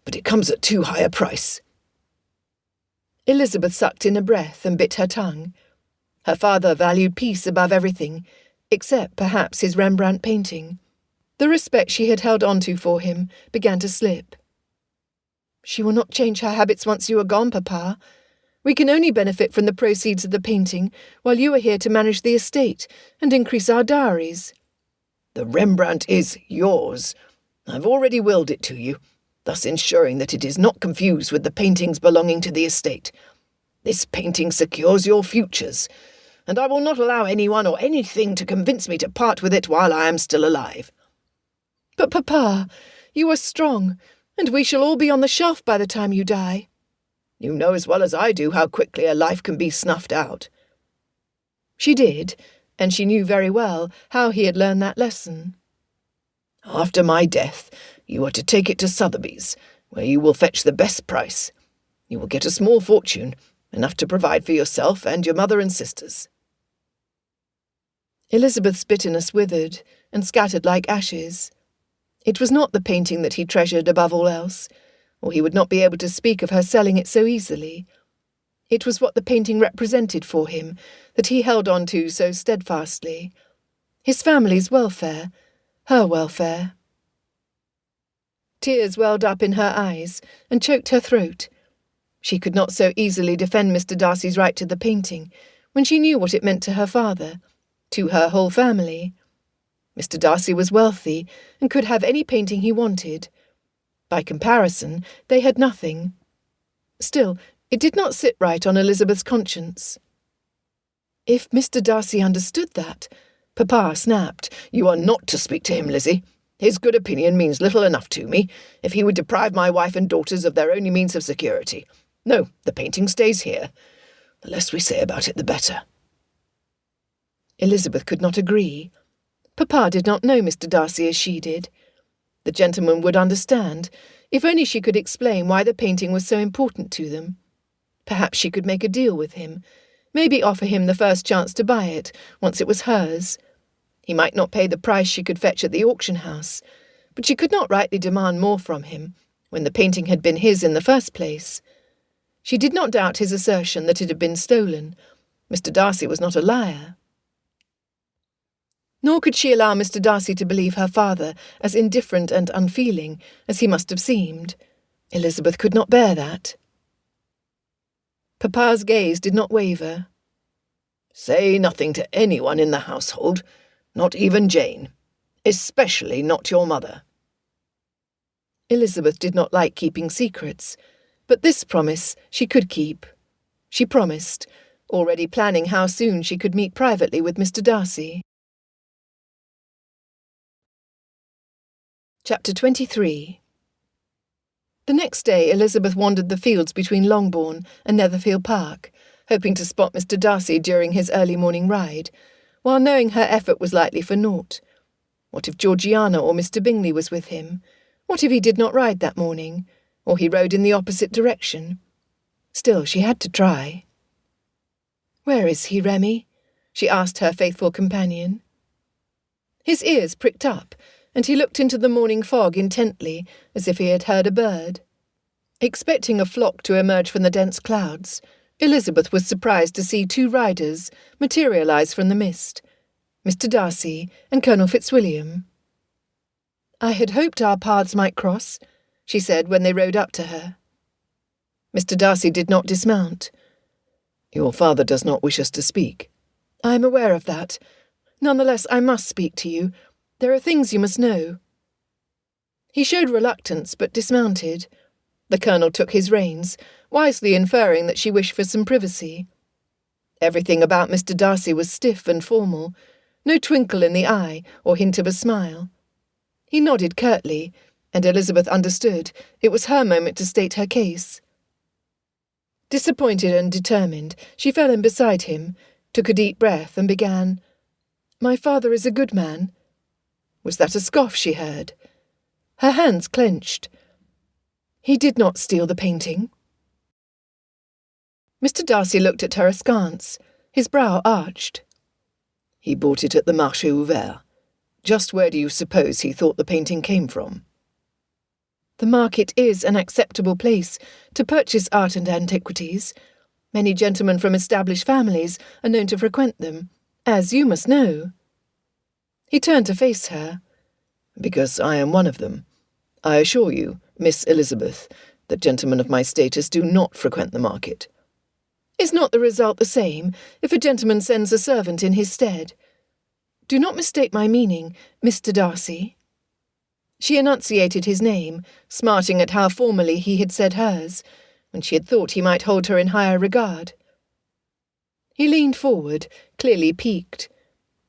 but it comes at too high a price." Elizabeth sucked in a breath and bit her tongue. Her father valued peace above everything, except perhaps his Rembrandt painting. The respect she had held on to for him began to slip. "She will not change her habits once you are gone, Papa. We can only benefit from the proceeds of the painting while you are here to manage the estate and increase our dowries." "The Rembrandt is yours. I've already willed it to you, thus ensuring that it is not confused with the paintings belonging to the estate. This painting secures your futures, and I will not allow anyone or anything to convince me to part with it while I am still alive." "But, Papa, you are strong, and we shall all be on the shelf by the time you die." "You know as well as I do how quickly a life can be snuffed out." She did, and she knew very well how he had learned that lesson. "After my death, you are to take it to Sotheby's, where you will fetch the best price. You will get a small fortune, enough to provide for yourself and your mother and sisters." Elizabeth's bitterness withered and scattered like ashes. It was not the painting that he treasured above all else, or he would not be able to speak of her selling it so easily. It was what the painting represented for him that he held on to so steadfastly. His family's welfare, her welfare. Tears welled up in her eyes and choked her throat. She could not so easily defend Mr. Darcy's right to the painting when she knew what it meant to her father, to her whole family. Mr. Darcy was wealthy and could have any painting he wanted. By comparison, they had nothing. Still, it did not sit right on Elizabeth's conscience. If Mr. Darcy understood that, Papa snapped. "You are not to speak to him, Lizzie. His good opinion means little enough to me if he would deprive my wife and daughters of their only means of security. No, the painting stays here. The less we say about it, the better." Elizabeth could not agree. Papa did not know Mr. Darcy as she did. The gentleman would understand, if only she could explain why the painting was so important to them. Perhaps she could make a deal with him, maybe offer him the first chance to buy it, once it was hers. He might not pay the price she could fetch at the auction house, but she could not rightly demand more from him, when the painting had been his in the first place. She did not doubt his assertion that it had been stolen. Mr. Darcy was not a liar. Nor could she allow Mr. Darcy to believe her father as indifferent and unfeeling as he must have seemed. Elizabeth could not bear that. Papa's gaze did not waver. Say nothing to anyone in the household, not even Jane, especially not your mother. Elizabeth did not like keeping secrets, but this promise she could keep. She promised, already planning how soon she could meet privately with Mr. Darcy. Chapter 23. The next day Elizabeth wandered the fields between Longbourn and Netherfield Park, hoping to spot Mr. Darcy during his early morning ride, while knowing her effort was likely for naught. What if Georgiana or Mr. Bingley was with him? What if he did not ride that morning, or he rode in the opposite direction? Still, she had to try. "Where is he, Remy?" she asked her faithful companion. His ears pricked up, and he looked into the morning fog intently, as if he had heard a bird. Expecting a flock to emerge from the dense clouds, Elizabeth was surprised to see two riders materialise from the mist, Mr. Darcy and Colonel Fitzwilliam. "I had hoped our paths might cross," she said when they rode up to her. Mr. Darcy did not dismount. "Your father does not wish us to speak." "I am aware of that. Nonetheless, I must speak to you. There are things you must know." He showed reluctance, but dismounted. The Colonel took his reins, wisely inferring that she wished for some privacy. Everything about Mr. Darcy was stiff and formal, no twinkle in the eye or hint of a smile. He nodded curtly, and Elizabeth understood it was her moment to state her case. Disappointed and determined, she fell in beside him, took a deep breath, and began, "My father is a good man." Was that a scoff she heard? Her hands clenched. "He did not steal the painting." Mr. Darcy looked at her askance, his brow arched. "He bought it at the Marché Ouvert. Just where do you suppose he thought the painting came from?" "The market is an acceptable place to purchase art and antiquities. Many gentlemen from established families are known to frequent them, as you must know." He turned to face her. "Because I am one of them. I assure you, Miss Elizabeth, that gentlemen of my status do not frequent the market." "Is not the result the same if a gentleman sends a servant in his stead? Do not mistake my meaning, Mr. Darcy." She enunciated his name, smarting at how formally he had said hers, when she had thought he might hold her in higher regard. He leaned forward, clearly piqued.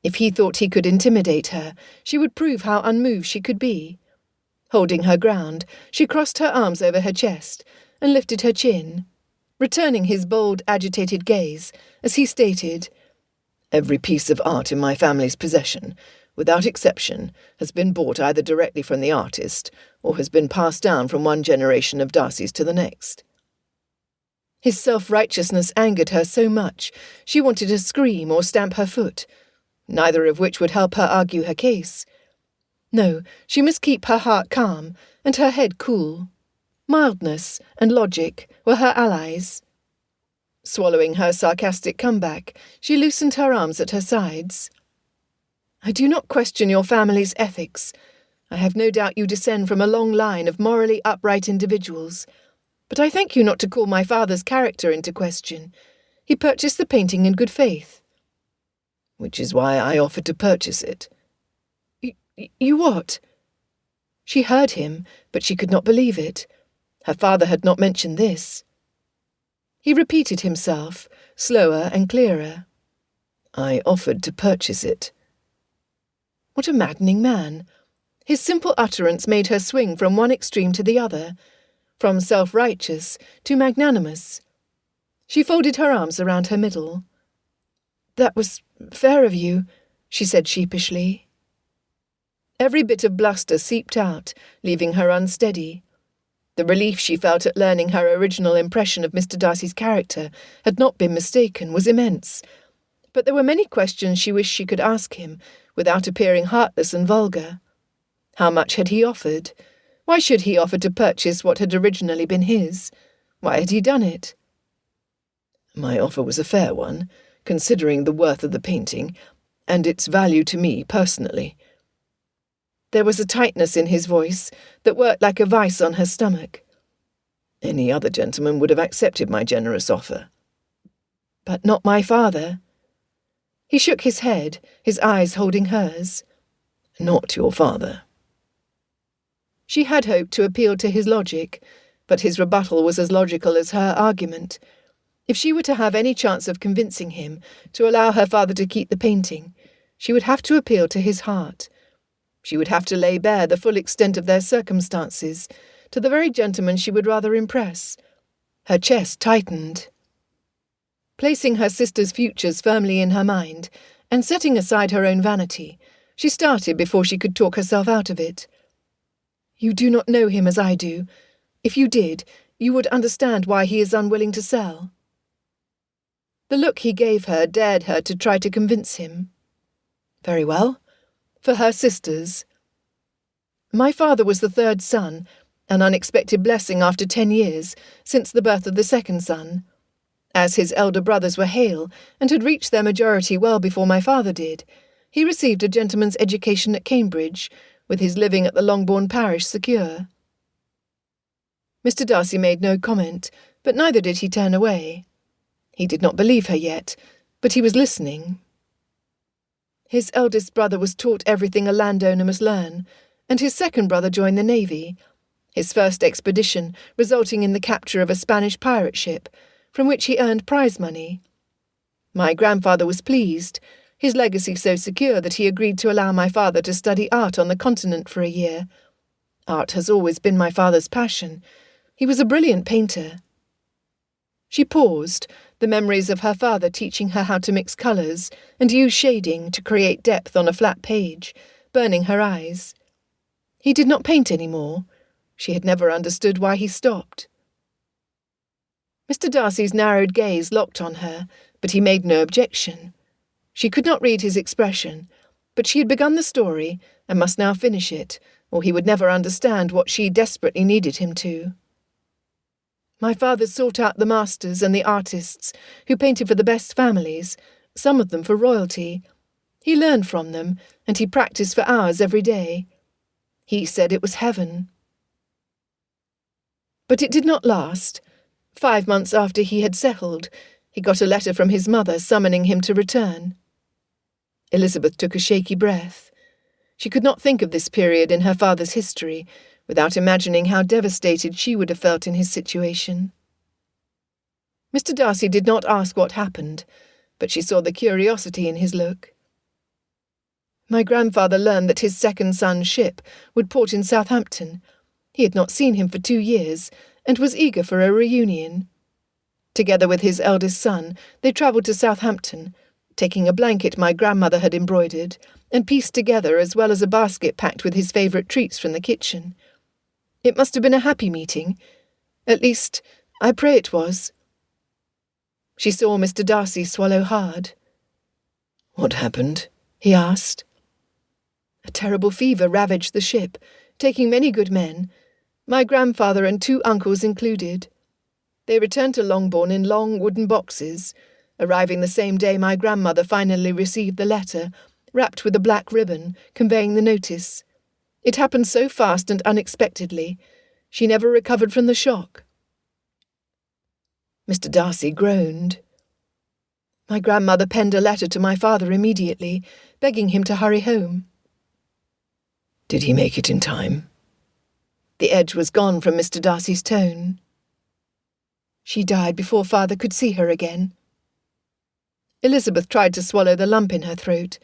If he thought he could intimidate her, she would prove how unmoved she could be. Holding her ground, she crossed her arms over her chest and lifted her chin, returning his bold, agitated gaze, as he stated, "Every piece of art in my family's possession, without exception, has been bought either directly from the artist or has been passed down from one generation of Darcys to the next." His self-righteousness angered her so much she wanted to scream or stamp her foot, neither of which would help her argue her case. No, she must keep her heart calm and her head cool. Mildness and logic were her allies. Swallowing her sarcastic comeback, she loosened her arms at her sides. "I do not question your family's ethics. I have no doubt you descend from a long line of morally upright individuals. But I thank you not to call my father's character into question. He purchased the painting in good faith." "Which is why I offered to purchase it." You what?" She heard him, but she could not believe it. Her father had not mentioned this. He repeated himself, slower and clearer. "I offered to purchase it." What a maddening man! His simple utterance made her swing from one extreme to the other, from self-righteous to magnanimous. She folded her arms around her middle. "That was fair of you," she said sheepishly. Every bit of bluster seeped out, leaving her unsteady. The relief she felt at learning her original impression of Mr. Darcy's character had not been mistaken was immense. But there were many questions she wished she could ask him, without appearing heartless and vulgar. How much had he offered? Why should he offer to purchase what had originally been his? Why had he done it? "My offer was a fair one, considering the worth of the painting, and its value to me personally." There was a tightness in his voice that worked like a vice on her stomach. "Any other gentleman would have accepted my generous offer." "But not my father." He shook his head, his eyes holding hers. Not your father. She had hoped to appeal to his logic, but his rebuttal was as logical as her argument. If she were to have any chance of convincing him to allow her father to keep the painting, she would have to appeal to his heart. She would have to lay bare the full extent of their circumstances to the very gentleman she would rather impress. Her chest tightened. Placing her sister's futures firmly in her mind, and setting aside her own vanity, she started before she could talk herself out of it. You do not know him as I do. If you did, you would understand why he is unwilling to sell. The look he gave her dared her to try to convince him. Very well. For her sisters. My father was the third son, an unexpected blessing after 10 years, since the birth of the second son. As his elder brothers were hale, and had reached their majority well before my father did, he received a gentleman's education at Cambridge, with his living at the Longbourn parish secure. Mr. Darcy made no comment, but neither did he turn away. He did not believe her yet, but he was listening. His eldest brother was taught everything a landowner must learn, and his second brother joined the navy, his first expedition resulting in the capture of a Spanish pirate ship, from which he earned prize money. My grandfather was pleased, his legacy so secure that he agreed to allow my father to study art on the continent for a year. Art has always been my father's passion. He was a brilliant painter. She paused, the memories of her father teaching her how to mix colours and use shading to create depth on a flat page, burning her eyes. He did not paint any more. She had never understood why he stopped. Mr. Darcy's narrowed gaze locked on her, but he made no objection. She could not read his expression, but she had begun the story and must now finish it, or he would never understand what she desperately needed him to. My father sought out the masters and the artists who painted for the best families, some of them for royalty. He learned from them, and he practised for hours every day. He said it was heaven. But it did not last. 5 months after he had settled, he got a letter from his mother summoning him to return. Elizabeth took a shaky breath. She could not think of this period in her father's history without imagining how devastated she would have felt in his situation. Mr. Darcy did not ask what happened, but she saw the curiosity in his look. My grandfather learned that his second son's ship would port in Southampton. He had not seen him for 2 years, and was eager for a reunion. Together with his eldest son, they travelled to Southampton, taking a blanket my grandmother had embroidered, and pieced together as well as a basket packed with his favourite treats from the kitchen. It must have been a happy meeting. At least, I pray it was. She saw Mr. Darcy swallow hard. What happened? He asked. A terrible fever ravaged the ship, taking many good men, my grandfather and 2 uncles included. They returned to Longbourn in long wooden boxes, arriving the same day my grandmother finally received the letter, wrapped with a black ribbon, conveying the notice. It happened so fast and unexpectedly. She never recovered from the shock. Mr. Darcy groaned. My grandmother penned a letter to my father immediately, begging him to hurry home. Did he make it in time? The edge was gone from Mr. Darcy's tone. She died before father could see her again. Elizabeth tried to swallow the lump in her throat.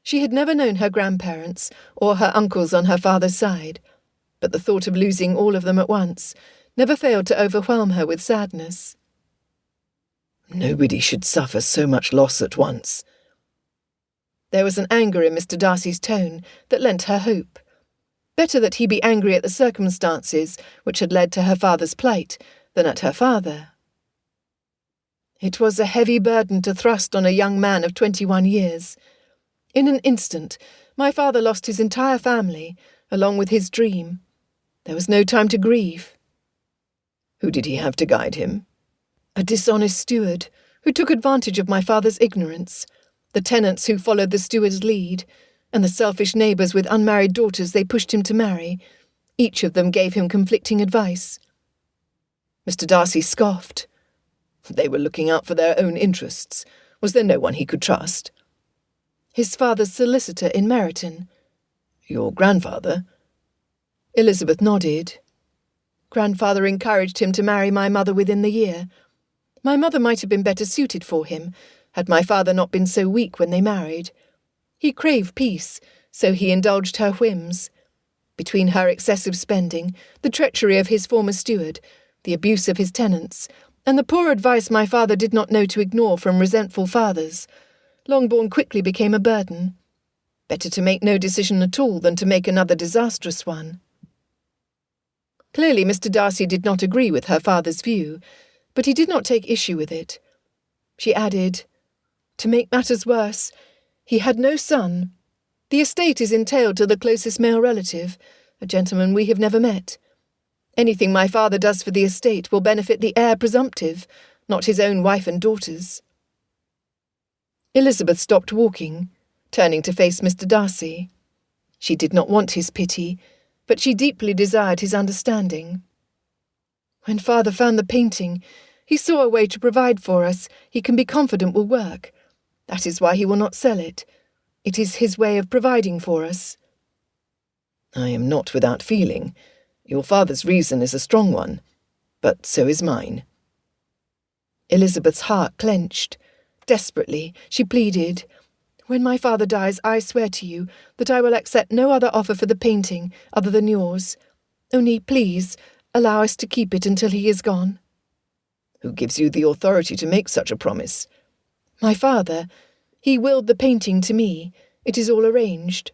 She had never known her grandparents or her uncles on her father's side, but the thought of losing all of them at once never failed to overwhelm her with sadness. Nobody should suffer so much loss at once. There was an anger in Mr. Darcy's tone that lent her hope. Better that he be angry at the circumstances which had led to her father's plight than at her father. It was a heavy burden to thrust on a young man of 21 years. In an instant, my father lost his entire family, along with his dream. There was no time to grieve. Who did he have to guide him? A dishonest steward, who took advantage of my father's ignorance, the tenants who followed the steward's lead, and the selfish neighbours with unmarried daughters they pushed him to marry. Each of them gave him conflicting advice. Mr. Darcy scoffed. They were looking out for their own interests. Was there no one he could trust? His father's solicitor in Meryton. Your grandfather? Elizabeth nodded. Grandfather encouraged him to marry my mother within the year. My mother might have been better suited for him, had my father not been so weak when they married. He craved peace, so he indulged her whims. Between her excessive spending, the treachery of his former steward, the abuse of his tenants, and the poor advice my father did not know to ignore from resentful fathers, Longbourn quickly became a burden. Better to make no decision at all than to make another disastrous one. Clearly Mr. Darcy did not agree with her father's view, but he did not take issue with it. She added, "To make matters worse, he had no son. The estate is entailed to the closest male relative, a gentleman we have never met. Anything my father does for the estate will benefit the heir presumptive, not his own wife and daughters." Elizabeth stopped walking, turning to face Mr. Darcy. She did not want his pity, but she deeply desired his understanding. "When father found the painting, he saw a way to provide for us he can be confident will work. That is why he will not sell it. It is his way of providing for us." "I am not without feeling. Your father's reason is a strong one, but so is mine." Elizabeth's heart clenched. Desperately, she pleaded, "When my father dies, I swear to you that I will accept no other offer for the painting other than yours. Only, please, allow us to keep it until he is gone." "Who gives you the authority to make such a promise?" "My father. He willed the painting to me. It is all arranged."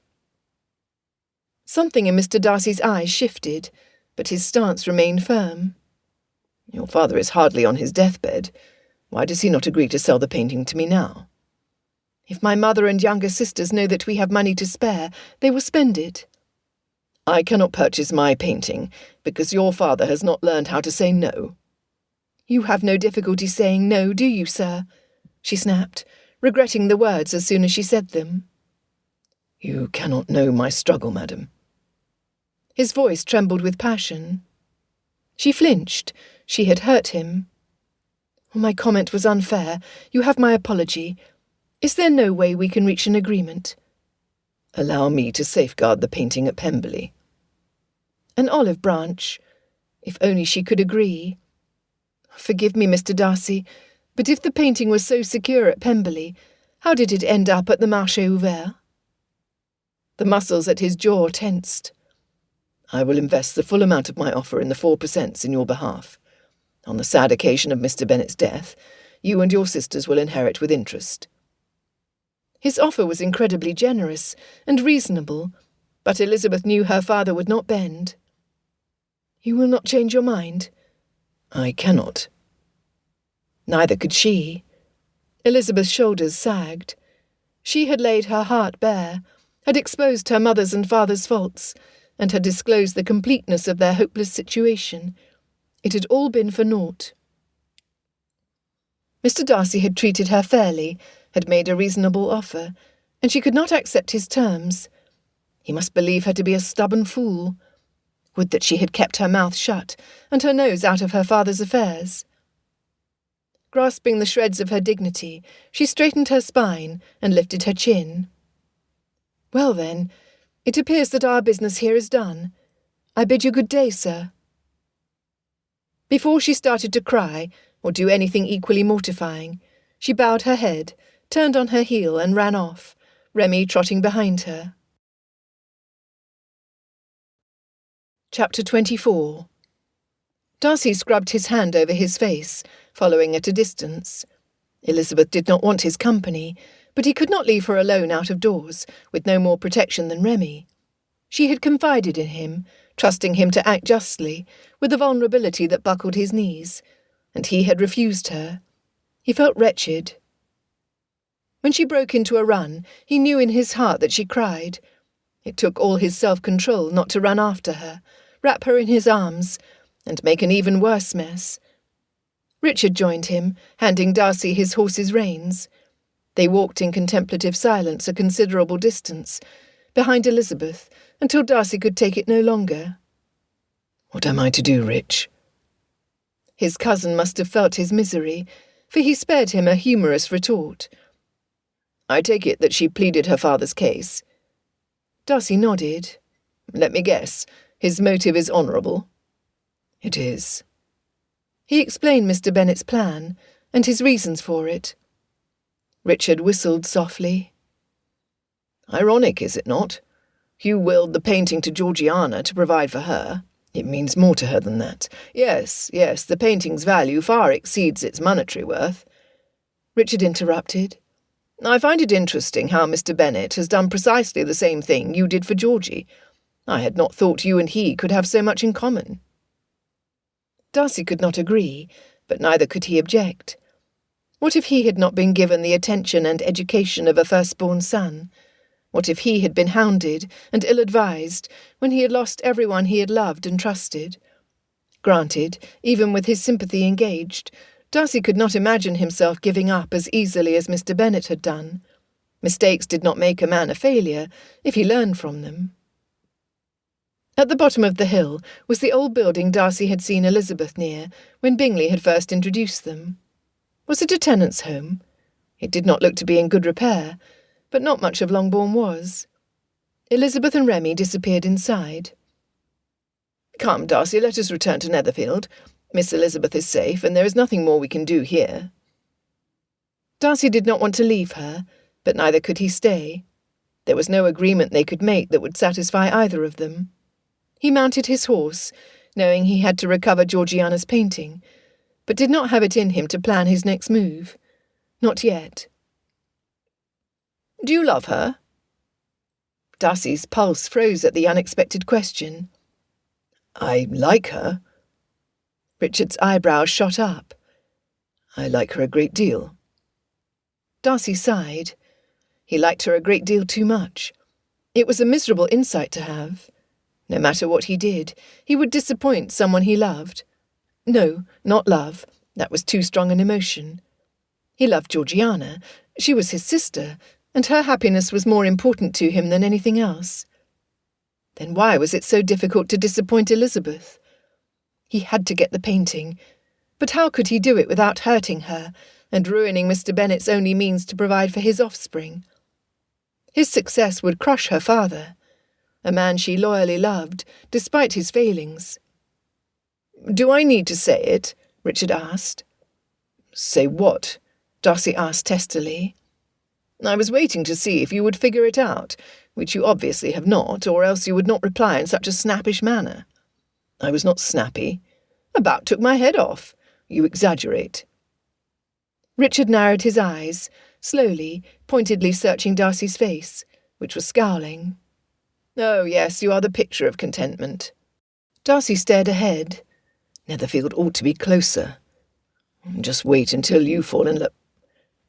Something in Mr. Darcy's eyes shifted, but his stance remained firm. "Your father is hardly on his deathbed. Why does he not agree to sell the painting to me now?" "If my mother and younger sisters know that we have money to spare, they will spend it." "I cannot purchase my painting because your father has not learned how to say no." "You have no difficulty saying no, do you, sir?" she snapped, regretting the words as soon as she said them. "You cannot know my struggle, madam." His voice trembled with passion. She flinched. She had hurt him. "My comment was unfair. You have my apology. Is there no way we can reach an agreement?" "Allow me to safeguard the painting at Pemberley." An olive branch. If only she could agree. "Forgive me, Mr. Darcy, but if the painting was so secure at Pemberley, how did it end up at the Marché Ouvert?" The muscles at his jaw tensed. "I will invest the full amount of my offer in the 4% in your behalf. On the sad occasion of Mr. Bennet's death, you and your sisters will inherit with interest." His offer was incredibly generous and reasonable, but Elizabeth knew her father would not bend. "You will not change your mind?" "I cannot." Neither could she. Elizabeth's shoulders sagged. She had laid her heart bare, had exposed her mother's and father's faults, and had disclosed the completeness of their hopeless situation. It had all been for naught. Mr. Darcy had treated her fairly, had made a reasonable offer, and she could not accept his terms. He must believe her to be a stubborn fool. Would that she had kept her mouth shut and her nose out of her father's affairs. Grasping the shreds of her dignity, she straightened her spine and lifted her chin. "Well then, it appears that our business here is done. I bid you good day, sir." Before she started to cry, or do anything equally mortifying, she bowed her head, turned on her heel and ran off, Remy trotting behind her. Chapter 24. Darcy scrubbed his hand over his face, following at a distance. Elizabeth did not want his company, but he could not leave her alone out of doors, with no more protection than Remy. She had confided in him, trusting him to act justly, with a vulnerability that buckled his knees, and he had refused her. He felt wretched. When she broke into a run, he knew in his heart that she cried. It took all his self-control not to run after her, wrap her in his arms, and make an even worse mess. Richard joined him, handing Darcy his horse's reins. They walked in contemplative silence a considerable distance, behind Elizabeth, until Darcy could take it no longer. "What am I to do, Rich?" His cousin must have felt his misery, for he spared him a humorous retort. I take it that she pleaded her father's case. Darcy nodded. Let me guess, his motive is honourable? It is. He explained Mr. Bennet's plan, and his reasons for it. Richard whistled softly. Ironic, is it not? Hugh willed the painting to Georgiana to provide for her. It means more to her than that. Yes, the painting's value far exceeds its monetary worth. Richard interrupted. I find it interesting how Mr. Bennet has done precisely the same thing you did for Georgie. I had not thought you and he could have so much in common. Darcy could not agree, but neither could he object. What if he had not been given the attention and education of a firstborn son? What if he had been hounded and ill-advised when he had lost everyone he had loved and trusted? Granted, even with his sympathy engaged, Darcy could not imagine himself giving up as easily as Mr. Bennet had done. Mistakes did not make a man a failure if he learned from them. At the bottom of the hill was the old building Darcy had seen Elizabeth near when Bingley had first introduced them. Was it a tenant's home? It did not look to be in good repair, but not much of Longbourn was. Elizabeth and Remy disappeared inside. Come, Darcy, let us return to Netherfield. Miss Elizabeth is safe, and there is nothing more we can do here. Darcy did not want to leave her, but neither could he stay. There was no agreement they could make that would satisfy either of them. He mounted his horse, knowing he had to recover Georgiana's painting, but did not have it in him to plan his next move. Not yet. Do you love her? Darcy's pulse froze at the unexpected question. I like her. Richard's eyebrows shot up. I like her a great deal. Darcy sighed. He liked her a great deal too much. It was a miserable insight to have. No matter what he did, he would disappoint someone he loved. No, not love. That was too strong an emotion. He loved Georgiana. She was his sister, and her happiness was more important to him than anything else. Then why was it so difficult to disappoint Elizabeth? He had to get the painting, but how could he do it without hurting her and ruining Mr. Bennet's only means to provide for his offspring? His success would crush her father, a man she loyally loved, despite his failings. Do I need to say it? Richard asked. Say what? Darcy asked testily. I was waiting to see if you would figure it out, which you obviously have not, or else you would not reply in such a snappish manner. I was not snappy. About took my head off. You exaggerate. Richard narrowed his eyes, slowly, pointedly searching Darcy's face, which was scowling. Oh, yes, you are the picture of contentment. Darcy stared ahead. Netherfield ought to be closer. Just wait until you fall in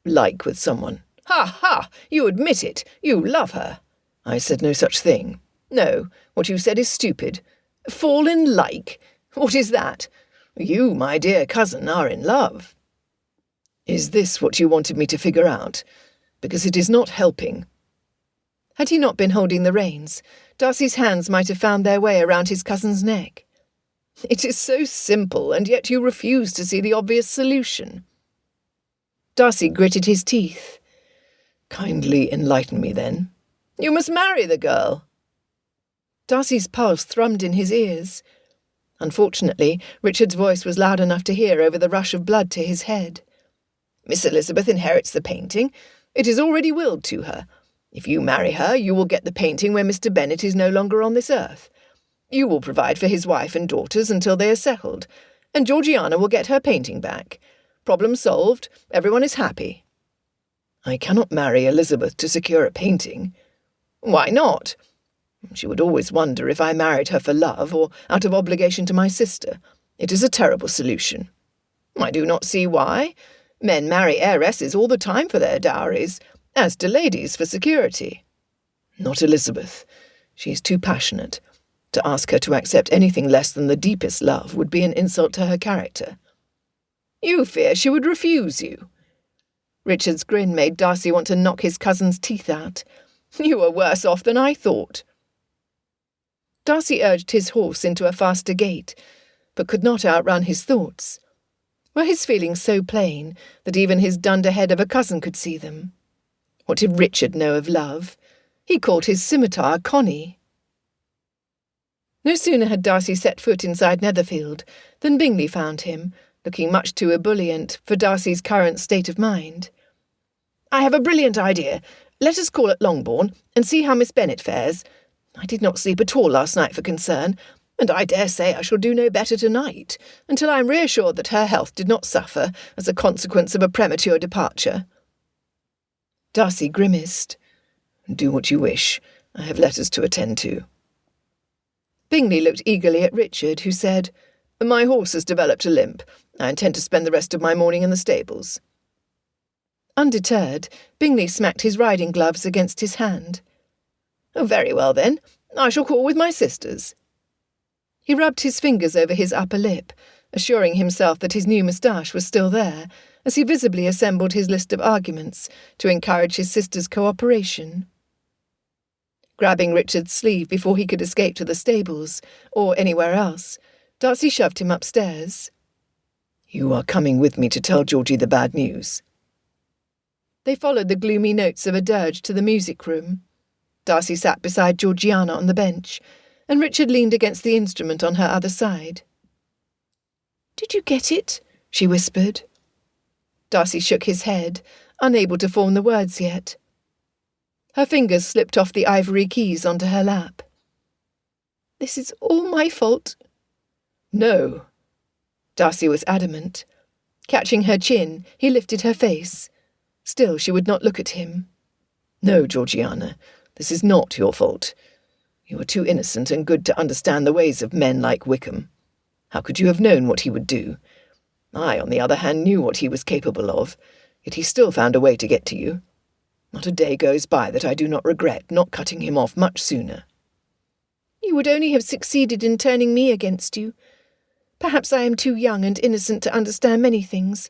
like with someone. Ha, ha! You admit it. You love her. I said no such thing. No, what you said is stupid. Fall in like? What is that? You, my dear cousin, are in love. Is this what you wanted me to figure out? Because it is not helping. Had he not been holding the reins, Darcy's hands might have found their way around his cousin's neck. It is so simple, and yet you refuse to see the obvious solution. Darcy gritted his teeth. Kindly enlighten me, then. You must marry the girl. Darcy's pulse thrummed in his ears. Unfortunately, Richard's voice was loud enough to hear over the rush of blood to his head. Miss Elizabeth inherits the painting. It is already willed to her. If you marry her, you will get the painting where Mr. Bennet is no longer on this earth. You will provide for his wife and daughters until they are settled, and Georgiana will get her painting back. Problem solved. Everyone is happy. I cannot marry Elizabeth to secure a painting. Why not? She would always wonder if I married her for love or out of obligation to my sister. It is a terrible solution. I do not see why. Men marry heiresses all the time for their dowries, as do ladies for security. Not Elizabeth. She is too passionate. To ask her to accept anything less than the deepest love would be an insult to her character. You fear she would refuse you. Richard's grin made Darcy want to knock his cousin's teeth out. You are worse off than I thought. Darcy urged his horse into a faster gait, but could not outrun his thoughts. Were his feelings so plain that even his dunderhead of a cousin could see them? What did Richard know of love? He called his scimitar Connie. No sooner had Darcy set foot inside Netherfield than Bingley found him, looking much too ebullient for Darcy's current state of mind. "I have a brilliant idea. Let us call at Longbourn and see how Miss Bennet fares. I did not sleep at all last night for concern, and I dare say I shall do no better tonight, until I am reassured that her health did not suffer as a consequence of a premature departure." Darcy grimaced. "Do what you wish. I have letters to attend to." Bingley looked eagerly at Richard, who said, "My horse has developed a limp. I intend to spend the rest of my morning in the stables." Undeterred, Bingley smacked his riding gloves against his hand. "Oh, very well, then. I shall call with my sisters." He rubbed his fingers over his upper lip, assuring himself that his new moustache was still there, as he visibly assembled his list of arguments to encourage his sister's cooperation. Grabbing Richard's sleeve before he could escape to the stables, or anywhere else, Darcy shoved him upstairs. "You are coming with me to tell Georgie the bad news." They followed the gloomy notes of a dirge to the music room. Darcy sat beside Georgiana on the bench, and Richard leaned against the instrument on her other side. "Did you get it?" she whispered. Darcy shook his head, unable to form the words yet. Her fingers slipped off the ivory keys onto her lap. "This is all my fault." "No." Darcy was adamant. Catching her chin, he lifted her face. Still she would not look at him. "No, Georgiana, this is not your fault. You are too innocent and good to understand the ways of men like Wickham. How could you have known what he would do? I, on the other hand, knew what he was capable of, yet he still found a way to get to you. Not a day goes by that I do not regret not cutting him off much sooner." "You would only have succeeded in turning me against you. Perhaps I am too young and innocent to understand many things,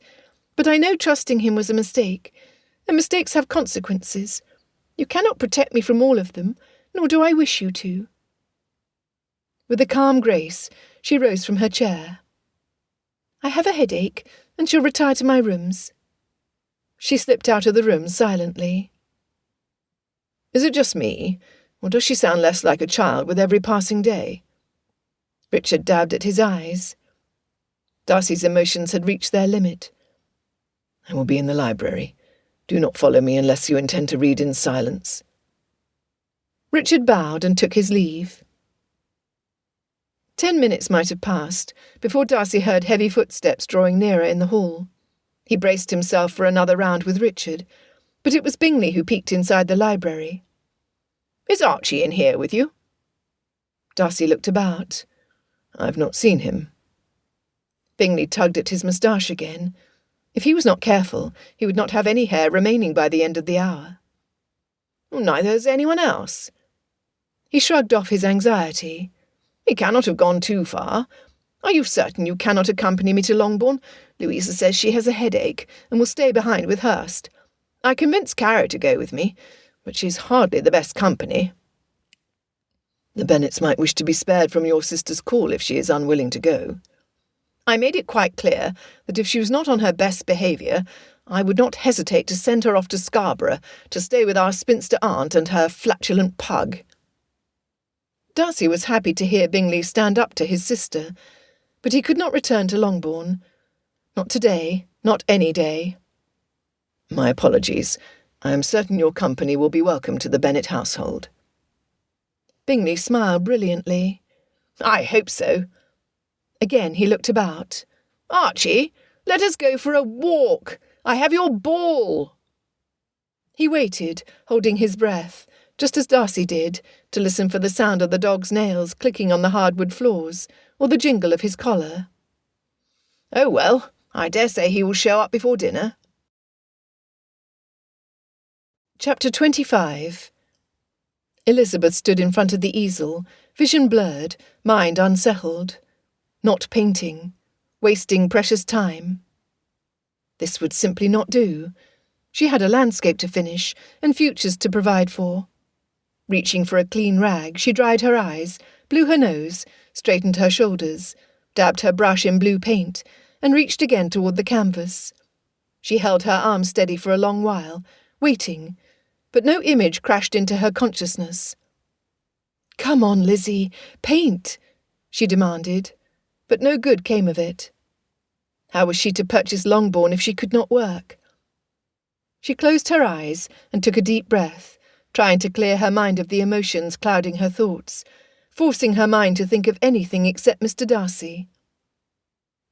but I know trusting him was a mistake, and mistakes have consequences. You cannot protect me from all of them, nor do I wish you to." With a calm grace, she rose from her chair. "I have a headache, and shall retire to my rooms." She slipped out of the room silently. "Is it just me, or does she sound less like a child with every passing day?" Richard dabbed at his eyes. Darcy's emotions had reached their limit. "I will be in the library. Do not follow me unless you intend to read in silence." Richard bowed and took his leave. 10 minutes might have passed before Darcy heard heavy footsteps drawing nearer in the hall. He braced himself for another round with Richard, but it was Bingley who peeked inside the library. "Is Archie in here with you?" Darcy looked about. "I've not seen him." Bingley tugged at his moustache again. If he was not careful, he would not have any hair remaining by the end of the hour. "Neither has anyone else." He shrugged off his anxiety. "He cannot have gone too far. Are you certain you cannot accompany me to Longbourn? Louisa says she has a headache and will stay behind with Hurst. I convinced Carrie to go with me, but she's hardly the best company." "The Bennets might wish to be spared from your sister's call if she is unwilling to go." "I made it quite clear that if she was not on her best behaviour, I would not hesitate to send her off to Scarborough to stay with our spinster aunt and her flatulent pug." Darcy was happy to hear Bingley stand up to his sister, but he could not return to Longbourn. Not today, not any day. "My apologies. I am certain your company will be welcome to the Bennet household." Bingley smiled brilliantly. "I hope so." Again he looked about. "Archie, let us go for a walk. I have your ball." He waited, holding his breath, just as Darcy did, to listen for the sound of the dog's nails clicking on the hardwood floors, or the jingle of his collar. "Oh, well, I dare say he will show up before dinner." Chapter 25. Elizabeth stood in front of the easel, vision blurred, mind unsettled. Not painting, wasting precious time. This would simply not do. She had a landscape to finish, and futures to provide for. Reaching for a clean rag, she dried her eyes, blew her nose, straightened her shoulders, dabbed her brush in blue paint, and reached again toward the canvas. She held her arm steady for a long while, waiting, but no image crashed into her consciousness. "Come on, Lizzie, paint," she demanded, but no good came of it. How was she to purchase Longbourn if she could not work? She closed her eyes and took a deep breath, trying to clear her mind of the emotions clouding her thoughts, forcing her mind to think of anything except Mr. Darcy.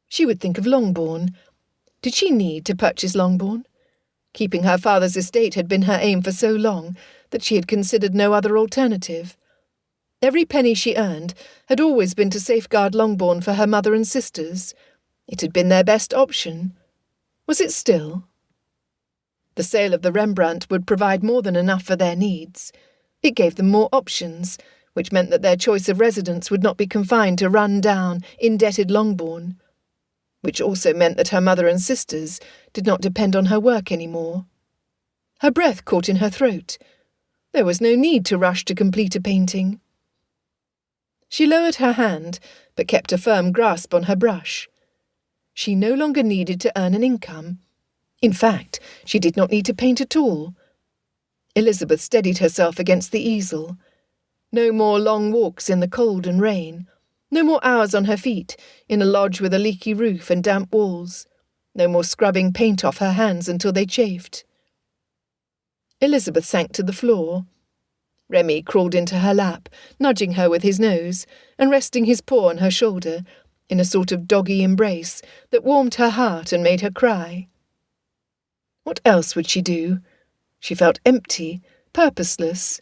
She would think of Longbourn. Did she need to purchase Longbourn? Keeping her father's estate had been her aim for so long that she had considered no other alternative. Every penny she earned had always been to safeguard Longbourn for her mother and sisters. It had been their best option. Was it still? The sale of the Rembrandt would provide more than enough for their needs. It gave them more options, which meant that their choice of residence would not be confined to run-down, indebted Longbourn, which also meant that her mother and sisters did not depend on her work any more. Her breath caught in her throat. There was no need to rush to complete a painting. She lowered her hand, but kept a firm grasp on her brush. She no longer needed to earn an income. In fact, she did not need to paint at all. Elizabeth steadied herself against the easel. No more long walks in the cold and rain. No more hours on her feet, in a lodge with a leaky roof and damp walls. No more scrubbing paint off her hands until they chafed. Elizabeth sank to the floor. Remy crawled into her lap, nudging her with his nose, and resting his paw on her shoulder, in a sort of doggy embrace that warmed her heart and made her cry. What else would she do? She felt empty, purposeless.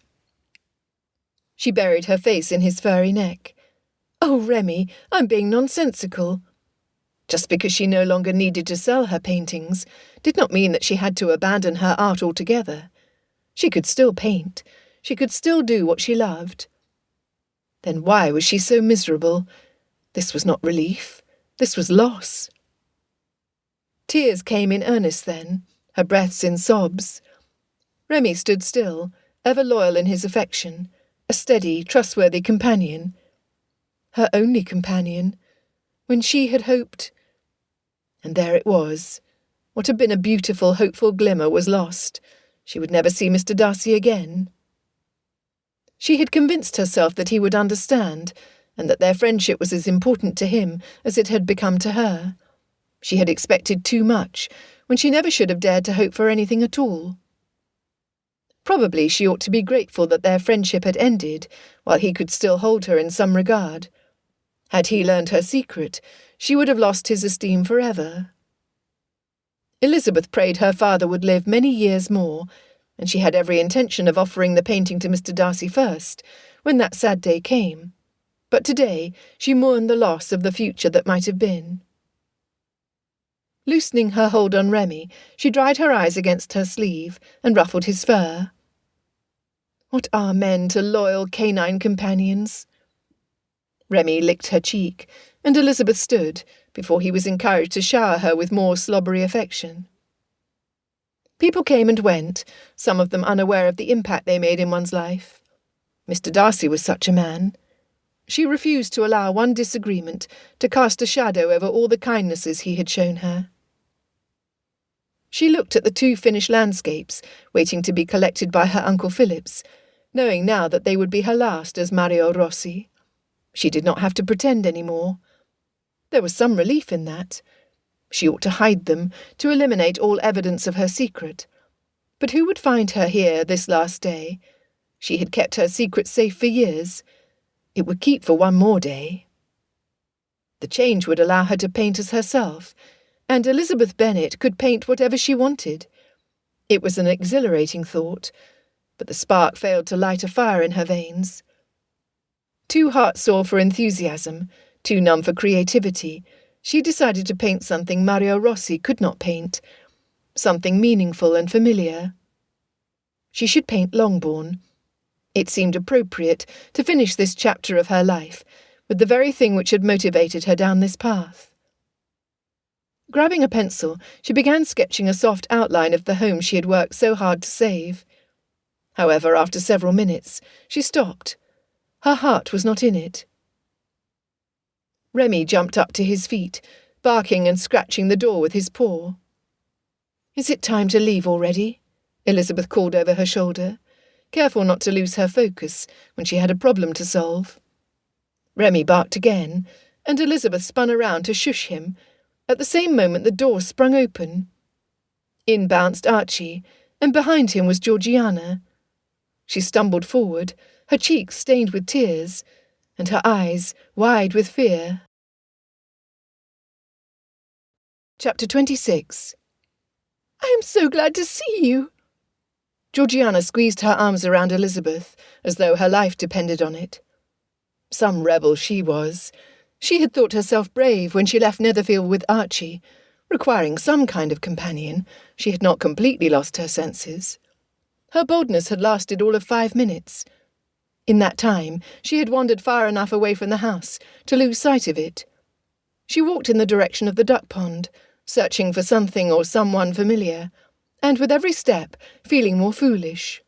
She buried her face in his furry neck. "Oh, Remy, I'm being nonsensical." Just because she no longer needed to sell her paintings did not mean that she had to abandon her art altogether. She could still paint. She could still do what she loved. Then why was she so miserable? This was not relief. This was loss. Tears came in earnest then, her breaths in sobs. Remy stood still, ever loyal in his affection, a steady, trustworthy companion. Her only companion, when she had hoped. And there it was. What had been a beautiful, hopeful glimmer was lost. She would never see Mr. Darcy again. She had convinced herself that he would understand, and that their friendship was as important to him as it had become to her. She had expected too much, when she never should have dared to hope for anything at all. Probably she ought to be grateful that their friendship had ended, while he could still hold her in some regard. Had he learned her secret, she would have lost his esteem forever. Elizabeth prayed her father would live many years more, and she had every intention of offering the painting to Mr. Darcy first, when that sad day came. But today she mourned the loss of the future that might have been. Loosening her hold on Remy, she dried her eyes against her sleeve and ruffled his fur. What are men to loyal canine companions? Remy licked her cheek, and Elizabeth stood, before he was encouraged to shower her with more slobbery affection. People came and went, some of them unaware of the impact they made in one's life. Mr. Darcy was such a man. She refused to allow one disagreement to cast a shadow over all the kindnesses he had shown her. She looked at the 2 finished landscapes, waiting to be collected by her Uncle Phillips, knowing now that they would be her last as Mario Rossi. She did not have to pretend any more. There was some relief in that. She ought to hide them, to eliminate all evidence of her secret. But who would find her here this last day? She had kept her secret safe for years. It would keep for one more day. The change would allow her to paint as herself, and Elizabeth Bennet could paint whatever she wanted. It was an exhilarating thought, but the spark failed to light a fire in her veins. Too heart-sore for enthusiasm, too numb for creativity, she decided to paint something Mario Rossi could not paint, something meaningful and familiar. She should paint Longbourn. It seemed appropriate to finish this chapter of her life with the very thing which had motivated her down this path. Grabbing a pencil, she began sketching a soft outline of the home she had worked so hard to save. However, after several minutes, she stopped. Her heart was not in it. Remy jumped up to his feet, barking and scratching the door with his paw. "Is it time to leave already?" Elizabeth called over her shoulder, careful not to lose her focus when she had a problem to solve. Remy barked again, and Elizabeth spun around to shush him. At the same moment the door sprung open. In bounced Archie, and behind him was Georgiana. She stumbled forward, her cheeks stained with tears, and her eyes wide with fear. Chapter 26. "I am so glad to see you." Georgiana squeezed her arms around Elizabeth, as though her life depended on it. Some rebel she was. She had thought herself brave when she left Netherfield with Archie. Requiring some kind of companion, she had not completely lost her senses. Her boldness had lasted all of 5 minutes. In that time, she had wandered far enough away from the house to lose sight of it. She walked in the direction of the duck pond, searching for something or someone familiar, and with every step feeling more foolish.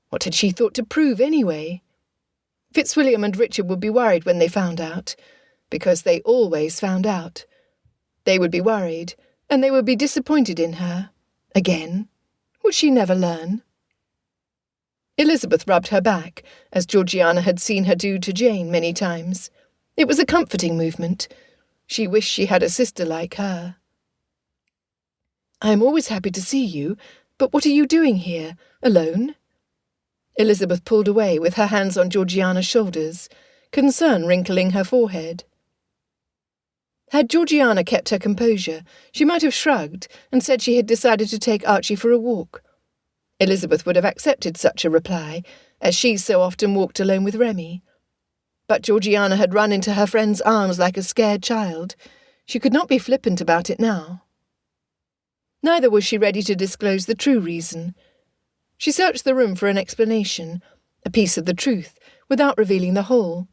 What had she thought to prove anyway? Fitzwilliam and Richard would be worried when they found out, because they always found out. They would be worried, and they would be disappointed in her. Again. Would she never learn? Elizabeth rubbed her back, as Georgiana had seen her do to Jane many times. It was a comforting movement. She wished she had a sister like her. "I am always happy to see you, but what are you doing here, alone?" Elizabeth pulled away with her hands on Georgiana's shoulders, concern wrinkling her forehead. Had Georgiana kept her composure, she might have shrugged and said she had decided to take Archie for a walk. Elizabeth would have accepted such a reply, as she so often walked alone with Remy. But Georgiana had run into her friend's arms like a scared child. She could not be flippant about it now. Neither was she ready to disclose the true reason. She searched the room for an explanation, a piece of the truth, without revealing the whole.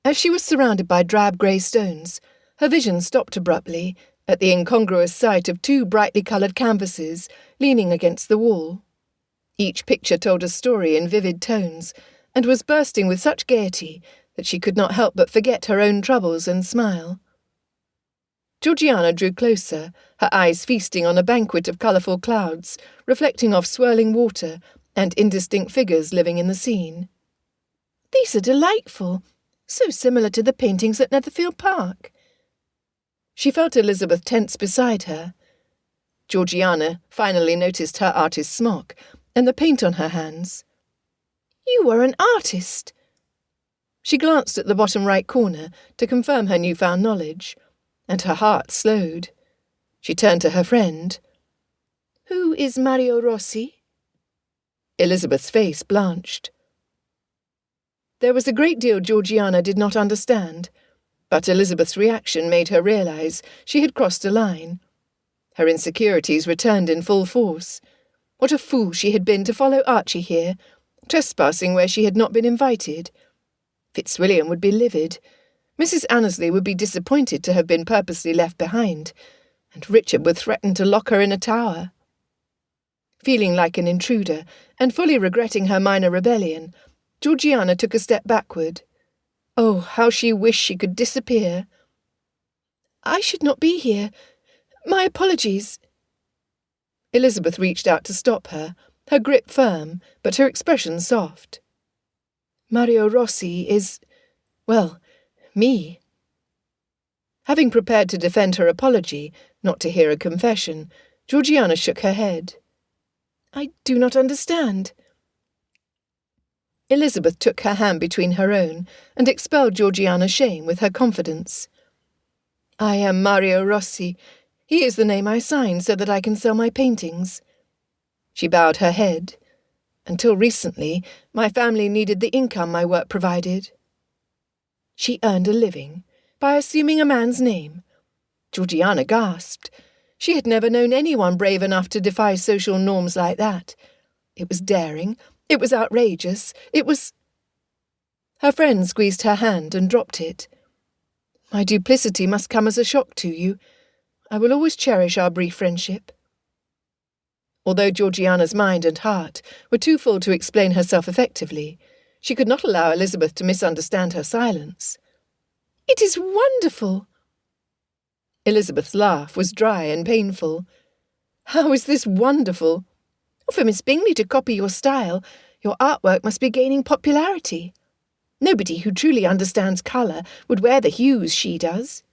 As she was surrounded by drab grey stones, her vision stopped abruptly at the incongruous sight of 2 brightly coloured canvases leaning against the wall. Each picture told a story in vivid tones, and was bursting with such gaiety that she could not help but forget her own troubles and smile. Georgiana drew closer, her eyes feasting on a banquet of colourful clouds, reflecting off swirling water and indistinct figures living in the scene. "These are delightful, so similar to the paintings at Netherfield Park." She felt Elizabeth tense beside her. Georgiana finally noticed her artist's smock and the paint on her hands. "You are an artist." She glanced at the bottom right corner to confirm her newfound knowledge, and her heart slowed. She turned to her friend. "Who is Mario Rossi?" Elizabeth's face blanched. There was a great deal Georgiana did not understand, but Elizabeth's reaction made her realise she had crossed a line. Her insecurities returned in full force. What a fool she had been to follow Archie here, trespassing where she had not been invited. Fitzwilliam would be livid. Mrs. Annesley would be disappointed to have been purposely left behind, and Richard would threaten to lock her in a tower. Feeling like an intruder, and fully regretting her minor rebellion, Georgiana took a step backward. Oh, how she wished she could disappear. "I should not be here. My apologies." Elizabeth reached out to stop her, her grip firm, but her expression soft. "Mario Rossi is, well, me." Having prepared to defend her apology, not to hear a confession, Georgiana shook her head. "I do not understand." Elizabeth took her hand between her own and expelled Georgiana's shame with her confidence. "I am Mario Rossi. He is the name I signed so that I can sell my paintings." She bowed her head. "Until recently, my family needed the income my work provided." She earned a living by assuming a man's name. Georgiana gasped. She had never known anyone brave enough to defy social norms like that. It was daring. It was outrageous. It was... Her friend squeezed her hand and dropped it. "My duplicity must come as a shock to you. I will always cherish our brief friendship." Although Georgiana's mind and heart were too full to explain herself effectively, she could not allow Elizabeth to misunderstand her silence. "It is wonderful." Elizabeth's laugh was dry and painful. "How is this wonderful?" For Miss Bingley to copy your style, your artwork must be gaining popularity. Nobody who truly understands colour would wear the hues she does."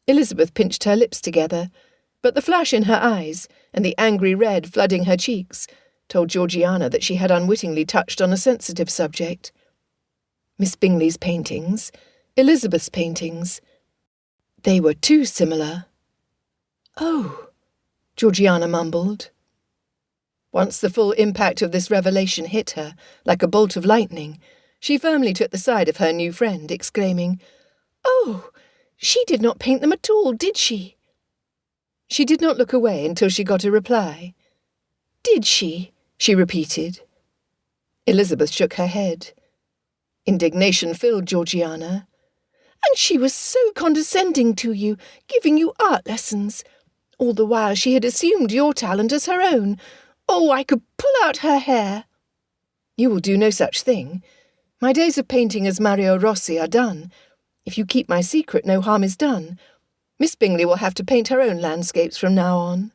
Elizabeth pinched her lips together, but the flash in her eyes and the angry red flooding her cheeks told Georgiana that she had unwittingly touched on a sensitive subject. Miss Bingley's paintings, Elizabeth's paintings, they were too similar. "Oh," Georgiana mumbled. Once the full impact of this revelation hit her, like a bolt of lightning, she firmly took the side of her new friend, exclaiming, "Oh, she did not paint them at all, did she?" She did not look away until she got a reply. "Did she?" she repeated. Elizabeth shook her head. Indignation filled Georgiana. "And she was so condescending to you, giving you art lessons. All the while she had assumed your talent as her own. Oh, I could pull out her hair." "You will do no such thing. My days of painting as Mario Rossi are done. If you keep my secret, no harm is done. Miss Bingley will have to paint her own landscapes from now on."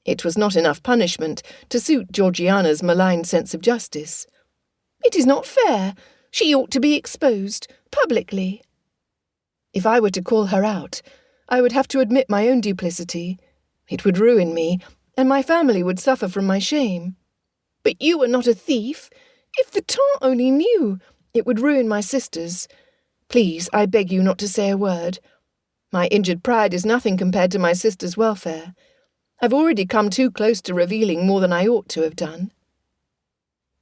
It was not enough punishment to suit Georgiana's malign sense of justice. "It is not fair. She ought to be exposed, publicly." If I were to call her out, I would have to admit my own duplicity. It would ruin me, and my family would suffer from my shame. "But you are not a thief. If the Tante only knew, It would ruin my sisters. Please, I beg you not to say a word. My injured pride is nothing compared to my sister's welfare. I've already come too close to revealing more than I ought to have done."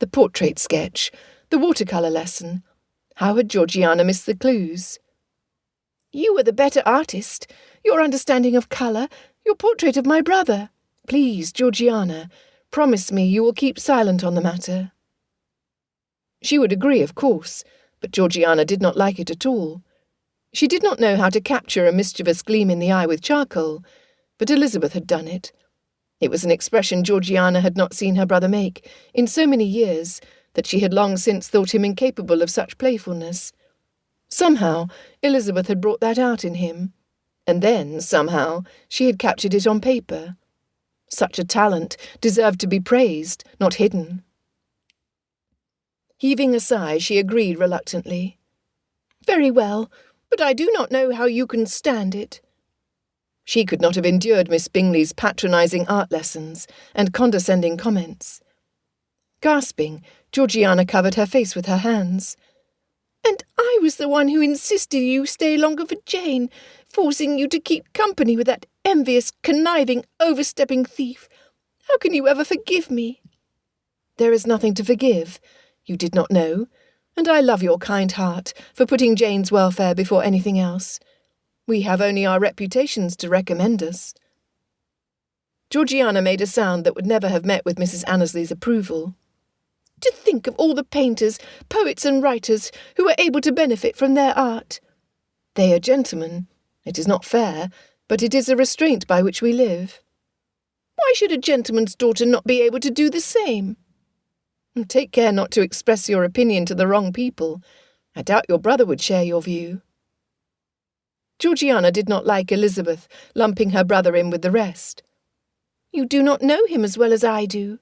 The portrait sketch, the watercolour lesson. How had Georgiana missed the clues? "You were the better artist. Your understanding of colour, your portrait of my brother." "Please, Georgiana, promise me you will keep silent on the matter." She would agree, of course, but Georgiana did not like it at all. She did not know how to capture a mischievous gleam in the eye with charcoal, but Elizabeth had done it. It was an expression Georgiana had not seen her brother make in so many years that she had long since thought him incapable of such playfulness. Somehow Elizabeth had brought that out in him, and then, somehow, she had captured it on paper. Such a talent deserved to be praised, not hidden. Heaving a sigh, she agreed reluctantly. "Very well, but I do not know how you can stand it." She could not have endured Miss Bingley's patronising art lessons and condescending comments. Gasping, Georgiana covered her face with her hands. "And I was the one who insisted you stay longer for Jane, forcing you to keep company with that envious, conniving, overstepping thief. How can you ever forgive me?" "There is nothing to forgive. You did not know, and I love your kind heart for putting Jane's welfare before anything else. We have only our reputations to recommend us." Georgiana made a sound that would never have met with Mrs. Annesley's approval. "To think of all the painters, poets and writers who are able to benefit from their art." "They are gentlemen. It is not fair, but it is a restraint by which we live." "Why should a gentleman's daughter not be able to do the same?" "Take care not to express your opinion to the wrong people. I doubt your brother would share your view." Georgiana did not like Elizabeth lumping her brother in with the rest. "You do not know him as well as I do."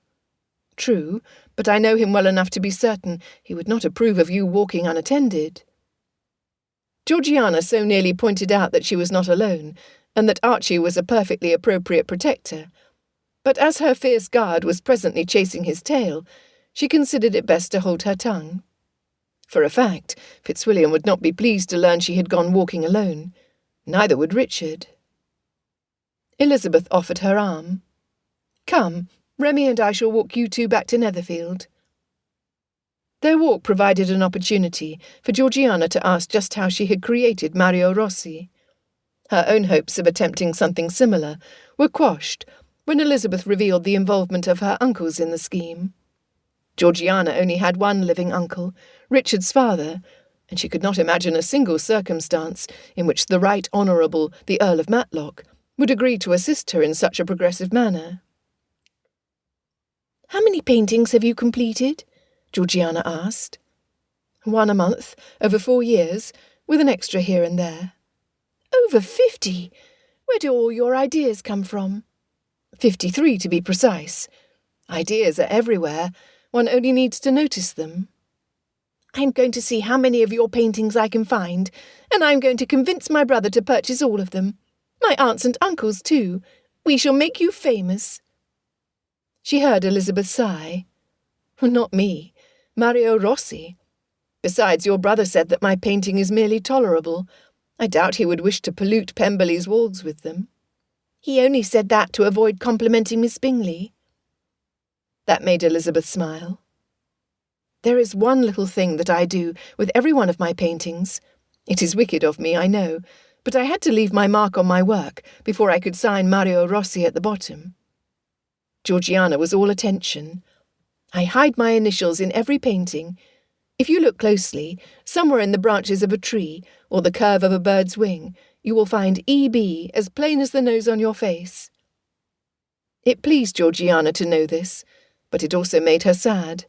"True, but I know him well enough to be certain he would not approve of you walking unattended." Georgiana so nearly pointed out that she was not alone, and that Archie was a perfectly appropriate protector. But as her fierce guard was presently chasing his tail, she considered it best to hold her tongue. For a fact, Fitzwilliam would not be pleased to learn she had gone walking alone. Neither would Richard. Elizabeth offered her arm. "Come, Remy and I shall walk you two back to Netherfield." Their walk provided an opportunity for Georgiana to ask just how she had created Mario Rossi. Her own hopes of attempting something similar were quashed when Elizabeth revealed the involvement of her uncles in the scheme. Georgiana only had one living uncle, Richard's father, and she could not imagine a single circumstance in which the Right Honourable the Earl of Matlock would agree to assist her in such a progressive manner. "How many paintings have you completed?" Georgiana asked. "1 a month, over 4 years, with an extra here and there." "Over 50? Where do all your ideas come from?" 53 to be precise. Ideas are everywhere. One only needs to notice them. I'm going to see how many of your paintings I can find, and I'm going to convince my brother to purchase all of them. My aunts and uncles, too. We shall make you famous. She heard Elizabeth sigh. Not me. Mario Rossi. Besides, your brother said that my painting is merely tolerable. I doubt he would wish to pollute Pemberley's walls with them. He only said that to avoid complimenting Miss Bingley. That made Elizabeth smile. There is one little thing that I do with every one of my paintings. It is wicked of me, I know, but I had to leave my mark on my work before I could sign Mario Rossi at the bottom. Georgiana was all attention. I hide my initials in every painting. If you look closely, somewhere in the branches of a tree or the curve of a bird's wing, you will find E.B. as plain as the nose on your face. It pleased Georgiana to know this, but it also made her sad.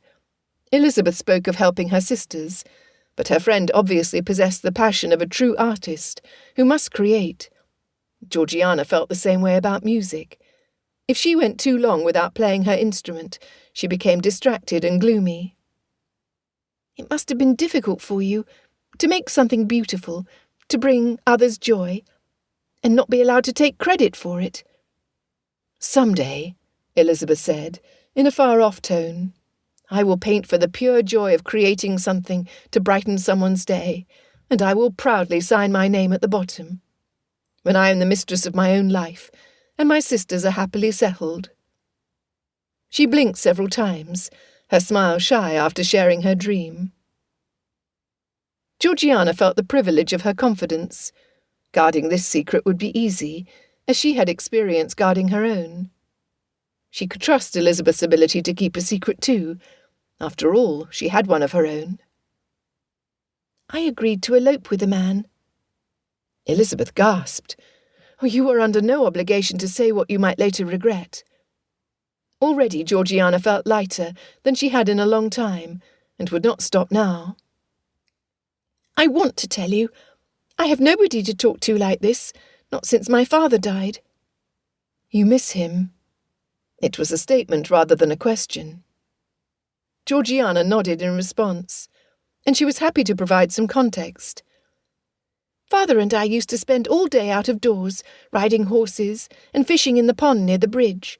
Elizabeth spoke of helping her sisters, but her friend obviously possessed the passion of a true artist who must create. Georgiana felt the same way about music. If she went too long without playing her instrument, she became distracted and gloomy. It must have been difficult for you to make something beautiful, to bring others joy, and not be allowed to take credit for it. Some day, Elizabeth said, in a far-off tone, I will paint for the pure joy of creating something to brighten someone's day, and I will proudly sign my name at the bottom. When I am the mistress of my own life, and my sisters are happily settled. She blinked several times, her smile shy after sharing her dream. Georgiana felt the privilege of her confidence. Guarding this secret would be easy, as she had experience guarding her own. She could trust Elizabeth's ability to keep a secret too. After all, she had one of her own. I agreed to elope with a man. Elizabeth gasped. You were under no obligation to say what you might later regret. Already Georgiana felt lighter than she had in a long time, and would not stop now. I want to tell you. I have nobody to talk to like this, not since my father died. You miss him. It was a statement rather than a question. Georgiana nodded in response, and she was happy to provide some context. Father and I used to spend all day out of doors, riding horses and fishing in the pond near the bridge.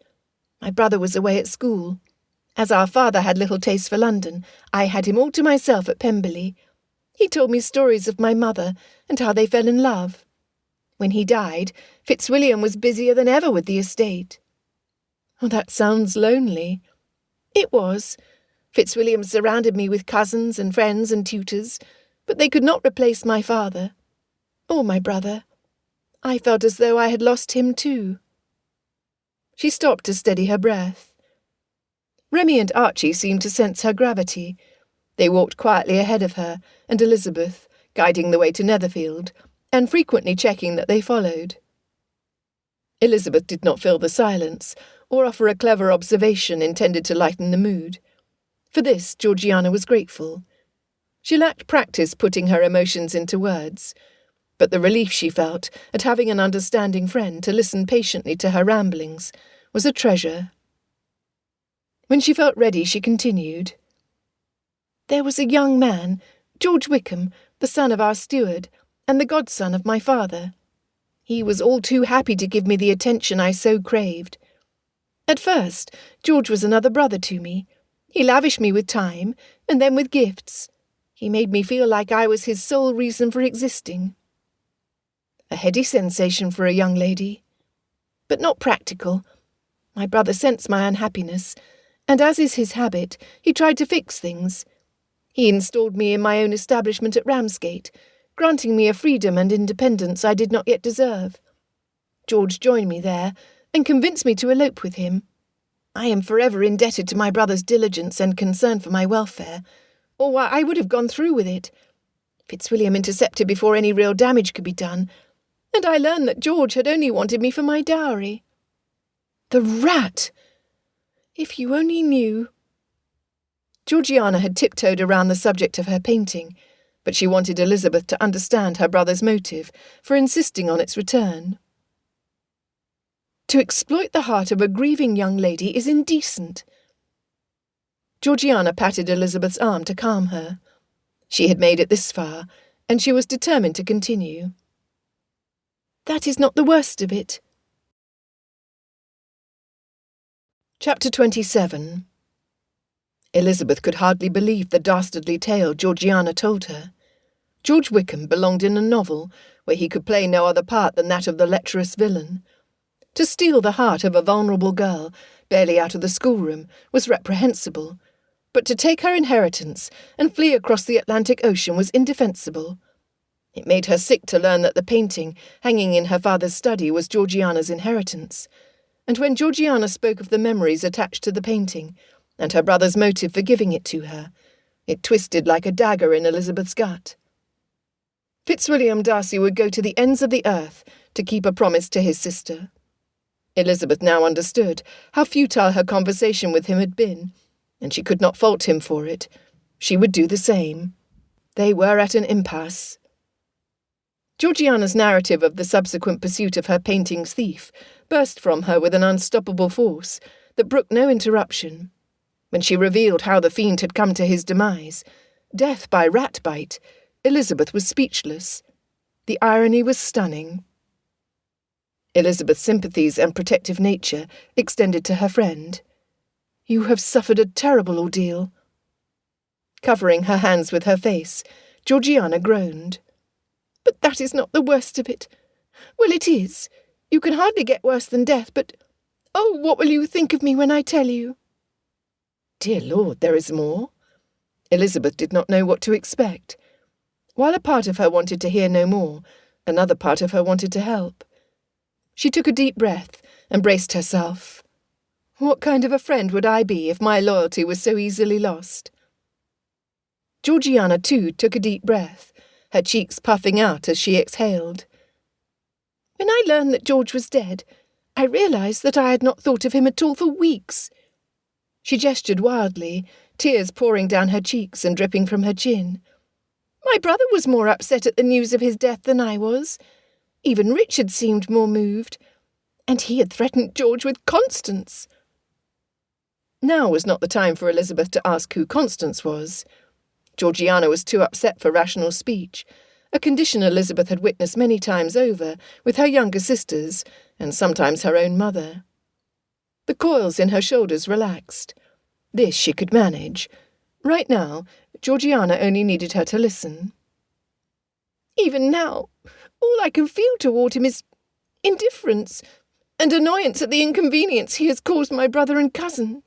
My brother was away at school. As our father had little taste for London, I had him all to myself at Pemberley. He told me stories of my mother and how they fell in love. When he died, Fitzwilliam was busier than ever with the estate. Oh, that sounds lonely. It was. Fitzwilliam surrounded me with cousins and friends and tutors, but they could not replace my father. Or my brother. I felt as though I had lost him too. She stopped to steady her breath. Remy and Archie seemed to sense her gravity. They walked quietly ahead of her and Elizabeth, guiding the way to Netherfield, and frequently checking that they followed. Elizabeth did not fill the silence, or offer a clever observation intended to lighten the mood. For this, Georgiana was grateful. She lacked practice putting her emotions into words, but the relief she felt at having an understanding friend to listen patiently to her ramblings was a treasure. When she felt ready, she continued. There was a young man, George Wickham, the son of our steward, and the godson of my father. He was all too happy to give me the attention I so craved. At first, George was another brother to me. He lavished me with time, and then with gifts. He made me feel like I was his sole reason for existing. A heady sensation for a young lady, but not practical. My brother sensed my unhappiness, and as is his habit, he tried to fix things. He installed me in my own establishment at Ramsgate, granting me a freedom and independence I did not yet deserve. George joined me there, and convinced me to elope with him. I am forever indebted to my brother's diligence and concern for my welfare, or I would have gone through with it. Fitzwilliam intercepted before any real damage could be done, and I learned that George had only wanted me for my dowry. The rat! If you only knew. Georgiana had tiptoed around the subject of her painting, but she wanted Elizabeth to understand her brother's motive for insisting on its return. To exploit the heart of a grieving young lady is indecent. Georgiana patted Elizabeth's arm to calm her. She had made it this far, and she was determined to continue. That is not the worst of it. Chapter 27. Elizabeth could hardly believe the dastardly tale Georgiana told her. George Wickham belonged in a novel where he could play no other part than that of the lecherous villain. To steal the heart of a vulnerable girl, barely out of the schoolroom, was reprehensible, but to take her inheritance and flee across the Atlantic Ocean was indefensible. It made her sick to learn that the painting hanging in her father's study was Georgiana's inheritance, and when Georgiana spoke of the memories attached to the painting, and her brother's motive for giving it to her, it twisted like a dagger in Elizabeth's gut. Fitzwilliam Darcy would go to the ends of the earth to keep a promise to his sister. Elizabeth now understood how futile her conversation with him had been, and she could not fault him for it. She would do the same. They were at an impasse. Georgiana's narrative of the subsequent pursuit of her painting's thief burst from her with an unstoppable force that brooked no interruption. When she revealed how the fiend had come to his demise, death by rat bite, Elizabeth was speechless. The irony was stunning. Elizabeth's sympathies and protective nature extended to her friend. You have suffered a terrible ordeal. Covering her hands with her face, Georgiana groaned. But that is not the worst of it. Well, it is. You can hardly get worse than death, but oh, what will you think of me when I tell you? Dear Lord, there is more. Elizabeth did not know what to expect. While a part of her wanted to hear no more, another part of her wanted to help. She took a deep breath and braced herself. What kind of a friend would I be if my loyalty was so easily lost? Georgiana, too, took a deep breath, her cheeks puffing out as she exhaled. When I learned that George was dead, I realised that I had not thought of him at all for weeks. She gestured wildly, tears pouring down her cheeks and dripping from her chin. My brother was more upset at the news of his death than I was. Even Richard seemed more moved, and he had threatened George with Constance. Now was not the time for Elizabeth to ask who Constance was. Georgiana was too upset for rational speech, a condition Elizabeth had witnessed many times over with her younger sisters and sometimes her own mother. The coils in her shoulders relaxed. This she could manage. Right now, Georgiana only needed her to listen. Even now, all I can feel toward him is indifference and annoyance at the inconvenience he has caused my brother and cousin.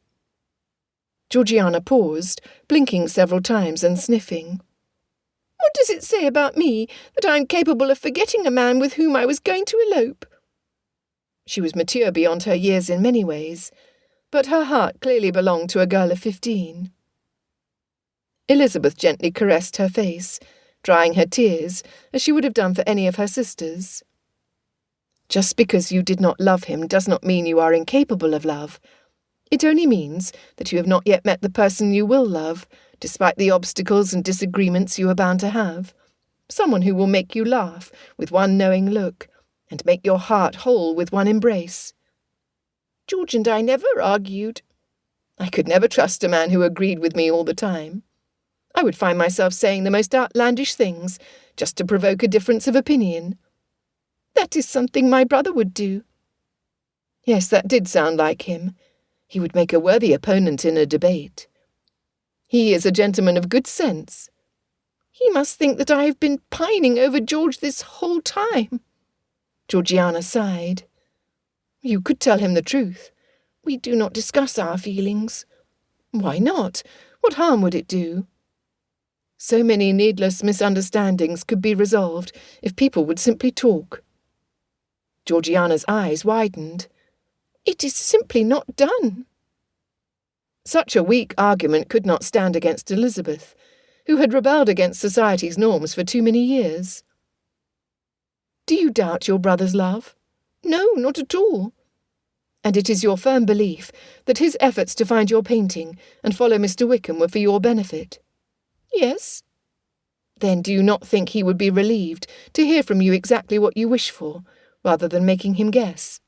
Georgiana paused, blinking several times and sniffing. What does it say about me that I am capable of forgetting a man with whom I was going to elope? She was mature beyond her years in many ways, but her heart clearly belonged to a girl of 15. Elizabeth gently caressed her face, drying her tears as she would have done for any of her sisters. Just because you did not love him does not mean you are incapable of love. It only means that you have not yet met the person you will love, despite the obstacles and disagreements you are bound to have. Someone who will make you laugh with one knowing look, and make your heart whole with one embrace. George and I never argued. I could never trust a man who agreed with me all the time. I would find myself saying the most outlandish things, just to provoke a difference of opinion. That is something my brother would do. Yes, that did sound like him. He would make a worthy opponent in a debate. He is a gentleman of good sense. He must think that I have been pining over George this whole time. Georgiana sighed. You could tell him the truth. We do not discuss our feelings. Why not? What harm would it do? So many needless misunderstandings could be resolved if people would simply talk. Georgiana's eyes widened. It is simply not done. Such a weak argument could not stand against Elizabeth, who had rebelled against society's norms for too many years. Do you doubt your brother's love? No, not at all. And it is your firm belief that his efforts to find your painting and follow Mr. Wickham were for your benefit? Yes. Then do you not think he would be relieved to hear from you exactly what you wish for, rather than making him guess?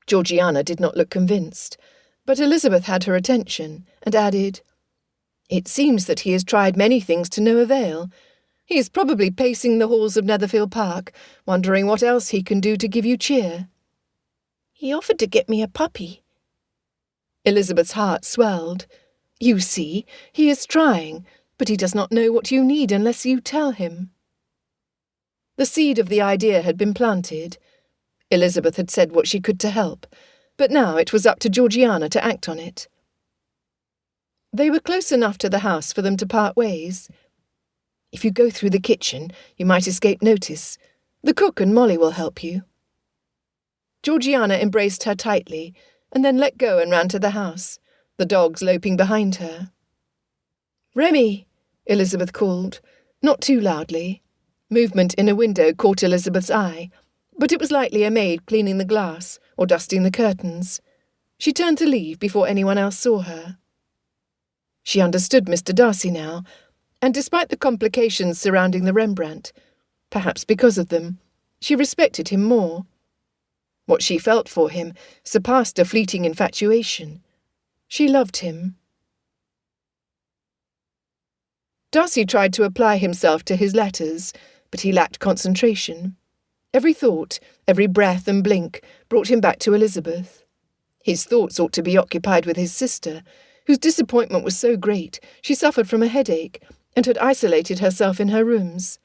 Georgiana did not look convinced, but Elizabeth had her attention and added, "It seems that he has tried many things to no avail. He is probably pacing the halls of Netherfield Park, wondering what else he can do to give you cheer." "He offered to get me a puppy." Elizabeth's heart swelled. "You see, he is trying, but he does not know what you need unless you tell him." The seed of the idea had been planted. Elizabeth had said what she could to help, but now it was up to Georgiana to act on it. They were close enough to the house for them to part ways. "If you go through the kitchen, you might escape notice. The cook and Molly will help you." Georgiana embraced her tightly, and then let go and ran to the house, the dogs loping behind her. "Remy!" Elizabeth called, not too loudly. Movement in a window caught Elizabeth's eye, but it was likely a maid cleaning the glass or dusting the curtains. She turned to leave before anyone else saw her. She understood Mr. Darcy now, and despite the complications surrounding the Rembrandt, perhaps because of them, she respected him more. What she felt for him surpassed a fleeting infatuation. She loved him. Darcy tried to apply himself to his letters, but he lacked concentration. Every thought, every breath and blink brought him back to Elizabeth. His thoughts ought to be occupied with his sister, whose disappointment was so great she suffered from a headache and had isolated herself in her rooms.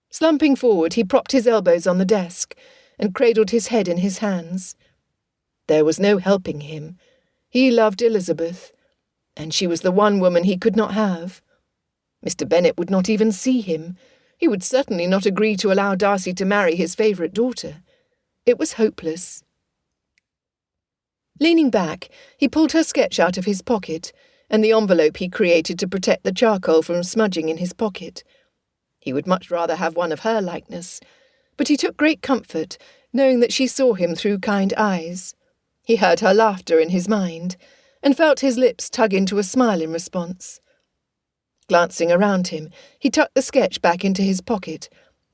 Slumping forward, he propped his elbows on the desk and cradled his head in his hands. There was no helping him. He loved Elizabeth, and she was the one woman he could not have. Mr. Bennet would not even see him. He would certainly not agree to allow Darcy to marry his favourite daughter. It was hopeless. Leaning back, he pulled her sketch out of his pocket, and the envelope he created to protect the charcoal from smudging in his pocket. He would much rather have one of her likeness, but he took great comfort, knowing that she saw him through kind eyes. He heard her laughter in his mind, and felt his lips tug into a smile in response. Glancing around him, he tucked the sketch back into his pocket,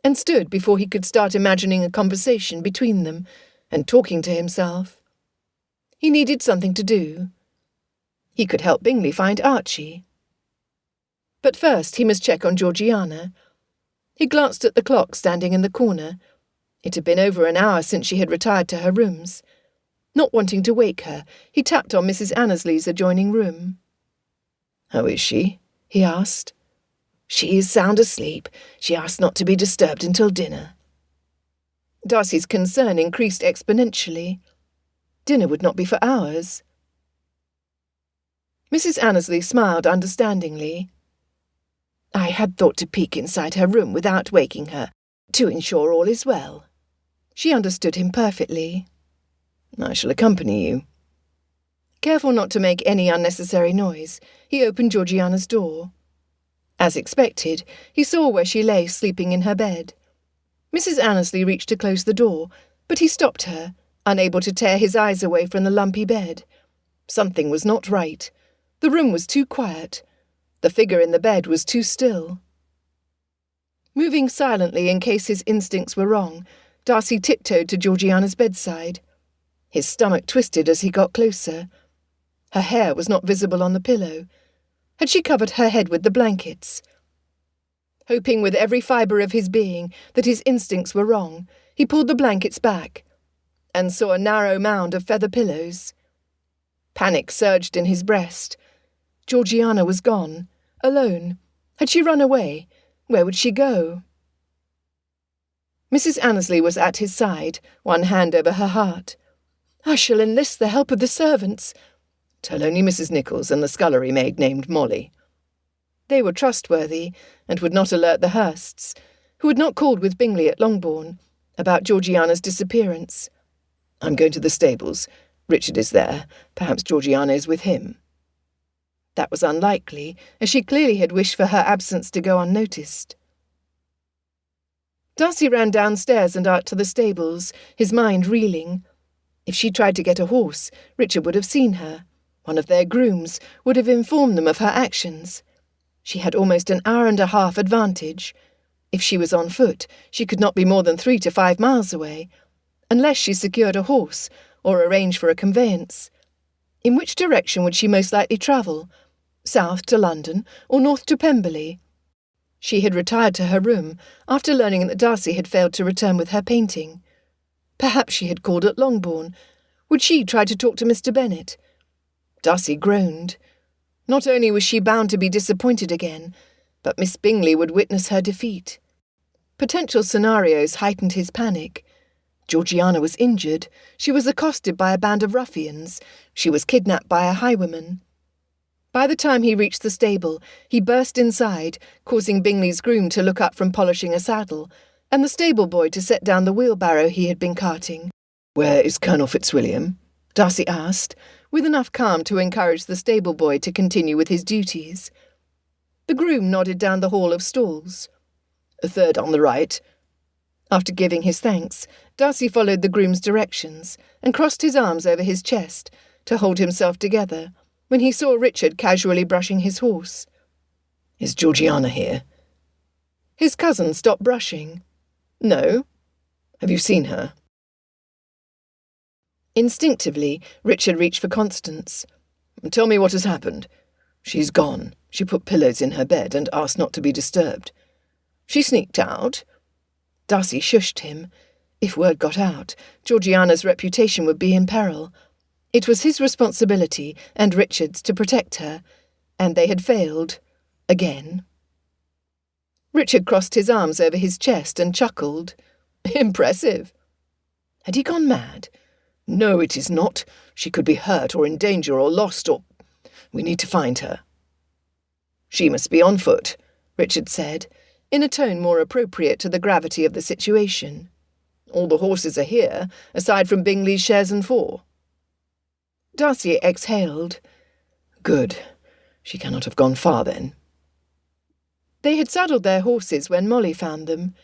and stood before he could start imagining a conversation between them, and talking to himself. He needed something to do. He could help Bingley find Archie. But first he must check on Georgiana. He glanced at the clock standing in the corner. It had been over an hour since she had retired to her rooms. Not wanting to wake her, he tapped on Mrs. Annesley's adjoining room. "How is she?" he asked. "She is sound asleep. She asked not to be disturbed until dinner." Darcy's concern increased exponentially. Dinner would not be for hours. Mrs. Annesley smiled understandingly. "I had thought to peek inside her room without waking her, to ensure all is well." She understood him perfectly. "I shall accompany you." Careful not to make any unnecessary noise, he opened Georgiana's door. As expected, he saw where she lay sleeping in her bed. Mrs. Annesley reached to close the door, but he stopped her, unable to tear his eyes away from the lumpy bed. Something was not right. The room was too quiet. The figure in the bed was too still. Moving silently in case his instincts were wrong, Darcy tiptoed to Georgiana's bedside. His stomach twisted as he got closer. Her hair was not visible on the pillow. Had she covered her head with the blankets? Hoping with every fibre of his being that his instincts were wrong, he pulled the blankets back and saw a narrow mound of feather pillows. Panic surged in his breast. Georgiana was gone, alone. Had she run away? Where would she go? Mrs. Annesley was at his side, one hand over her heart. "I shall enlist the help of the servants." "Tell only Mrs. Nichols and the scullery maid named Molly." They were trustworthy, and would not alert the Hursts, who had not called with Bingley at Longbourn, about Georgiana's disappearance. "I'm going to the stables. Richard is there. Perhaps Georgiana is with him." That was unlikely, as she clearly had wished for her absence to go unnoticed. Darcy ran downstairs and out to the stables, his mind reeling. If she tried to get a horse, Richard would have seen her. One of their grooms would have informed them of her actions. She had almost an hour and a half advantage. If she was on foot, she could not be more than 3 to 5 miles away. Unless she secured a horse, or arrange for a conveyance. In which direction would she most likely travel? South to London or north to Pemberley? She had retired to her room after learning that Darcy had failed to return with her painting. Perhaps she had called at Longbourn. Would she try to talk to Mr. Bennet? Darcy groaned. Not only was she bound to be disappointed again, but Miss Bingley would witness her defeat. Potential scenarios heightened his panic. Georgiana was injured. She was accosted by a band of ruffians. She was kidnapped by a highwayman. By the time he reached the stable, he burst inside, causing Bingley's groom to look up from polishing a saddle, and the stable boy to set down the wheelbarrow he had been carting. "Where is Colonel Fitzwilliam?" Darcy asked, with enough calm to encourage the stable boy to continue with his duties. The groom nodded down the hall of stalls. "A third on the right." After giving his thanks, Darcy followed the groom's directions and crossed his arms over his chest to hold himself together when he saw Richard casually brushing his horse. "Is Georgiana here?" His cousin stopped brushing. "No." "Have you seen her?" Instinctively, Richard reached for Constance. "Tell me what has happened." "She's gone. She put pillows in her bed and asked not to be disturbed." "She sneaked out?" Darcy shushed him. If word got out, Georgiana's reputation would be in peril. It was his responsibility and Richard's to protect her, and they had failed. Again. Richard crossed his arms over his chest and chuckled. Impressive. Had he gone mad? "No, it is not. She could be hurt or in danger or lost or... We need to find her." "She must be on foot," Richard said, in a tone more appropriate to the gravity of the situation. "All the horses are here, aside from Bingley's chaise and four." Darcy exhaled. "Good. She cannot have gone far, then." They had saddled their horses when Molly found them.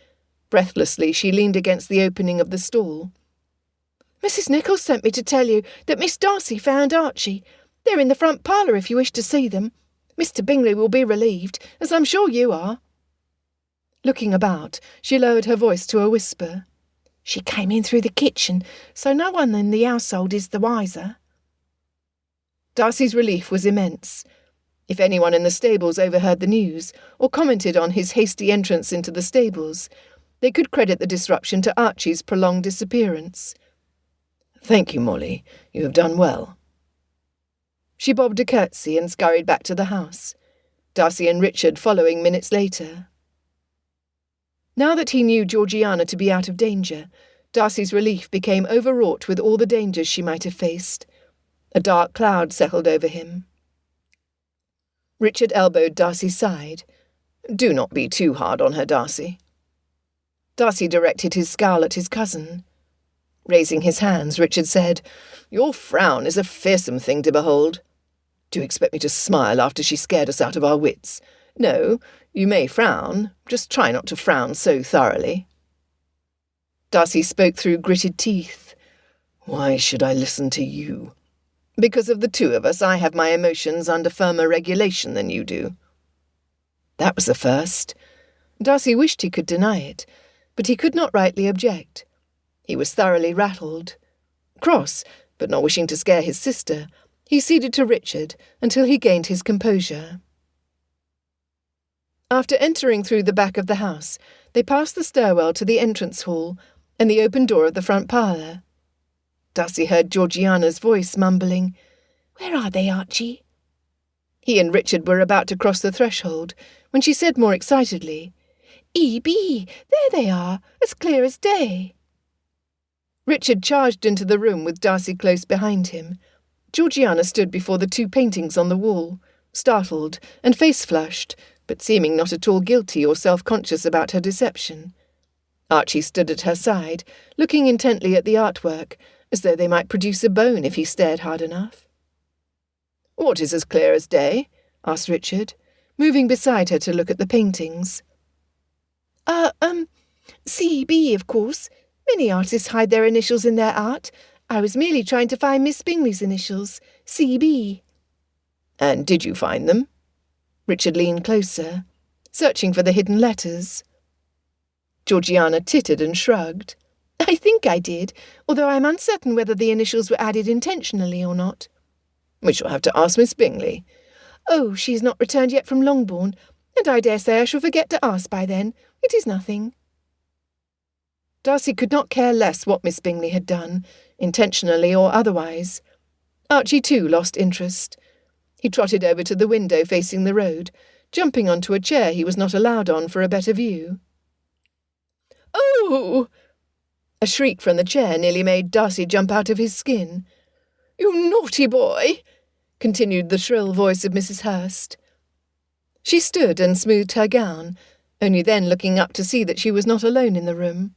Breathlessly, she leaned against the opening of the stall. "Mrs. Nichols sent me to tell you that Miss Darcy found Archie. They're in the front parlour if you wish to see them. Mr. Bingley will be relieved, as I'm sure you are." Looking about, she lowered her voice to a whisper. "She came in through the kitchen, so no one in the household is the wiser." Darcy's relief was immense. If anyone in the stables overheard the news, or commented on his hasty entrance into the stables, they could credit the disruption to Archie's prolonged disappearance. "Thank you, Molly. You have done well." She bobbed a curtsy and scurried back to the house, Darcy and Richard following minutes later. Now that he knew Georgiana to be out of danger, Darcy's relief became overwrought with all the dangers she might have faced. A dark cloud settled over him. Richard elbowed Darcy's side. "Do not be too hard on her, Darcy." Darcy directed his scowl at his cousin. Raising his hands, Richard said, "Your frown is a fearsome thing to behold. Do you expect me to smile after she scared us out of our wits? No, you may frown, just try not to frown so thoroughly." Darcy spoke through gritted teeth. "Why should I listen to you?" "Because of the two of us, I have my emotions under firmer regulation than you do." That was a first. Darcy wished he could deny it, but he could not rightly object. He was thoroughly rattled. Cross, but not wishing to scare his sister, he ceded to Richard until he gained his composure. After entering through the back of the house, they passed the stairwell to the entrance hall and the open door of the front parlour. Darcy heard Georgiana's voice mumbling, "Where are they, Archie?" He and Richard were about to cross the threshold when she said more excitedly, "E.B., there they are, as clear as day." Richard charged into the room with Darcy close behind him. Georgiana stood before the two paintings on the wall, startled and face-flushed, but seeming not at all guilty or self-conscious about her deception. Archie stood at her side, looking intently at the artwork, as though they might produce a bone if he stared hard enough. "What is as clear as day?" asked Richard, moving beside her to look at the paintings. C.B., of course. Many artists hide their initials in their art. I was merely trying to find Miss Bingley's initials, C.B. "And did you find them?" Richard leaned closer, searching for the hidden letters. Georgiana tittered and shrugged. I think I did, although I'm uncertain whether the initials were added intentionally or not. We shall have to ask Miss Bingley. Oh, she's not returned yet from Longbourn, and I dare say I shall forget to ask by then. It is nothing. Darcy could not care less what Miss Bingley had done, intentionally or otherwise. Archie too lost interest. He trotted over to the window facing the road, jumping onto a chair he was not allowed on for a better view. "Oh!" A shriek from the chair nearly made Darcy jump out of his skin. "You naughty boy!" continued the shrill voice of Mrs. Hurst. She stood and smoothed her gown, only then looking up to see that she was not alone in the room.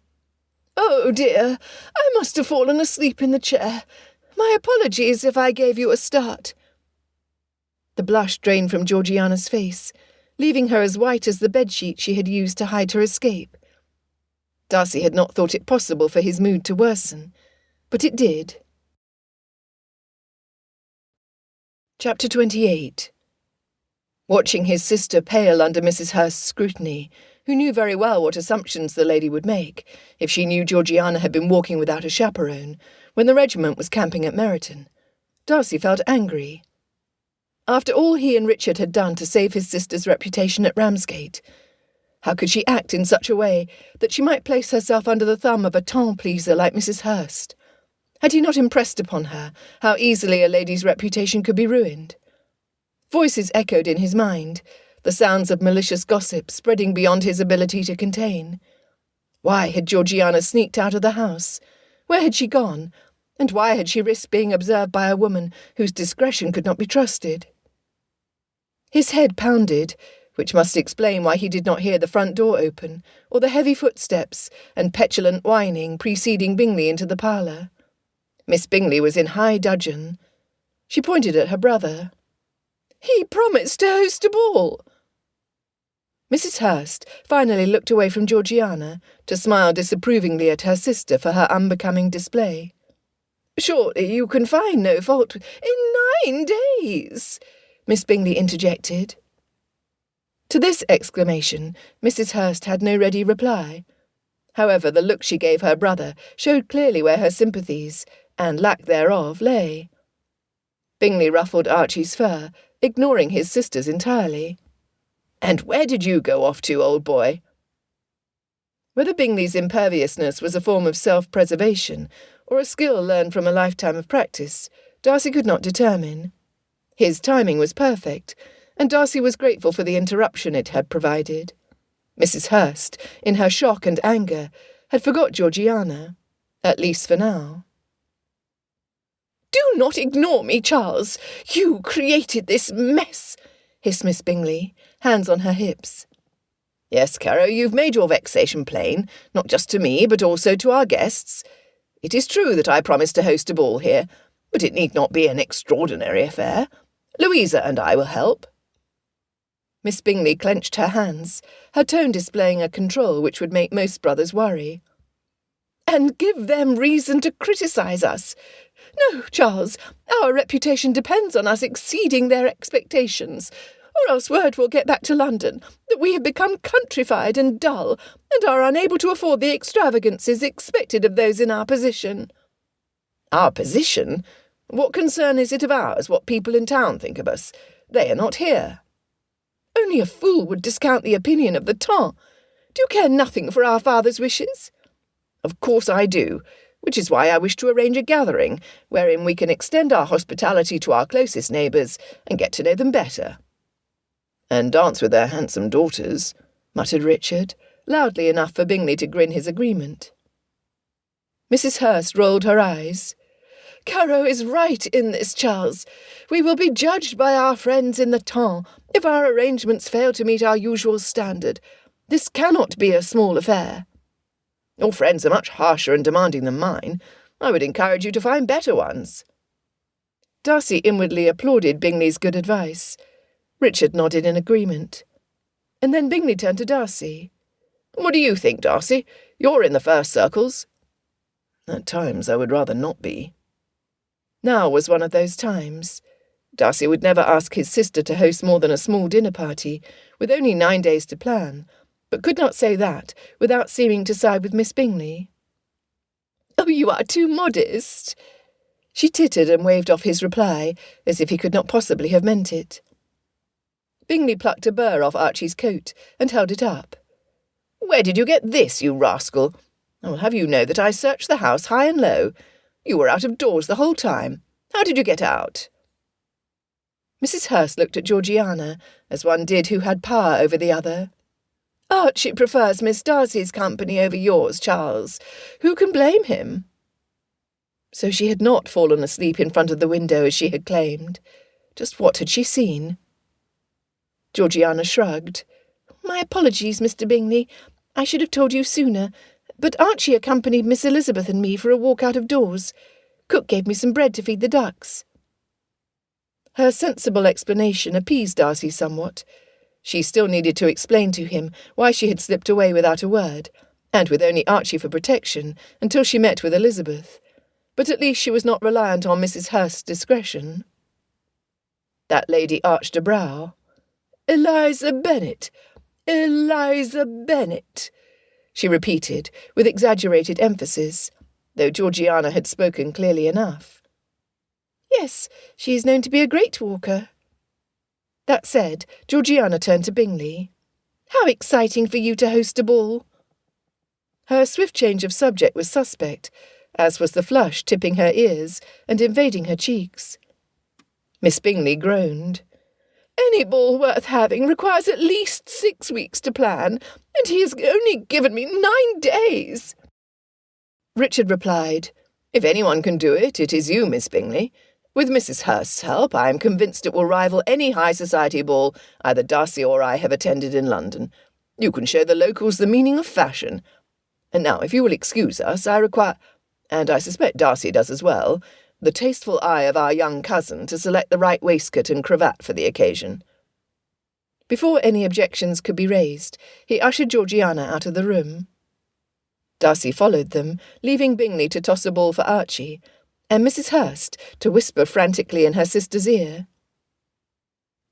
"Oh dear, I must have fallen asleep in the chair. My apologies if I gave you a start." The blush drained from Georgiana's face, leaving her as white as the bedsheet she had used to hide her escape. Darcy had not thought it possible for his mood to worsen, but it did. Chapter 28. Watching his sister pale under Mrs. Hurst's scrutiny, who knew very well what assumptions the lady would make if she knew Georgiana had been walking without a chaperone when the regiment was camping at Meryton, Darcy felt angry. After all he and Richard had done to save his sister's reputation at Ramsgate, how could she act in such a way that she might place herself under the thumb of a temps-pleaser like Mrs. Hurst? Had he not impressed upon her how easily a lady's reputation could be ruined? Voices echoed in his mind, the sounds of malicious gossip spreading beyond his ability to contain. Why had Georgiana sneaked out of the house? Where had she gone? And why had she risked being observed by a woman whose discretion could not be trusted? His head pounded, which must explain why he did not hear the front door open, or the heavy footsteps and petulant whining preceding Bingley into the parlour. Miss Bingley was in high dudgeon. She pointed at her brother. "He promised to host a ball." Mrs. Hurst finally looked away from Georgiana to smile disapprovingly at her sister for her unbecoming display. "Surely you can find no fault in 9 days," Miss Bingley interjected. To this exclamation, Mrs. Hurst had no ready reply. However, the look she gave her brother showed clearly where her sympathies, and lack thereof, lay. Bingley ruffled Archie's fur, ignoring his sisters entirely. "And where did you go off to, old boy?" Whether Bingley's imperviousness was a form of self-preservation or a skill learned from a lifetime of practice, Darcy could not determine. His timing was perfect, and Darcy was grateful for the interruption it had provided. Mrs. Hurst, in her shock and anger, had forgot Georgiana, at least for now. "Do not ignore me, Charles. You created this mess," hissed Miss Bingley, hands on her hips. "Yes, Caro, you've made your vexation plain, not just to me, but also to our guests. It is true that I promised to host a ball here, but it need not be an extraordinary affair. Louisa and I will help." Miss Bingley clenched her hands, her tone displaying a control which would make most brothers worry. "And give them reason to criticise us. No, Charles, our reputation depends on us exceeding their expectations, or else word will get back to London that we have become countrified and dull, and are unable to afford the extravagances expected of those in our position." "Our position? What concern is it of ours what people in town think of us? They are not here." "Only a fool would discount the opinion of the temps. Do you care nothing for our father's wishes?" "Of course I do, which is why I wish to arrange a gathering wherein we can extend our hospitality to our closest neighbours and get to know them better." "And dance with their handsome daughters," muttered Richard, loudly enough for Bingley to grin his agreement. Mrs. Hurst rolled her eyes. "Caro is right in this, Charles. We will be judged by our friends in the temps if our arrangements fail to meet our usual standard. This cannot be a small affair." "Your friends are much harsher and demanding than mine. I would encourage you to find better ones." Darcy inwardly applauded Bingley's good advice. Richard nodded in agreement. And then Bingley turned to Darcy. "What do you think, Darcy? You're in the first circles." "At times I would rather not be." Now was one of those times. Darcy would never ask his sister to host more than a small dinner party, with only 9 days to plan, but could not say that without seeming to side with Miss Bingley. Oh, you are too modest. She tittered and waved off his reply, as if he could not possibly have meant it. Bingley plucked a burr off Archie's coat and held it up. Where did you get this, you rascal? I will have you know that I searched the house high and low. You were out of doors the whole time. How did you get out? Mrs. Hurst looked at Georgiana, as one did who had power over the other. Archie prefers Miss Darcy's company over yours, Charles. Who can blame him? So she had not fallen asleep in front of the window as she had claimed. Just what had she seen? Georgiana shrugged. My apologies, Mr. Bingley. I should have told you sooner, but Archie accompanied Miss Elizabeth and me for a walk out of doors. Cook gave me some bread to feed the ducks. Her sensible explanation appeased Darcy somewhat. She still needed to explain to him why she had slipped away without a word, and with only Archie for protection, until she met with Elizabeth. But at least she was not reliant on Mrs. Hurst's discretion. That lady arched a brow. Eliza Bennet! Eliza Bennet! She repeated, with exaggerated emphasis, though Georgiana had spoken clearly enough. Yes, she is known to be a great walker. That said, Georgiana turned to Bingley. How exciting for you to host a ball! Her swift change of subject was suspect, as was the flush tipping her ears and invading her cheeks. Miss Bingley groaned. Any ball worth having requires at least 6 weeks to plan, and he has only given me 9 days. Richard replied, If anyone can do it, it is you, Miss Bingley. With Mrs. Hurst's help, I am convinced it will rival any high society ball either Darcy or I have attended in London. You can show the locals the meaning of fashion. And now, if you will excuse us, I require, and I suspect Darcy does as well, the tasteful eye of our young cousin to select the right waistcoat and cravat for the occasion. Before any objections could be raised, he ushered Georgiana out of the room. Darcy followed them, leaving Bingley to toss a ball for Archie, and Mrs. Hurst to whisper frantically in her sister's ear.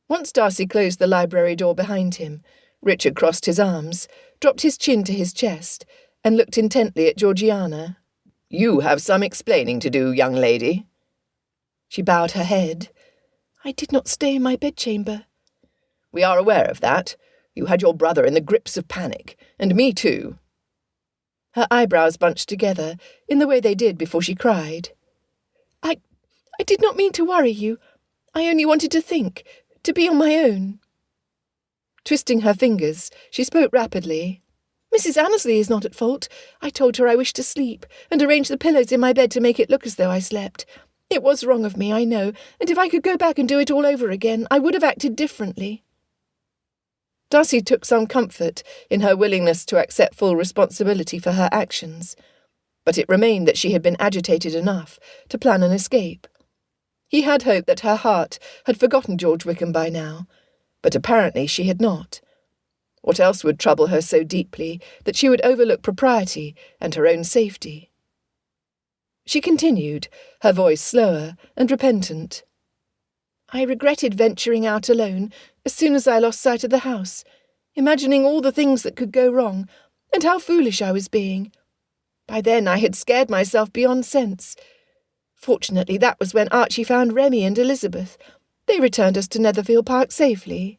Once Darcy closed the library door behind him, Richard crossed his arms, dropped his chin to his chest, and looked intently at Georgiana. You have some explaining to do, young lady. She bowed her head. I did not stay in my bedchamber. We are aware of that. You had your brother in the grips of panic, and me too. Her eyebrows bunched together, in the way they did before she cried. I did not mean to worry you. I only wanted to think, to be on my own. Twisting her fingers, she spoke rapidly. Mrs. Annesley is not at fault. I told her I wished to sleep, and arranged the pillows in my bed to make it look as though I slept. It was wrong of me, I know, and if I could go back and do it all over again, I would have acted differently. Darcy took some comfort in her willingness to accept full responsibility for her actions, but it remained that she had been agitated enough to plan an escape. He had hoped that her heart had forgotten George Wickham by now, but apparently she had not. What else would trouble her so deeply that she would overlook propriety and her own safety? She continued, her voice slower and repentant. I regretted venturing out alone as soon as I lost sight of the house, imagining all the things that could go wrong, and how foolish I was being. By then I had scared myself beyond sense. Fortunately, that was when Archie found Remy and Elizabeth. They returned us to Netherfield Park safely.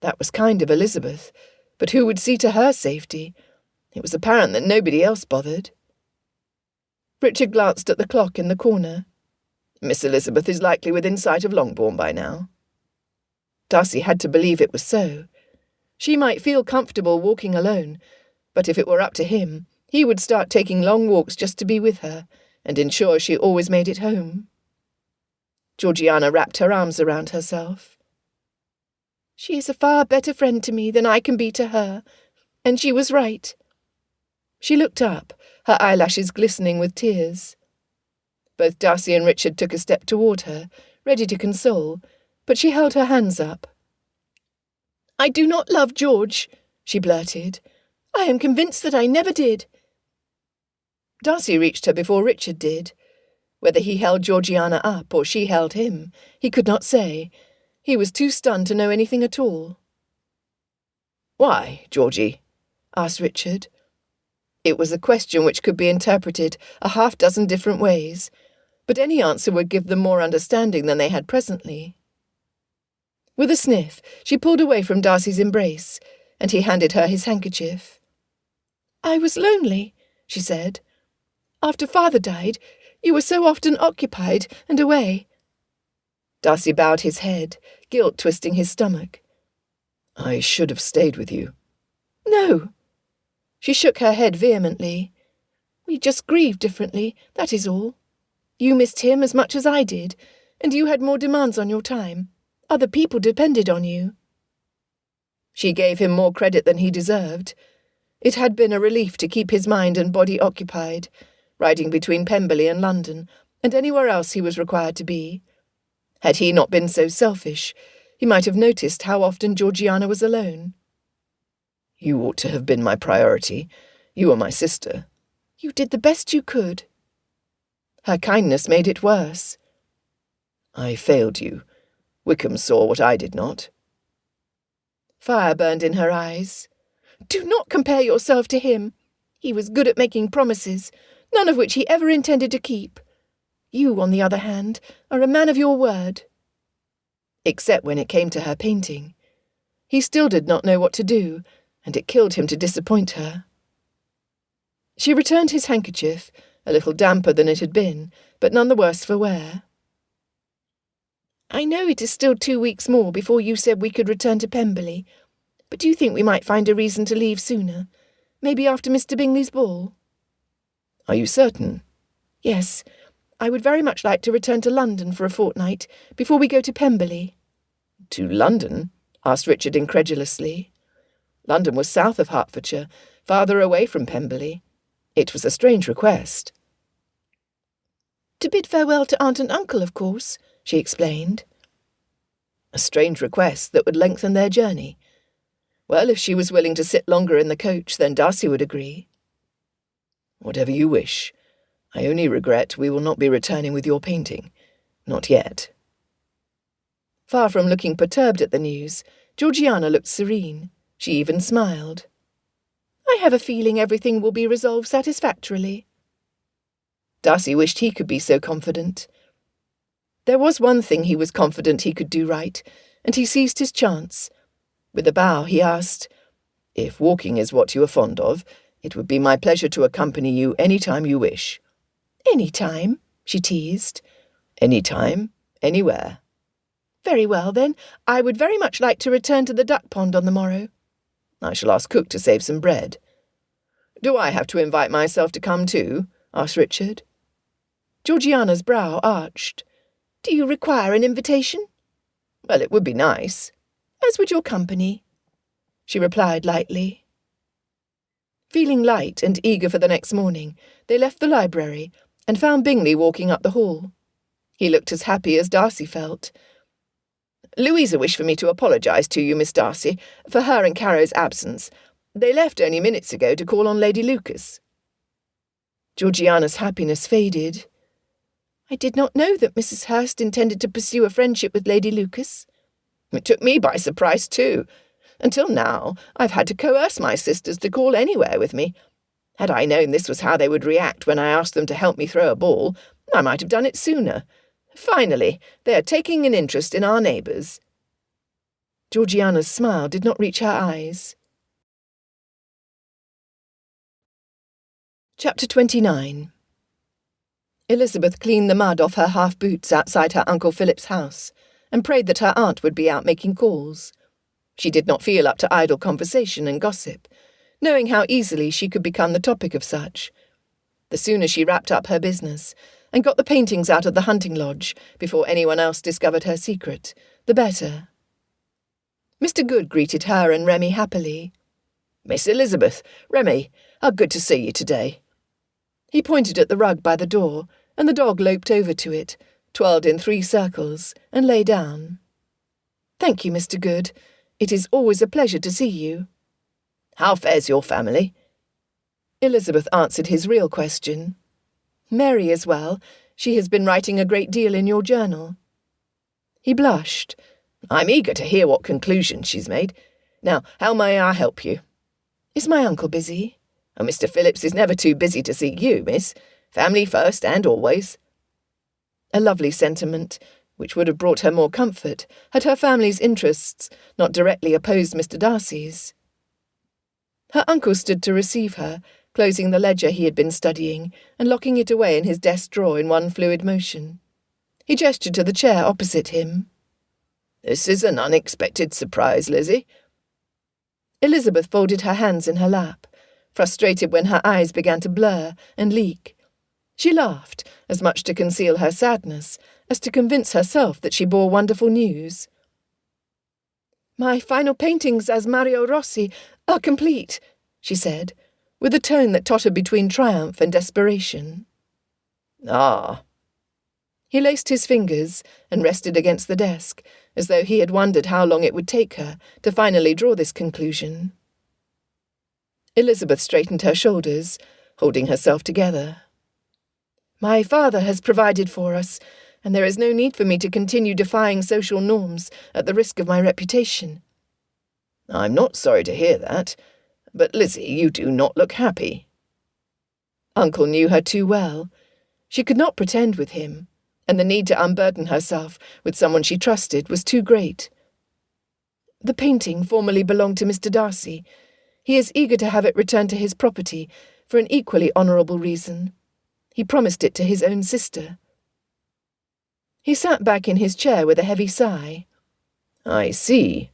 That was kind of Elizabeth, but who would see to her safety? It was apparent that nobody else bothered. Richard glanced at the clock in the corner. Miss Elizabeth is likely within sight of Longbourn by now. Darcy had to believe it was so. She might feel comfortable walking alone, but if it were up to him, he would start taking long walks just to be with her, and ensure she always made it home. Georgiana wrapped her arms around herself. She is a far better friend to me than I can be to her, and she was right. She looked up, her eyelashes glistening with tears. Both Darcy and Richard took a step toward her, ready to console, but she held her hands up. I do not love George, she blurted. I am convinced that I never did. Darcy reached her before Richard did. Whether he held Georgiana up or she held him, he could not say. He was too stunned to know anything at all. Why, Georgie? Asked Richard. It was a question which could be interpreted a half-dozen different ways, but any answer would give them more understanding than they had presently. With a sniff, she pulled away from Darcy's embrace, and he handed her his handkerchief. "I was lonely," she said. "After Father died, you were so often occupied and away." Darcy bowed his head, guilt twisting his stomach. "I should have stayed with you." "No." She shook her head vehemently. "We just grieve differently, that is all. You missed him as much as I did, and you had more demands on your time. Other people depended on you." She gave him more credit than he deserved. It had been a relief to keep his mind and body occupied, riding between Pemberley and London, and anywhere else he was required to be. Had he not been so selfish, he might have noticed how often Georgiana was alone. "You ought to have been my priority. You are my sister." "You did the best you could." Her kindness made it worse. "I failed you. Wickham saw what I did not." Fire burned in her eyes. "Do not compare yourself to him. He was good at making promises, none of which he ever intended to keep. You, on the other hand, are a man of your word." Except when it came to her painting. He still did not know what to do, and it killed him to disappoint her. She returned his handkerchief, a little damper than it had been, but none the worse for wear. "I know it is still 2 weeks more before you said we could return to Pemberley, but do you think we might find a reason to leave sooner? Maybe after Mr. Bingley's ball?" "Are you certain?" "Yes. I would very much like to return to London for a fortnight before we go to Pemberley." "To London?" asked Richard incredulously. London was south of Hertfordshire, farther away from Pemberley. It was a strange request. "To bid farewell to Aunt and Uncle, of course," she explained. A strange request that would lengthen their journey. Well, if she was willing to sit longer in the coach, then Darcy would agree. "Whatever you wish. I only regret we will not be returning with your painting. Not yet." Far from looking perturbed at the news, Georgiana looked serene. She even smiled. "I have a feeling everything will be resolved satisfactorily." Darcy wished he could be so confident. There was one thing he was confident he could do right, and he seized his chance. With a bow, he asked, "If walking is what you are fond of, it would be my pleasure to accompany you any time you wish." "Any time?" she teased. "Any time, anywhere." "Very well, then. I would very much like to return to the duck pond on the morrow." "I shall ask cook to save some bread." "Do I have to invite myself to come too?" asked Richard. Georgiana's brow arched. "Do you require an invitation?" "Well, it would be nice." "As would your company," she replied lightly. Feeling light and eager for the next morning, they left the library and found Bingley walking up the hall. He looked as happy as Darcy felt. "Louisa wished for me to apologise to you, Miss Darcy, for her and Caro's absence. They left only minutes ago to call on Lady Lucas." Georgiana's happiness faded. "I did not know that Mrs. Hurst intended to pursue a friendship with Lady Lucas." "It took me by surprise too. Until now, I've had to coerce my sisters to call anywhere with me. Had I known this was how they would react when I asked them to help me throw a ball, I might have done it sooner. Finally, they are taking an interest in our neighbours." Georgiana's smile did not reach her eyes. Chapter 29. Elizabeth cleaned the mud off her half-boots outside her Uncle Philip's house, and prayed that her aunt would be out making calls. She did not feel up to idle conversation and gossip, knowing how easily she could become the topic of such. The sooner she wrapped up her business, and got the paintings out of the hunting lodge before anyone else discovered her secret, the better. Mr. Good greeted her and Remy happily. "Miss Elizabeth, Remy, how good to see you today." He pointed at the rug by the door, and the dog loped over to it, twirled in 3 circles, and lay down. "Thank you, Mr. Good. It is always a pleasure to see you." "How fares your family?" Elizabeth answered his real question. "Mary is well. She has been writing a great deal in your journal." He blushed. "I'm eager to hear what conclusions she's made. Now, how may I help you?" "Is my uncle busy?" And Mr. Phillips is never too busy to see you, miss. Family first and always." A lovely sentiment, which would have brought her more comfort had her family's interests not directly opposed Mr. Darcy's. Her uncle stood to receive her, closing the ledger he had been studying and locking it away in his desk drawer in one fluid motion. He gestured to the chair opposite him. "This is an unexpected surprise, Lizzie." Elizabeth folded her hands in her lap, frustrated when her eyes began to blur and leak. She laughed, as much to conceal her sadness as to convince herself that she bore wonderful news. "My final paintings as Mario Rossi are complete," she said, with a tone that tottered between triumph and desperation. "Ah." He laced his fingers and rested against the desk, as though he had wondered how long it would take her to finally draw this conclusion. Elizabeth straightened her shoulders, holding herself together. "My father has provided for us, and there is no need for me to continue defying social norms at the risk of my reputation." "I'm not sorry to hear that. But, Lizzie, you do not look happy." Uncle knew her too well. She could not pretend with him, and the need to unburden herself with someone she trusted was too great. "The painting formerly belonged to Mr. Darcy. He is eager to have it returned to his property for an equally honourable reason. He promised it to his own sister." He sat back in his chair with a heavy sigh. "I see."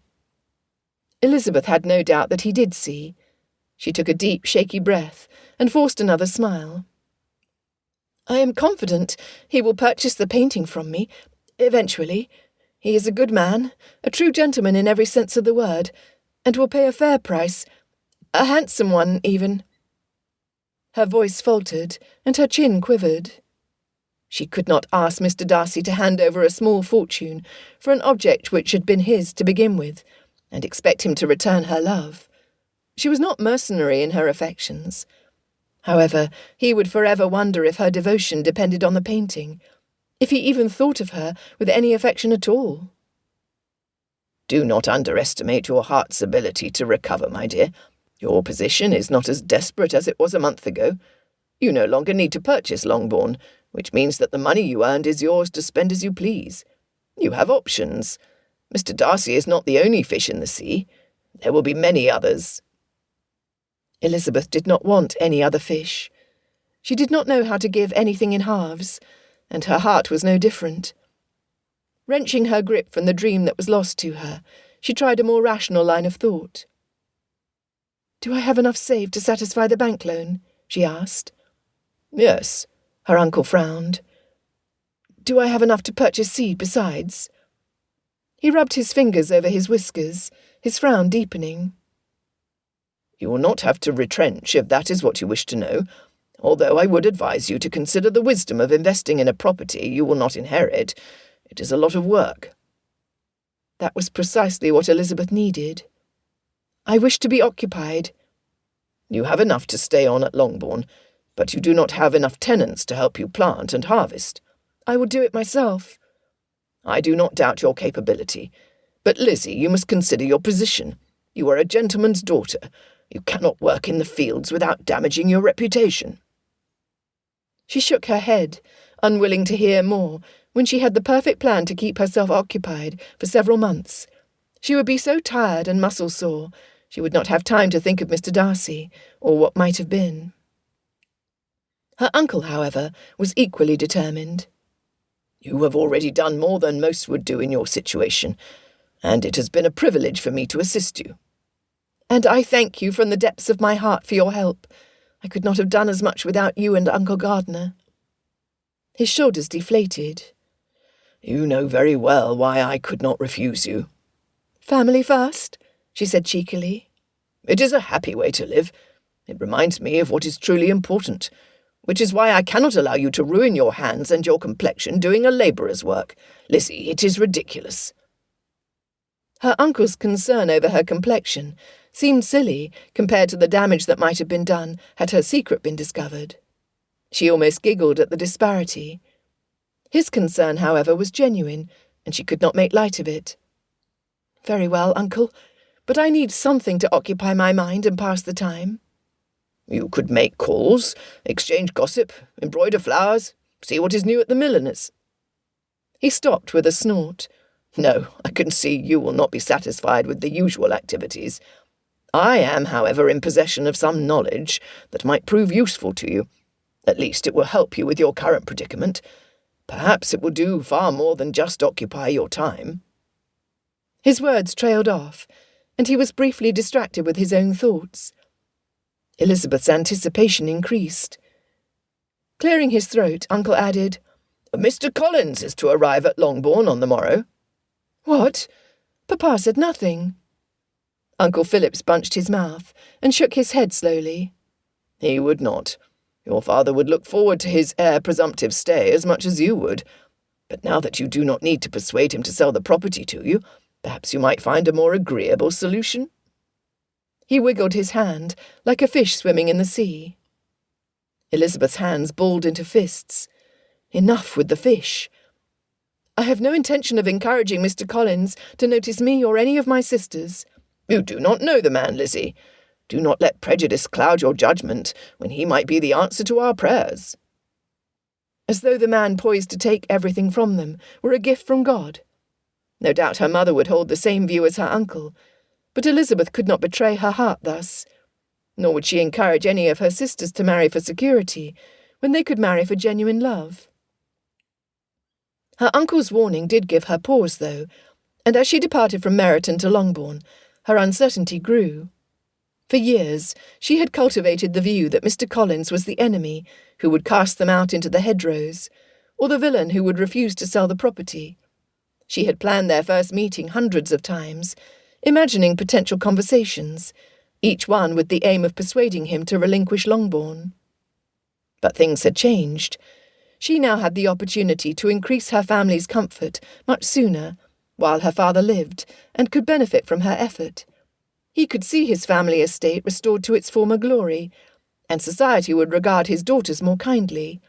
Elizabeth had no doubt that he did see. She took a deep, shaky breath and forced another smile. "I am confident he will purchase the painting from me, eventually. He is a good man, a true gentleman in every sense of the word, and will pay a fair price, a handsome one, even." Her voice faltered, and her chin quivered. She could not ask Mr. Darcy to hand over a small fortune for an object which had been his to begin with, and expect him to return her love. She was not mercenary in her affections. However, he would forever wonder if her devotion depended on the painting, if he even thought of her with any affection at all. "Do not underestimate your heart's ability to recover, my dear. Your position is not as desperate as it was a month ago. You no longer need to purchase Longbourn, which means that the money you earned is yours to spend as you please. You have options. Mr. Darcy is not the only fish in the sea. There will be many others." Elizabeth did not want any other fish. She did not know how to give anything in halves, and her heart was no different. Wrenching her grip from the dream that was lost to her, she tried a more rational line of thought. "Do I have enough saved to satisfy the bank loan?" she asked. "Yes." Her uncle frowned. "Do I have enough to purchase seed besides?" He rubbed his fingers over his whiskers, his frown deepening. "You will not have to retrench if that is what you wish to know, although I would advise you to consider the wisdom of investing in a property you will not inherit. It is a lot of work." That was precisely what Elizabeth needed. "I wish to be occupied." "You have enough to stay on at Longbourn, but you do not have enough tenants to help you plant and harvest." "I will do it myself." "I do not doubt your capability. But, Lizzie, you must consider your position. You are a gentleman's daughter. You cannot work in the fields without damaging your reputation." She shook her head, unwilling to hear more, when she had the perfect plan to keep herself occupied for several months. She would be so tired and muscle-sore, she would not have time to think of Mr. Darcy, or what might have been. Her uncle, however, was equally determined. "You have already done more than most would do in your situation, and it has been a privilege for me to assist you." "And I thank you from the depths of my heart for your help. I could not have done as much without you and Uncle Gardner." His shoulders deflated. "You know very well why I could not refuse you." "Family first," she said cheekily. "It is a happy way to live. It reminds me of what is truly important, which is why I cannot allow you to ruin your hands and your complexion doing a labourer's work. Lizzie, it is ridiculous." Her uncle's concern over her complexion seemed silly compared to the damage that might have been done had her secret been discovered. She almost giggled at the disparity. His concern, however, was genuine, and she could not make light of it. "Very well, uncle, but I need something to occupy my mind and pass the time." You could make calls, exchange gossip, embroider flowers, see what is new at the milliner's." He stopped with a snort. "No, I can see you will not be satisfied with the usual activities. I am, however, in possession of some knowledge that might prove useful to you. At least it will help you with your current predicament. Perhaps it will do far more than just occupy your time." His words trailed off, and he was briefly distracted with his own thoughts. Elizabeth's anticipation increased. Clearing his throat, Uncle added, "Mr. Collins is to arrive at Longbourn on the morrow." "What? Papa said nothing." Uncle Phillips bunched his mouth and shook his head slowly. "He would not. Your father would look forward to his heir presumptive stay as much as you would. But now that you do not need to persuade him to sell the property to you, perhaps you might find a more agreeable solution." He wiggled his hand, like a fish swimming in the sea. Elizabeth's hands balled into fists. Enough with the fish. "I have no intention of encouraging Mr. Collins to notice me or any of my sisters." "You do not know the man, Lizzie. Do not let prejudice cloud your judgment when he might be the answer to our prayers." As though the man poised to take everything from them were a gift from God. No doubt her mother would hold the same view as her uncle, but Elizabeth could not betray her heart thus. Nor would she encourage any of her sisters to marry for security, when they could marry for genuine love. Her uncle's warning did give her pause, though, and as she departed from Meryton to Longbourn, her uncertainty grew. For years, she had cultivated the view that Mr. Collins was the enemy who would cast them out into the hedgerows, or the villain who would refuse to sell the property. She had planned their first meeting hundreds of times, imagining potential conversations, each one with the aim of persuading him to relinquish Longbourn. But things had changed. She now had the opportunity to increase her family's comfort much sooner, while her father lived, and could benefit from her effort. He could see his family estate restored to its former glory, and society would regard his daughters more kindly.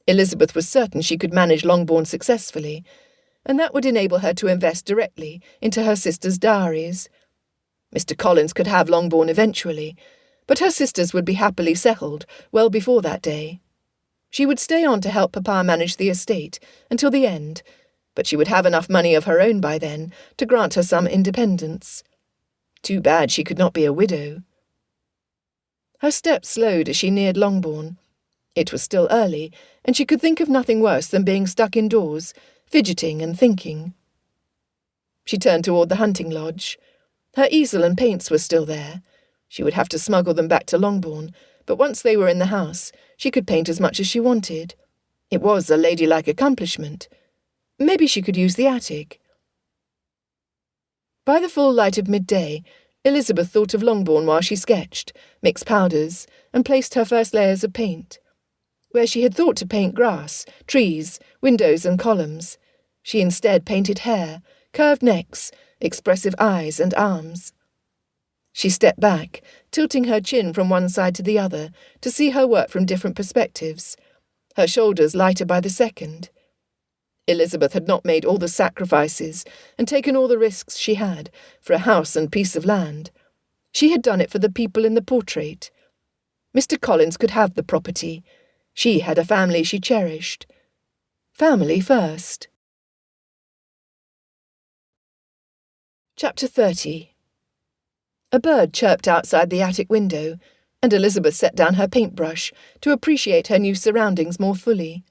Elizabeth was certain she could manage Longbourn successfully, and that would enable her to invest directly into her sisters' dowries. Mr. Collins could have Longbourn eventually, but her sisters would be happily settled well before that day. She would stay on to help Papa manage the estate until the end, but she would have enough money of her own by then to grant her some independence. Too bad she could not be a widow. Her steps slowed as she neared Longbourn. It was still early, and she could think of nothing worse than being stuck indoors, fidgeting and thinking. She turned toward the hunting lodge. Her easel and paints were still there. She would have to smuggle them back to Longbourn, but once they were in the house, she could paint as much as she wanted. It was a ladylike accomplishment. Maybe she could use the attic. By the full light of midday, Elizabeth thought of Longbourn while she sketched, mixed powders, and placed her first layers of paint. Where she had thought to paint grass, trees, windows and columns, she instead painted hair, curved necks, expressive eyes and arms. She stepped back, tilting her chin from one side to the other to see her work from different perspectives, her shoulders lighter by the second. Elizabeth had not made all the sacrifices and taken all the risks she had for a house and piece of land. She had done it for the people in the portrait. Mr. Collins could have the property. She had a family she cherished. Family first. Chapter 30. A bird chirped outside the attic window, and Elizabeth set down her paintbrush to appreciate her new surroundings more fully.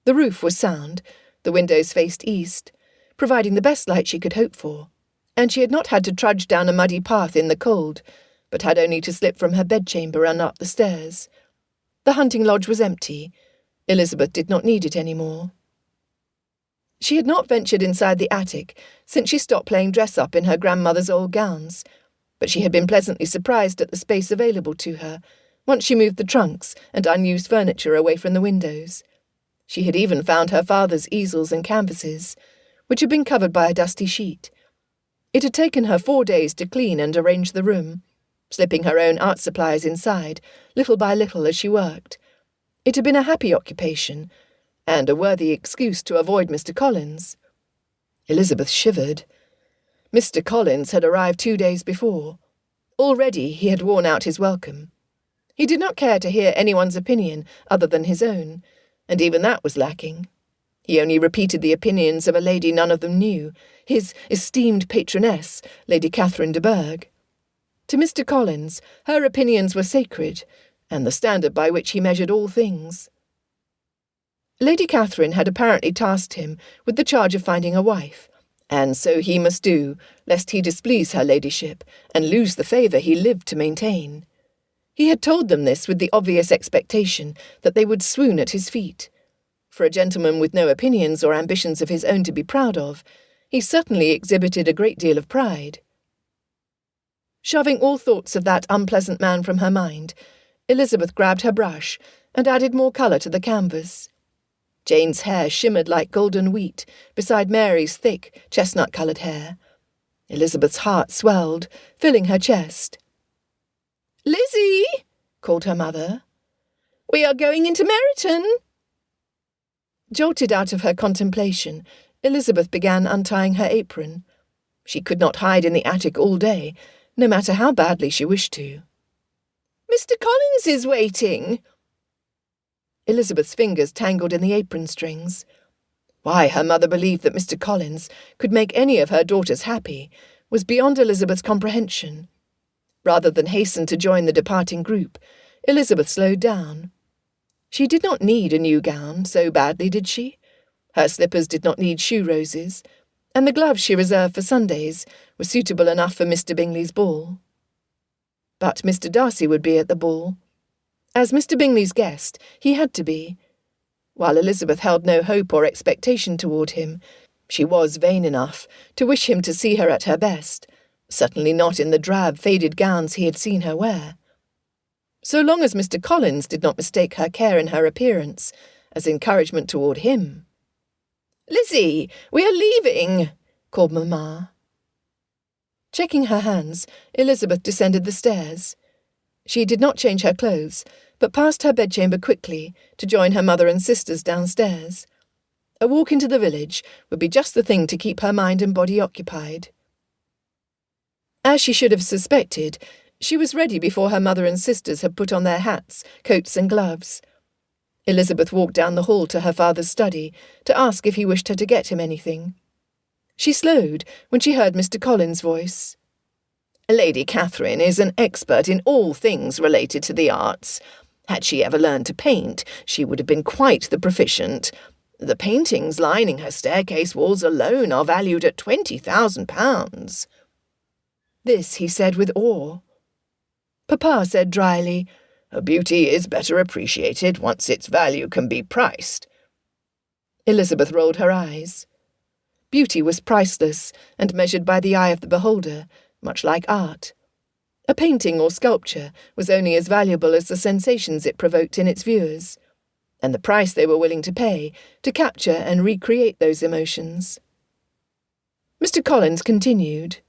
The roof was sound, the windows faced east, providing the best light she could hope for, and she had not had to trudge down a muddy path in the cold, but had only to slip from her bedchamber and up the stairs. The hunting lodge was empty. Elizabeth did not need it any more. She had not ventured inside the attic since she stopped playing dress-up in her grandmother's old gowns, but she had been pleasantly surprised at the space available to her once she moved the trunks and unused furniture away from the windows. She had even found her father's easels and canvases, which had been covered by a dusty sheet. It had taken her 4 days to clean and arrange the room, slipping her own art supplies inside, little by little as she worked. It had been a happy occupation, and a worthy excuse to avoid Mr. Collins. Elizabeth shivered. Mr. Collins had arrived 2 days before. Already he had worn out his welcome. He did not care to hear anyone's opinion other than his own, and even that was lacking. He only repeated the opinions of a lady none of them knew, his esteemed patroness, Lady Catherine de Bourgh. To Mr. Collins, her opinions were sacred, and the standard by which he measured all things. Lady Catherine had apparently tasked him with the charge of finding a wife, and so he must do, lest he displease her ladyship, and lose the favour he lived to maintain. He had told them this with the obvious expectation that they would swoon at his feet. For a gentleman with no opinions or ambitions of his own to be proud of, he certainly exhibited a great deal of pride. Shoving all thoughts of that unpleasant man from her mind, Elizabeth grabbed her brush and added more colour to the canvas. Jane's hair shimmered like golden wheat beside Mary's thick, chestnut-coloured hair. Elizabeth's heart swelled, filling her chest. "Lizzie!" called her mother. "We are going into Meryton!" Jolted out of her contemplation, Elizabeth began untying her apron. She could not hide in the attic all day, no matter how badly she wished to. "Mr. Collins is waiting." Elizabeth's fingers tangled in the apron strings. Why her mother believed that Mr. Collins could make any of her daughters happy was beyond Elizabeth's comprehension. Rather than hasten to join the departing group, Elizabeth slowed down. She did not need a new gown so badly, did she? Her slippers did not need shoe roses, and the gloves she reserved for Sundays were suitable enough for Mr. Bingley's ball. But Mr. Darcy would be at the ball. As Mr. Bingley's guest, he had to be. While Elizabeth held no hope or expectation toward him, she was vain enough to wish him to see her at her best, certainly not in the drab, faded gowns he had seen her wear. So long as Mr. Collins did not mistake her care in her appearance as encouragement toward him. "Lizzie, we are leaving," called Mamma. Checking her hands, Elizabeth descended the stairs. She did not change her clothes, but passed her bedchamber quickly to join her mother and sisters downstairs. A walk into the village would be just the thing to keep her mind and body occupied. As she should have suspected, she was ready before her mother and sisters had put on their hats, coats and gloves. Elizabeth walked down the hall to her father's study to ask if he wished her to get him anything. She slowed when she heard Mr. Collins' voice. "Lady Catherine is an expert in all things related to the arts. Had she ever learned to paint, she would have been quite the proficient. The paintings lining her staircase walls alone are valued at £20,000. This he said with awe. Papa said dryly, "Her beauty is better appreciated once its value can be priced." Elizabeth rolled her eyes. Beauty was priceless and measured by the eye of the beholder, much like art. A painting or sculpture was only as valuable as the sensations it provoked in its viewers, and the price they were willing to pay to capture and recreate those emotions. Mr. Collins continued,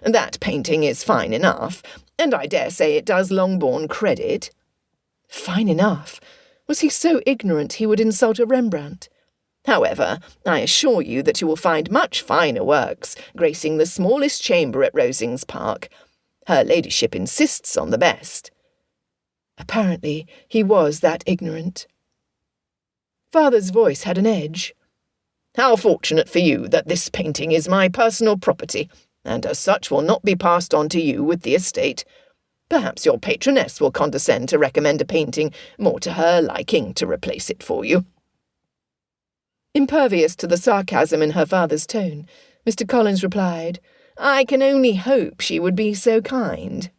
"That painting is fine enough, and I dare say it does Longbourn credit." Fine enough? Was he so ignorant he would insult a Rembrandt? However, I assure you that you will find much finer works gracing the smallest chamber at Rosings Park. Her ladyship insists on the best. Apparently, he was that ignorant. Father's voice had an edge. "How fortunate for you that this painting is my personal property, and as such will not be passed on to you with the estate. Perhaps your patroness will condescend to recommend a painting more to her liking to replace it for you." Impervious to the sarcasm in her father's tone, Mr. Collins replied, "I can only hope she would be so kind."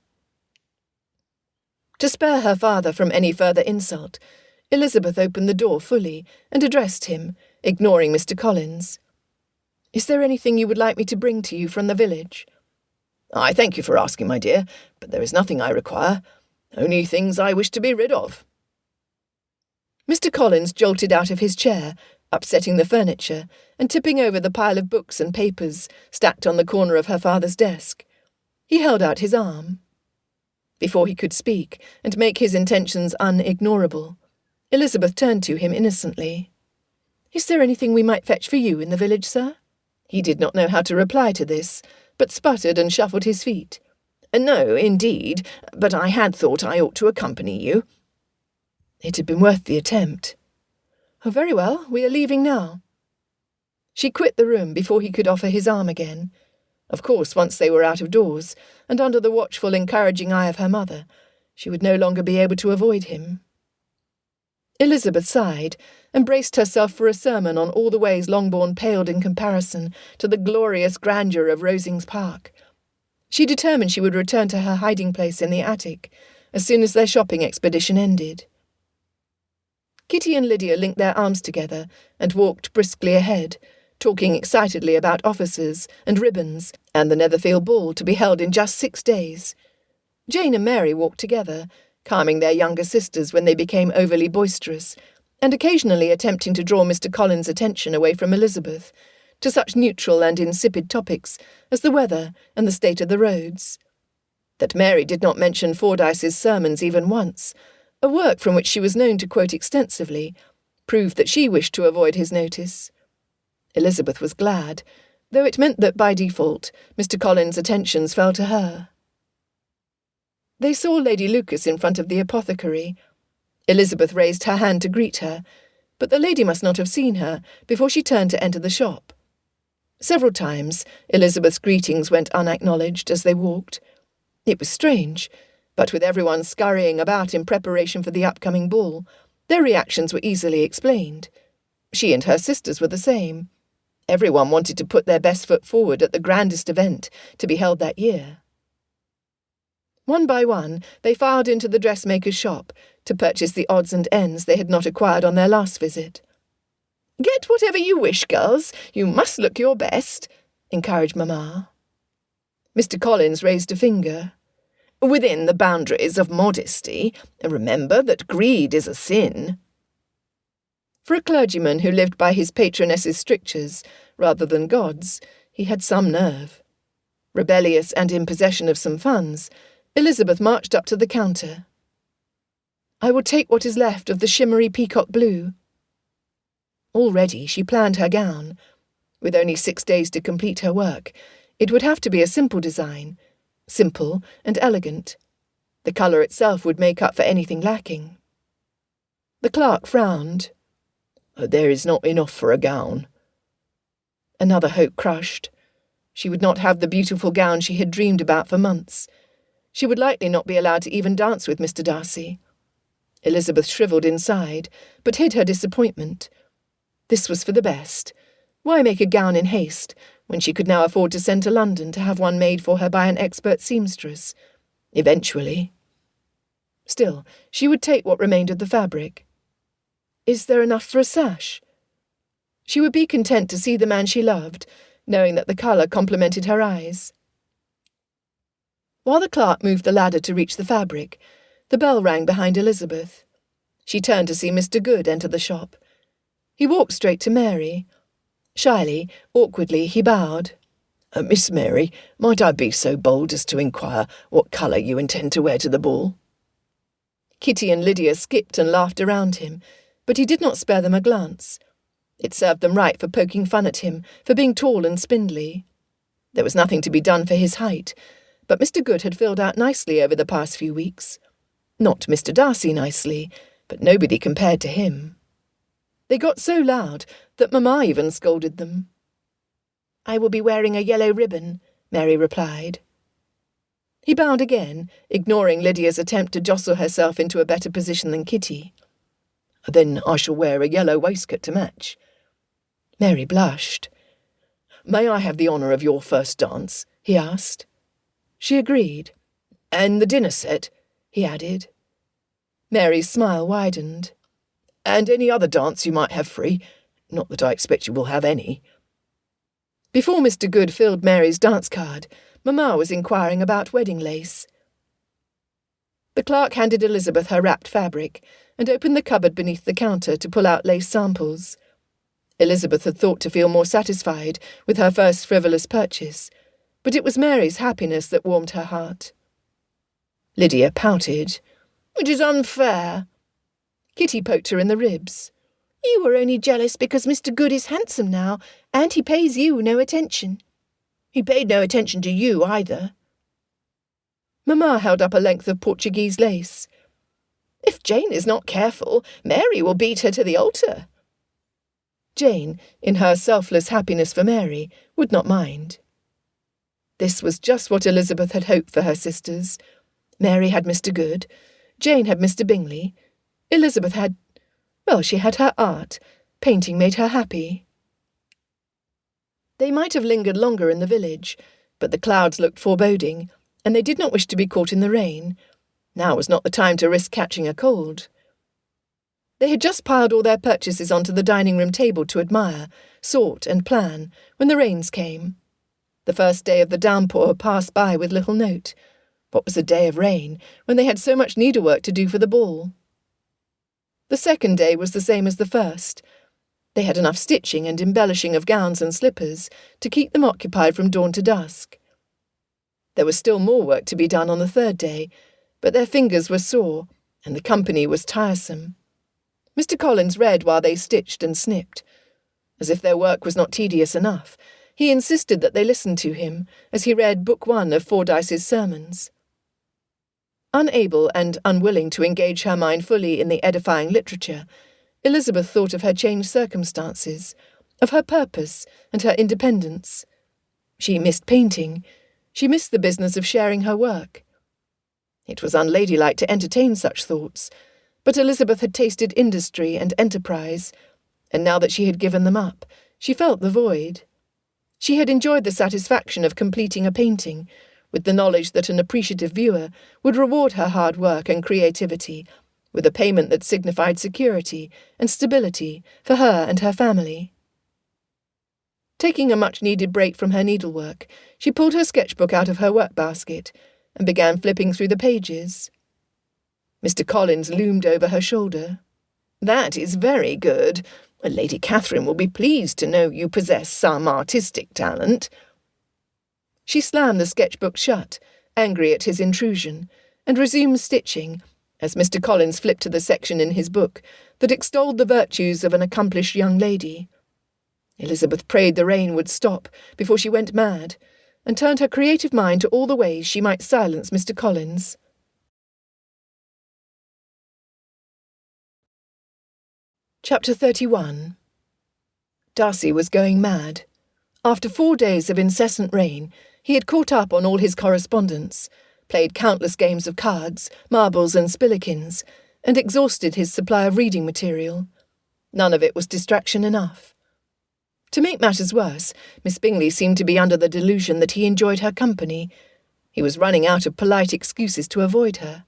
To spare her father from any further insult, Elizabeth opened the door fully and addressed him, ignoring Mr. Collins. "Is there anything you would like me to bring to you from the village?" "I thank you for asking, my dear, but there is nothing I require. Only things I wish to be rid of." Mr. Collins jolted out of his chair, upsetting the furniture and tipping over the pile of books and papers stacked on the corner of her father's desk. He held out his arm. Before he could speak and make his intentions unignorable, Elizabeth turned to him innocently. "Is there anything we might fetch for you in the village, sir?" He did not know how to reply to this, but sputtered and shuffled his feet. No, indeed, but I had thought I ought to accompany you. It had been worth the attempt. Oh, very well, we are leaving now. She quit the room before he could offer his arm again. Of course, once they were out of doors, and under the watchful, encouraging eye of her mother, she would no longer be able to avoid him. Elizabeth sighed, and braced herself for a sermon on all the ways Longbourn paled in comparison to the glorious grandeur of Rosings Park. She determined she would return to her hiding place in the attic as soon as their shopping expedition ended. Kitty and Lydia linked their arms together and walked briskly ahead, talking excitedly about officers and ribbons and the Netherfield ball to be held in just 6 days. Jane and Mary walked together, calming their younger sisters when they became overly boisterous, and occasionally attempting to draw Mr. Collins' attention away from Elizabeth, to such neutral and insipid topics as the weather and the state of the roads. That Mary did not mention Fordyce's sermons even once, a work from which she was known to quote extensively, proved that she wished to avoid his notice. Elizabeth was glad, though it meant that by default Mr. Collins' attentions fell to her. They saw Lady Lucas in front of the apothecary. Elizabeth raised her hand to greet her, but the lady must not have seen her before she turned to enter the shop. Several times Elizabeth's greetings went unacknowledged as they walked. It was strange, but with everyone scurrying about in preparation for the upcoming ball, their reactions were easily explained. She and her sisters were the same. Everyone wanted to put their best foot forward at the grandest event to be held that year. One by one, they filed into the dressmaker's shop to purchase the odds and ends they had not acquired on their last visit. "Get whatever you wish, girls. You must look your best," encouraged Mamma. Mr. Collins raised a finger. "Within the boundaries of modesty. Remember that greed is a sin." For a clergyman who lived by his patroness's strictures rather than God's, he had some nerve. Rebellious and in possession of some funds, Elizabeth marched up to the counter. "I will take what is left of the shimmery peacock blue." Already she planned her gown. With only 6 days to complete her work, it would have to be a simple design, simple and elegant. The colour itself would make up for anything lacking. The clerk frowned. "There is not enough for a gown." Another hope crushed. She would not have the beautiful gown she had dreamed about for months. She would likely not be allowed to even dance with Mr. Darcy. Elizabeth shrivelled inside, but hid her disappointment. This was for the best. Why make a gown in haste, when she could now afford to send to London to have one made for her by an expert seamstress? Eventually. Still, she would take what remained of the fabric. Is there enough for a sash? She would be content to see the man she loved, knowing that the colour complemented her eyes. While the clerk moved the ladder to reach the fabric, the bell rang behind Elizabeth. She turned to see Mr. Good enter the shop. He walked straight to Mary. Shyly, awkwardly, he bowed. "Miss Mary, might I be so bold as to inquire what colour you intend to wear to the ball?" Kitty and Lydia skipped and laughed around him, but he did not spare them a glance. It served them right for poking fun at him for being tall and spindly. There was nothing to be done for his height, but Mr. Good had filled out nicely over the past few weeks. Not Mr. Darcy nicely, but nobody compared to him. They got so loud that Mamma even scolded them. "I will be wearing a yellow ribbon," Mary replied. He bowed again, ignoring Lydia's attempt to jostle herself into a better position than Kitty. "Then I shall wear a yellow waistcoat to match." Mary blushed. "May I have the honour of your first dance?" he asked. She agreed. "And the dinner set?" he added. Mary's smile widened. "And any other dance you might have free? Not that I expect you will have any." Before Mr. Good filled Mary's dance card, Mamma was inquiring about wedding lace. The clerk handed Elizabeth her wrapped fabric and opened the cupboard beneath the counter to pull out lace samples. Elizabeth had thought to feel more satisfied with her first frivolous purchase, but it was Mary's happiness that warmed her heart. Lydia pouted. "It is unfair." Kitty poked her in the ribs. "You were only jealous because Mr. Good is handsome now, and he pays you no attention." "He paid no attention to you either." Mamma held up a length of Portuguese lace. If Jane is not careful, Mary will beat her to the altar. Jane, in her selfless happiness for Mary, would not mind. This was just what Elizabeth had hoped for her sisters. Mary had Mr. Good, Jane had Mr. Bingley, Elizabeth had, well, she had her art. Painting made her happy. They might have lingered longer in the village, but the clouds looked foreboding, and they did not wish to be caught in the rain. Now was not the time to risk catching a cold. They had just piled all their purchases onto the dining-room table to admire, sort and plan, when the rains came. The first day of the downpour passed by with little note. What was a day of rain, when they had so much needlework to do for the ball? The second day was the same as the first. They had enough stitching and embellishing of gowns and slippers to keep them occupied from dawn to dusk. There was still more work to be done on the third day, but their fingers were sore, and the company was tiresome. Mr. Collins read while they stitched and snipped. As if their work was not tedious enough, he insisted that they listen to him as he read Book 1 of Fordyce's sermons. Unable and unwilling to engage her mind fully in the edifying literature, Elizabeth thought of her changed circumstances, of her purpose and her independence. She missed painting. She missed the business of sharing her work. It was unladylike to entertain such thoughts, but Elizabeth had tasted industry and enterprise, and now that she had given them up, she felt the void. She had enjoyed the satisfaction of completing a painting, with the knowledge that an appreciative viewer would reward her hard work and creativity with a payment that signified security and stability for her and her family. Taking a much-needed break from her needlework, she pulled her sketchbook out of her work-basket and began flipping through the pages. Mr. Collins loomed over her shoulder. "That is very good. Lady Catherine will be pleased to know you possess some artistic talent." She slammed the sketchbook shut, angry at his intrusion, and resumed stitching, as Mr. Collins flipped to the section in his book that extolled the virtues of an accomplished young lady. Elizabeth prayed the rain would stop before she went mad, and turned her creative mind to all the ways she might silence Mr. Collins. Chapter 31. Darcy was going mad. After 4 days of incessant rain, he had caught up on all his correspondence, played countless games of cards, marbles and spillikins, and exhausted his supply of reading material. None of it was distraction enough. To make matters worse, Miss Bingley seemed to be under the delusion that he enjoyed her company. He was running out of polite excuses to avoid her.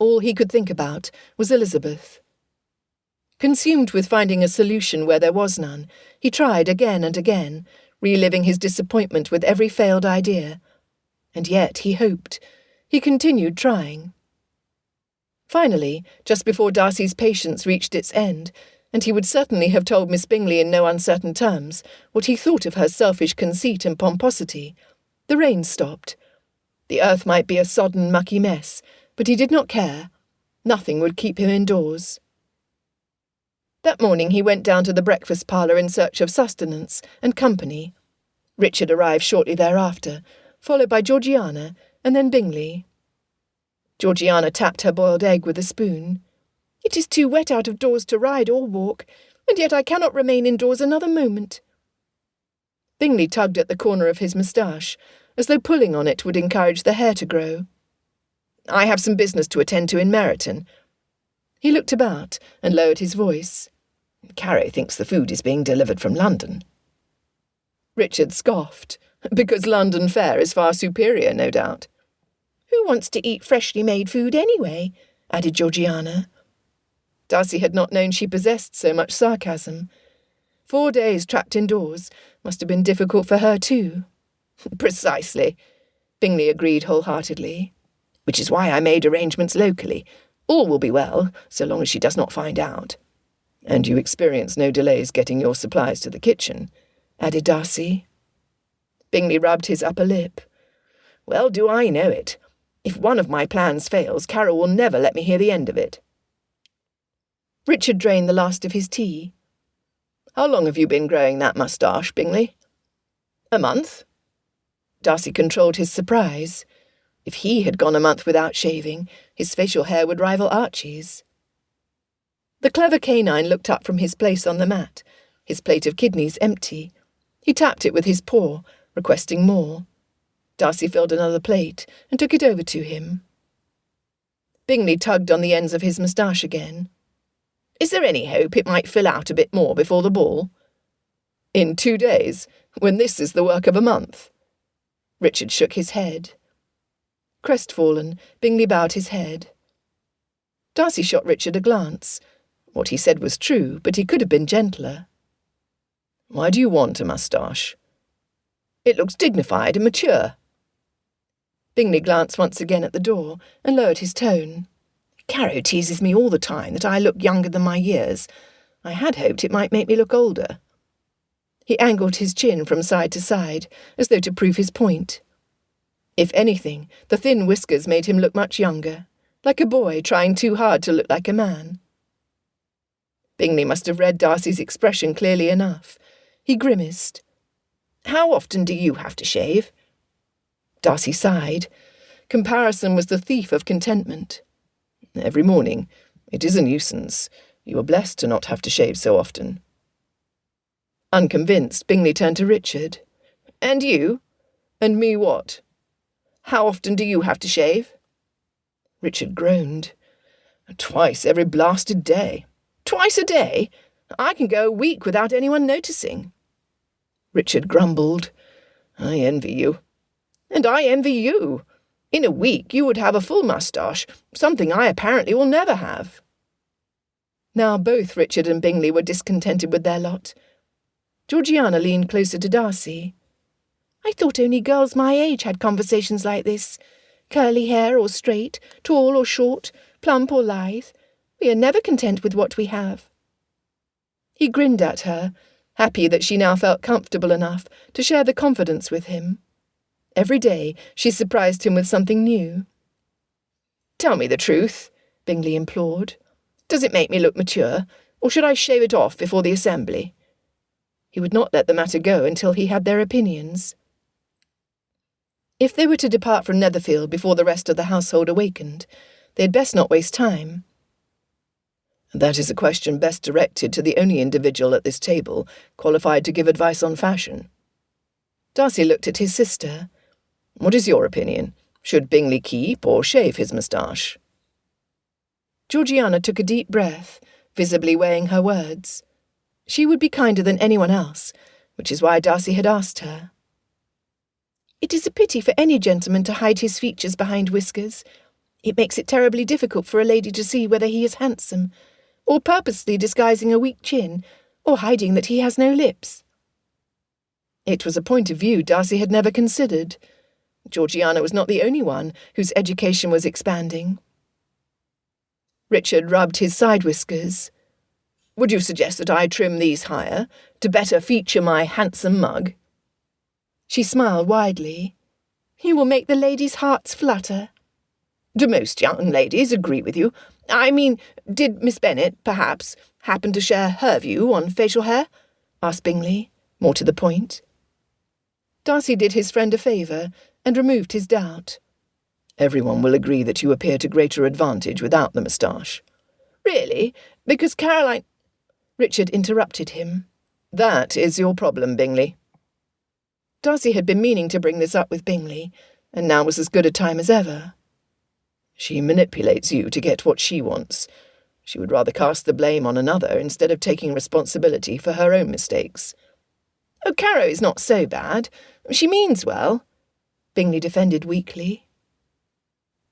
All he could think about was Elizabeth. Consumed with finding a solution where there was none, he tried again and again, reliving his disappointment with every failed idea. And yet he hoped. He continued trying. Finally, just before Darcy's patience reached its end, and he would certainly have told Miss Bingley in no uncertain terms what he thought of her selfish conceit and pomposity, the rain stopped. The earth might be a sodden, mucky mess, but he did not care. Nothing would keep him indoors. That morning he went down to the breakfast parlour in search of sustenance and company. Richard arrived shortly thereafter, followed by Georgiana and then Bingley. Georgiana tapped her boiled egg with a spoon. "It is too wet out of doors to ride or walk, and yet I cannot remain indoors another moment." Bingley tugged at the corner of his moustache, as though pulling on it would encourage the hair to grow. "I have some business to attend to in Meryton." He looked about and lowered his voice. "Caro thinks the food is being delivered from London." Richard scoffed. "Because London fare is far superior, no doubt." "Who wants to eat freshly made food anyway?" added Georgiana. Darcy had not known she possessed so much sarcasm. 4 days trapped indoors must have been difficult for her too. "Precisely," Bingley agreed wholeheartedly. "Which is why I made arrangements locally. All will be well, so long as she does not find out." "And you experience no delays getting your supplies to the kitchen," added Darcy. Bingley rubbed his upper lip. "Well, do I know it. If one of my plans fails, Carol will never let me hear the end of it." Richard drained the last of his tea. "How long have you been growing that moustache, Bingley?" "A month." Darcy controlled his surprise. If he had gone a month without shaving, his facial hair would rival Archie's. The clever canine looked up from his place on the mat, his plate of kidneys empty. He tapped it with his paw, requesting more. Darcy filled another plate and took it over to him. Bingley tugged on the ends of his moustache again. "Is there any hope it might fill out a bit more before the ball?" "In 2 days, when this is the work of a month." Richard shook his head. Crestfallen, Bingley bowed his head. Darcy shot Richard a glance. What he said was true, but he could have been gentler. "Why do you want a moustache?" "It looks dignified and mature." Bingley glanced once again at the door and lowered his tone. "Caro teases me all the time that I look younger than my years. I had hoped it might make me look older." He angled his chin from side to side, as though to prove his point. If anything, the thin whiskers made him look much younger, like a boy trying too hard to look like a man. Bingley must have read Darcy's expression clearly enough. He grimaced. "How often do you have to shave?" Darcy sighed. Comparison was the thief of contentment. "Every morning. It is a nuisance. You are blessed to not have to shave so often." Unconvinced, Bingley turned to Richard. "And you?" "And me what?" "How often do you have to shave?" Richard groaned. "Twice every blasted day." "Twice a day? I can go a week without anyone noticing." Richard grumbled. "I envy you." "And I envy you. In a week you would have a full moustache, something I apparently will never have." Now both Richard and Bingley were discontented with their lot. Georgiana leaned closer to Darcy. "I thought only girls my age had conversations like this. Curly hair or straight, tall or short, plump or lithe. We are never content with what we have." He grinned at her, happy that she now felt comfortable enough to share the confidence with him. Every day she surprised him with something new. "Tell me the truth," Bingley implored. "Does it make me look mature, or should I shave it off before the assembly?" He would not let the matter go until he had their opinions. If they were to depart from Netherfield before the rest of the household awakened, they had best not waste time. "That is a question best directed to the only individual at this table qualified to give advice on fashion." Darcy looked at his sister. "What is your opinion? Should Bingley keep or shave his moustache?" Georgiana took a deep breath, visibly weighing her words. She would be kinder than anyone else, which is why Darcy had asked her. "It is a pity for any gentleman to hide his features behind whiskers. It makes it terribly difficult for a lady to see whether he is handsome, or purposely disguising a weak chin, or hiding that he has no lips." It was a point of view Darcy had never considered. Georgiana was not the only one whose education was expanding. Richard rubbed his side whiskers. "Would you suggest that I trim these higher, to better feature my handsome mug?" She smiled widely. "You will make the ladies' hearts flutter." "Do most young ladies agree with you? I mean, did Miss Bennet, perhaps, happen to share her view on facial hair?" asked Bingley, more to the point. Darcy did his friend a favour and removed his doubt. "Everyone will agree that you appear to greater advantage without the moustache." "Really? Because Caroline—" Richard interrupted him. "That is your problem, Bingley." Darcy had been meaning to bring this up with Bingley, and now was as good a time as ever. "She manipulates you to get what she wants. She would rather cast the blame on another instead of taking responsibility for her own mistakes." "Oh, Caro is not so bad. She means well," Bingley defended weakly.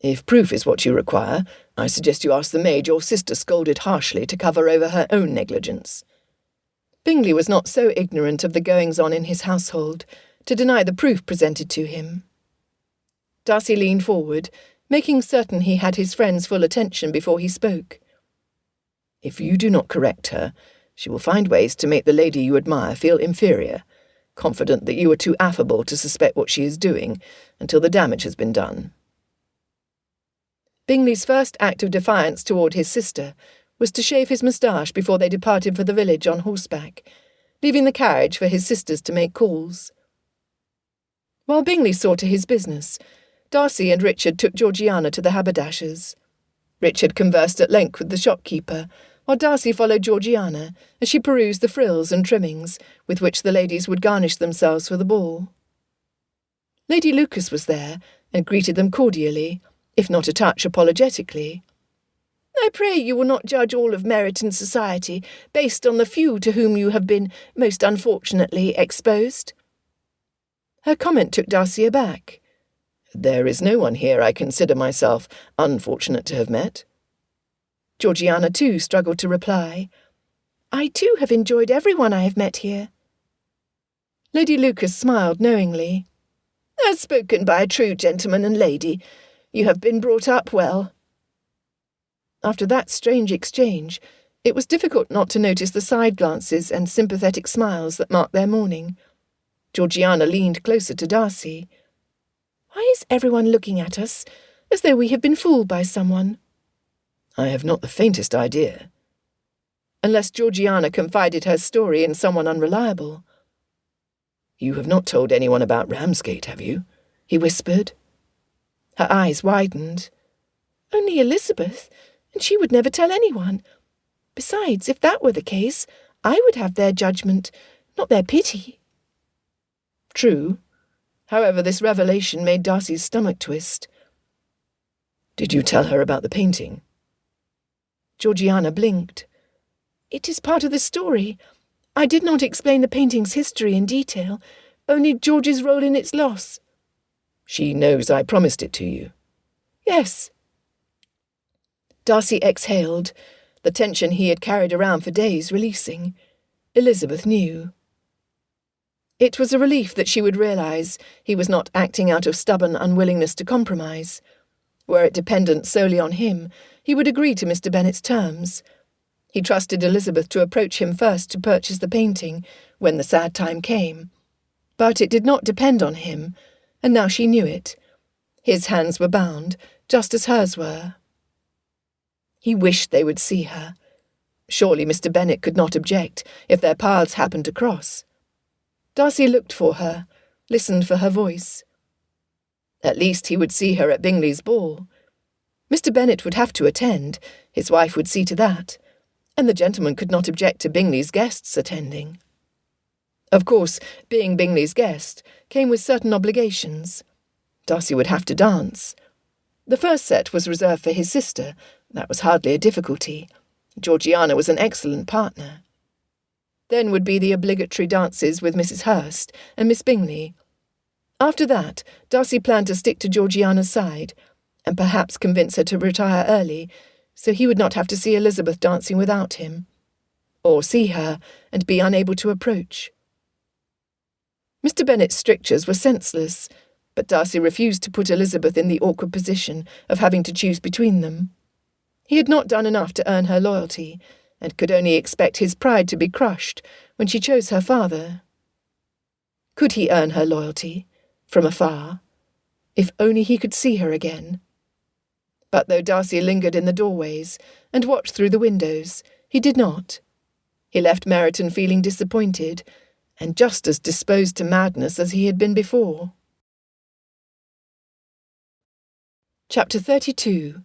"If proof is what you require, I suggest you ask the maid your sister scolded harshly to cover over her own negligence." Bingley was not so ignorant of the goings-on in his household to deny the proof presented to him. Darcy leaned forward, making certain he had his friend's full attention before he spoke. "If you do not correct her, she will find ways to make the lady you admire feel inferior, confident that you are too affable to suspect what she is doing until the damage has been done." Bingley's first act of defiance toward his sister was to shave his moustache before they departed for the village on horseback, leaving the carriage for his sisters to make calls. While Bingley saw to his business, Darcy and Richard took Georgiana to the haberdasher's. Richard conversed at length with the shopkeeper, while Darcy followed Georgiana as she perused the frills and trimmings with which the ladies would garnish themselves for the ball. Lady Lucas was there, and greeted them cordially, if not a touch apologetically. "I pray you will not judge all of Meryton society based on the few to whom you have been most unfortunately exposed." Her comment took Darcy aback. "There is no one here I consider myself unfortunate to have met." Georgiana, too, struggled to reply. "I, too, have enjoyed everyone I have met here." Lady Lucas smiled knowingly. "As spoken by a true gentleman and lady, you have been brought up well." After that strange exchange, it was difficult not to notice the side glances and sympathetic smiles that marked their morning. Georgiana leaned closer to Darcy. "Why is everyone looking at us, as though we have been fooled by someone?" "I have not the faintest idea." Unless Georgiana confided her story in someone unreliable. "You have not told anyone about Ramsgate, have you?" he whispered. Her eyes widened. "Only Elizabeth, and she would never tell anyone. Besides, if that were the case, I would have their judgment, not their pity." True. However, this revelation made Darcy's stomach twist. "Did you tell her about the painting?" Georgiana blinked. "It is part of the story. I did not explain the painting's history in detail, only George's role in its loss." "She knows I promised it to you?" "Yes." Darcy exhaled, the tension he had carried around for days releasing. Elizabeth knew. It was a relief that she would realise he was not acting out of stubborn unwillingness to compromise. Were it dependent solely on him, he would agree to Mr. Bennet's terms. He trusted Elizabeth to approach him first to purchase the painting, when the sad time came. But it did not depend on him, and now she knew it. His hands were bound, just as hers were. He wished they would see her. Surely Mr. Bennet could not object if their paths happened to cross. Darcy looked for her, listened for her voice. At least he would see her at Bingley's ball. Mr. Bennet would have to attend, his wife would see to that, and the gentleman could not object to Bingley's guests attending. Of course, being Bingley's guest came with certain obligations. Darcy would have to dance. The first set was reserved for his sister. That was hardly a difficulty. Georgiana was an excellent partner. Then would be the obligatory dances with Mrs. Hurst and Miss Bingley. After that, Darcy planned to stick to Georgiana's side, and perhaps convince her to retire early, so he would not have to see Elizabeth dancing without him, or see her and be unable to approach. Mr. Bennet's strictures were senseless, but Darcy refused to put Elizabeth in the awkward position of having to choose between them. He had not done enough to earn her loyalty, and could only expect his pride to be crushed when she chose her father. Could he earn her loyalty, from afar? If only he could see her again. But though Darcy lingered in the doorways and watched through the windows, he did not. He left Meryton feeling disappointed, and just as disposed to madness as he had been before. Chapter 32.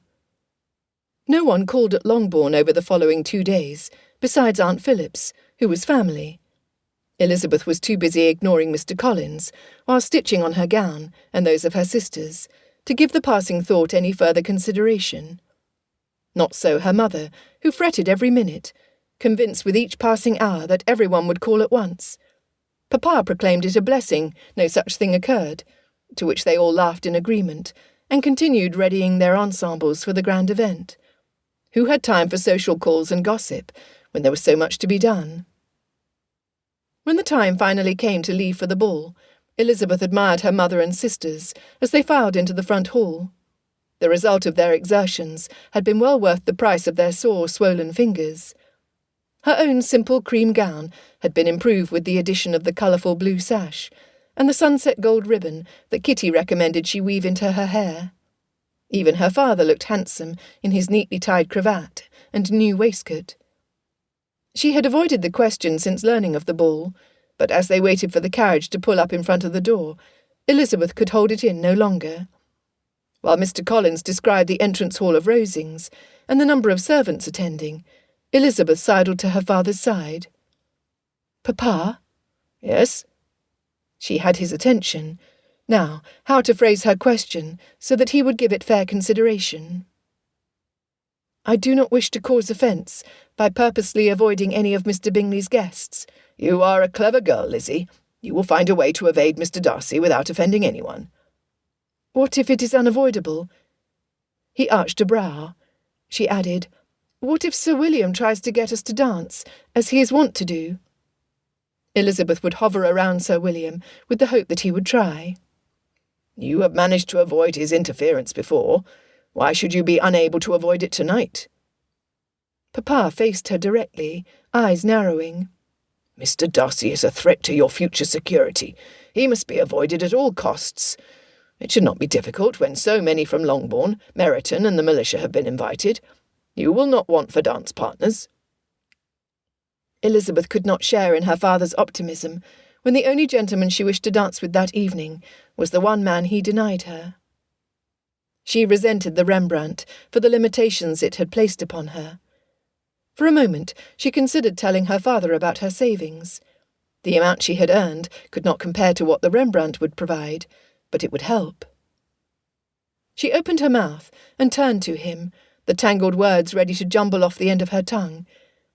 No one called at Longbourn over the following 2 days, besides Aunt Phillips, who was family. Elizabeth was too busy ignoring Mr. Collins, while stitching on her gown and those of her sisters, to give the passing thought any further consideration. Not so her mother, who fretted every minute, convinced with each passing hour that everyone would call at once. Papa proclaimed it a blessing no such thing occurred, to which they all laughed in agreement, and continued readying their ensembles for the grand event. Who had time for social calls and gossip, when there was so much to be done? When the time finally came to leave for the ball, Elizabeth admired her mother and sisters as they filed into the front hall. The result of their exertions had been well worth the price of their sore, swollen fingers. Her own simple cream gown had been improved with the addition of the colourful blue sash, and the sunset gold ribbon that Kitty recommended she weave into her hair. Even her father looked handsome in his neatly tied cravat and new waistcoat. She had avoided the question since learning of the ball, but as they waited for the carriage to pull up in front of the door, Elizabeth could hold it in no longer. While Mr. Collins described the entrance hall of Rosings and the number of servants attending, Elizabeth sidled to her father's side. "Papa?" "Yes?" She had his attention. Now, how to phrase her question so that he would give it fair consideration. "I do not wish to cause offence by purposely avoiding any of Mr. Bingley's guests." "You are a clever girl, Lizzie. You will find a way to evade Mr. Darcy without offending anyone." "What if it is unavoidable?" He arched a brow. She added, "What if Sir William tries to get us to dance, as he is wont to do?" Elizabeth would hover around Sir William with the hope that he would try. "You have managed to avoid his interference before. Why should you be unable to avoid it tonight?" Papa faced her directly, eyes narrowing. "Mr. Darcy is a threat to your future security. He must be avoided at all costs. It should not be difficult when so many from Longbourn, Meryton, and the militia have been invited. You will not want for dance partners." Elizabeth could not share in her father's optimism when the only gentleman she wished to dance with that evening was the one man he denied her. She resented the Rembrandt for the limitations it had placed upon her. For a moment she considered telling her father about her savings. The amount she had earned could not compare to what the Rembrandt would provide, but it would help. She opened her mouth and turned to him, the tangled words ready to jumble off the end of her tongue,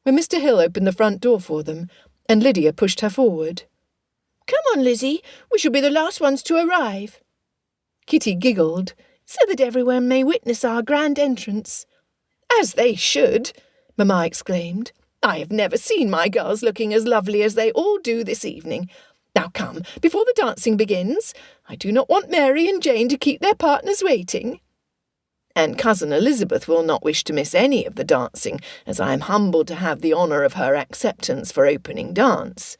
when Mr. Hill opened the front door for them, and Lydia pushed her forward. "Come on, Lizzie, we shall be the last ones to arrive." Kitty giggled. "So that everyone may witness our grand entrance." "As they should," Mamma exclaimed. "I have never seen my girls looking as lovely as they all do this evening. Now come, before the dancing begins. I do not want Mary and Jane to keep their partners waiting. And Cousin Elizabeth will not wish to miss any of the dancing, as I am humbled to have the honour of her acceptance for opening dance."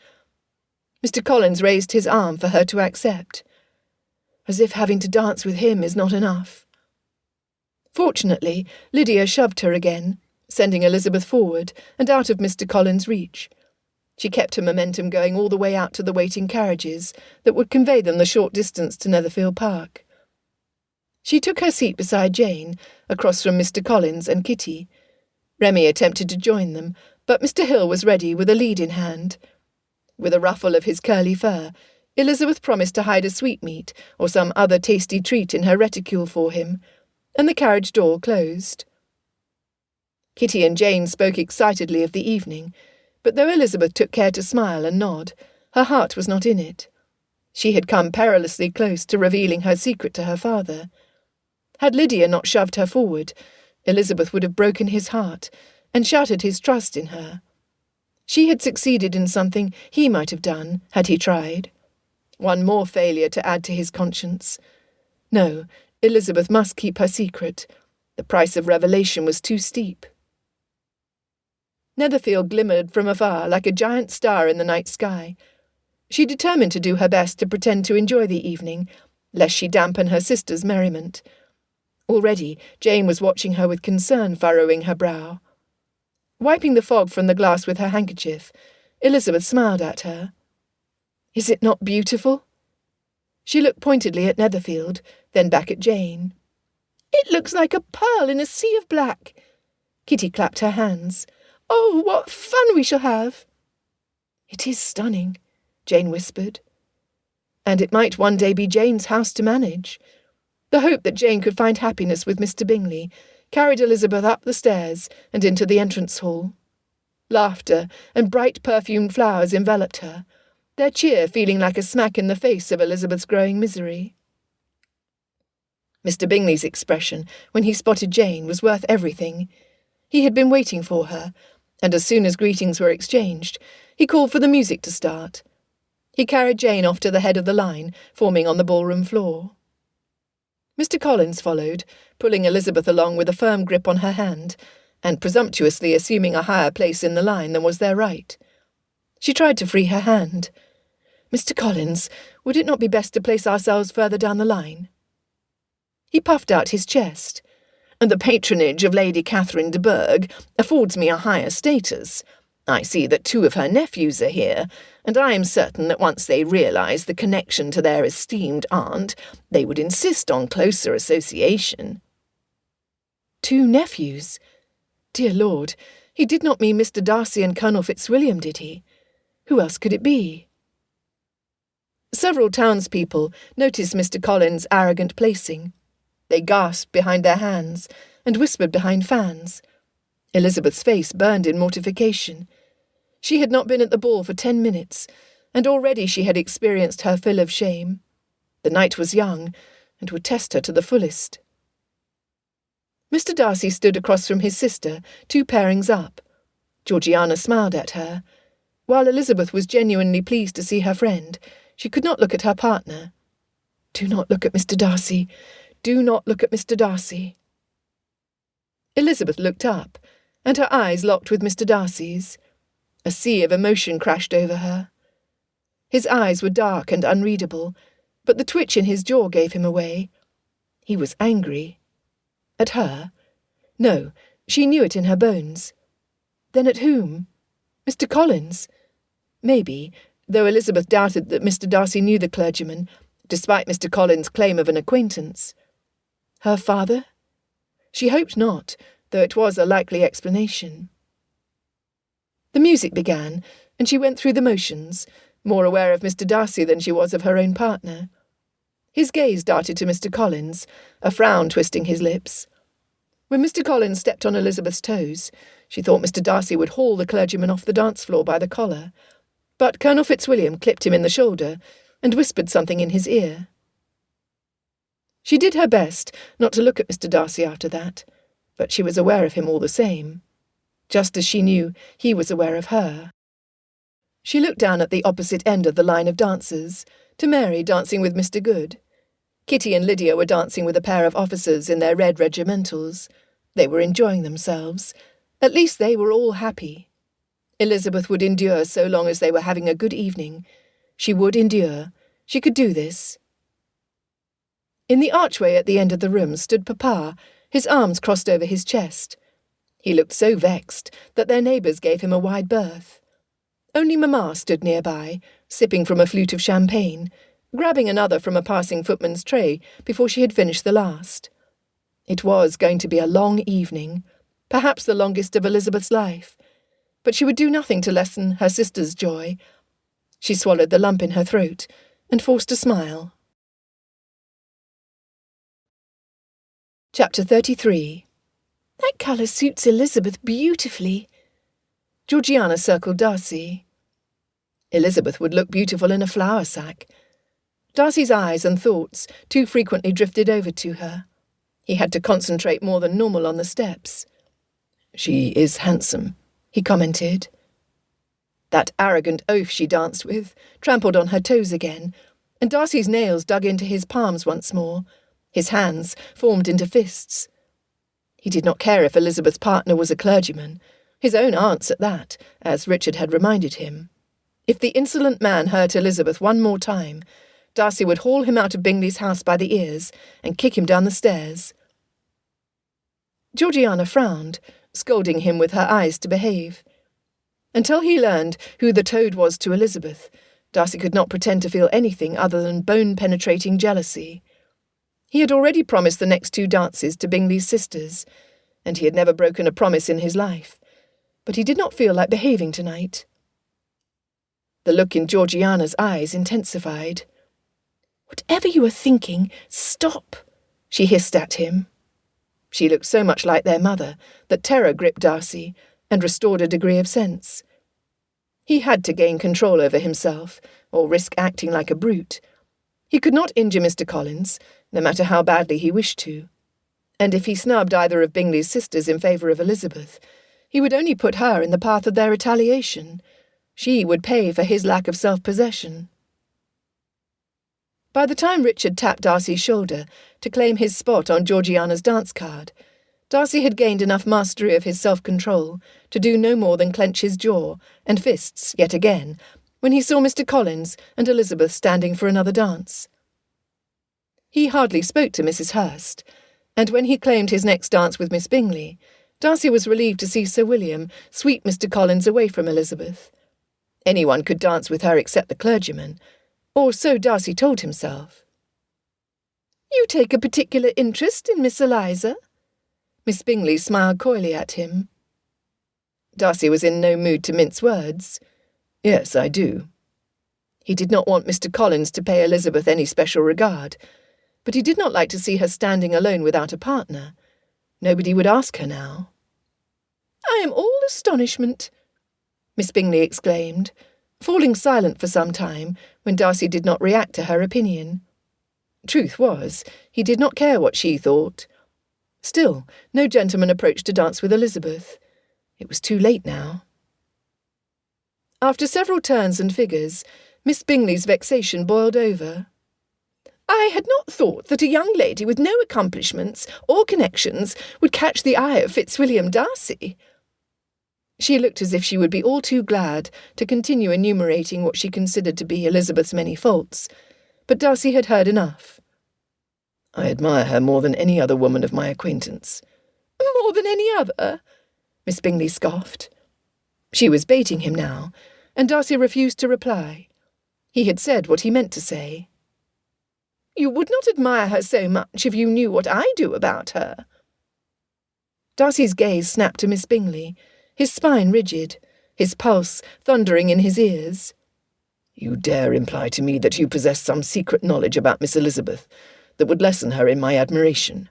Mr. Collins raised his arm for her to accept, as if having to dance with him is not enough. Fortunately, Lydia shoved her again, sending Elizabeth forward and out of Mr. Collins' reach. She kept her momentum going all the way out to the waiting carriages that would convey them the short distance to Netherfield Park. She took her seat beside Jane, across from Mr. Collins and Kitty. Remy attempted to join them, but Mr. Hill was ready with a lead in hand. With a ruffle of his curly fur, Elizabeth promised to hide a sweetmeat or some other tasty treat in her reticule for him, and the carriage door closed. Kitty and Jane spoke excitedly of the evening, but though Elizabeth took care to smile and nod, her heart was not in it. She had come perilously close to revealing her secret to her father. Had Lydia not shoved her forward, Elizabeth would have broken his heart and shattered his trust in her. She had succeeded in something he might have done, had he tried. One more failure to add to his conscience. No, Elizabeth must keep her secret. The price of revelation was too steep. Netherfield glimmered from afar like a giant star in the night sky. She determined to do her best to pretend to enjoy the evening, lest she dampen her sister's merriment. Already Jane was watching her with concern furrowing her brow. Wiping the fog from the glass with her handkerchief, Elizabeth smiled at her. "Is it not beautiful?" She looked pointedly at Netherfield, then back at Jane. "It looks like a pearl in a sea of black." Kitty clapped her hands. "Oh, what fun we shall have!" "It is stunning," Jane whispered. And it might one day be Jane's house to manage. The hope that Jane could find happiness with Mr. Bingley carried Elizabeth up the stairs and into the entrance hall. Laughter and bright perfumed flowers enveloped her, their cheer feeling like a smack in the face of Elizabeth's growing misery. Mr. Bingley's expression when he spotted Jane was worth everything. He had been waiting for her, and as soon as greetings were exchanged, he called for the music to start. He carried Jane off to the head of the line, forming on the ballroom floor. Mr. Collins followed, pulling Elizabeth along with a firm grip on her hand, and presumptuously assuming a higher place in the line than was their right. She tried to free her hand. "Mr. Collins, would it not be best to place ourselves further down the line?" He puffed out his chest. "The patronage of Lady Catherine de Bourgh affords me a higher status. I see that 2 of her nephews are here, and I am certain that once they realise the connection to their esteemed aunt, they would insist on closer association." 2 nephews? Dear Lord, he did not mean Mr. Darcy and Colonel Fitzwilliam, did he? Who else could it be? Several townspeople noticed Mr. Collins' arrogant placing. They gasped behind their hands and whispered behind fans. Elizabeth's face burned in mortification. She had not been at the ball for 10 minutes, and already she had experienced her fill of shame. The night was young, and would test her to the fullest. Mr. Darcy stood across from his sister, 2 pairings up. Georgiana smiled at her. While Elizabeth was genuinely pleased to see her friend, she could not look at her partner. "Do not look at Mr. Darcy. Do not look at Mr. Darcy." Elizabeth looked up, and her eyes locked with Mr. Darcy's. A sea of emotion crashed over her. His eyes were dark and unreadable, but the twitch in his jaw gave him away. He was angry. At her? No, she knew it in her bones. Then at whom? Mr. Collins? Maybe, though Elizabeth doubted that Mr. Darcy knew the clergyman, despite Mr. Collins' claim of an acquaintance. Her father? She hoped not, though it was a likely explanation. The music began, and she went through the motions, more aware of Mr. Darcy than she was of her own partner. His gaze darted to Mr. Collins, a frown twisting his lips. When Mr. Collins stepped on Elizabeth's toes, she thought Mr. Darcy would haul the clergyman off the dance floor by the collar, but Colonel Fitzwilliam clipped him in the shoulder and whispered something in his ear. She did her best not to look at Mr. Darcy after that, but she was aware of him all the same, just as she knew he was aware of her. She looked down at the opposite end of the line of dancers, to Mary dancing with Mr. Good. Kitty and Lydia were dancing with a pair of officers in their red regimentals. They were enjoying themselves. At least they were all happy. Elizabeth would endure so long as they were having a good evening. She would endure. She could do this. In the archway at the end of the room stood Papa, his arms crossed over his chest. He looked so vexed that their neighbours gave him a wide berth. Only Mamma stood nearby, sipping from a flute of champagne, grabbing another from a passing footman's tray before she had finished the last. It was going to be a long evening, perhaps the longest of Elizabeth's life, but she would do nothing to lessen her sister's joy. She swallowed the lump in her throat and forced a smile. Chapter 33. "That colour suits Elizabeth beautifully." Georgiana circled Darcy. Elizabeth would look beautiful in a flour sack. Darcy's eyes and thoughts too frequently drifted over to her. He had to concentrate more than normal on the steps. "She is handsome," he commented. That arrogant oaf she danced with trampled on her toes again, and Darcy's nails dug into his palms once more. His hands formed into fists. He did not care if Elizabeth's partner was a clergyman, his own aunt's at that, as Richard had reminded him. If the insolent man hurt Elizabeth one more time, Darcy would haul him out of Bingley's house by the ears and kick him down the stairs. Georgiana frowned, scolding him with her eyes to behave. Until he learned who the toad was to Elizabeth, Darcy could not pretend to feel anything other than bone-penetrating jealousy. He had already promised the next 2 dances to Bingley's sisters, and he had never broken a promise in his life, but he did not feel like behaving tonight. The look in Georgiana's eyes intensified. "Whatever you are thinking, stop," she hissed at him. She looked so much like their mother that terror gripped Darcy and restored a degree of sense. He had to gain control over himself, or risk acting like a brute. He could not injure Mr. Collins, no matter how badly he wished to. And if he snubbed either of Bingley's sisters in favour of Elizabeth, he would only put her in the path of their retaliation. She would pay for his lack of self-possession. By the time Richard tapped Darcy's shoulder to claim his spot on Georgiana's dance card, Darcy had gained enough mastery of his self-control to do no more than clench his jaw and fists yet again when he saw Mr. Collins and Elizabeth standing for another dance. He hardly spoke to Mrs. Hurst, and when he claimed his next dance with Miss Bingley, Darcy was relieved to see Sir William sweep Mr. Collins away from Elizabeth. Anyone could dance with her except the clergyman, or so Darcy told himself. "You take a particular interest in Miss Eliza?" Miss Bingley smiled coyly at him. Darcy was in no mood to mince words. "Yes, I do." He did not want Mr. Collins to pay Elizabeth any special regard, but he did not like to see her standing alone without a partner. Nobody would ask her now. "I am all astonishment," Miss Bingley exclaimed, falling silent for some time when Darcy did not react to her opinion. Truth was, he did not care what she thought. Still, no gentleman approached to dance with Elizabeth. It was too late now. After several turns and figures, Miss Bingley's vexation boiled over. "I had not thought that a young lady with no accomplishments or connections would catch the eye of Fitzwilliam Darcy." She looked as if she would be all too glad to continue enumerating what she considered to be Elizabeth's many faults, but Darcy had heard enough. "I admire her more than any other woman of my acquaintance." "More than any other?" Miss Bingley scoffed. She was baiting him now, and Darcy refused to reply. He had said what he meant to say. "You would not admire her so much if you knew what I do about her." Darcy's gaze snapped to Miss Bingley, his spine rigid, his pulse thundering in his ears. "You dare imply to me that you possess some secret knowledge about Miss Elizabeth that would lessen her in my admiration?"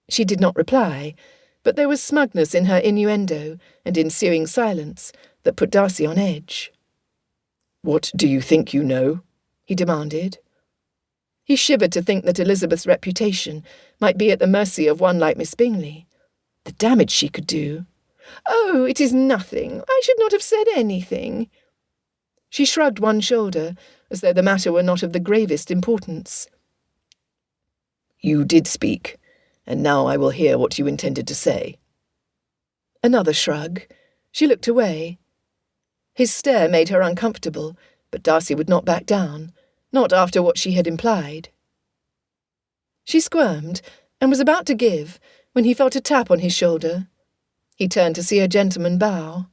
She did not reply, but there was smugness in her innuendo and ensuing silence that put Darcy on edge. "What do you think you know?" he demanded. He shivered to think that Elizabeth's reputation might be at the mercy of one like Miss Bingley. The damage she could do. "Oh, it is nothing. I should not have said anything." She shrugged one shoulder, as though the matter were not of the gravest importance. "You did speak, and now I will hear what you intended to say." Another shrug. She looked away. His stare made her uncomfortable, but Darcy would not back down, not after what she had implied. She squirmed, and was about to give, when he felt a tap on his shoulder. He turned to see a gentleman bow.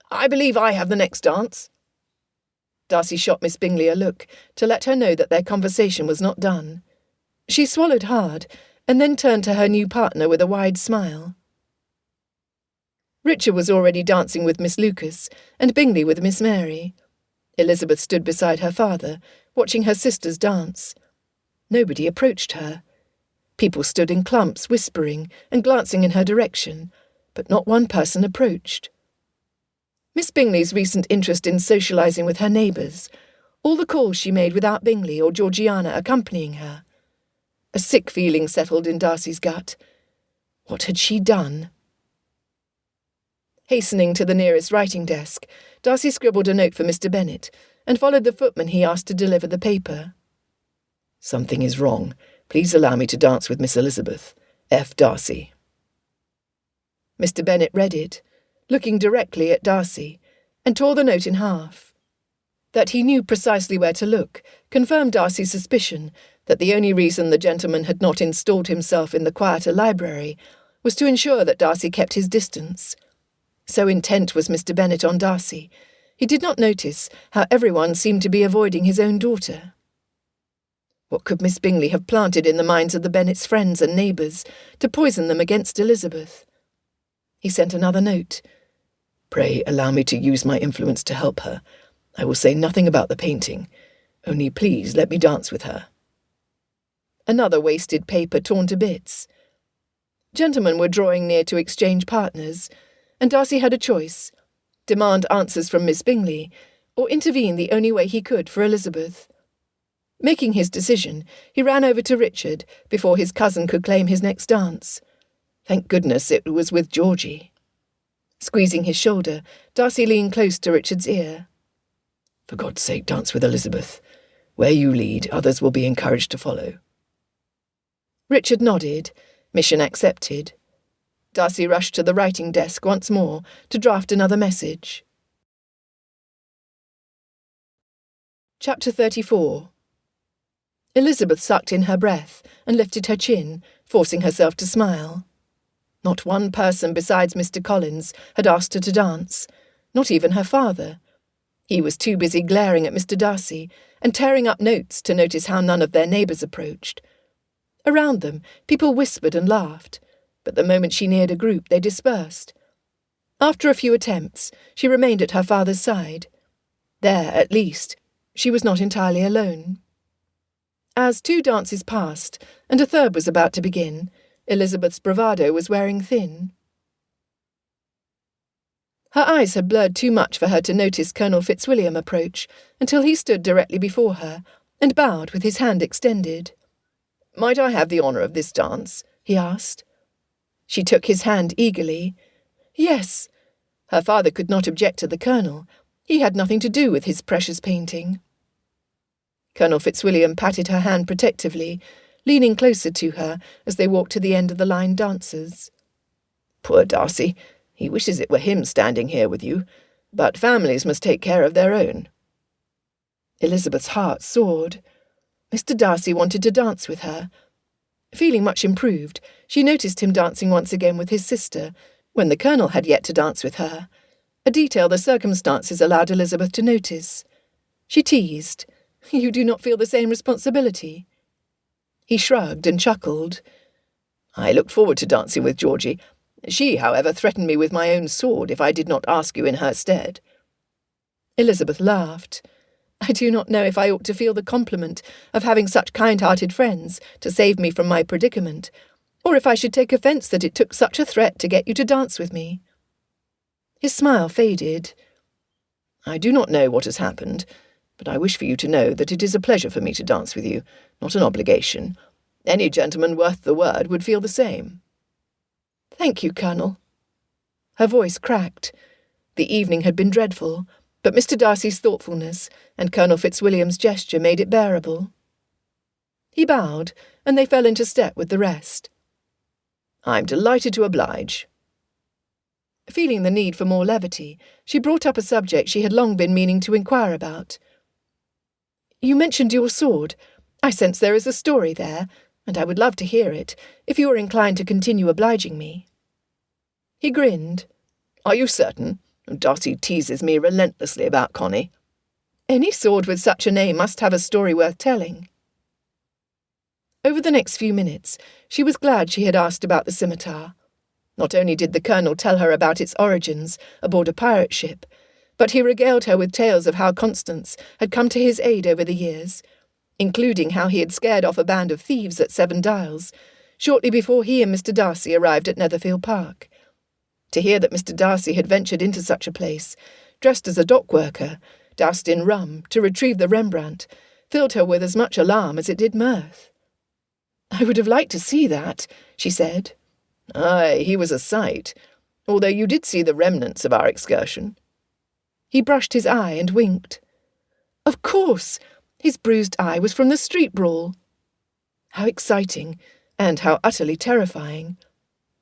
"I believe I have the next dance." Darcy shot Miss Bingley a look to let her know that their conversation was not done. She swallowed hard, and then turned to her new partner with a wide smile. Richard was already dancing with Miss Lucas, and Bingley with Miss Mary. Elizabeth stood beside her father, watching her sisters dance. Nobody approached her. People stood in clumps, whispering and glancing in her direction, but not one person approached. Miss Bingley's recent interest in socialising with her neighbours, all the calls she made without Bingley or Georgiana accompanying her. A sick feeling settled in Darcy's gut. What had she done? Hastening to the nearest writing desk, Darcy scribbled a note for Mr. Bennet, and followed the footman he asked to deliver the paper. "Something is wrong. Please allow me to dance with Miss Elizabeth. F. Darcy." Mr. Bennet read it, looking directly at Darcy, and tore the note in half. That he knew precisely where to look confirmed Darcy's suspicion that the only reason the gentleman had not installed himself in the quieter library was to ensure that Darcy kept his distance. So intent was Mr. Bennet on Darcy, he did not notice how everyone seemed to be avoiding his own daughter. What could Miss Bingley have planted in the minds of the Bennets' friends and neighbours to poison them against Elizabeth? He sent another note. "Pray allow me to use my influence to help her. I will say nothing about the painting. Only please let me dance with her." Another wasted paper torn to bits. Gentlemen were drawing near to exchange partners, and Darcy had a choice: demand answers from Miss Bingley, or intervene the only way he could for Elizabeth. Making his decision, he ran over to Richard before his cousin could claim his next dance. Thank goodness it was with Georgie. Squeezing his shoulder, Darcy leaned close to Richard's ear. "For God's sake, dance with Elizabeth. Where you lead, others will be encouraged to follow." Richard nodded, mission accepted. Darcy rushed to the writing desk once more to draft another message. Chapter 34. Elizabeth sucked in her breath and lifted her chin, forcing herself to smile. Not one person besides Mr. Collins had asked her to dance, not even her father. He was too busy glaring at Mr. Darcy and tearing up notes to notice how none of their neighbours approached. Around them, people whispered and laughed, but the moment she neared a group, they dispersed. After a few attempts, she remained at her father's side. There, at least, she was not entirely alone. As 2 dances passed, and a third was about to begin, Elizabeth's bravado was wearing thin. Her eyes had blurred too much for her to notice Colonel Fitzwilliam approach, until he stood directly before her, and bowed with his hand extended. "Might I have the honour of this dance?" he asked. She took his hand eagerly. Yes. Her father could not object to the Colonel. He had nothing to do with his precious painting. Colonel Fitzwilliam patted her hand protectively, leaning closer to her as they walked to the end of the line dancers. "Poor Darcy. He wishes it were him standing here with you, but families must take care of their own." Elizabeth's heart soared. Mr. Darcy wanted to dance with her. Feeling much improved, she noticed him dancing once again with his sister, when the Colonel had yet to dance with her, a detail the circumstances allowed Elizabeth to notice. She teased, "You do not feel the same responsibility?" He shrugged and chuckled. "I look forward to dancing with Georgie. She, however, threatened me with my own sword if I did not ask you in her stead." Elizabeth laughed. "I do not know if I ought to feel the compliment of having such kind-hearted friends to save me from my predicament, or if I should take offence that it took such a threat to get you to dance with me." His smile faded. "I do not know what has happened, but I wish for you to know that it is a pleasure for me to dance with you, not an obligation. Any gentleman worth the word would feel the same." "Thank you, Colonel." Her voice cracked. The evening had been dreadful, but Mr. Darcy's thoughtfulness and Colonel Fitzwilliam's gesture made it bearable. He bowed, and they fell into step with the rest. "I'm delighted to oblige." Feeling the need for more levity, she brought up a subject she had long been meaning to inquire about. "You mentioned your sword. I sense there is a story there, and I would love to hear it, if you are inclined to continue obliging me." He grinned. "Are you certain? Darcy teases me relentlessly about Connie." "Any sword with such a name must have a story worth telling." Over the next few minutes, she was glad she had asked about the scimitar. Not only did the Colonel tell her about its origins aboard a pirate ship, but he regaled her with tales of how Constance had come to his aid over the years, including how he had scared off a band of thieves at 7 Dials, shortly before he and Mr. Darcy arrived at Netherfield Park. To hear that Mr. Darcy had ventured into such a place, dressed as a dock worker, doused in rum, to retrieve the Rembrandt, filled her with as much alarm as it did mirth. "I would have liked to see that," she said. "Aye, he was a sight, although you did see the remnants of our excursion." He brushed his eye and winked. "Of course! His bruised eye was from the street brawl." How exciting, and how utterly terrifying.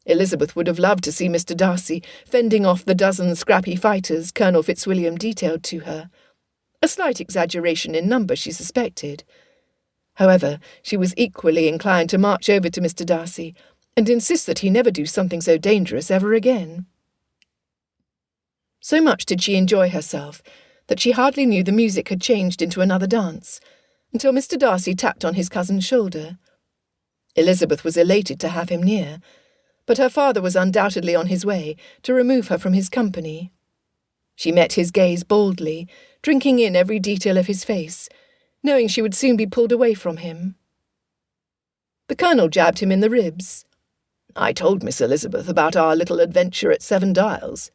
Elizabeth would have loved to see Mr. Darcy fending off the dozen scrappy fighters Colonel Fitzwilliam detailed to her. A slight exaggeration in number, she suspected. However, she was equally inclined to march over to Mr. Darcy and insist that he never do something so dangerous ever again. So much did she enjoy herself that she hardly knew the music had changed into another dance, until Mr. Darcy tapped on his cousin's shoulder. Elizabeth was elated to have him near, but her father was undoubtedly on his way to remove her from his company. She met his gaze boldly, drinking in every detail of his face, knowing she would soon be pulled away from him. The Colonel jabbed him in the ribs. "I told Miss Elizabeth about our little adventure at 7 Dials."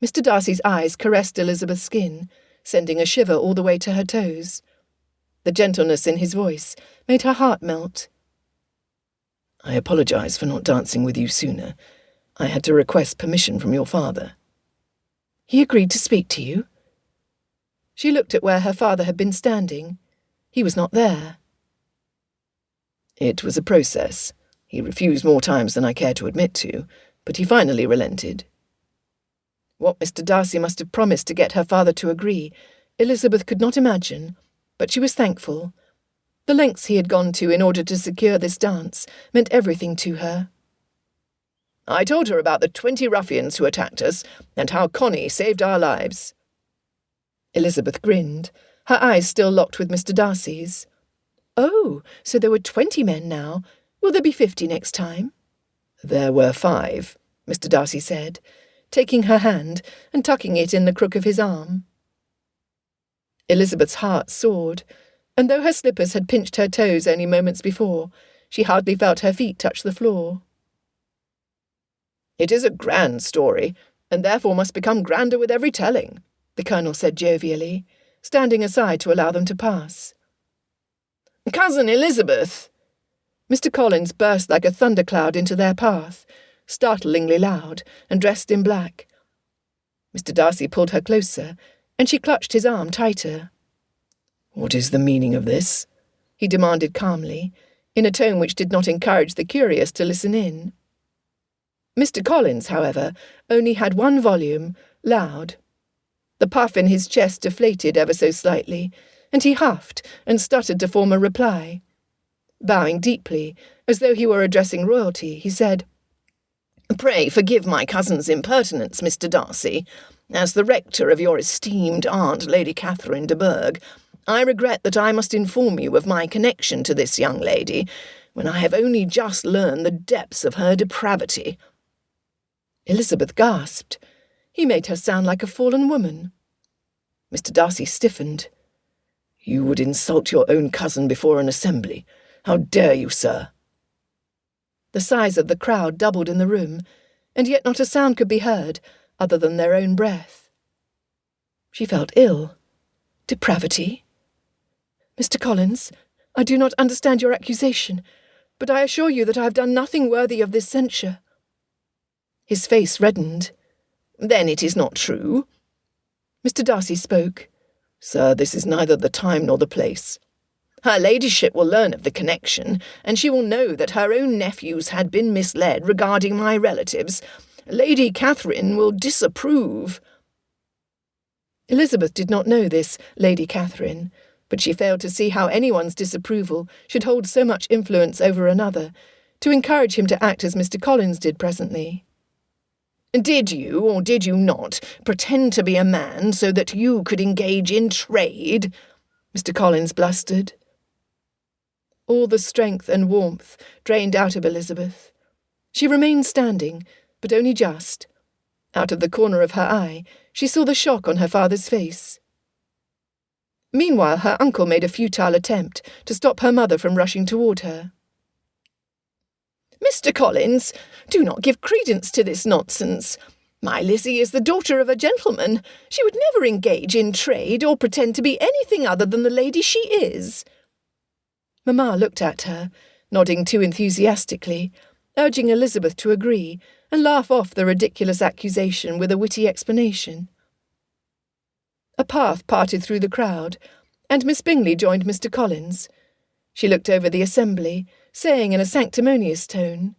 Mr. Darcy's eyes caressed Elizabeth's skin, sending a shiver all the way to her toes. The gentleness in his voice made her heart melt. "I apologise for not dancing with you sooner. I had to request permission from your father." "He agreed to speak to you?" She looked at where her father had been standing. He was not there. "It was a process. He refused more times than I care to admit to, but he finally relented." What Mr. Darcy must have promised to get her father to agree, Elizabeth could not imagine, but she was thankful. The lengths he had gone to in order to secure this dance meant everything to her. I told her about the 20 ruffians who attacked us and how Connie saved our lives." Elizabeth grinned, her eyes still locked with Mr. Darcy's. "Oh, so there were 20 men now. Will there be 50 next time?" "There were 5, Mr. Darcy said, taking her hand and tucking it in the crook of his arm. Elizabeth's heart soared, and though her slippers had pinched her toes only moments before, she hardly felt her feet touch the floor. "It is a grand story, and therefore must become grander with every telling," the Colonel said jovially, standing aside to allow them to pass. "Cousin Elizabeth!" Mr. Collins burst like a thundercloud into their path, startlingly loud and dressed in black. Mr. Darcy pulled her closer, and she clutched his arm tighter. "What is the meaning of this?" he demanded calmly, in a tone which did not encourage the curious to listen in. Mr. Collins, however, only had one volume, loud. The puff in his chest deflated ever so slightly, and he huffed and stuttered to form a reply. Bowing deeply, as though he were addressing royalty, he said, "Pray forgive my cousin's impertinence, Mr. Darcy. As the rector of your esteemed aunt, Lady Catherine de Bourgh, I regret that I must inform you of my connection to this young lady, when I have only just learned the depths of her depravity." Elizabeth gasped. He made her sound like a fallen woman. Mr. Darcy stiffened. "You would insult your own cousin before an assembly. How dare you, sir?" The size of the crowd doubled in the room, and yet not a sound could be heard other than their own breath. She felt ill. Depravity? "Mr. Collins, I do not understand your accusation, but I assure you that I have done nothing worthy of this censure." His face reddened. "Then it is not true?" Mr. Darcy spoke. "Sir, this is neither the time nor the place. Her ladyship will learn of the connection, and she will know that her own nephews had been misled regarding my relatives. Lady Catherine will disapprove." Elizabeth did not know this Lady Catherine, but she failed to see how anyone's disapproval should hold so much influence over another, to encourage him to act as Mr. Collins did presently. "Did you, or did you not, pretend to be a man so that you could engage in trade?" Mr. Collins blustered. All the strength and warmth drained out of Elizabeth. She remained standing, but only just. Out of the corner of her eye, she saw the shock on her father's face. Meanwhile, her uncle made a futile attempt to stop her mother from rushing toward her. "Mr. Collins, do not give credence to this nonsense. My Lizzie is the daughter of a gentleman. She would never engage in trade or pretend to be anything other than the lady she is." Mamma looked at her, nodding too enthusiastically, urging Elizabeth to agree and laugh off the ridiculous accusation with a witty explanation. A path parted through the crowd, and Miss Bingley joined Mr. Collins. She looked over the assembly, saying in a sanctimonious tone,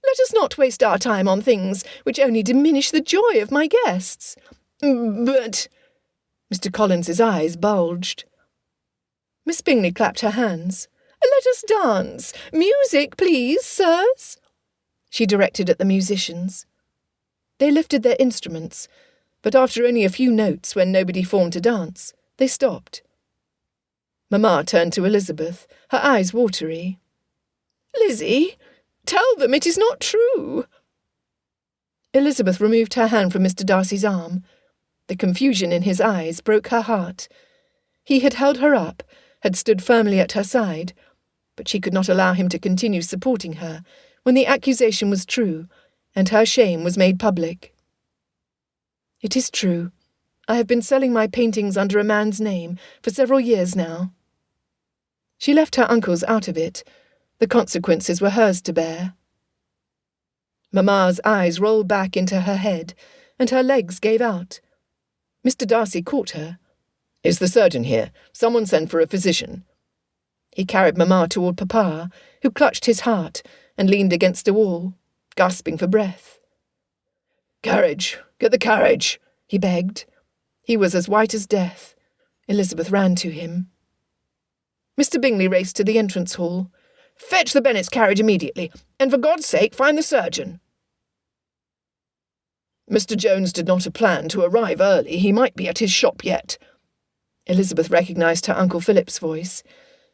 "Let us not waste our time on things which only diminish the joy of my guests." "But—" Mr. Collins's eyes bulged. Miss Bingley clapped her hands. "Let us dance. Music, please, sirs," she directed at the musicians. They lifted their instruments, but after only a few notes, when nobody formed to dance, they stopped. Mamma turned to Elizabeth, her eyes watery. "Lizzie, tell them it is not true." Elizabeth removed her hand from Mr. Darcy's arm. The confusion in his eyes broke her heart. He had held her up, had stood firmly at her side, but she could not allow him to continue supporting her when the accusation was true and her shame was made public. "It is true. I have been selling my paintings under a man's name for several years now." She left her uncles out of it. The consequences were hers to bear. Mamma's eyes rolled back into her head, and her legs gave out. Mr. Darcy caught her. "Is the surgeon here? Someone send for a physician." He carried Mamma toward Papa, who clutched his heart and leaned against a wall, gasping for breath. "Carriage! Get the carriage!" he begged. He was as white as death. Elizabeth ran to him. Mr. Bingley raced to the entrance hall. "Fetch the Bennet's carriage immediately, and for God's sake find the surgeon." Mr. Jones did not plan to arrive early. He might be at his shop yet. Elizabeth recognised her Uncle Philip's voice,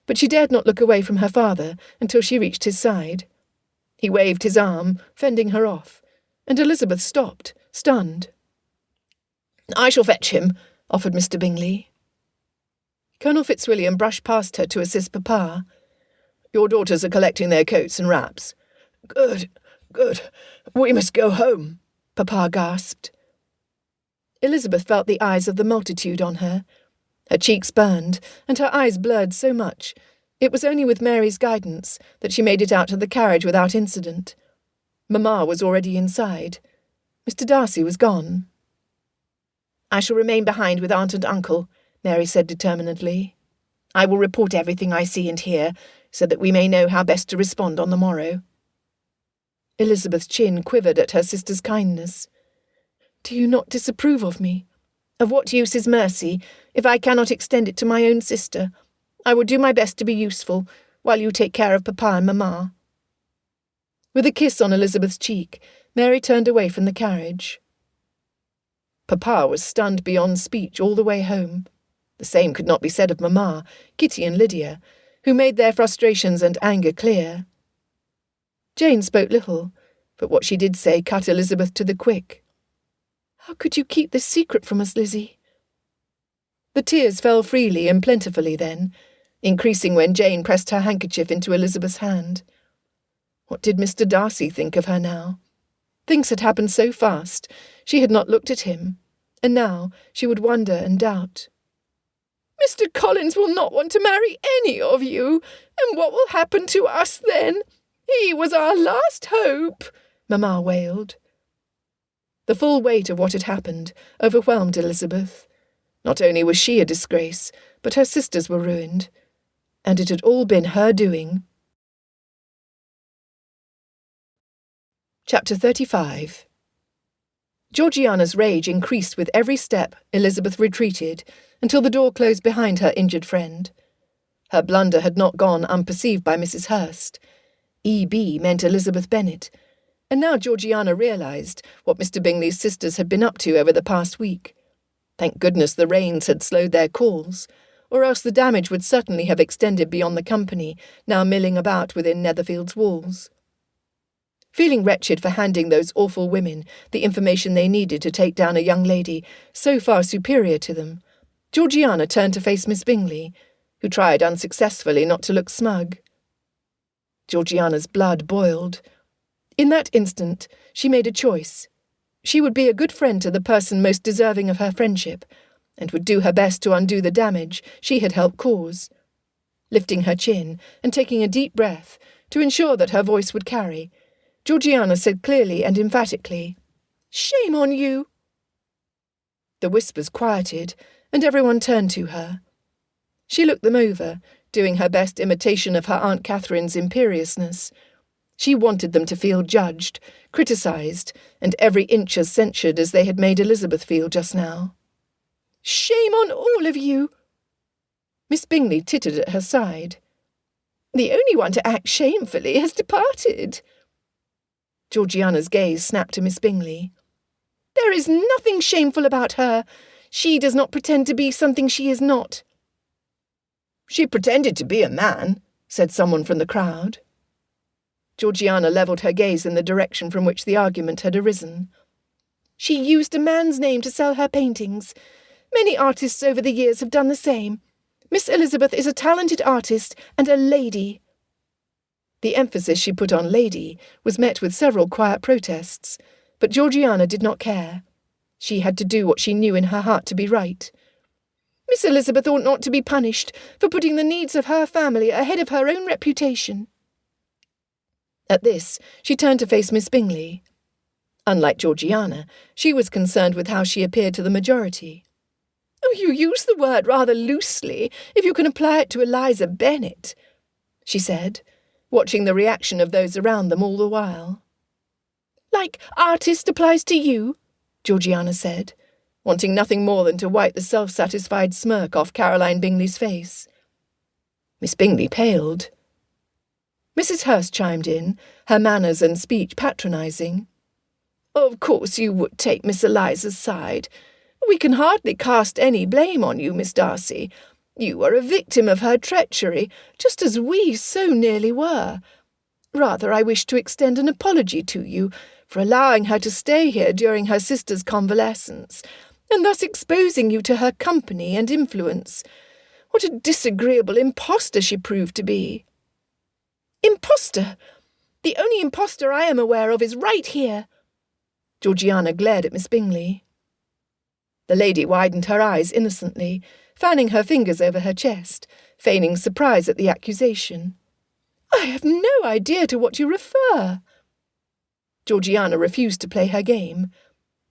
but she dared not look away from her father until she reached his side. He waved his arm, fending her off, and Elizabeth stopped, stunned. I shall fetch him, offered Mr. Bingley. Colonel Fitzwilliam brushed past her to assist Papa. Your daughters are collecting their coats and wraps. Good. We must go home, Papa gasped. Elizabeth felt the eyes of the multitude on her. Her cheeks burned, and her eyes blurred so much. It was only with Mary's guidance that she made it out to the carriage without incident. Mamma was already inside. Mr. Darcy was gone. I shall remain behind with Aunt and Uncle, Mary said determinedly. I will report everything I see and hear, so that we may know how best to respond on the morrow. Elizabeth's chin quivered at her sister's kindness. Do you not disapprove of me? Of what use is mercy, if I cannot extend it to my own sister? I will do my best to be useful, while you take care of Papa and Mamma. With a kiss on Elizabeth's cheek, Mary turned away from the carriage. Papa was stunned beyond speech all the way home. The same could not be said of Mamma, Kitty and Lydia, who made their frustrations and anger clear. Jane spoke little, but what she did say cut Elizabeth to the quick. How could you keep this secret from us, Lizzie? The tears fell freely and plentifully then, increasing when Jane pressed her handkerchief into Elizabeth's hand. What did Mr. Darcy think of her now? Things had happened so fast, she had not looked at him, and now she would wonder and doubt. Mr. Collins will not want to marry any of you, and what will happen to us then? He was our last hope, Mamma wailed. The full weight of what had happened overwhelmed Elizabeth. Not only was she a disgrace, but her sisters were ruined. And it had all been her doing. Chapter 35. Georgiana's rage increased with every step Elizabeth retreated, until the door closed behind her injured friend. Her blunder had not gone unperceived by Mrs. Hurst. E.B. meant Elizabeth Bennet, and now Georgiana realised what Mr. Bingley's sisters had been up to over the past week. Thank goodness the rains had slowed their calls, or else the damage would certainly have extended beyond the company now milling about within Netherfield's walls. Feeling wretched for handing those awful women the information they needed to take down a young lady so far superior to them, Georgiana turned to face Miss Bingley, who tried unsuccessfully not to look smug. Georgiana's blood boiled. In that instant, she made a choice. She would be a good friend to the person most deserving of her friendship, and would do her best to undo the damage she had helped cause. Lifting her chin and taking a deep breath to ensure that her voice would carry, Georgiana said clearly and emphatically, "Shame on you!" The whispers quieted, and everyone turned to her. She looked them over, doing her best imitation of her Aunt Catherine's imperiousness. She wanted them to feel judged, criticised, and every inch as censured as they had made Elizabeth feel just now. "Shame on all of you!" Miss Bingley tittered at her side. "The only one to act shamefully has departed." Georgiana's gaze snapped to Miss Bingley. "There is nothing shameful about her. She does not pretend to be something she is not." "She pretended to be a man," said someone from the crowd. Georgiana levelled her gaze in the direction from which the argument had arisen. "She used a man's name to sell her paintings. Many artists over the years have done the same. Miss Elizabeth is a talented artist and a lady." The emphasis she put on lady was met with several quiet protests, but Georgiana did not care. She had to do what she knew in her heart to be right. "Miss Elizabeth ought not to be punished for putting the needs of her family ahead of her own reputation." At this, she turned to face Miss Bingley. Unlike Georgiana, she was concerned with how she appeared to the majority. "Oh, you use the word rather loosely, if you can apply it to Eliza Bennet," she said, watching the reaction of those around them all the while. "Like artist applies to you," Georgiana said, wanting nothing more than to wipe the self-satisfied smirk off Caroline Bingley's face. Miss Bingley paled. Mrs. Hurst chimed in, her manners and speech patronising. Of course you would take Miss Eliza's side. We can hardly cast any blame on you, Miss Darcy. You are a victim of her treachery, just as we so nearly were. Rather, I wish to extend an apology to you for allowing her to stay here during her sister's convalescence, and thus exposing you to her company and influence. What a disagreeable impostor she proved to be." "Impostor? The only impostor I am aware of is right here." Georgiana glared at Miss Bingley. The lady widened her eyes innocently, fanning her fingers over her chest, feigning surprise at the accusation. "I have no idea to what you refer." Georgiana refused to play her game.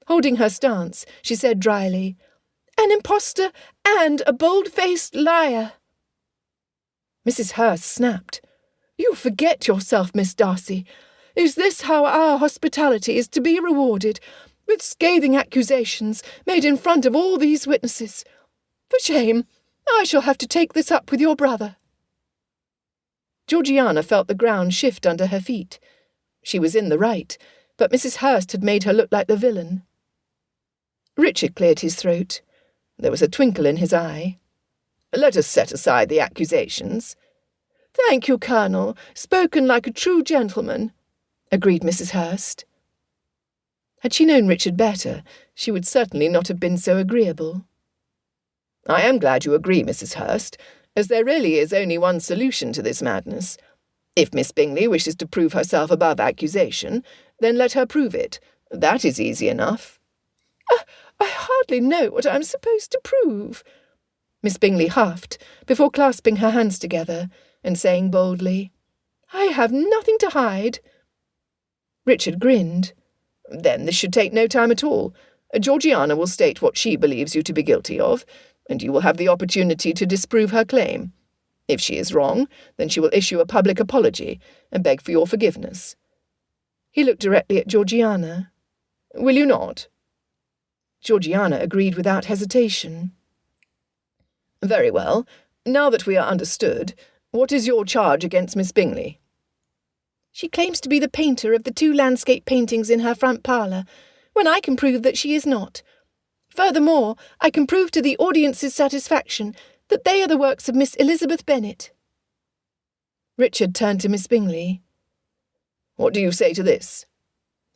Holding her stance, she said dryly, "An impostor and a bold-faced liar." Mrs. Hurst snapped. "You forget yourself, Miss Darcy. Is this how our hospitality is to be rewarded, with scathing accusations made in front of all these witnesses? For shame! I shall have to take this up with your brother." Georgiana felt the ground shift under her feet. She was in the right, but Mrs. Hurst had made her look like the villain. Richard cleared his throat. There was a twinkle in his eye. "Let us set aside the accusations." "Thank you, Colonel. Spoken like a true gentleman," agreed Mrs. Hurst. Had she known Richard better, she would certainly not have been so agreeable. "I am glad you agree, Mrs. Hurst, as there really is only one solution to this madness. If Miss Bingley wishes to prove herself above accusation, then let her prove it. That is easy enough." I hardly know what I am supposed to prove," Miss Bingley huffed, before clasping her hands together and saying boldly, "I have nothing to hide." Richard grinned. "Then this should take no time at all. Georgiana will state what she believes you to be guilty of, and you will have the opportunity to disprove her claim. If she is wrong, then she will issue a public apology and beg for your forgiveness." He looked directly at Georgiana. "Will you not?" Georgiana agreed without hesitation. "Very well. Now that we are understood, what is your charge against Miss Bingley?" "She claims to be the painter of the 2 landscape paintings in her front parlour, when I can prove that she is not. Furthermore, I can prove to the audience's satisfaction that they are the works of Miss Elizabeth Bennet." Richard turned to Miss Bingley. "What do you say to this?"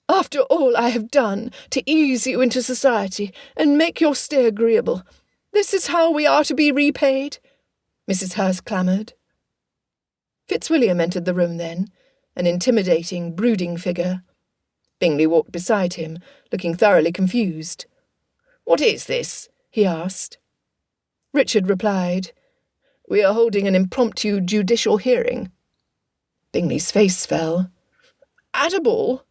"After all I have done to ease you into society and make your stay agreeable, this is how we are to be repaid?" Mrs. Hurst clamoured. Fitzwilliam entered the room then, an intimidating, brooding figure. Bingley walked beside him, looking thoroughly confused. "What is this?" he asked. Richard replied, "We are holding an impromptu judicial hearing." Bingley's face fell. "At a ball?"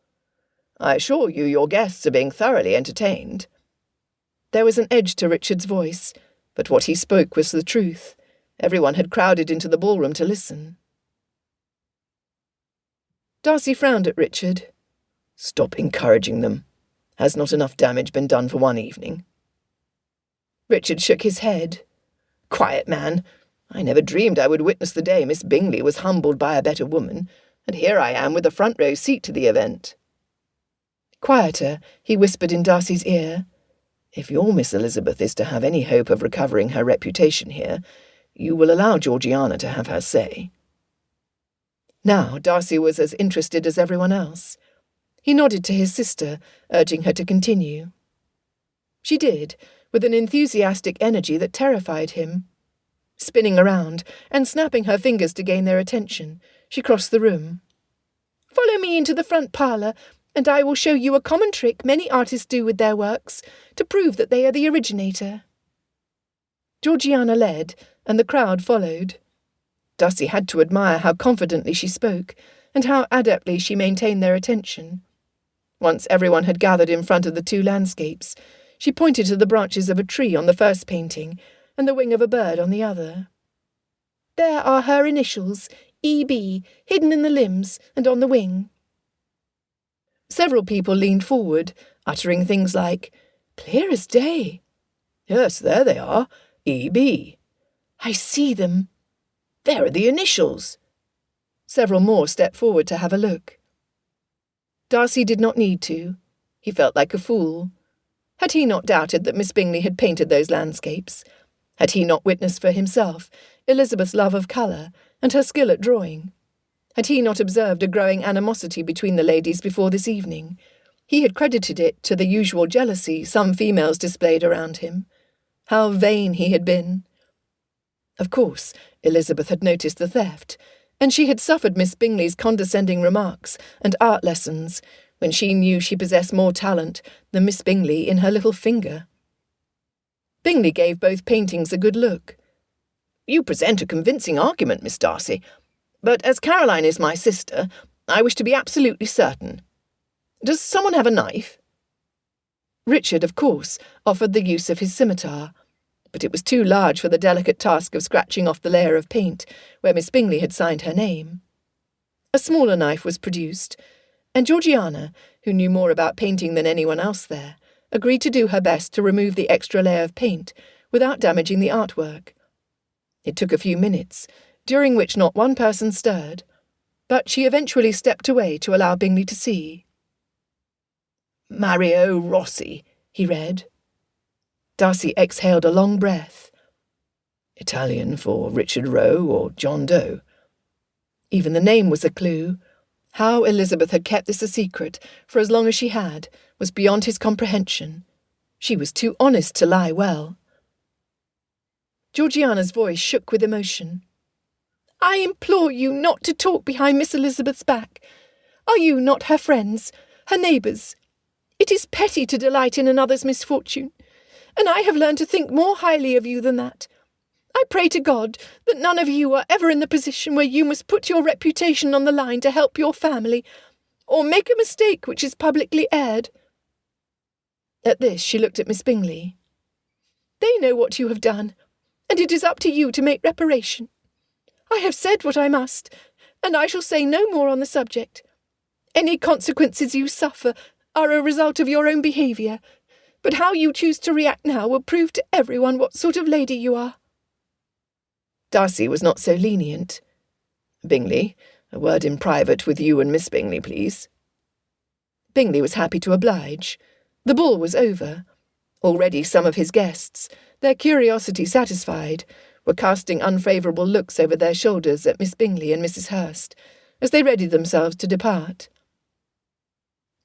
"I assure you your guests are being thoroughly entertained." There was an edge to Richard's voice, but what he spoke was the truth. Everyone had crowded into the ballroom to listen. Darcy frowned at Richard. "Stop encouraging them. Has not enough damage been done for one evening?" Richard shook his head. "Quiet, man. I never dreamed I would witness the day Miss Bingley was humbled by a better woman, and here I am with a front row seat to the event." Quieter, he whispered in Darcy's ear, "If your Miss Elizabeth is to have any hope of recovering her reputation here, you will allow Georgiana to have her say." Now Darcy was as interested as everyone else. He nodded to his sister, urging her to continue. She did, with an enthusiastic energy that terrified him. Spinning around and snapping her fingers to gain their attention, she crossed the room. "Follow me into the front parlour, and I will show you a common trick many artists do with their works, to prove that they are the originator." Georgiana led, and the crowd followed. Darcy had to admire how confidently she spoke, and how adeptly she maintained their attention. Once everyone had gathered in front of the 2 landscapes, she pointed to the branches of a tree on the first painting, and the wing of a bird on the other. "There are her initials, E.B., hidden in the limbs and on the wing." Several people leaned forward, uttering things like, "Clear as day." "Yes, there they are, E.B." "I see them." "There are the initials." Several more stepped forward to have a look. Darcy did not need to. He felt like a fool. Had he not doubted that Miss Bingley had painted those landscapes? Had he not witnessed for himself Elizabeth's love of colour and her skill at drawing? Had he not observed a growing animosity between the ladies before this evening? He had credited it to the usual jealousy some females displayed around him. How vain he had been! Of course, Elizabeth had noticed the theft, and she had suffered Miss Bingley's condescending remarks and art lessons when she knew she possessed more talent than Miss Bingley in her little finger. Bingley gave both paintings a good look. "You present a convincing argument, Miss Darcy, but as Caroline is my sister, I wish to be absolutely certain. Does someone have a knife?" Richard, of course, offered the use of his scimitar, but it was too large for the delicate task of scratching off the layer of paint where Miss Bingley had signed her name. A smaller knife was produced, and Georgiana, who knew more about painting than anyone else there, agreed to do her best to remove the extra layer of paint without damaging the artwork. It took a few minutes, during which not one person stirred, but she eventually stepped away to allow Bingley to see. "Mario Rossi," he read. Darcy exhaled a long breath. Italian for Richard Roe or John Doe. Even the name was a clue. How Elizabeth had kept this a secret for as long as she had was beyond his comprehension. She was too honest to lie well. Georgiana's voice shook with emotion. "I implore you not to talk behind Miss Elizabeth's back. Are you not her friends, her neighbours? It is petty to delight in another's misfortune, and I have learned to think more highly of you than that. I pray to God that none of you are ever in the position where you must put your reputation on the line to help your family, or make a mistake which is publicly aired." At this she looked at Miss Bingley. "They know what you have done, and it is up to you to make reparation. I have said what I must, and I shall say no more on the subject. Any consequences you suffer are a result of your own behaviour, but how you choose to react now will prove to everyone what sort of lady you are." Darcy was not so lenient. "Bingley, a word in private with you and Miss Bingley, please." Bingley was happy to oblige. The ball was over. Already some of his guests, their curiosity satisfied, were casting unfavourable looks over their shoulders at Miss Bingley and Mrs. Hurst, as they readied themselves to depart.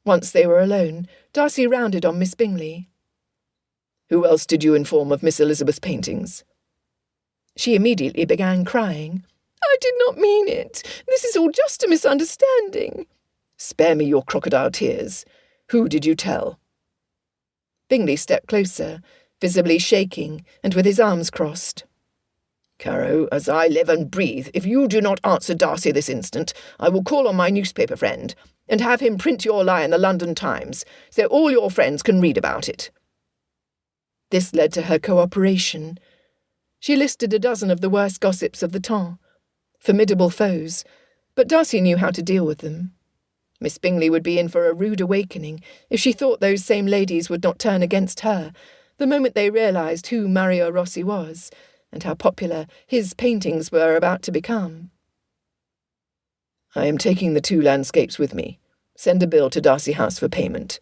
Once they were alone, Darcy rounded on Miss Bingley. "Who else did you inform of Miss Elizabeth's paintings?" She immediately began crying. "I did not mean it. This is all just a misunderstanding." "Spare me your crocodile tears. Who did you tell?" Bingley stepped closer, visibly shaking and with his arms crossed. "Caro, as I live and breathe, if you do not answer Darcy this instant, I will call on my newspaper friend and have him print your lie in the London Times, so all your friends can read about it." This led to her cooperation. She listed a dozen of the worst gossips of the temps, formidable foes, but Darcy knew how to deal with them. Miss Bingley would be in for a rude awakening if she thought those same ladies would not turn against her the moment they realised who Mario Rossi was and how popular his paintings were about to become. "I am taking the 2 landscapes with me. Send a bill to Darcy House for payment."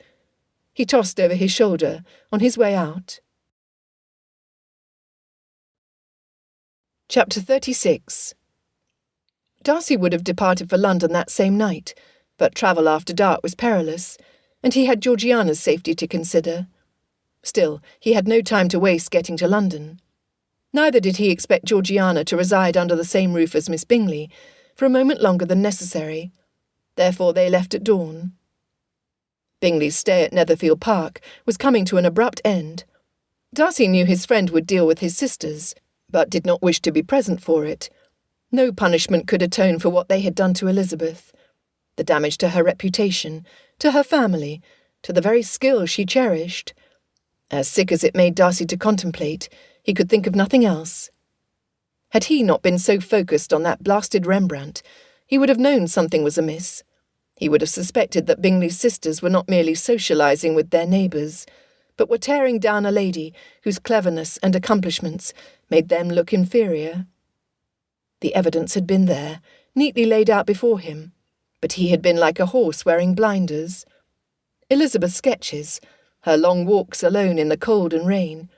He tossed over his shoulder on his way out. Chapter 36. Darcy would have departed for London that same night, but travel after dark was perilous, and he had Georgiana's safety to consider. Still, he had no time to waste getting to London. Neither did he expect Georgiana to reside under the same roof as Miss Bingley for a moment longer than necessary. Therefore they left at dawn. Bingley's stay at Netherfield Park was coming to an abrupt end. Darcy knew his friend would deal with his sisters, but did not wish to be present for it. No punishment could atone for what they had done to Elizabeth. The damage to her reputation, to her family, to the very skill she cherished. As sick as it made Darcy to contemplate, he could think of nothing else. Had he not been so focused on that blasted Rembrandt, he would have known something was amiss. He would have suspected that Bingley's sisters were not merely socialising with their neighbours, but were tearing down a lady whose cleverness and accomplishments made them look inferior. The evidence had been there, neatly laid out before him, but he had been like a horse wearing blinders. Elizabeth's sketches, her long walks alone in the cold and rain.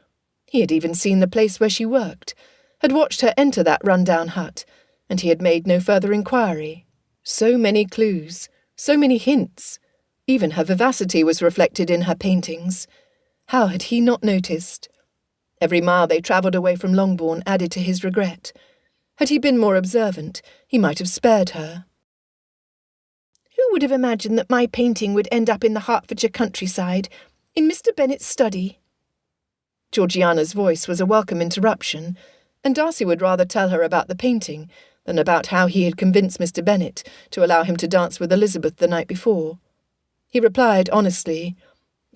He had even seen the place where she worked, had watched her enter that run-down hut, and he had made no further inquiry. So many clues, so many hints. Even her vivacity was reflected in her paintings. How had he not noticed? Every mile they travelled away from Longbourn added to his regret. Had he been more observant, he might have spared her. Who would have imagined that my painting would end up in the Hertfordshire countryside, in Mr. Bennet's study? Georgiana's voice was a welcome interruption, and Darcy would rather tell her about the painting than about how he had convinced Mr. Bennet to allow him to dance with Elizabeth the night before. He replied honestly,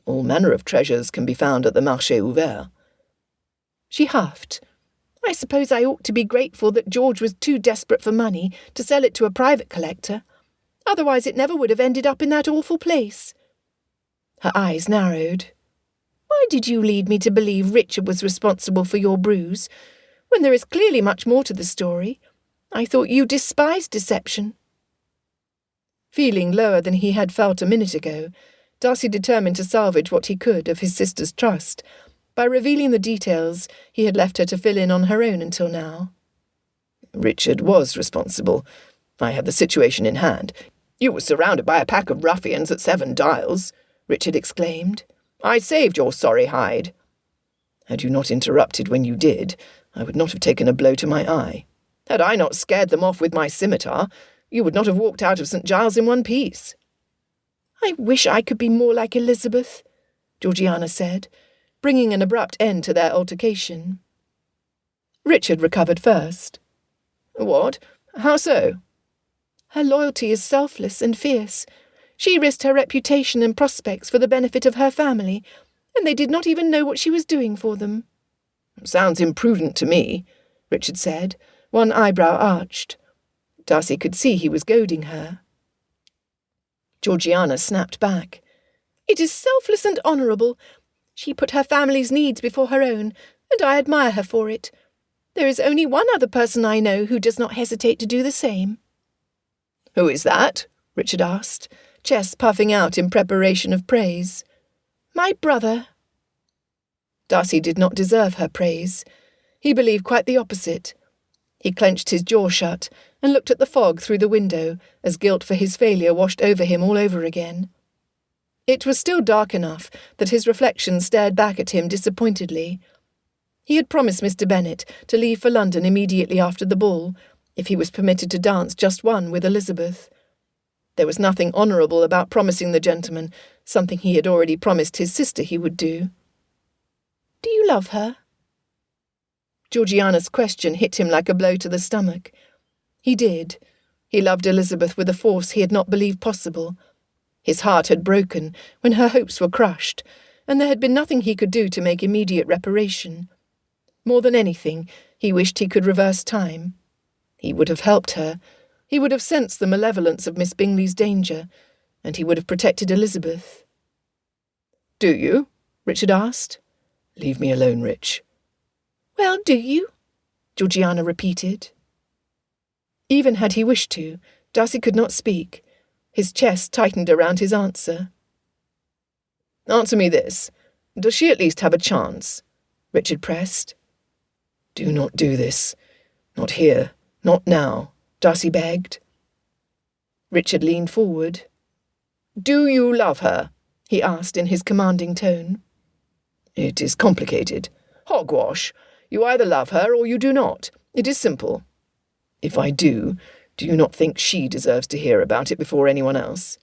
"All manner of treasures can be found at the Marché Ouvert." She huffed. "I suppose I ought to be grateful that George was too desperate for money to sell it to a private collector. Otherwise it never would have ended up in that awful place." Her eyes narrowed. "Why did you lead me to believe Richard was responsible for your bruise, when there is clearly much more to the story? I thought you despised deception." Feeling lower than he had felt a minute ago, Darcy determined to salvage what he could of his sister's trust by revealing the details he had left her to fill in on her own until now. "Richard was responsible. I had the situation in hand. You were surrounded by a pack of ruffians at 7 Dials," Richard exclaimed. "I saved your sorry hide. Had you not interrupted when you did, I would not have taken a blow to my eye. Had I not scared them off with my scimitar, you would not have walked out of St. Giles in one piece." "I wish I could be more like Elizabeth," Georgiana said, bringing an abrupt end to their altercation. Richard recovered first. "What? How so?" "Her loyalty is selfless and fierce. She risked her reputation and prospects for the benefit of her family, and they did not even know what she was doing for them." "Sounds imprudent to me," Richard said, one eyebrow arched. Darcy could see he was goading her. Georgiana snapped back. "It is selfless and honourable. She put her family's needs before her own, and I admire her for it. There is only one other person I know who does not hesitate to do the same." "Who is that?" Richard asked, chest puffing out in preparation of praise. "My brother." Darcy did not deserve her praise. He believed quite the opposite. He clenched his jaw shut and looked at the fog through the window as guilt for his failure washed over him all over again. It was still dark enough that his reflection stared back at him disappointedly. He had promised Mr. Bennet to leave for London immediately after the ball, if he was permitted to dance just one with Elizabeth. There was nothing honourable about promising the gentleman something he had already promised his sister he would do. "Do you love her?" Georgiana's question hit him like a blow to the stomach. He did. He loved Elizabeth with a force he had not believed possible. His heart had broken when her hopes were crushed, and there had been nothing he could do to make immediate reparation. More than anything, he wished he could reverse time. He would have helped her. He would have sensed the malevolence of Miss Bingley's danger, and he would have protected Elizabeth. "Do you?" Richard asked. "Leave me alone, Rich." "Well, do you?" Georgiana repeated. Even had he wished to, Darcy could not speak. His chest tightened around his answer. "Answer me this. Does she at least have a chance?" Richard pressed. "Do not do this. Not here. Not now," Darcy begged. Richard leaned forward. "Do you love her?" he asked in his commanding tone. "It is complicated. Hogwash. You either love her or you do not. It is simple. If I do you not think she deserves to hear about it before anyone else?"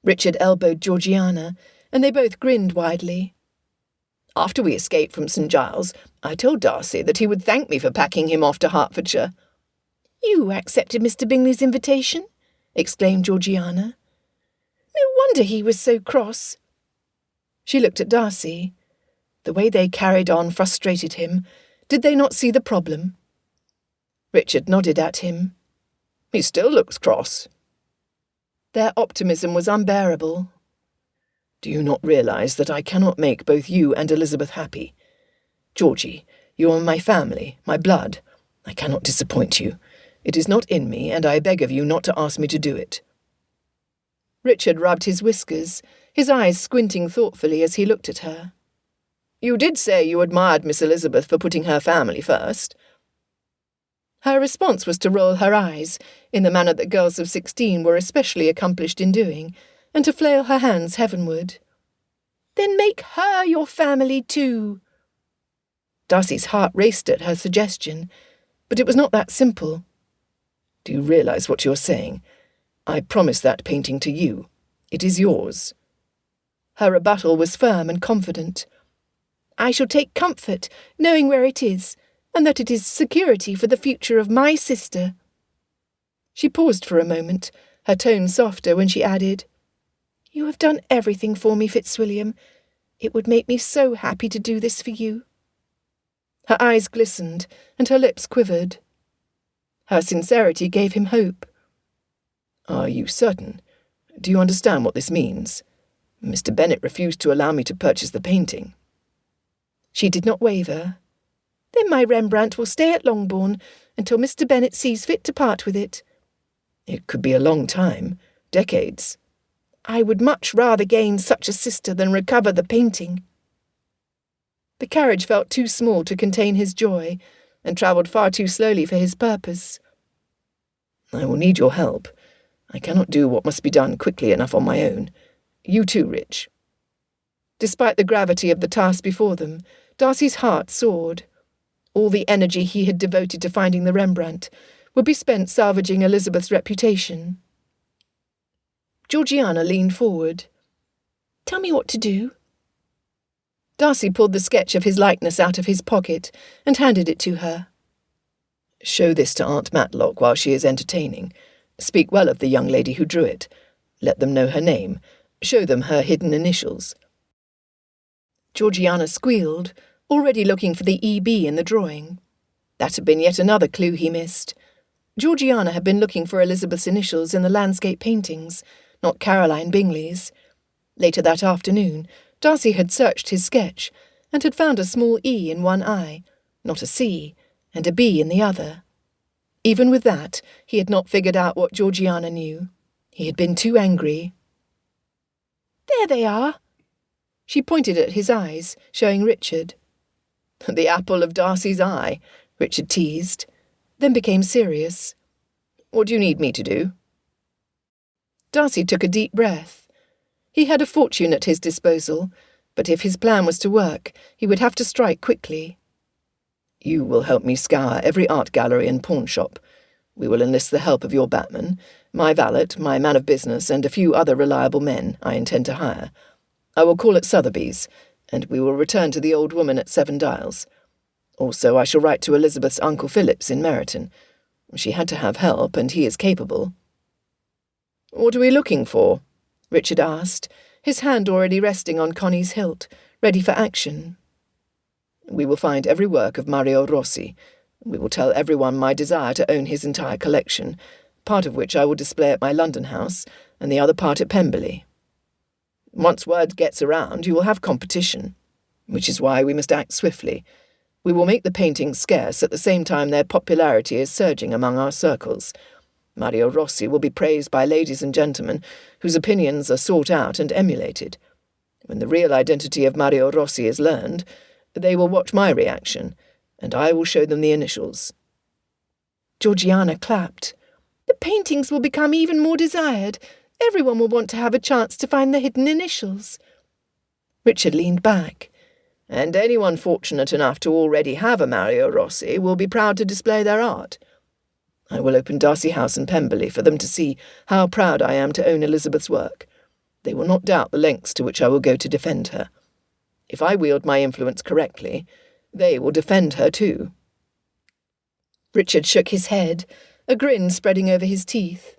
Richard elbowed Georgiana, and they both grinned widely. "After we escaped from St. Giles, I told Darcy that he would thank me for packing him off to Hertfordshire." "You accepted Mr. Bingley's invitation?" exclaimed Georgiana. "No wonder he was so cross." She looked at Darcy. The way they carried on frustrated him. Did they not see the problem? Richard nodded at him. "He still looks cross." Their optimism was unbearable. "Do you not realise that I cannot make both you and Elizabeth happy? Georgie, you are my family, my blood. I cannot disappoint you. It is not in me, and I beg of you not to ask me to do it." Richard rubbed his whiskers, his eyes squinting thoughtfully as he looked at her. You did say you admired Miss Elizabeth for putting her family first. Her response was to roll her eyes, in the manner that girls of 16 were especially accomplished in doing, and to flail her hands heavenward. "Then make her your family too." Darcy's heart raced at her suggestion, but it was not that simple. Do you realise what you're saying? I promised that painting to you. It is yours. Her rebuttal was firm and confident. "I shall take comfort knowing where it is, and that it is security for the future of my sister." She paused for a moment, her tone softer when she added, "You have done everything for me, Fitzwilliam. It would make me so happy to do this for you." Her eyes glistened, and her lips quivered. Her sincerity gave him hope. Are you certain? Do you understand what this means? Mr. Bennet refused to allow me to purchase the painting. She did not waver. "Then my Rembrandt will stay at Longbourn until Mr. Bennet sees fit to part with it." It could be a long time, decades. "I would much rather gain such a sister than recover the painting." The carriage felt too small to contain his joy, and travelled far too slowly for his purpose. "I will need your help. I cannot do what must be done quickly enough on my own. You too, Rich." Despite the gravity of the task before them, Darcy's heart soared. All the energy he had devoted to finding the Rembrandt would be spent salvaging Elizabeth's reputation. Georgiana leaned forward. "Tell me what to do." Darcy pulled the sketch of his likeness out of his pocket and handed it to her. "Show this to Aunt Matlock while she is entertaining. Speak well of the young lady who drew it. Let them know her name. Show them her hidden initials." Georgiana squealed, already looking for the EB in the drawing. That had been yet another clue he missed. Georgiana had been looking for Elizabeth's initials in the landscape paintings, not Caroline Bingley's. Later that afternoon, Darcy had searched his sketch, and had found a small E in one eye, not a C, and a B in the other. Even with that, he had not figured out what Georgiana knew. He had been too angry. "There they are." She pointed at his eyes, showing Richard. "The apple of Darcy's eye," Richard teased, then became serious. "What do you need me to do?" Darcy took a deep breath. He had a fortune at his disposal, but if his plan was to work, he would have to strike quickly. "You will help me scour every art gallery and pawn shop. We will enlist the help of your batman, my valet, my man of business, and a few other reliable men I intend to hire. I will call at Sotheby's, and we will return to the old woman at Seven Dials. Also, I shall write to Elizabeth's Uncle Phillips in Meryton. She had to have help, and he is capable." "What are we looking for?" Richard asked, his hand already resting on Connie's hilt, ready for action. "We will find every work of Mario Rossi. We will tell everyone my desire to own his entire collection, part of which I will display at my London house, and the other part at Pemberley. Once word gets around, you will have competition, which is why we must act swiftly. We will make the paintings scarce at the same time their popularity is surging among our circles. Mario Rossi will be praised by ladies and gentlemen whose opinions are sought out and emulated. When the real identity of Mario Rossi is learned, they will watch my reaction, and I will show them the initials." Georgiana clapped. "The paintings will become even more desired. Everyone will want to have a chance to find the hidden initials." Richard leaned back. "And anyone fortunate enough to already have a Mario Rossi will be proud to display their art. I will open Darcy House in Pemberley for them to see how proud I am to own Elizabeth's work. They will not doubt the lengths to which I will go to defend her. If I wield my influence correctly, they will defend her too." Richard shook his head, a grin spreading over his teeth.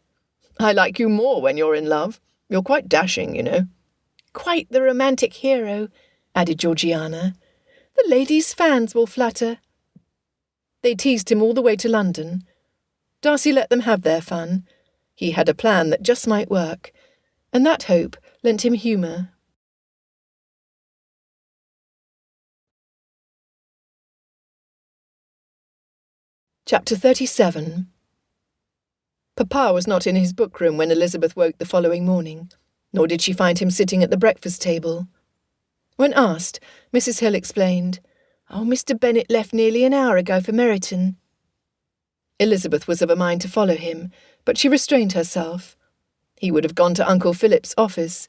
"I like you more when you're in love. You're quite dashing, you know." "Quite the romantic hero," added Georgiana. "The ladies' fans will flutter." They teased him all the way to London. Darcy let them have their fun. He had a plan that just might work, and that hope lent him humour. Chapter 37. Papa was not in his book-room when Elizabeth woke the following morning, nor did she find him sitting at the breakfast table. When asked, Mrs. Hill explained, "Oh, Mr. Bennet left nearly an hour ago for Meryton." Elizabeth was of a mind to follow him, but she restrained herself. He would have gone to Uncle Philip's office.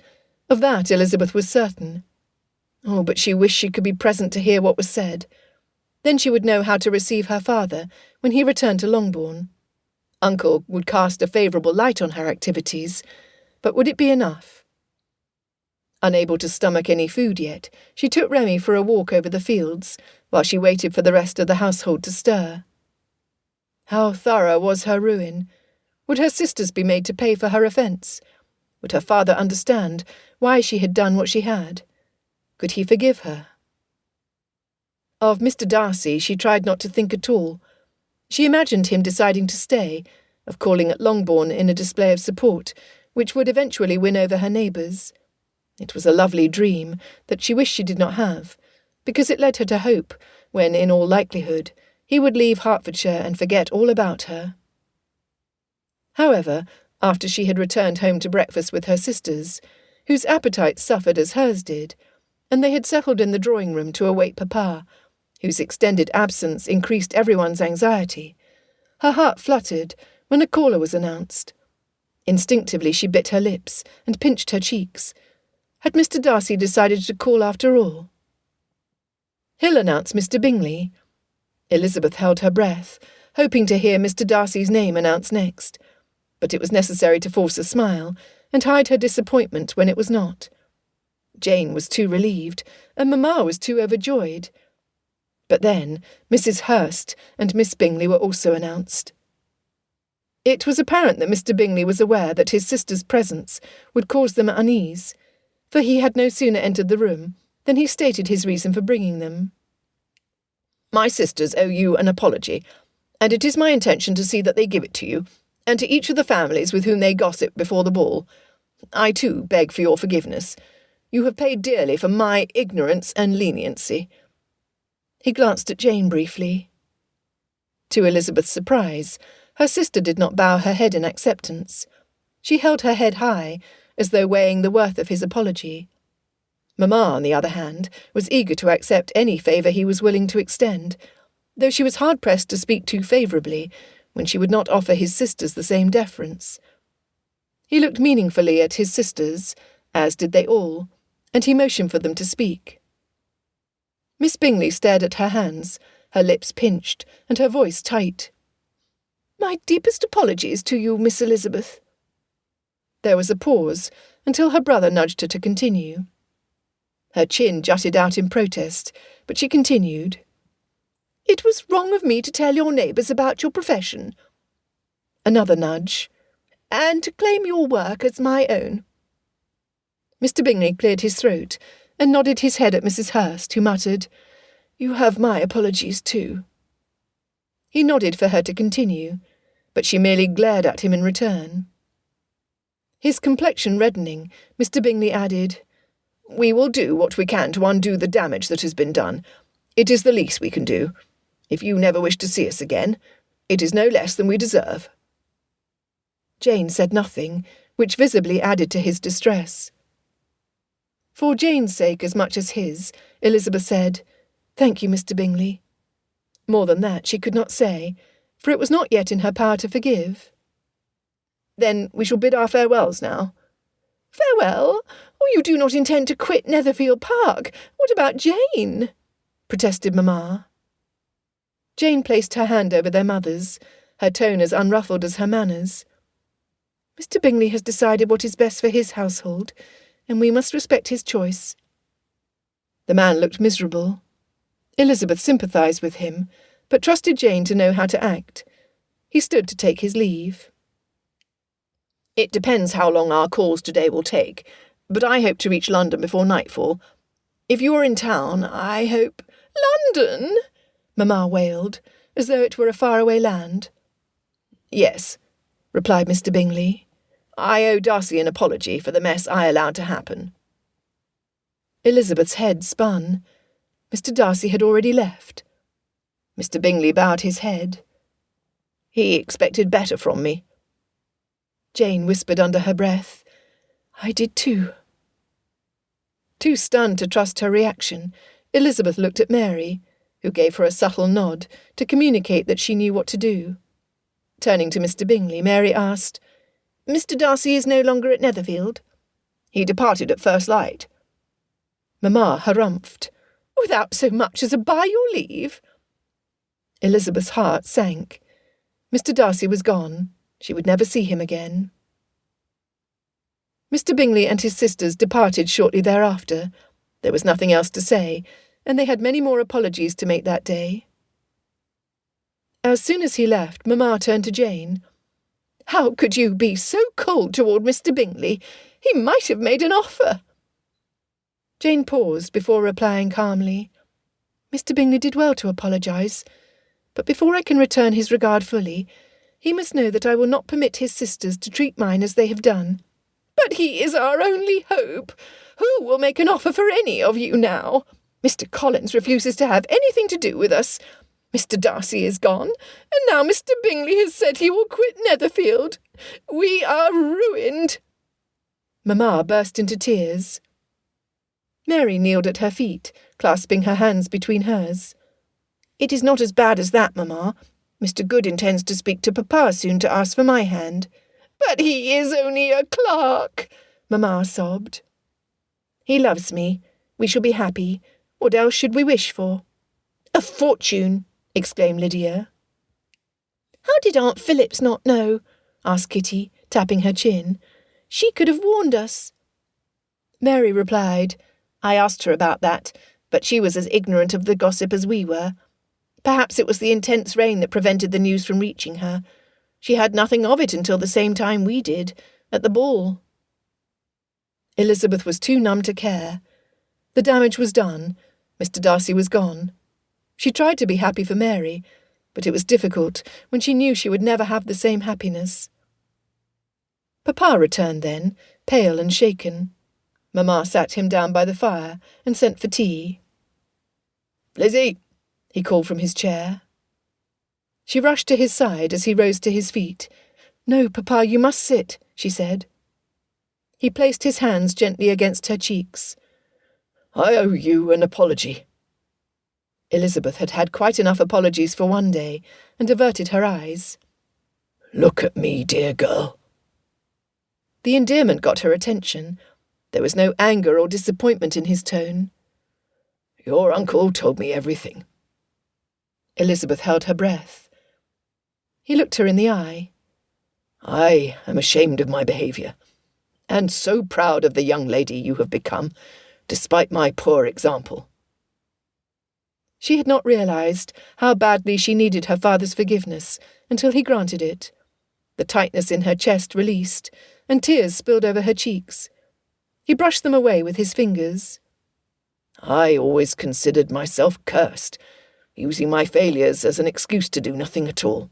Of that Elizabeth was certain. Oh, but she wished she could be present to hear what was said. Then she would know how to receive her father when he returned to Longbourn. Uncle would cast a favourable light on her activities, but would it be enough? Unable to stomach any food yet, she took Remy for a walk over the fields, while she waited for the rest of the household to stir. How thorough was her ruin? Would her sisters be made to pay for her offence? Would her father understand why she had done what she had? Could he forgive her? Of Mr. Darcy she tried not to think at all. She imagined him deciding to stay, of calling at Longbourn in a display of support, which would eventually win over her neighbours. It was a lovely dream that she wished she did not have, because it led her to hope, when, in all likelihood, he would leave Hertfordshire and forget all about her. However, after she had returned home to breakfast with her sisters, whose appetites suffered as hers did, and they had settled in the drawing-room to await Papa, whose extended absence increased everyone's anxiety, her heart fluttered when a caller was announced. Instinctively she bit her lips and pinched her cheeks. Had Mr. Darcy decided to call after all? Hill announced Mr. Bingley. Elizabeth held her breath, hoping to hear Mr. Darcy's name announced next, but it was necessary to force a smile and hide her disappointment when it was not. Jane was too relieved, and Mamma was too overjoyed. But then Mrs. Hurst and Miss Bingley were also announced. It was apparent that Mr. Bingley was aware that his sister's presence would cause them unease, for he had no sooner entered the room than he stated his reason for bringing them. "My sisters owe you an apology, and it is my intention to see that they give it to you, and to each of the families with whom they gossip before the ball. I, too, beg for your forgiveness. You have paid dearly for my ignorance and leniency." He glanced at Jane briefly. To Elizabeth's surprise, her sister did not bow her head in acceptance. She held her head high, as though weighing the worth of his apology. Mamma, on the other hand, was eager to accept any favour he was willing to extend, though she was hard-pressed to speak too favourably when she would not offer his sisters the same deference. He looked meaningfully at his sisters, as did they all, and he motioned for them to speak. Miss Bingley stared at her hands, her lips pinched, and her voice tight. "My deepest apologies to you, Miss Elizabeth." There was a pause, until her brother nudged her to continue. Her chin jutted out in protest, but she continued. "It was wrong of me to tell your neighbours about your profession." Another nudge. "And to claim your work as my own." Mr. Bingley cleared his throat and nodded his head at Mrs. Hurst, who muttered, "You have my apologies too." He nodded for her to continue, but she merely glared at him in return. His complexion reddening, Mr. Bingley added, "We will do what we can to undo the damage that has been done. It is the least we can do. If you never wish to see us again, it is no less than we deserve." Jane said nothing, which visibly added to his distress. For Jane's sake as much as his, Elizabeth said, "Thank you, Mr. Bingley." More than that she could not say, for it was not yet in her power to forgive. "Then we shall bid our farewells now." "Farewell? Oh, you do not intend to quit Netherfield Park. What about Jane?" protested Mamma. Jane placed her hand over their mother's, her tone as unruffled as her manners. "Mr. Bingley has decided what is best for his household, and we must respect his choice." The man looked miserable. Elizabeth sympathised with him, but trusted Jane to know how to act. He stood to take his leave. "It depends how long our calls today will take, but I hope to reach London before nightfall. If you are in town, I hope—" "London!" Mamma wailed, as though it were a faraway land. "Yes," replied Mr. Bingley. "I owe Darcy an apology for the mess I allowed to happen." Elizabeth's head spun. Mr. Darcy had already left. Mr. Bingley bowed his head. "He expected better from me," Jane whispered under her breath. I did too. Too stunned to trust her reaction, Elizabeth looked at Mary, who gave her a subtle nod to communicate that she knew what to do. Turning to Mr. Bingley, Mary asked, Mr. Darcy is no longer at Netherfield? He departed at first light. Mamma harumphed. Without so much as a by your leave? Elizabeth's heart sank. Mr. Darcy was gone. She would never see him again. Mr. Bingley and his sisters departed shortly thereafter. There was nothing else to say, and they had many more apologies to make that day. As soon as he left, Mamma turned to Jane. How could you be so cold toward Mr. Bingley? He might have made an offer. Jane paused before replying calmly. Mr. Bingley did well to apologise, but before I can return his regard fully, he must know that I will not permit his sisters to treat mine as they have done. But he is our only hope. Who will make an offer for any of you now? Mr. Collins refuses to have anything to do with us. Mr. Darcy is gone, and now Mr. Bingley has said he will quit Netherfield. We are ruined. Mamma burst into tears. Mary kneeled at her feet, clasping her hands between hers. It is not as bad as that, Mamma. Mr. Good intends to speak to Papa soon to ask for my hand. But he is only a clerk, Mamma sobbed. He loves me. We shall be happy. What else should we wish for? A fortune, exclaimed Lydia. How did Aunt Phillips not know? Asked Kitty, tapping her chin. She could have warned us. Mary replied, I asked her about that, but she was as ignorant of the gossip as we were. Perhaps it was the intense rain that prevented the news from reaching her. She had nothing of it until the same time we did, at the ball. Elizabeth was too numb to care. The damage was done. Mr. Darcy was gone. She tried to be happy for Mary, but it was difficult when she knew she would never have the same happiness. Papa returned then, pale and shaken. Mamma sat him down by the fire and sent for tea. Lizzie, he called from his chair. She rushed to his side as he rose to his feet. No, Papa, you must sit, she said. He placed his hands gently against her cheeks. I owe you an apology. Elizabeth had had quite enough apologies for one day, and averted her eyes. Look at me, dear girl. The endearment got her attention. There was no anger or disappointment in his tone. Your uncle told me everything. Elizabeth held her breath. He looked her in the eye. I am ashamed of my behaviour, and so proud of the young lady you have become, despite my poor example. She had not realised how badly she needed her father's forgiveness until he granted it. The tightness in her chest released, and tears spilled over her cheeks. He brushed them away with his fingers. I always considered myself cursed, using my failures as an excuse to do nothing at all.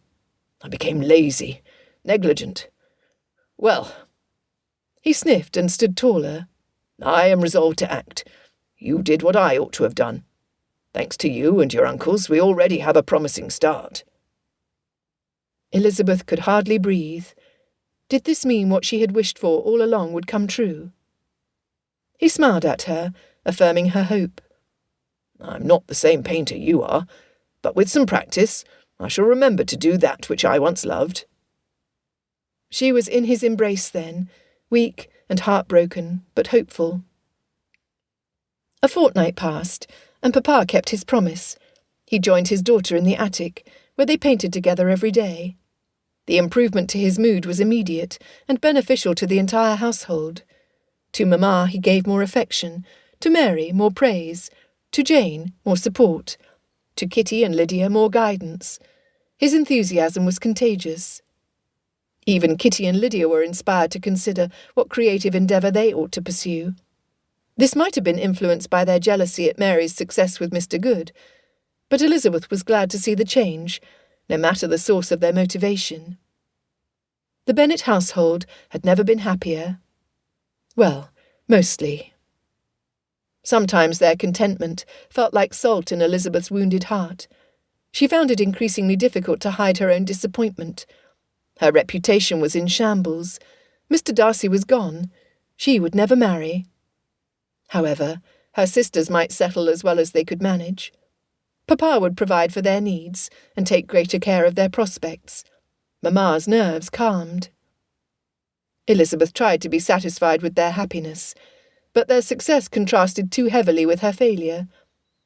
I became lazy, negligent. Well, he sniffed and stood taller. I am resolved to act. You did what I ought to have done. Thanks to you and your uncles, we already have a promising start. Elizabeth could hardly breathe. Did this mean what she had wished for all along would come true? He smiled at her, affirming her hope. I'm not the same painter you are, but with some practice, I shall remember to do that which I once loved. She was in his embrace then, weak and heartbroken, but hopeful. A fortnight passed, and Papa kept his promise. He joined his daughter in the attic, where they painted together every day. The improvement to his mood was immediate and beneficial to the entire household. To Mamma he gave more affection, to Mary more praise, to Jane more support, to Kitty and Lydia more guidance. His enthusiasm was contagious. Even Kitty and Lydia were inspired to consider what creative endeavour they ought to pursue. This might have been influenced by their jealousy at Mary's success with Mr. Good, but Elizabeth was glad to see the change, no matter the source of their motivation. The Bennet household had never been happier. Well, mostly. Sometimes their contentment felt like salt in Elizabeth's wounded heart. She found it increasingly difficult to hide her own disappointment. Her reputation was in shambles. Mr. Darcy was gone. She would never marry. However, her sisters might settle as well as they could manage. Papa would provide for their needs and take greater care of their prospects. Mamma's nerves calmed. Elizabeth tried to be satisfied with their happiness, but their success contrasted too heavily with her failure.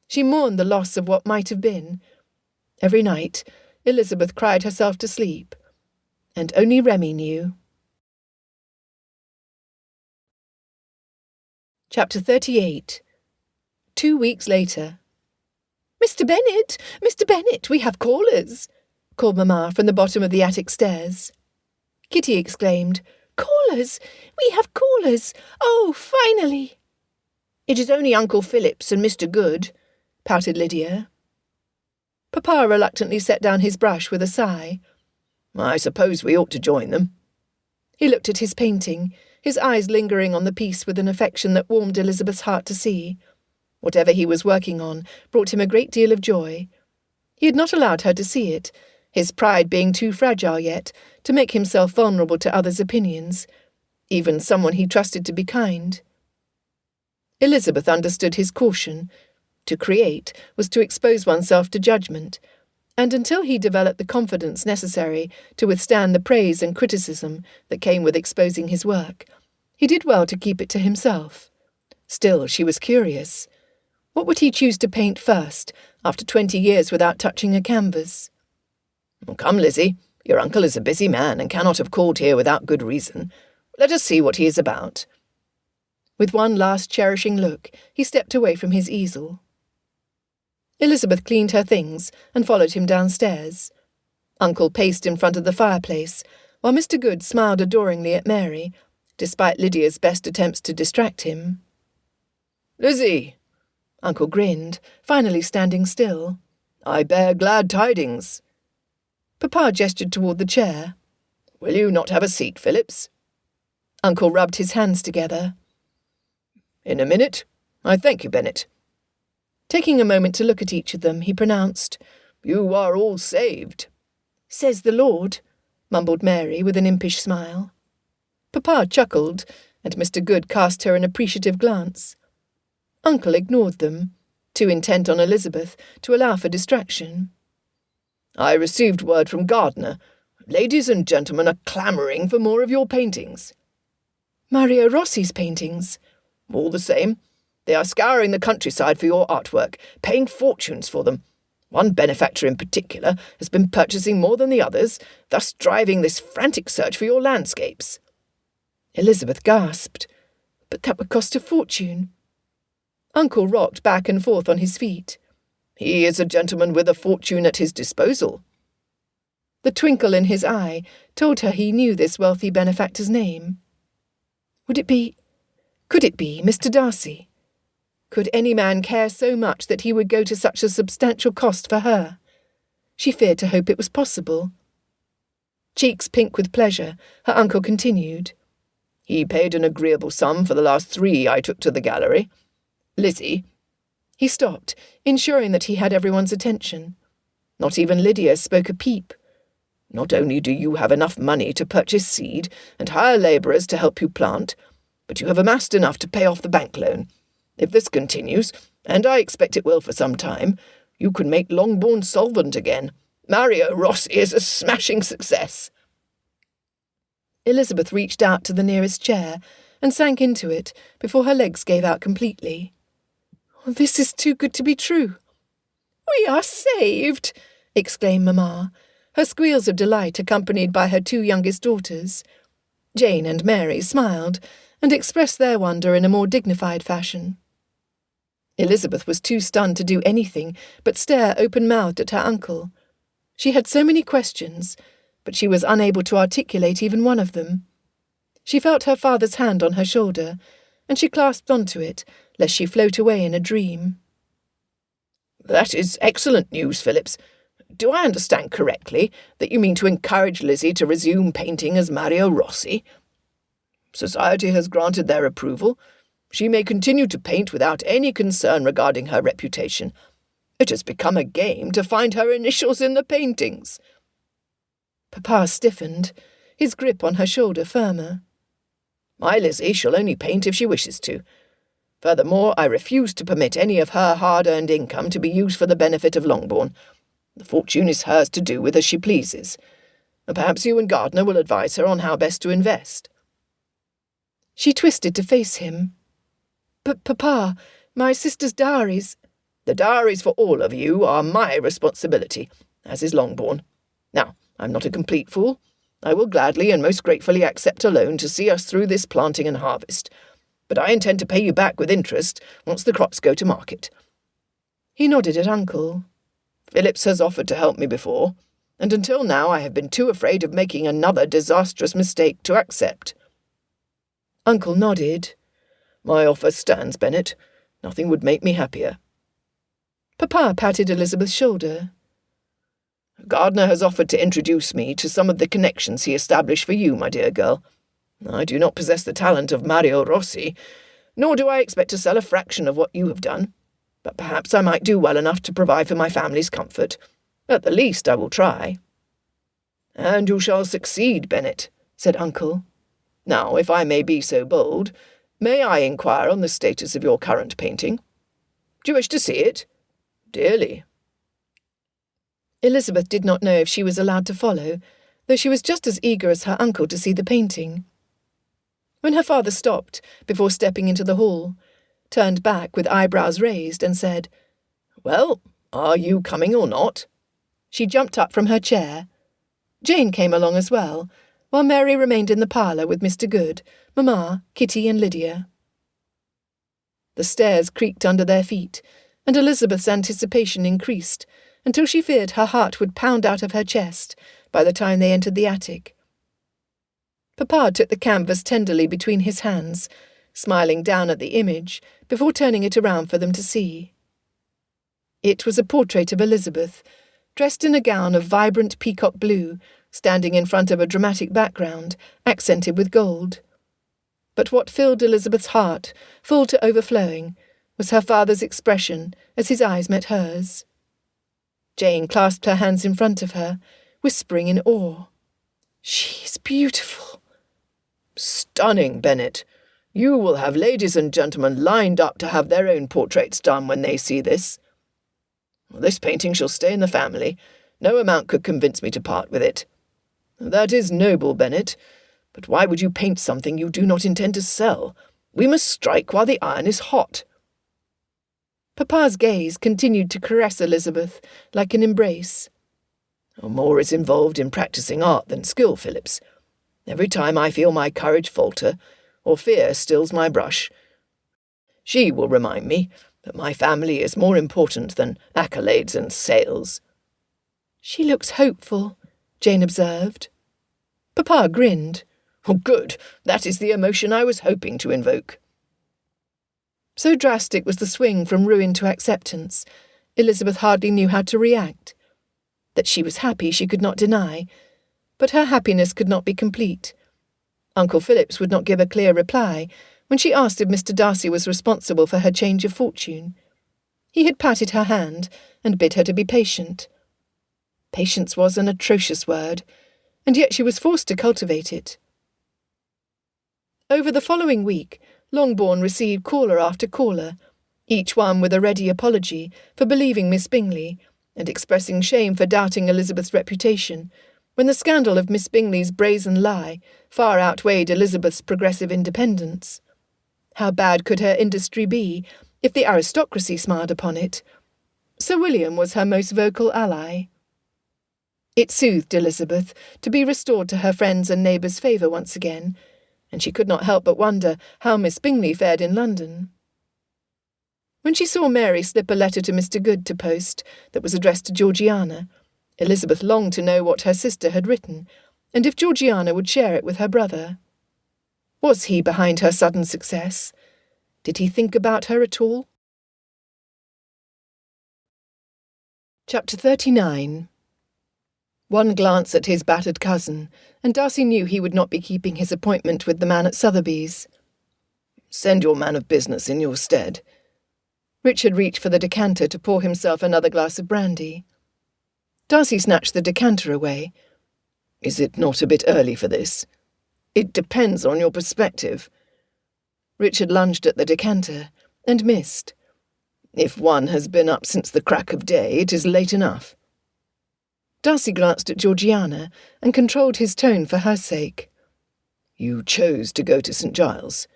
She mourned the loss of what might have been. Every night, Elizabeth cried herself to sleep, and only Remy knew. Chapter 38. 2 weeks later. "Mr. Bennet! Mr. Bennet, we have callers!" called Mamma from the bottom of the attic stairs. Kitty exclaimed, "Callers! We have callers! Oh, finally!" "It is only Uncle Phillips and Mr. Good," pouted Lydia. Papa reluctantly set down his brush with a sigh. "I suppose we ought to join them." He looked at his painting, his eyes lingering on the piece with an affection that warmed Elizabeth's heart to see. Whatever he was working on brought him a great deal of joy. He had not allowed her to see it, his pride being too fragile yet to make himself vulnerable to others' opinions, even someone he trusted to be kind. Elizabeth understood his caution. To create was to expose oneself to judgment, and until he developed the confidence necessary to withstand the praise and criticism that came with exposing his work, he did well to keep it to himself. Still, she was curious. What would he choose to paint first, after 20 years without touching a canvas? "Come, Lizzie, your uncle is a busy man and cannot have called here without good reason. Let us see what he is about." With one last cherishing look, he stepped away from his easel. Elizabeth cleaned her things and followed him downstairs. Uncle paced in front of the fireplace, while Mr. Good smiled adoringly at Mary, despite Lydia's best attempts to distract him. "Lizzie!" Uncle grinned, finally standing still. "I bear glad tidings." Papa gestured toward the chair. "Will you not have a seat, Phillips?" Uncle rubbed his hands together. "In a minute. I thank you, Bennet." Taking a moment to look at each of them, he pronounced, "You are all saved." "Says the Lord," mumbled Mary with an impish smile. Papa chuckled, and Mr. Good cast her an appreciative glance. Uncle ignored them, too intent on Elizabeth to allow for distraction. "I received word from Gardner. Ladies and gentlemen are clamouring for more of your paintings." "Mario Rossi's paintings?" "All the same. They are scouring the countryside for your artwork, paying fortunes for them. One benefactor in particular has been purchasing more than the others, thus driving this frantic search for your landscapes." Elizabeth gasped. But that would cost a fortune. Uncle rocked back and forth on his feet. "He is a gentleman with a fortune at his disposal." The twinkle in his eye told her he knew this wealthy benefactor's name. Could it be Mr. Darcy? Could any man care so much that he would go to such a substantial cost for her? She feared to hope it was possible. Cheeks pink with pleasure, her uncle continued. "He paid an agreeable sum for the last 3 I took to the gallery. Lizzie—" He stopped, ensuring that he had everyone's attention. Not even Lydia spoke a peep. "Not only do you have enough money to purchase seed and hire labourers to help you plant, but you have amassed enough to pay off the bank loan. If this continues, and I expect it will for some time, you can make Longbourn solvent again. Mario Rossi is a smashing success." Elizabeth reached out to the nearest chair and sank into it before her legs gave out completely. "Oh, this is too good to be true." "We are saved!" exclaimed Mamma, her squeals of delight accompanied by her 2 youngest daughters. Jane and Mary smiled and expressed their wonder in a more dignified fashion. Elizabeth was too stunned to do anything but stare open-mouthed at her uncle. She had so many questions, but she was unable to articulate even one of them. She felt her father's hand on her shoulder, and she clasped onto it, lest she float away in a dream. "That is excellent news, Phillips. Do I understand correctly that you mean to encourage Lizzie to resume painting as Mario Rossi? Society has granted their approval. She may continue to paint without any concern regarding her reputation. It has become a game to find her initials in the paintings." Papa stiffened, his grip on her shoulder firmer. My Lizzie shall only paint if she wishes to. Furthermore, I refuse to permit any of her hard-earned income to be used for the benefit of Longbourn. The fortune is hers to do with as she pleases. Perhaps you and Gardner will advise her on how best to invest. She twisted to face him. But, Papa, my sister's dowries— The dowries for all of you are my responsibility, as is Longbourn. Now, I'm not a complete fool. I will gladly and most gratefully accept a loan to see us through this planting and harvest, but I intend to pay you back with interest once the crops go to market. He nodded at Uncle. Phillips has offered to help me before, and until now I have been too afraid of making another disastrous mistake to accept. Uncle nodded. My offer stands, Bennet. Nothing would make me happier. Papa patted Elizabeth's shoulder. Gardner has offered to introduce me to some of the connections he established for you, my dear girl. I do not possess the talent of Mario Rossi, nor do I expect to sell a fraction of what you have done, but perhaps I might do well enough to provide for my family's comfort. At the least, I will try. And you shall succeed, Bennet, said Uncle. Now, if I may be so bold, may I inquire on the status of your current painting? Do you wish to see it? Dearly. Elizabeth did not know if she was allowed to follow, though she was just as eager as her uncle to see the painting. When her father stopped, before stepping into the hall, turned back with eyebrows raised, and said, "Well, are you coming or not?" she jumped up from her chair. Jane came along as well, while Mary remained in the parlour with Mr. Good, Mamma, Kitty, and Lydia. The stairs creaked under their feet, and Elizabeth's anticipation increased, until she feared her heart would pound out of her chest by the time they entered the attic. Papa took the canvas tenderly between his hands, smiling down at the image before turning it around for them to see. It was a portrait of Elizabeth, dressed in a gown of vibrant peacock blue, standing in front of a dramatic background, accented with gold. But what filled Elizabeth's heart, full to overflowing, was her father's expression as his eyes met hers. Jane clasped her hands in front of her, whispering in awe, "She is beautiful." "Stunning, Bennet. You will have ladies and gentlemen lined up to have their own portraits done when they see this. This painting shall stay in the family. No amount could convince me to part with it. That is noble, Bennet. But why would you paint something you do not intend to sell? We must strike while the iron is hot." Papa's gaze continued to caress Elizabeth like an embrace. "More is involved in practising art than skill, Phillips. Every time I feel my courage falter, or fear stills my brush, she will remind me that my family is more important than accolades and sales." "She looks hopeful," Jane observed. Papa grinned. "Oh, good. That is the emotion I was hoping to invoke." So drastic was the swing from ruin to acceptance, Elizabeth hardly knew how to react. That she was happy she could not deny, but her happiness could not be complete. Uncle Phillips would not give a clear reply when she asked if Mr. Darcy was responsible for her change of fortune. He had patted her hand and bid her to be patient. Patience was an atrocious word, and yet she was forced to cultivate it. Over the following week, Longbourn received caller after caller, each one with a ready apology for believing Miss Bingley, and expressing shame for doubting Elizabeth's reputation, when the scandal of Miss Bingley's brazen lie far outweighed Elizabeth's progressive independence. How bad could her industry be if the aristocracy smiled upon it? Sir William was her most vocal ally. It soothed Elizabeth to be restored to her friends' and neighbours' favour once again, and she could not help but wonder how Miss Bingley fared in London. When she saw Mary slip a letter to Mr. Good to post that was addressed to Georgiana, Elizabeth longed to know what her sister had written, and if Georgiana would share it with her brother. Was he behind her sudden success? Did he think about her at all? Chapter 39. One glance at his battered cousin, and Darcy knew he would not be keeping his appointment with the man at Sotheby's. "Send your man of business in your stead." Richard reached for the decanter to pour himself another glass of brandy. Darcy snatched the decanter away. Is it not a bit early for this? It depends on your perspective. Richard lunged at the decanter and missed. If one has been up since the crack of day, it is late enough. Darcy glanced at Georgiana and controlled his tone for her sake. You chose to go to St. Giles.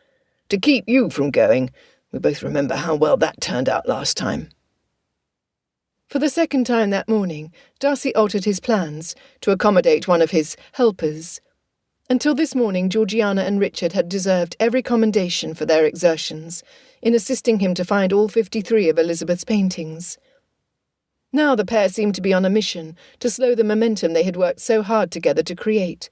To keep you from going, we both remember how well that turned out last time. For the second time that morning, Darcy altered his plans to accommodate one of his helpers. Until this morning, Georgiana and Richard had deserved every commendation for their exertions in assisting him to find all 53 of Elizabeth's paintings. Now the pair seemed to be on a mission to slow the momentum they had worked so hard together to create.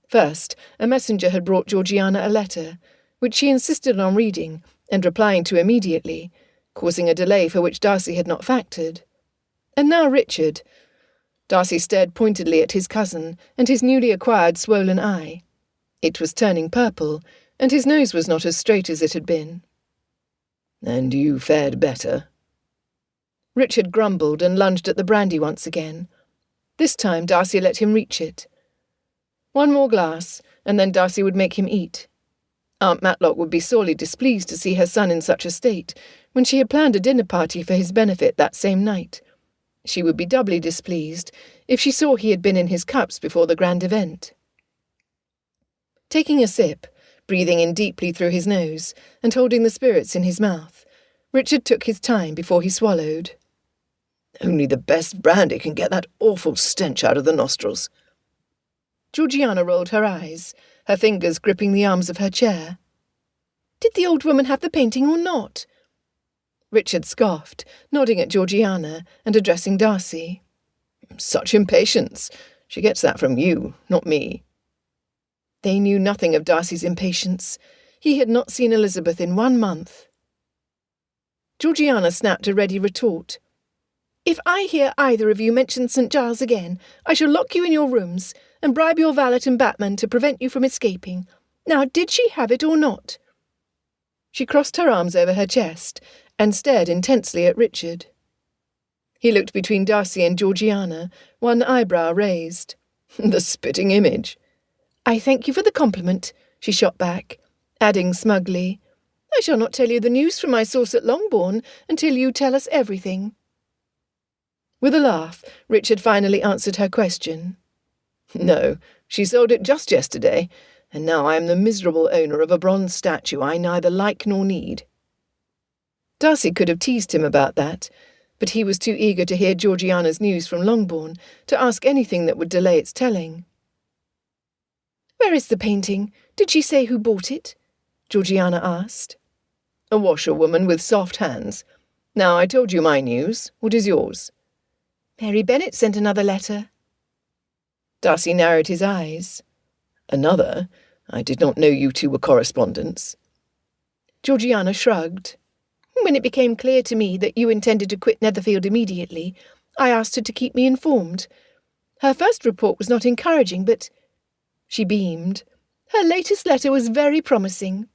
First, a messenger had brought Georgiana a letter, which she insisted on reading and replying to immediately, causing a delay for which Darcy had not factored. And now Richard. Darcy stared pointedly at his cousin and his newly acquired swollen eye. It was turning purple, and his nose was not as straight as it had been. And you fared better? Richard grumbled and lunged at the brandy once again. This time Darcy let him reach it. One more glass, and then Darcy would make him eat. Aunt Matlock would be sorely displeased to see her son in such a state, when she had planned a dinner party for his benefit that same night. She would be doubly displeased if she saw he had been in his cups before the grand event. Taking a sip, breathing in deeply through his nose, and holding the spirits in his mouth, Richard took his time before he swallowed. Only the best brandy can get that awful stench out of the nostrils. Georgiana rolled her eyes, her fingers gripping the arms of her chair. Did the old woman have the painting or not? Richard scoffed, nodding at Georgiana and addressing Darcy. Such impatience. She gets that from you, not me. They knew nothing of Darcy's impatience. He had not seen Elizabeth in 1 month. Georgiana snapped a ready retort. If I hear either of you mention St. Giles again, I shall lock you in your rooms and bribe your valet and batman to prevent you from escaping. Now, did she have it or not? She crossed her arms over her chest and stared intensely at Richard. He looked between Darcy and Georgiana, one eyebrow raised. The spitting image. I thank you for the compliment, she shot back, adding smugly, I shall not tell you the news from my source at Longbourn until you tell us everything. With a laugh, Richard finally answered her question. No, she sold it just yesterday, and now I am the miserable owner of a bronze statue I neither like nor need. Darcy could have teased him about that, but he was too eager to hear Georgiana's news from Longbourn to ask anything that would delay its telling. Where is the painting? Did she say who bought it? Georgiana asked. A washerwoman with soft hands. Now, I told you my news. What is yours? Mary Bennet sent another letter. Darcy narrowed his eyes. Another? I did not know you two were correspondents. Georgiana shrugged. When it became clear to me that you intended to quit Netherfield immediately, I asked her to keep me informed. Her first report was not encouraging, but... She beamed. Her latest letter was very promising.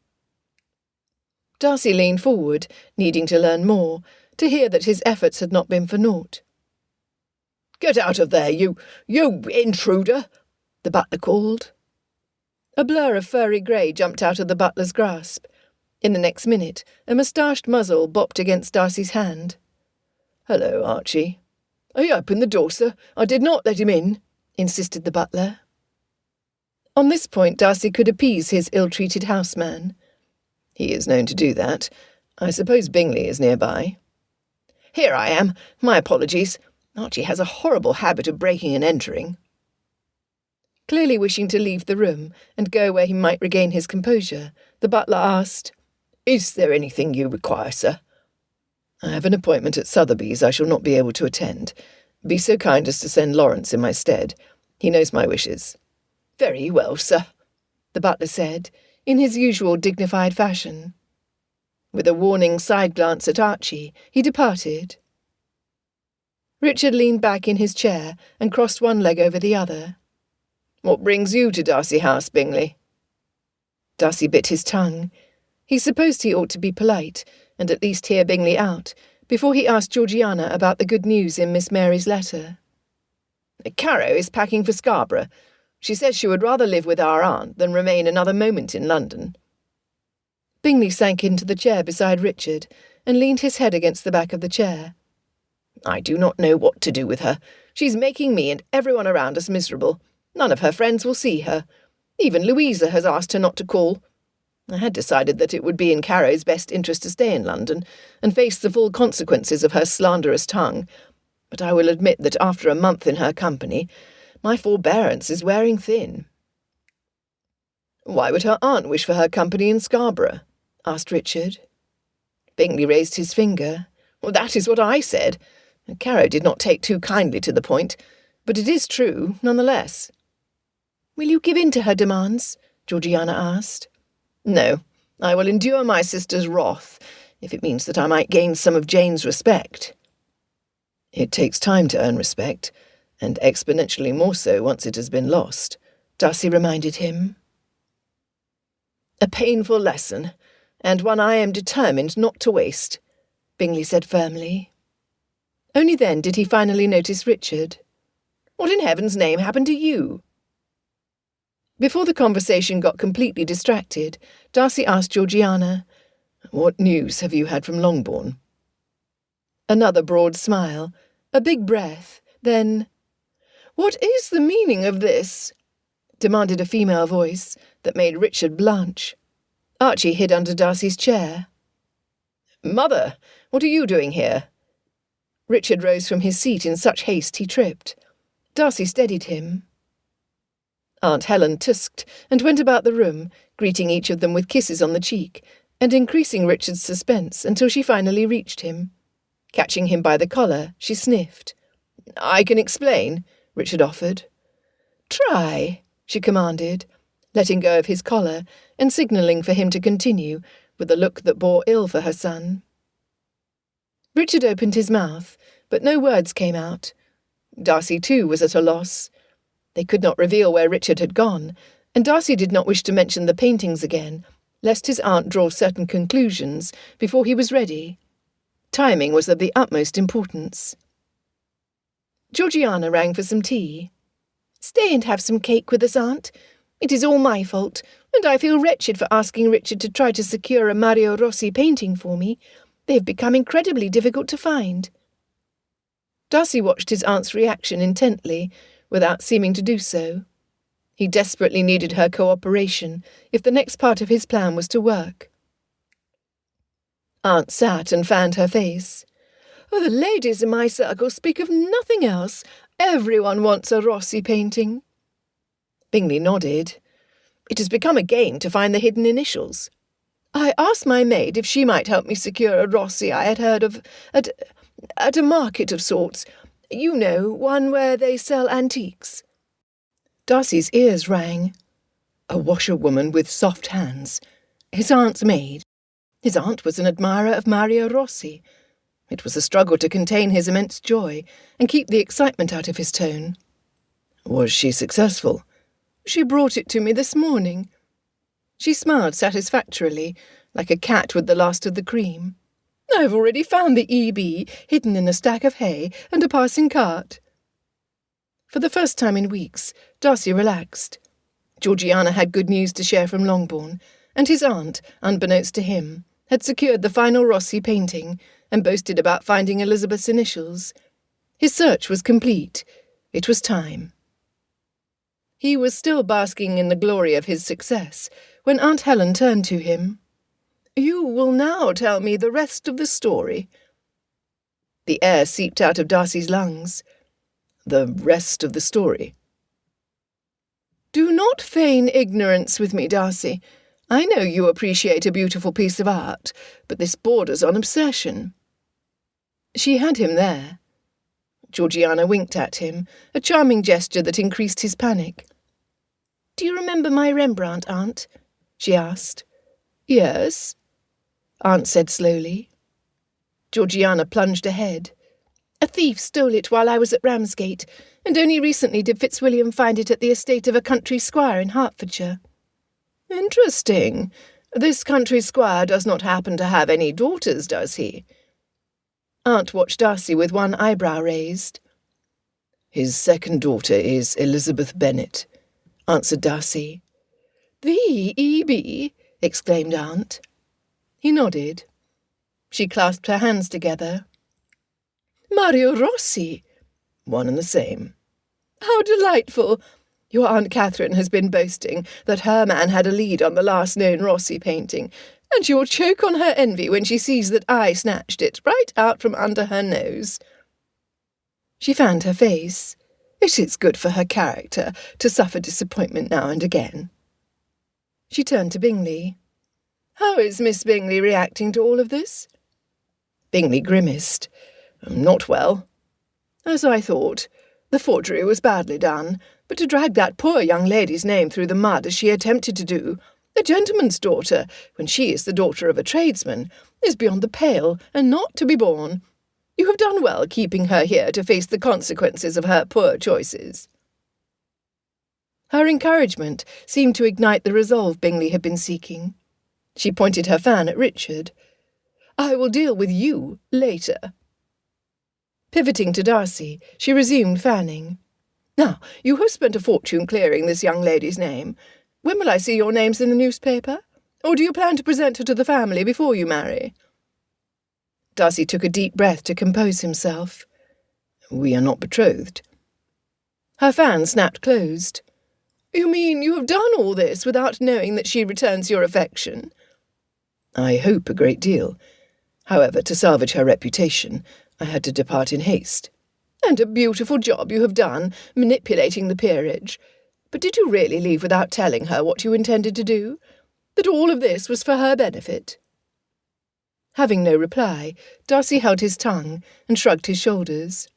Darcy leaned forward, needing to learn more, to hear that his efforts had not been for naught. Get out of there, you intruder, the butler called. A blur of furry grey jumped out of the butler's grasp. In the next minute, a moustached muzzle bopped against Darcy's hand. Hello, Archie. I opened the door, sir. I did not let him in, insisted the butler. On this point, Darcy could appease his ill-treated houseman. He is known to do that. I suppose Bingley is nearby. Here I am. My apologies. Archie has a horrible habit of breaking and entering. Clearly wishing to leave the room and go where he might regain his composure, the butler asked, Is there anything you require, sir? I have an appointment at Sotheby's I shall not be able to attend. Be so kind as to send Lawrence in my stead. He knows my wishes. Very well, sir, the butler said, in his usual dignified fashion. With a warning side glance at Archie, he departed. Richard leaned back in his chair and crossed one leg over the other. What brings you to Darcy House, Bingley? Darcy bit his tongue. He supposed he ought to be polite, and at least hear Bingley out, before he asked Georgiana about the good news in Miss Mary's letter. Caro is packing for Scarborough. She says she would rather live with our aunt than remain another moment in London." Bingley sank into the chair beside Richard and leaned his head against the back of the chair. "I do not know what to do with her. She's making me and everyone around us miserable. None of her friends will see her. Even Louisa has asked her not to call. I had decided that it would be in Caro's best interest to stay in London and face the full consequences of her slanderous tongue, but I will admit that after a month in her company, my forbearance is wearing thin." "Why would her aunt wish for her company in Scarborough?" asked Richard. Bingley raised his finger. "Well, that is what I said. Caro did not take too kindly to the point, but it is true, nonetheless." "Will you give in to her demands?" Georgiana asked. "No, I will endure my sister's wrath, if it means that I might gain some of Jane's respect." "It takes time to earn respect, and exponentially more so once it has been lost," Darcy reminded him. "A painful lesson, and one I am determined not to waste," Bingley said firmly. Only then did he finally notice Richard. "What in heaven's name happened to you?" Before the conversation got completely distracted, Darcy asked Georgiana, "What news have you had from Longbourn?" Another broad smile, a big breath, then, "What is the meaning of this?" demanded a female voice that made Richard blanch. Archie hid under Darcy's chair. "Mother, what are you doing here?" Richard rose from his seat in such haste he tripped. Darcy steadied him. Aunt Helen tusked and went about the room, greeting each of them with kisses on the cheek, and increasing Richard's suspense until she finally reached him. Catching him by the collar, she sniffed. "I can explain," Richard offered. "Try," she commanded, letting go of his collar and signalling for him to continue, with a look that bore ill for her son. Richard opened his mouth, but no words came out. Darcy, too, was at a loss. They could not reveal where Richard had gone, and Darcy did not wish to mention the paintings again, lest his aunt draw certain conclusions before he was ready. Timing was of the utmost importance. Georgiana rang for some tea. "Stay and have some cake with us, Aunt. It is all my fault, and I feel wretched for asking Richard to try to secure a Mario Rossi painting for me. They have become incredibly difficult to find." Darcy watched his aunt's reaction intently, without seeming to do so. He desperately needed her cooperation if the next part of his plan was to work. Aunt sat and fanned her face. "The ladies in my circle speak of nothing else. Everyone wants a Rossi painting." Bingley nodded. "It has become a game to find the hidden initials." "I asked my maid if she might help me secure a Rossi I had heard of at a market of sorts. You know, one where they sell antiques." Darcy's ears rang. A washerwoman with soft hands. His aunt's maid. His aunt was an admirer of Mario Rossi. It was a struggle to contain his immense joy and keep the excitement out of his tone. "Was she successful?" "She brought it to me this morning." She smiled satisfactorily, like a cat with the last of the cream. "I've already found the E.B. hidden in a stack of hay and a passing cart." For the first time in weeks, Darcy relaxed. Georgiana had good news to share from Longbourn, and his aunt, unbeknownst to him, had secured the final Rossi painting and boasted about finding Elizabeth's initials. His search was complete. It was time. He was still basking in the glory of his success when Aunt Helen turned to him. "You will now tell me the rest of the story." The air seeped out of Darcy's lungs. "The rest of the story?" "Do not feign ignorance with me, Darcy. I know you appreciate a beautiful piece of art, but this borders on obsession." She had him there. Georgiana winked at him, a charming gesture that increased his panic. "Do you remember my Rembrandt, Aunt?" she asked. "Yes," Aunt said slowly. Georgiana plunged ahead. "A thief stole it while I was at Ramsgate, and only recently did Fitzwilliam find it at the estate of a country squire in Hertfordshire." "Interesting. This country squire does not happen to have any daughters, does he?" Aunt watched Darcy with one eyebrow raised. "His second daughter is Elizabeth Bennet," answered Darcy. "V.E.B.?" exclaimed Aunt. He nodded. She clasped her hands together. "Mario Rossi." "One and the same." "How delightful! Your Aunt Catherine has been boasting that her man had a lead on the last known Rossi painting, and she will choke on her envy when she sees that I snatched it right out from under her nose." She fanned her face. It is good for her character to suffer disappointment now and again. She turned to Bingley. "How is Miss Bingley reacting to all of this?" Bingley grimaced. "Not well." "As I thought. The forgery was badly done, but to drag that poor young lady's name through the mud as she attempted to do, a gentleman's daughter, when she is the daughter of a tradesman, is beyond the pale and not to be borne. You have done well keeping her here to face the consequences of her poor choices." Her encouragement seemed to ignite the resolve Bingley had been seeking. She pointed her fan at Richard. "I will deal with you later." Pivoting to Darcy, she resumed fanning. "Now, you have spent a fortune clearing this young lady's name. When will I see your names in the newspaper? Or do you plan to present her to the family before you marry?" Darcy took a deep breath to compose himself. "We are not betrothed." Her fan snapped closed. "You mean you have done all this without knowing that she returns your affection?" "I hope a great deal. However, to salvage her reputation, I had to depart in haste." "And a beautiful job you have done, manipulating the peerage. But did you really leave without telling her what you intended to do? That all of this was for her benefit?" Having no reply, Darcy held his tongue and shrugged his shoulders.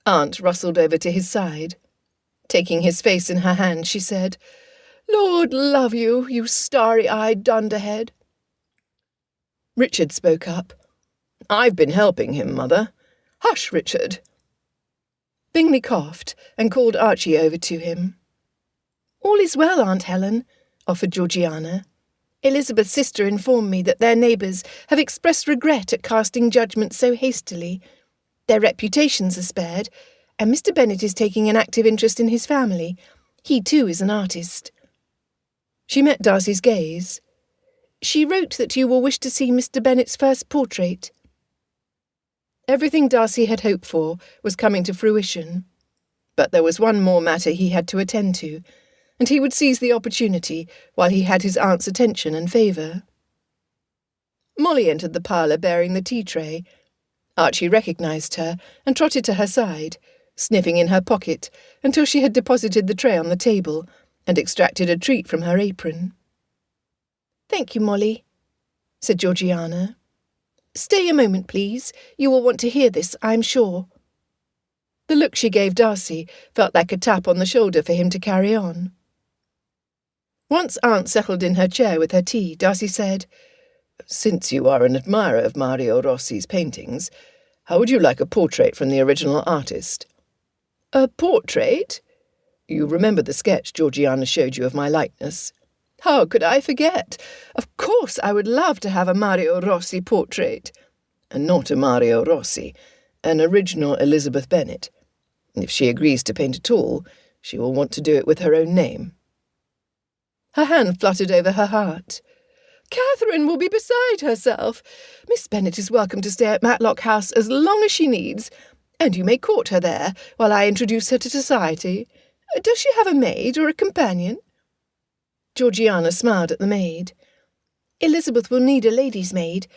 Aunt rustled over to his side. Taking his face in her hand, she said, "Lord love you, you starry-eyed dunderhead." Richard spoke up. "I've been helping him, Mother." "Hush, Richard." Bingley coughed and called Archie over to him. "All is well, Aunt Helen," offered Georgiana. "Elizabeth's sister informed me that their neighbours have expressed regret at casting judgment so hastily. Their reputations are spared, and Mr. Bennet is taking an active interest in his family. He, too, is an artist." She met Darcy's gaze. "She wrote that you will wish to see Mr. Bennet's first portrait." Everything Darcy had hoped for was coming to fruition. But there was one more matter he had to attend to, and he would seize the opportunity while he had his aunt's attention and favour. Molly entered the parlour bearing the tea-tray. Archie recognised her and trotted to her side, sniffing in her pocket until she had deposited the tray on the table and extracted a treat from her apron. "Thank you, Molly," said Georgiana. "Stay a moment, please. You will want to hear this, I am sure." The look she gave Darcy felt like a tap on the shoulder for him to carry on. Once Aunt settled in her chair with her tea, Darcy said, "Since you are an admirer of Mario Rossi's paintings, how would you like a portrait from the original artist?" "A portrait?" "You remember the sketch Georgiana showed you of my likeness?" "How could I forget? Of course I would love to have a Mario Rossi portrait." "And not a Mario Rossi, an original Elizabeth Bennet. If she agrees to paint at all, she will want to do it with her own name." Her hand fluttered over her heart. "Catherine will be beside herself. Miss Bennet is welcome to stay at Matlock House as long as she needs, and you may court her there while I introduce her to society. Does she have a maid or a companion?" Georgiana smiled at the maid. "Elizabeth will need a lady's maid,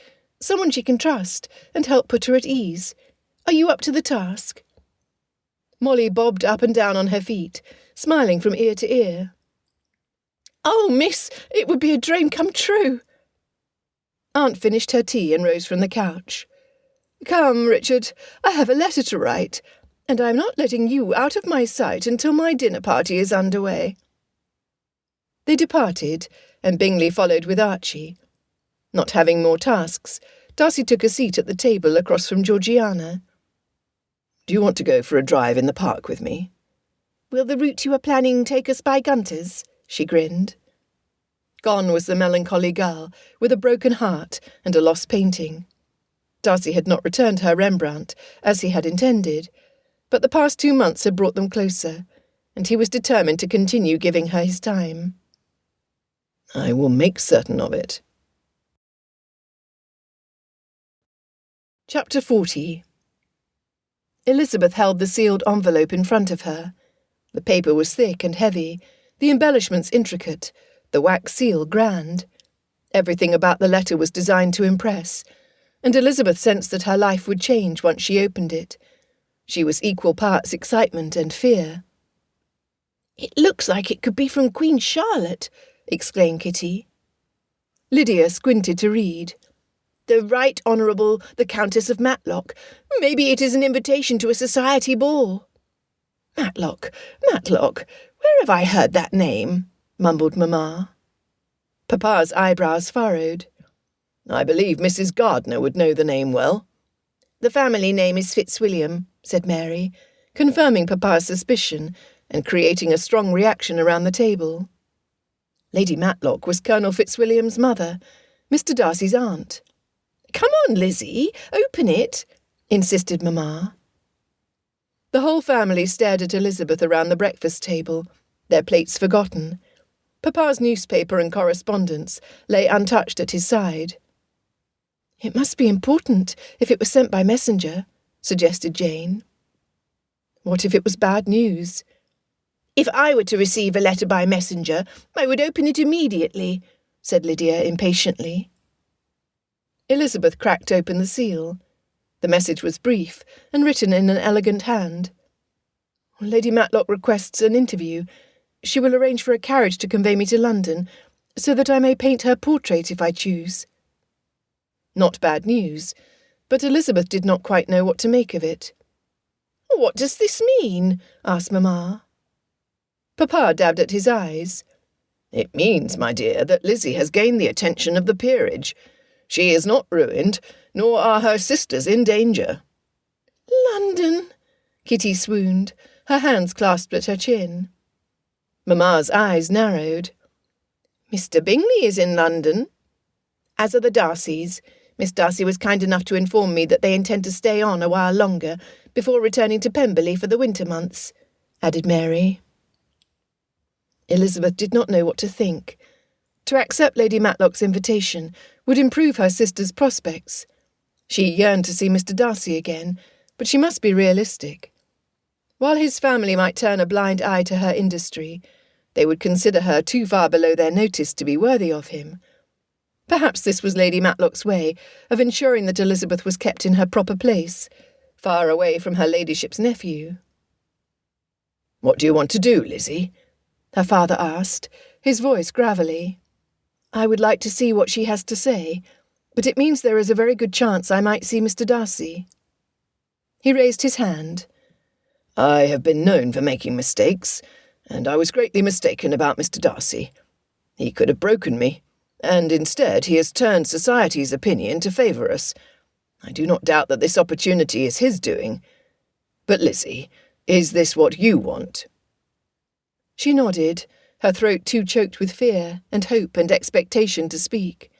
someone she can trust and help put her at ease. Are you up to the task?" Molly bobbed up and down on her feet, smiling from ear to ear. "Oh, miss, it would be a dream come true." Aunt finished her tea and rose from the couch. "Come, Richard, I have a letter to write, and I am not letting you out of my sight until my dinner party is under way." They departed, and Bingley followed with Archie. Not having more tasks, Darcy took a seat at the table across from Georgiana. "Do you want to go for a drive in the park with me?" "Will the route you are planning take us by Gunter's?" she grinned. Gone was the melancholy girl, with a broken heart and a lost painting. Darcy had not returned her Rembrandt, as he had intended, but the past 2 months had brought them closer, and he was determined to continue giving her his time. I will make certain of it. Chapter 40. Elizabeth held the sealed envelope in front of her. The paper was thick and heavy, the embellishments intricate, the wax seal grand. Everything about the letter was designed to impress, and Elizabeth sensed that her life would change once she opened it. She was equal parts excitement and fear. "It looks like it could be from Queen Charlotte," exclaimed Kitty. Lydia squinted to read. "The Right Honourable the Countess of Matlock. Maybe it is an invitation to a society ball." Matlock, where have I heard that name?" mumbled Mamma. Papa's eyebrows furrowed. "I believe Mrs. Gardiner would know the name well." "The family name is Fitzwilliam," said Mary, confirming Papa's suspicion and creating a strong reaction around the table. Lady Matlock was Colonel Fitzwilliam's mother, Mr. Darcy's aunt. "Come on, Lizzie, open it," insisted Mamma. The whole family stared at Elizabeth around the breakfast table, their plates forgotten. Papa's newspaper and correspondence lay untouched at his side. "It must be important if it was sent by messenger," suggested Jane. What if it was bad news? "If I were to receive a letter by messenger, I would open it immediately," said Lydia impatiently. Elizabeth cracked open the seal. The message was brief and written in an elegant hand. "Lady Matlock requests an interview. She will arrange for a carriage to convey me to London, so that I may paint her portrait if I choose." Not bad news, but Elizabeth did not quite know what to make of it. "What does this mean?" asked Mamma. Papa dabbed at his eyes. "It means, my dear, that Lizzie has gained the attention of the peerage. She is not ruined, nor are her sisters in danger." "London!" Kitty swooned, her hands clasped at her chin. Mamma's eyes narrowed. "Mr. Bingley is in London, as are the Darcys. Miss Darcy was kind enough to inform me that they intend to stay on a while longer before returning to Pemberley for the winter months," added Mary. Elizabeth did not know what to think. To accept Lady Matlock's invitation would improve her sister's prospects. She yearned to see Mr. Darcy again, but she must be realistic. While his family might turn a blind eye to her industry, they would consider her too far below their notice to be worthy of him. Perhaps this was Lady Matlock's way of ensuring that Elizabeth was kept in her proper place, far away from her ladyship's nephew. "What do you want to do, Lizzie?" her father asked, his voice gravelly. "I would like to see what she has to say, but it means there is a very good chance I might see Mr. Darcy." He raised his hand. "I have been known for making mistakes, and I was greatly mistaken about Mr. Darcy. He could have broken me, and instead he has turned society's opinion to favour us. I do not doubt that this opportunity is his doing. But, Lizzie, is this what you want?" She nodded, her throat too choked with fear and hope and expectation to speak.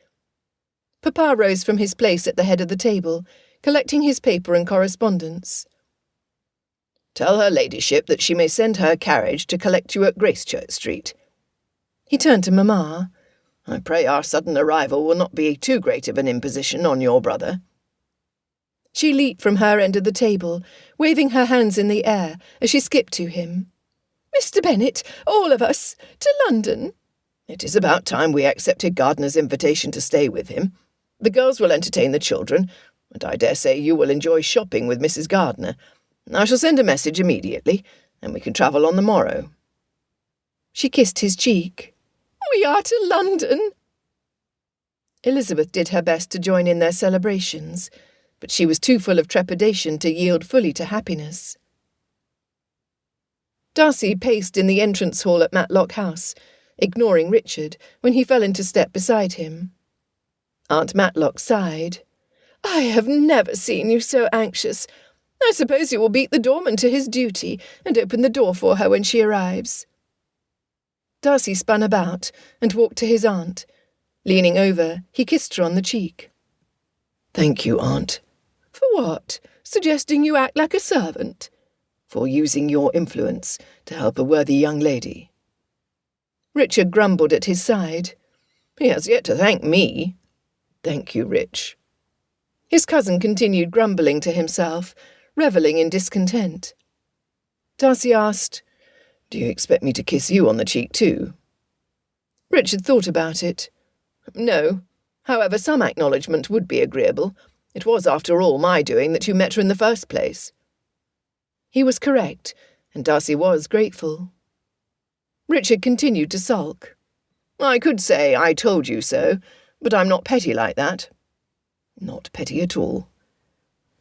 Papa rose from his place at the head of the table, collecting his paper and correspondence. "Tell her ladyship that she may send her carriage to collect you at Gracechurch Street." He turned to Mamma. "I pray our sudden arrival will not be too great of an imposition on your brother." She leaped from her end of the table, waving her hands in the air as she skipped to him. "Mr. Bennet, all of us, to London." "It is about time we accepted Gardiner's invitation to stay with him. The girls will entertain the children, and I dare say you will enjoy shopping with Mrs. Gardiner. I shall send a message immediately, and we can travel on the morrow." She kissed his cheek. "We are to London!" Elizabeth did her best to join in their celebrations, but she was too full of trepidation to yield fully to happiness. Darcy paced in the entrance hall at Matlock House, ignoring Richard when he fell into step beside him. Aunt Matlock sighed. "I have never seen you so anxious. I suppose you will beat the doorman to his duty and open the door for her when she arrives." Darcy spun about and walked to his aunt. Leaning over, he kissed her on the cheek. "Thank you, Aunt." "For what? Suggesting you act like a servant?" for using your influence to help a worthy young lady." Richard grumbled at his side. "He has yet to thank me." "Thank you, Rich." His cousin continued grumbling to himself, revelling in discontent. Darcy asked, "Do you expect me to kiss you on the cheek too?" Richard thought about it. "No. However, some acknowledgement would be agreeable. It was, after all, my doing that you met her in the first place." He was correct, and Darcy was grateful. Richard continued to sulk. "I could say I told you so, but I'm not petty like that." "Not petty at all."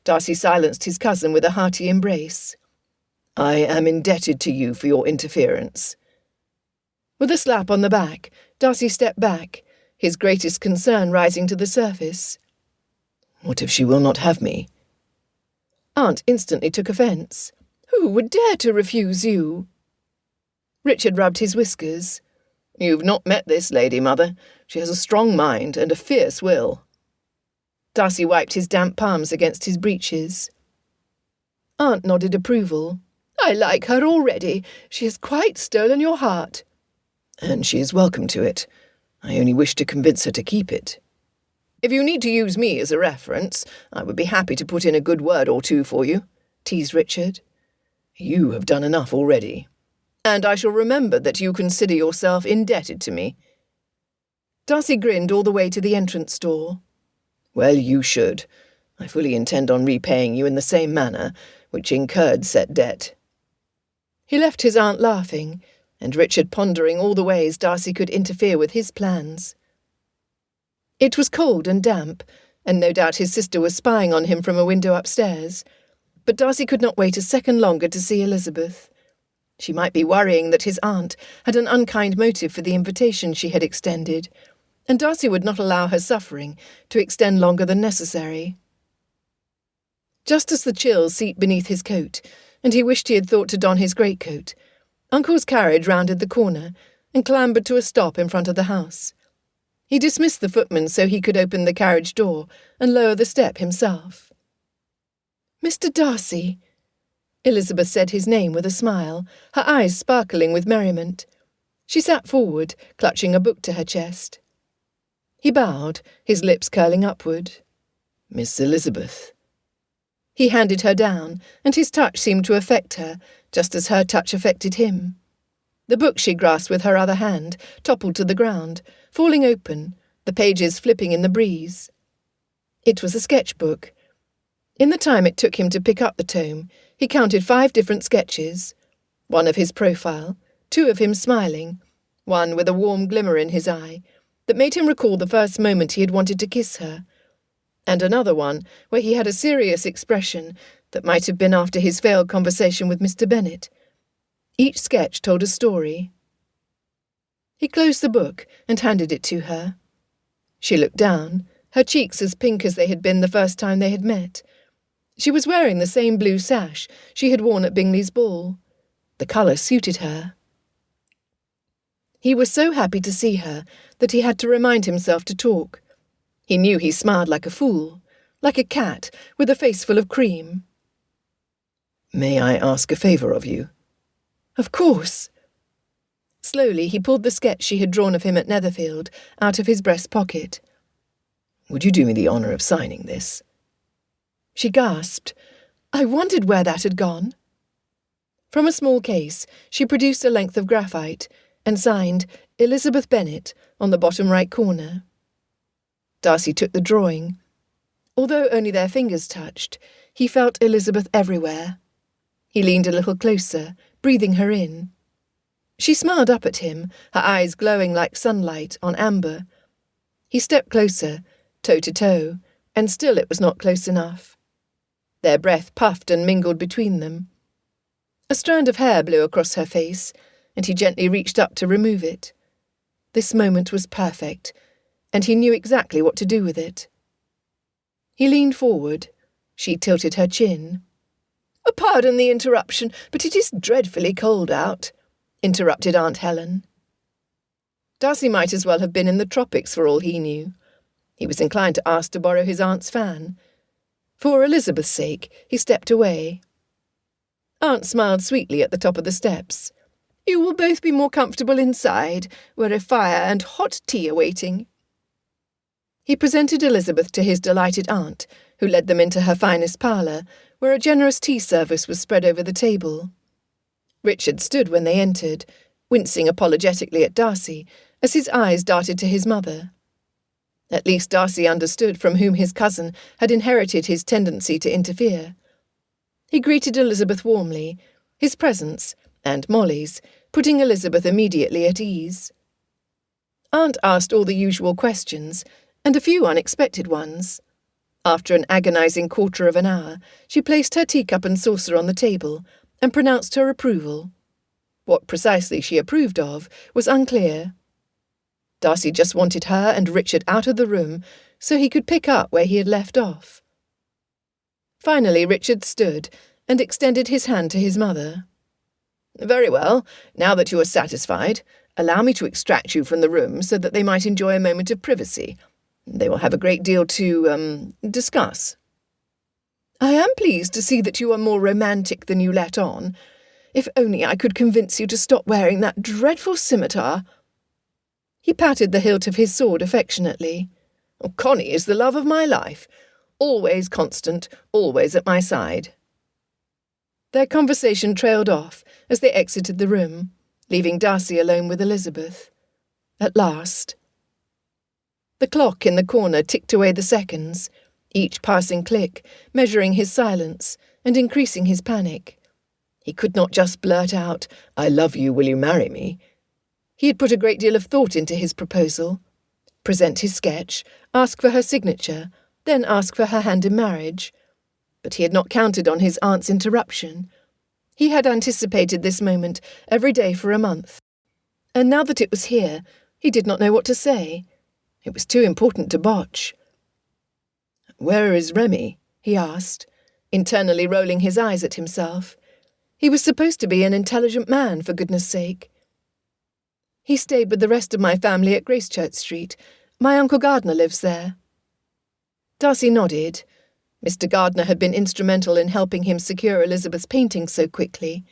Darcy silenced his cousin with a hearty embrace. "I am indebted to you for your interference." With a slap on the back, Darcy stepped back, his greatest concern rising to the surface. "What if she will not have me?" Aunt instantly took offence. "Who would dare to refuse you?" Richard rubbed his whiskers. "You've not met this lady, Mother. She has a strong mind and a fierce will." Darcy wiped his damp palms against his breeches. Aunt nodded approval. "I like her already. She has quite stolen your heart." "And she is welcome to it. I only wish to convince her to keep it." "If you need to use me as a reference, I would be happy to put in a good word or two for you," teased Richard. "You have done enough already." "And I shall remember that you consider yourself indebted to me." Darcy grinned all the way to the entrance door. "Well, you should. I fully intend on repaying you in the same manner, which incurred said debt." He left his aunt laughing, and Richard pondering all the ways Darcy could interfere with his plans. It was cold and damp, and no doubt his sister was spying on him from a window upstairs, but Darcy could not wait a second longer to see Elizabeth. She might be worrying that his aunt had an unkind motive for the invitation she had extended, and Darcy would not allow her suffering to extend longer than necessary. Just as the chills seeped beneath his coat, and he wished he had thought to don his greatcoat, Uncle's carriage rounded the corner and clambered to a stop in front of the house. He dismissed the footman so he could open the carriage door and lower the step himself. "Mr. Darcy," Elizabeth said his name with a smile, her eyes sparkling with merriment. She sat forward, clutching a book to her chest. He bowed, his lips curling upward. "Miss Elizabeth." He handed her down, and his touch seemed to affect her, just as her touch affected him. The book she grasped with her other hand toppled to the ground, falling open, the pages flipping in the breeze. It was a sketchbook. In the time it took him to pick up the tome, he counted 5 different sketches, one of his profile, 2 of him smiling, one with a warm glimmer in his eye that made him recall the first moment he had wanted to kiss her, and another one where he had a serious expression that might have been after his failed conversation with Mr. Bennet. Each sketch told a story. He closed the book and handed it to her. She looked down, her cheeks as pink as they had been the first time they had met. She was wearing the same blue sash she had worn at Bingley's ball. The colour suited her. He was so happy to see her that he had to remind himself to talk. He knew he smiled like a fool, like a cat with a face full of cream. "May I ask a favour of you?" "Of course." Slowly he pulled the sketch she had drawn of him at Netherfield out of his breast pocket. "Would you do me the honour of signing this?" She gasped. "I wondered where that had gone." From a small case she produced a length of graphite and signed Elizabeth Bennet on the bottom right corner. Darcy took the drawing. Although only their fingers touched, he felt Elizabeth everywhere. He leaned a little closer, breathing her in. She smiled up at him, her eyes glowing like sunlight on amber. He stepped closer, toe to toe, and still it was not close enough. Their breath puffed and mingled between them. A strand of hair blew across her face, and he gently reached up to remove it. This moment was perfect, and he knew exactly what to do with it. He leaned forward. She tilted her chin. "Pardon the interruption, but it is dreadfully cold out," interrupted Aunt Helen. Darcy might as well have been in the tropics for all he knew. He was inclined to ask to borrow his aunt's fan. For Elizabeth's sake, he stepped away. Aunt smiled sweetly at the top of the steps. "You will both be more comfortable inside, where a fire and hot tea are waiting." He presented Elizabeth to his delighted aunt, who led them into her finest parlour, where a generous tea service was spread over the table. Richard stood when they entered, wincing apologetically at Darcy, as his eyes darted to his mother. At least Darcy understood from whom his cousin had inherited his tendency to interfere. He greeted Elizabeth warmly, his presence, and Molly's, putting Elizabeth immediately at ease. Aunt asked all the usual questions, and a few unexpected ones. After an agonizing quarter of an hour, she placed her teacup and saucer on the table and pronounced her approval. What precisely she approved of was unclear. Darcy just wanted her and Richard out of the room so he could pick up where he had left off. Finally, Richard stood and extended his hand to his mother. "Very well, now that you are satisfied, allow me to extract you from the room so that they might enjoy a moment of privacy. They will have a great deal to, discuss." "I am pleased to see that you are more romantic than you let on. If only I could convince you to stop wearing that dreadful scimitar." He patted the hilt of his sword affectionately. "Connie is the love of my life. Always constant, always at my side." Their conversation trailed off as they exited the room, leaving Darcy alone with Elizabeth. At last. The clock in the corner ticked away the seconds, each passing click, measuring his silence and increasing his panic. He could not just blurt out, "I love you, will you marry me?" He had put a great deal of thought into his proposal. Present his sketch, ask for her signature, then ask for her hand in marriage. But he had not counted on his aunt's interruption. He had anticipated this moment every day for a month. And now that it was here, he did not know what to say. It was too important to botch. "Where is Remy?" he asked, internally rolling his eyes at himself. He was supposed to be an intelligent man, for goodness sake. "He stayed with the rest of my family at Gracechurch Street. My Uncle Gardner lives there." Darcy nodded. Mr. Gardner had been instrumental in helping him secure Elizabeth's painting so quickly.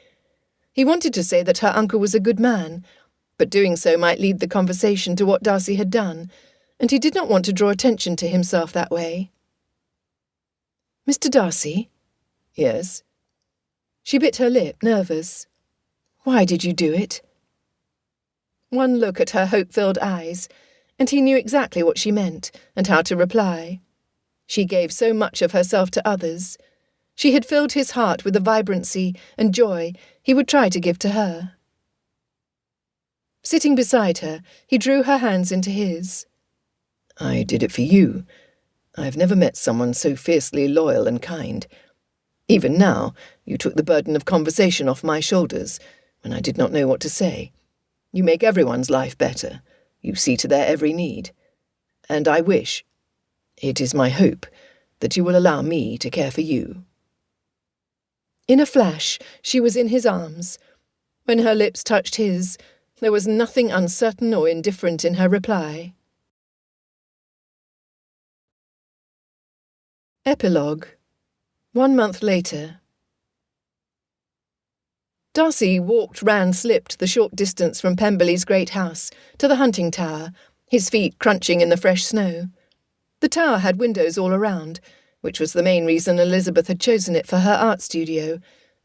He wanted to say that her uncle was a good man, but doing so might lead the conversation to what Darcy had done, and he did not want to draw attention to himself that way. "Mr. Darcy?" "Yes?" She bit her lip, nervous. "Why did you do it?" One look at her hope-filled eyes, and he knew exactly what she meant and how to reply. She gave so much of herself to others. She had filled his heart with the vibrancy and joy he would try to give to her. Sitting beside her, he drew her hands into his. "I did it for you. I've never met someone so fiercely loyal and kind. Even now, you took the burden of conversation off my shoulders when I did not know what to say. You make everyone's life better. You see to their every need. And I wish, it is my hope, that you will allow me to care for you." In a flash, she was in his arms. When her lips touched his, there was nothing uncertain or indifferent in her reply. Epilogue. 1 month later. Darcy slipped the short distance from Pemberley's great house to the hunting tower, his feet crunching in the fresh snow. The tower had windows all around, which was the main reason Elizabeth had chosen it for her art studio,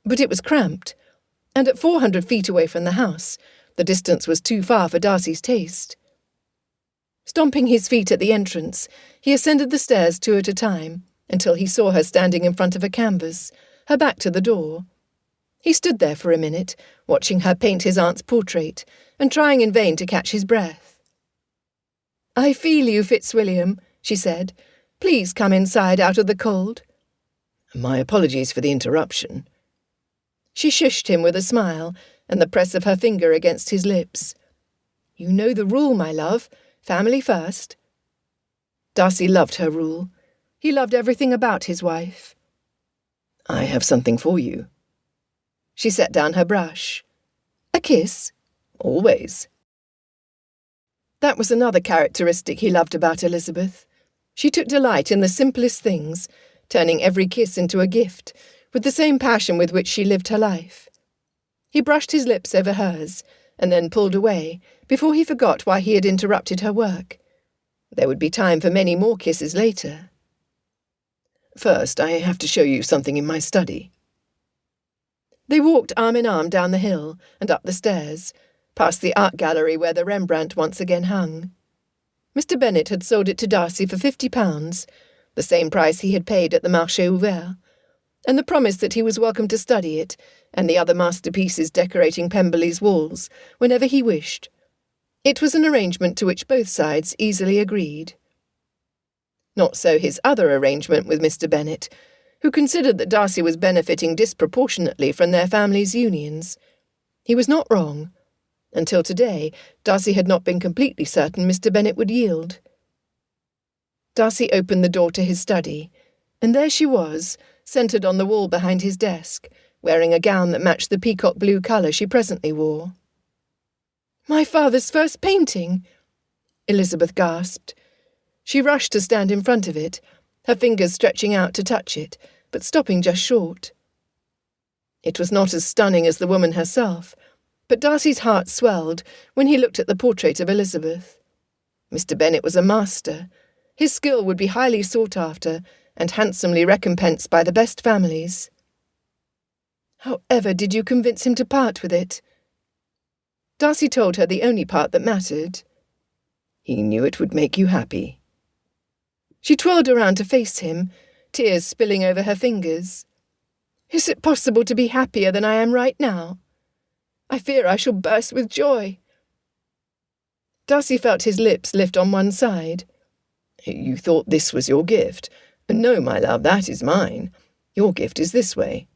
but it was cramped, and at 400 feet away from the house, the distance was too far for Darcy's taste. Stomping his feet at the entrance, he ascended the stairs 2 at a time, until he saw her standing in front of a canvas, her back to the door. He stood there for a minute, watching her paint his aunt's portrait, and trying in vain to catch his breath. "I feel you, Fitzwilliam," she said. "Please come inside out of the cold." My apologies for the interruption. She shushed him with a smile and the press of her finger against his lips. "You know the rule, my love. Family first." Darcy loved her rule. He loved everything about his wife. "I have something for you." She set down her brush. "A kiss?" "Always." That was another characteristic he loved about Elizabeth. She took delight in the simplest things, turning every kiss into a gift, with the same passion with which she lived her life. He brushed his lips over hers, and then pulled away, before he forgot why he had interrupted her work. There would be time for many more kisses later. First, I have to show you something in my study. They walked arm in arm down the hill and up the stairs, past the art gallery where the Rembrandt once again hung. Mr. Bennet had sold it to Darcy for £50, the same price he had paid at the Marché Ouvert, and the promise that he was welcome to study it and the other masterpieces decorating Pemberley's walls whenever he wished. It was an arrangement to which both sides easily agreed. Not so his other arrangement with Mr. Bennet, who considered that Darcy was benefiting disproportionately from their families' unions. He was not wrong. Until today, Darcy had not been completely certain Mr. Bennet would yield. Darcy opened the door to his study, and there she was, centred on the wall behind his desk, wearing a gown that matched the peacock blue colour she presently wore. "My father's first painting!" Elizabeth gasped. She rushed to stand in front of it, her fingers stretching out to touch it, but stopping just short. It was not as stunning as the woman herself, but Darcy's heart swelled when he looked at the portrait of Elizabeth. Mr. Bennet was a master. His skill would be highly sought after and handsomely recompensed by the best families. "However did you convince him to part with it?" Darcy told her the only part that mattered. "He knew it would make you happy." She twirled around to face him, tears spilling over her fingers. "Is it possible to be happier than I am right now? I fear I shall burst with joy." Darcy felt his lips lift on one side. "You thought this was your gift? No, my love, that is mine. Your gift is this way."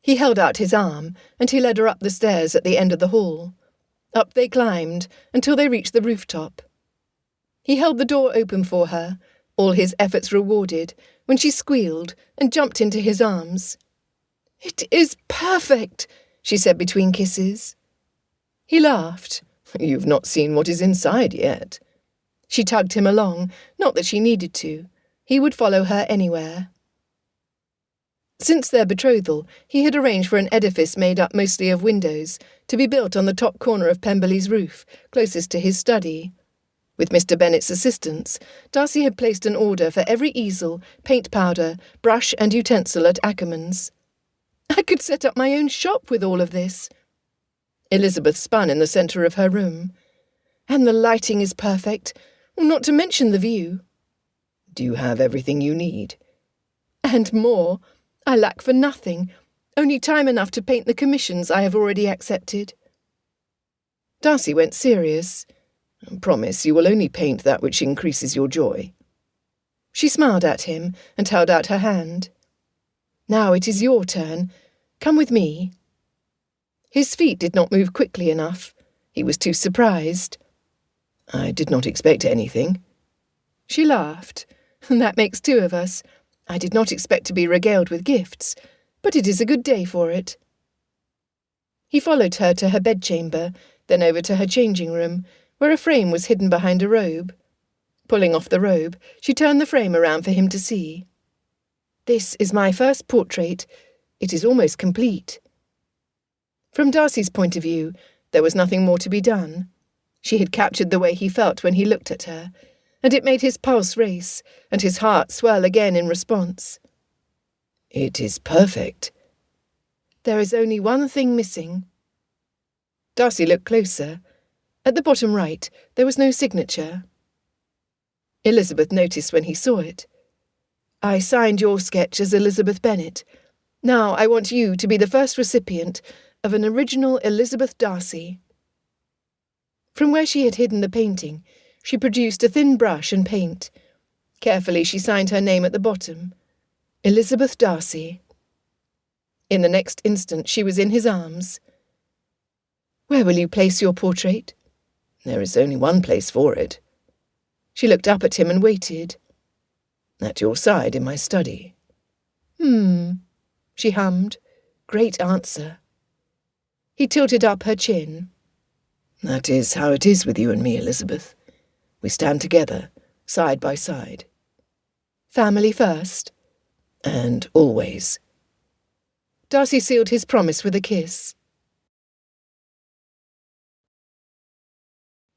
He held out his arm, and he led her up the stairs at the end of the hall. Up they climbed, until they reached the rooftop. He held the door open for her, all his efforts rewarded, when she squealed and jumped into his arms. "It is perfect," she said between kisses. He laughed. "You've not seen what is inside yet." She tugged him along, not that she needed to. He would follow her anywhere. Since their betrothal, he had arranged for an edifice made up mostly of windows, to be built on the top corner of Pemberley's roof, closest to his study. With Mr. Bennet's assistance, Darcy had placed an order for every easel, paint powder, brush and utensil at Ackermann's. "I could set up my own shop with all of this." Elizabeth spun in the centre of her room. "And the lighting is perfect, not to mention the view." "Do you have everything you need?" "And more. I lack for nothing, only time enough to paint the commissions I have already accepted." Darcy went serious. "Promise you will only paint that which increases your joy." She smiled at him and held out her hand. "Now it is your turn. Come with me." His feet did not move quickly enough. He was too surprised. "I did not expect anything." She laughed. "That makes two of us. I did not expect to be regaled with gifts, but it is a good day for it." He followed her to her bedchamber, then over to her changing room, where a frame was hidden behind a robe. Pulling off the robe, she turned the frame around for him to see. "This is my first portrait. It is almost complete." From Darcy's point of view, there was nothing more to be done. She had captured the way he felt when he looked at her, and it made his pulse race and his heart swell again in response. "It is perfect." "There is only one thing missing." Darcy looked closer. At the bottom right, there was no signature. Elizabeth noticed when he saw it. "I signed your sketch as Elizabeth Bennet. Now I want you to be the first recipient of an original Elizabeth Darcy." From where she had hidden the painting, she produced a thin brush and paint. Carefully she signed her name at the bottom. Elizabeth Darcy. In the next instant she was in his arms. "Where will you place your portrait?" "There is only one place for it." She looked up at him and waited. "At your side in my study." She hummed. Great answer. He tilted up her chin. "That is how it is with you and me, Elizabeth. We stand together, side by side." "Family first?" "And always." Darcy sealed his promise with a kiss.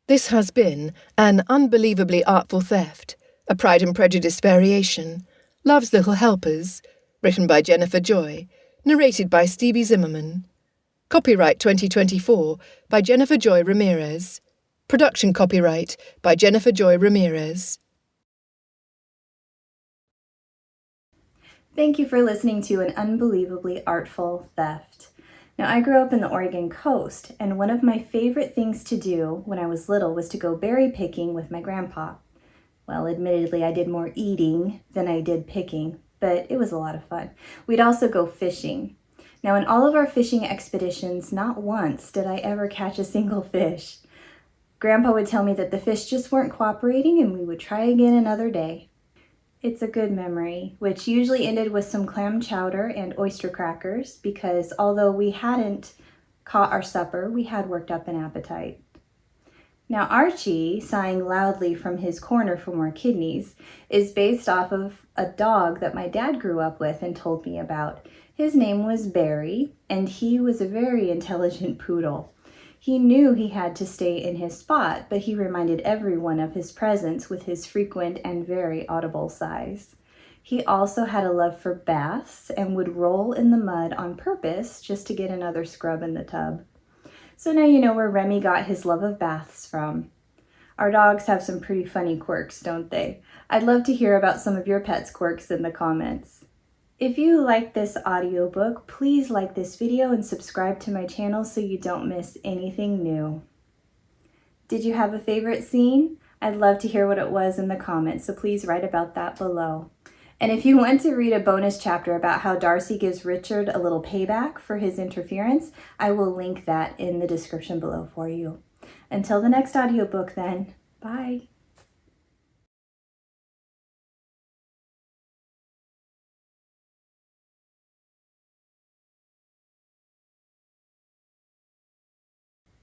This has been An Unbelievably Artful Theft, a Pride and Prejudice variation, Love's Little Helpers, written by Jennifer Joy, narrated by Stevie Zimmerman. Copyright 2024 by Jennifer Joy Ramirez. Production copyright by Jennifer Joy Ramirez. Thank you for listening to An Unbelievably Artful Theft. Now, I grew up in the Oregon coast, and one of my favorite things to do when I was little was to go berry picking with my grandpa. Well, admittedly, I did more eating than I did picking, but it was a lot of fun. We'd also go fishing. Now, in all of our fishing expeditions, not once did I ever catch a single fish. Grandpa would tell me that the fish just weren't cooperating and we would try again another day. It's a good memory, which usually ended with some clam chowder and oyster crackers because although we hadn't caught our supper, we had worked up an appetite. Now Archie, sighing loudly from his corner for more kidneys, is based off of a dog that my dad grew up with and told me about. His name was Barry, and he was a very intelligent poodle. He knew he had to stay in his spot, but he reminded everyone of his presence with his frequent and very audible sighs. He also had a love for baths and would roll in the mud on purpose just to get another scrub in the tub. So now you know where Remy got his love of baths from. Our dogs have some pretty funny quirks, don't they? I'd love to hear about some of your pets' quirks in the comments. If you like this audiobook, please like this video and subscribe to my channel so you don't miss anything new. Did you have a favorite scene? I'd love to hear what it was in the comments, so please write about that below. And if you want to read a bonus chapter about how Darcy gives Richard a little payback for his interference, I will link that in the description below for you. Until the next audiobook then, bye.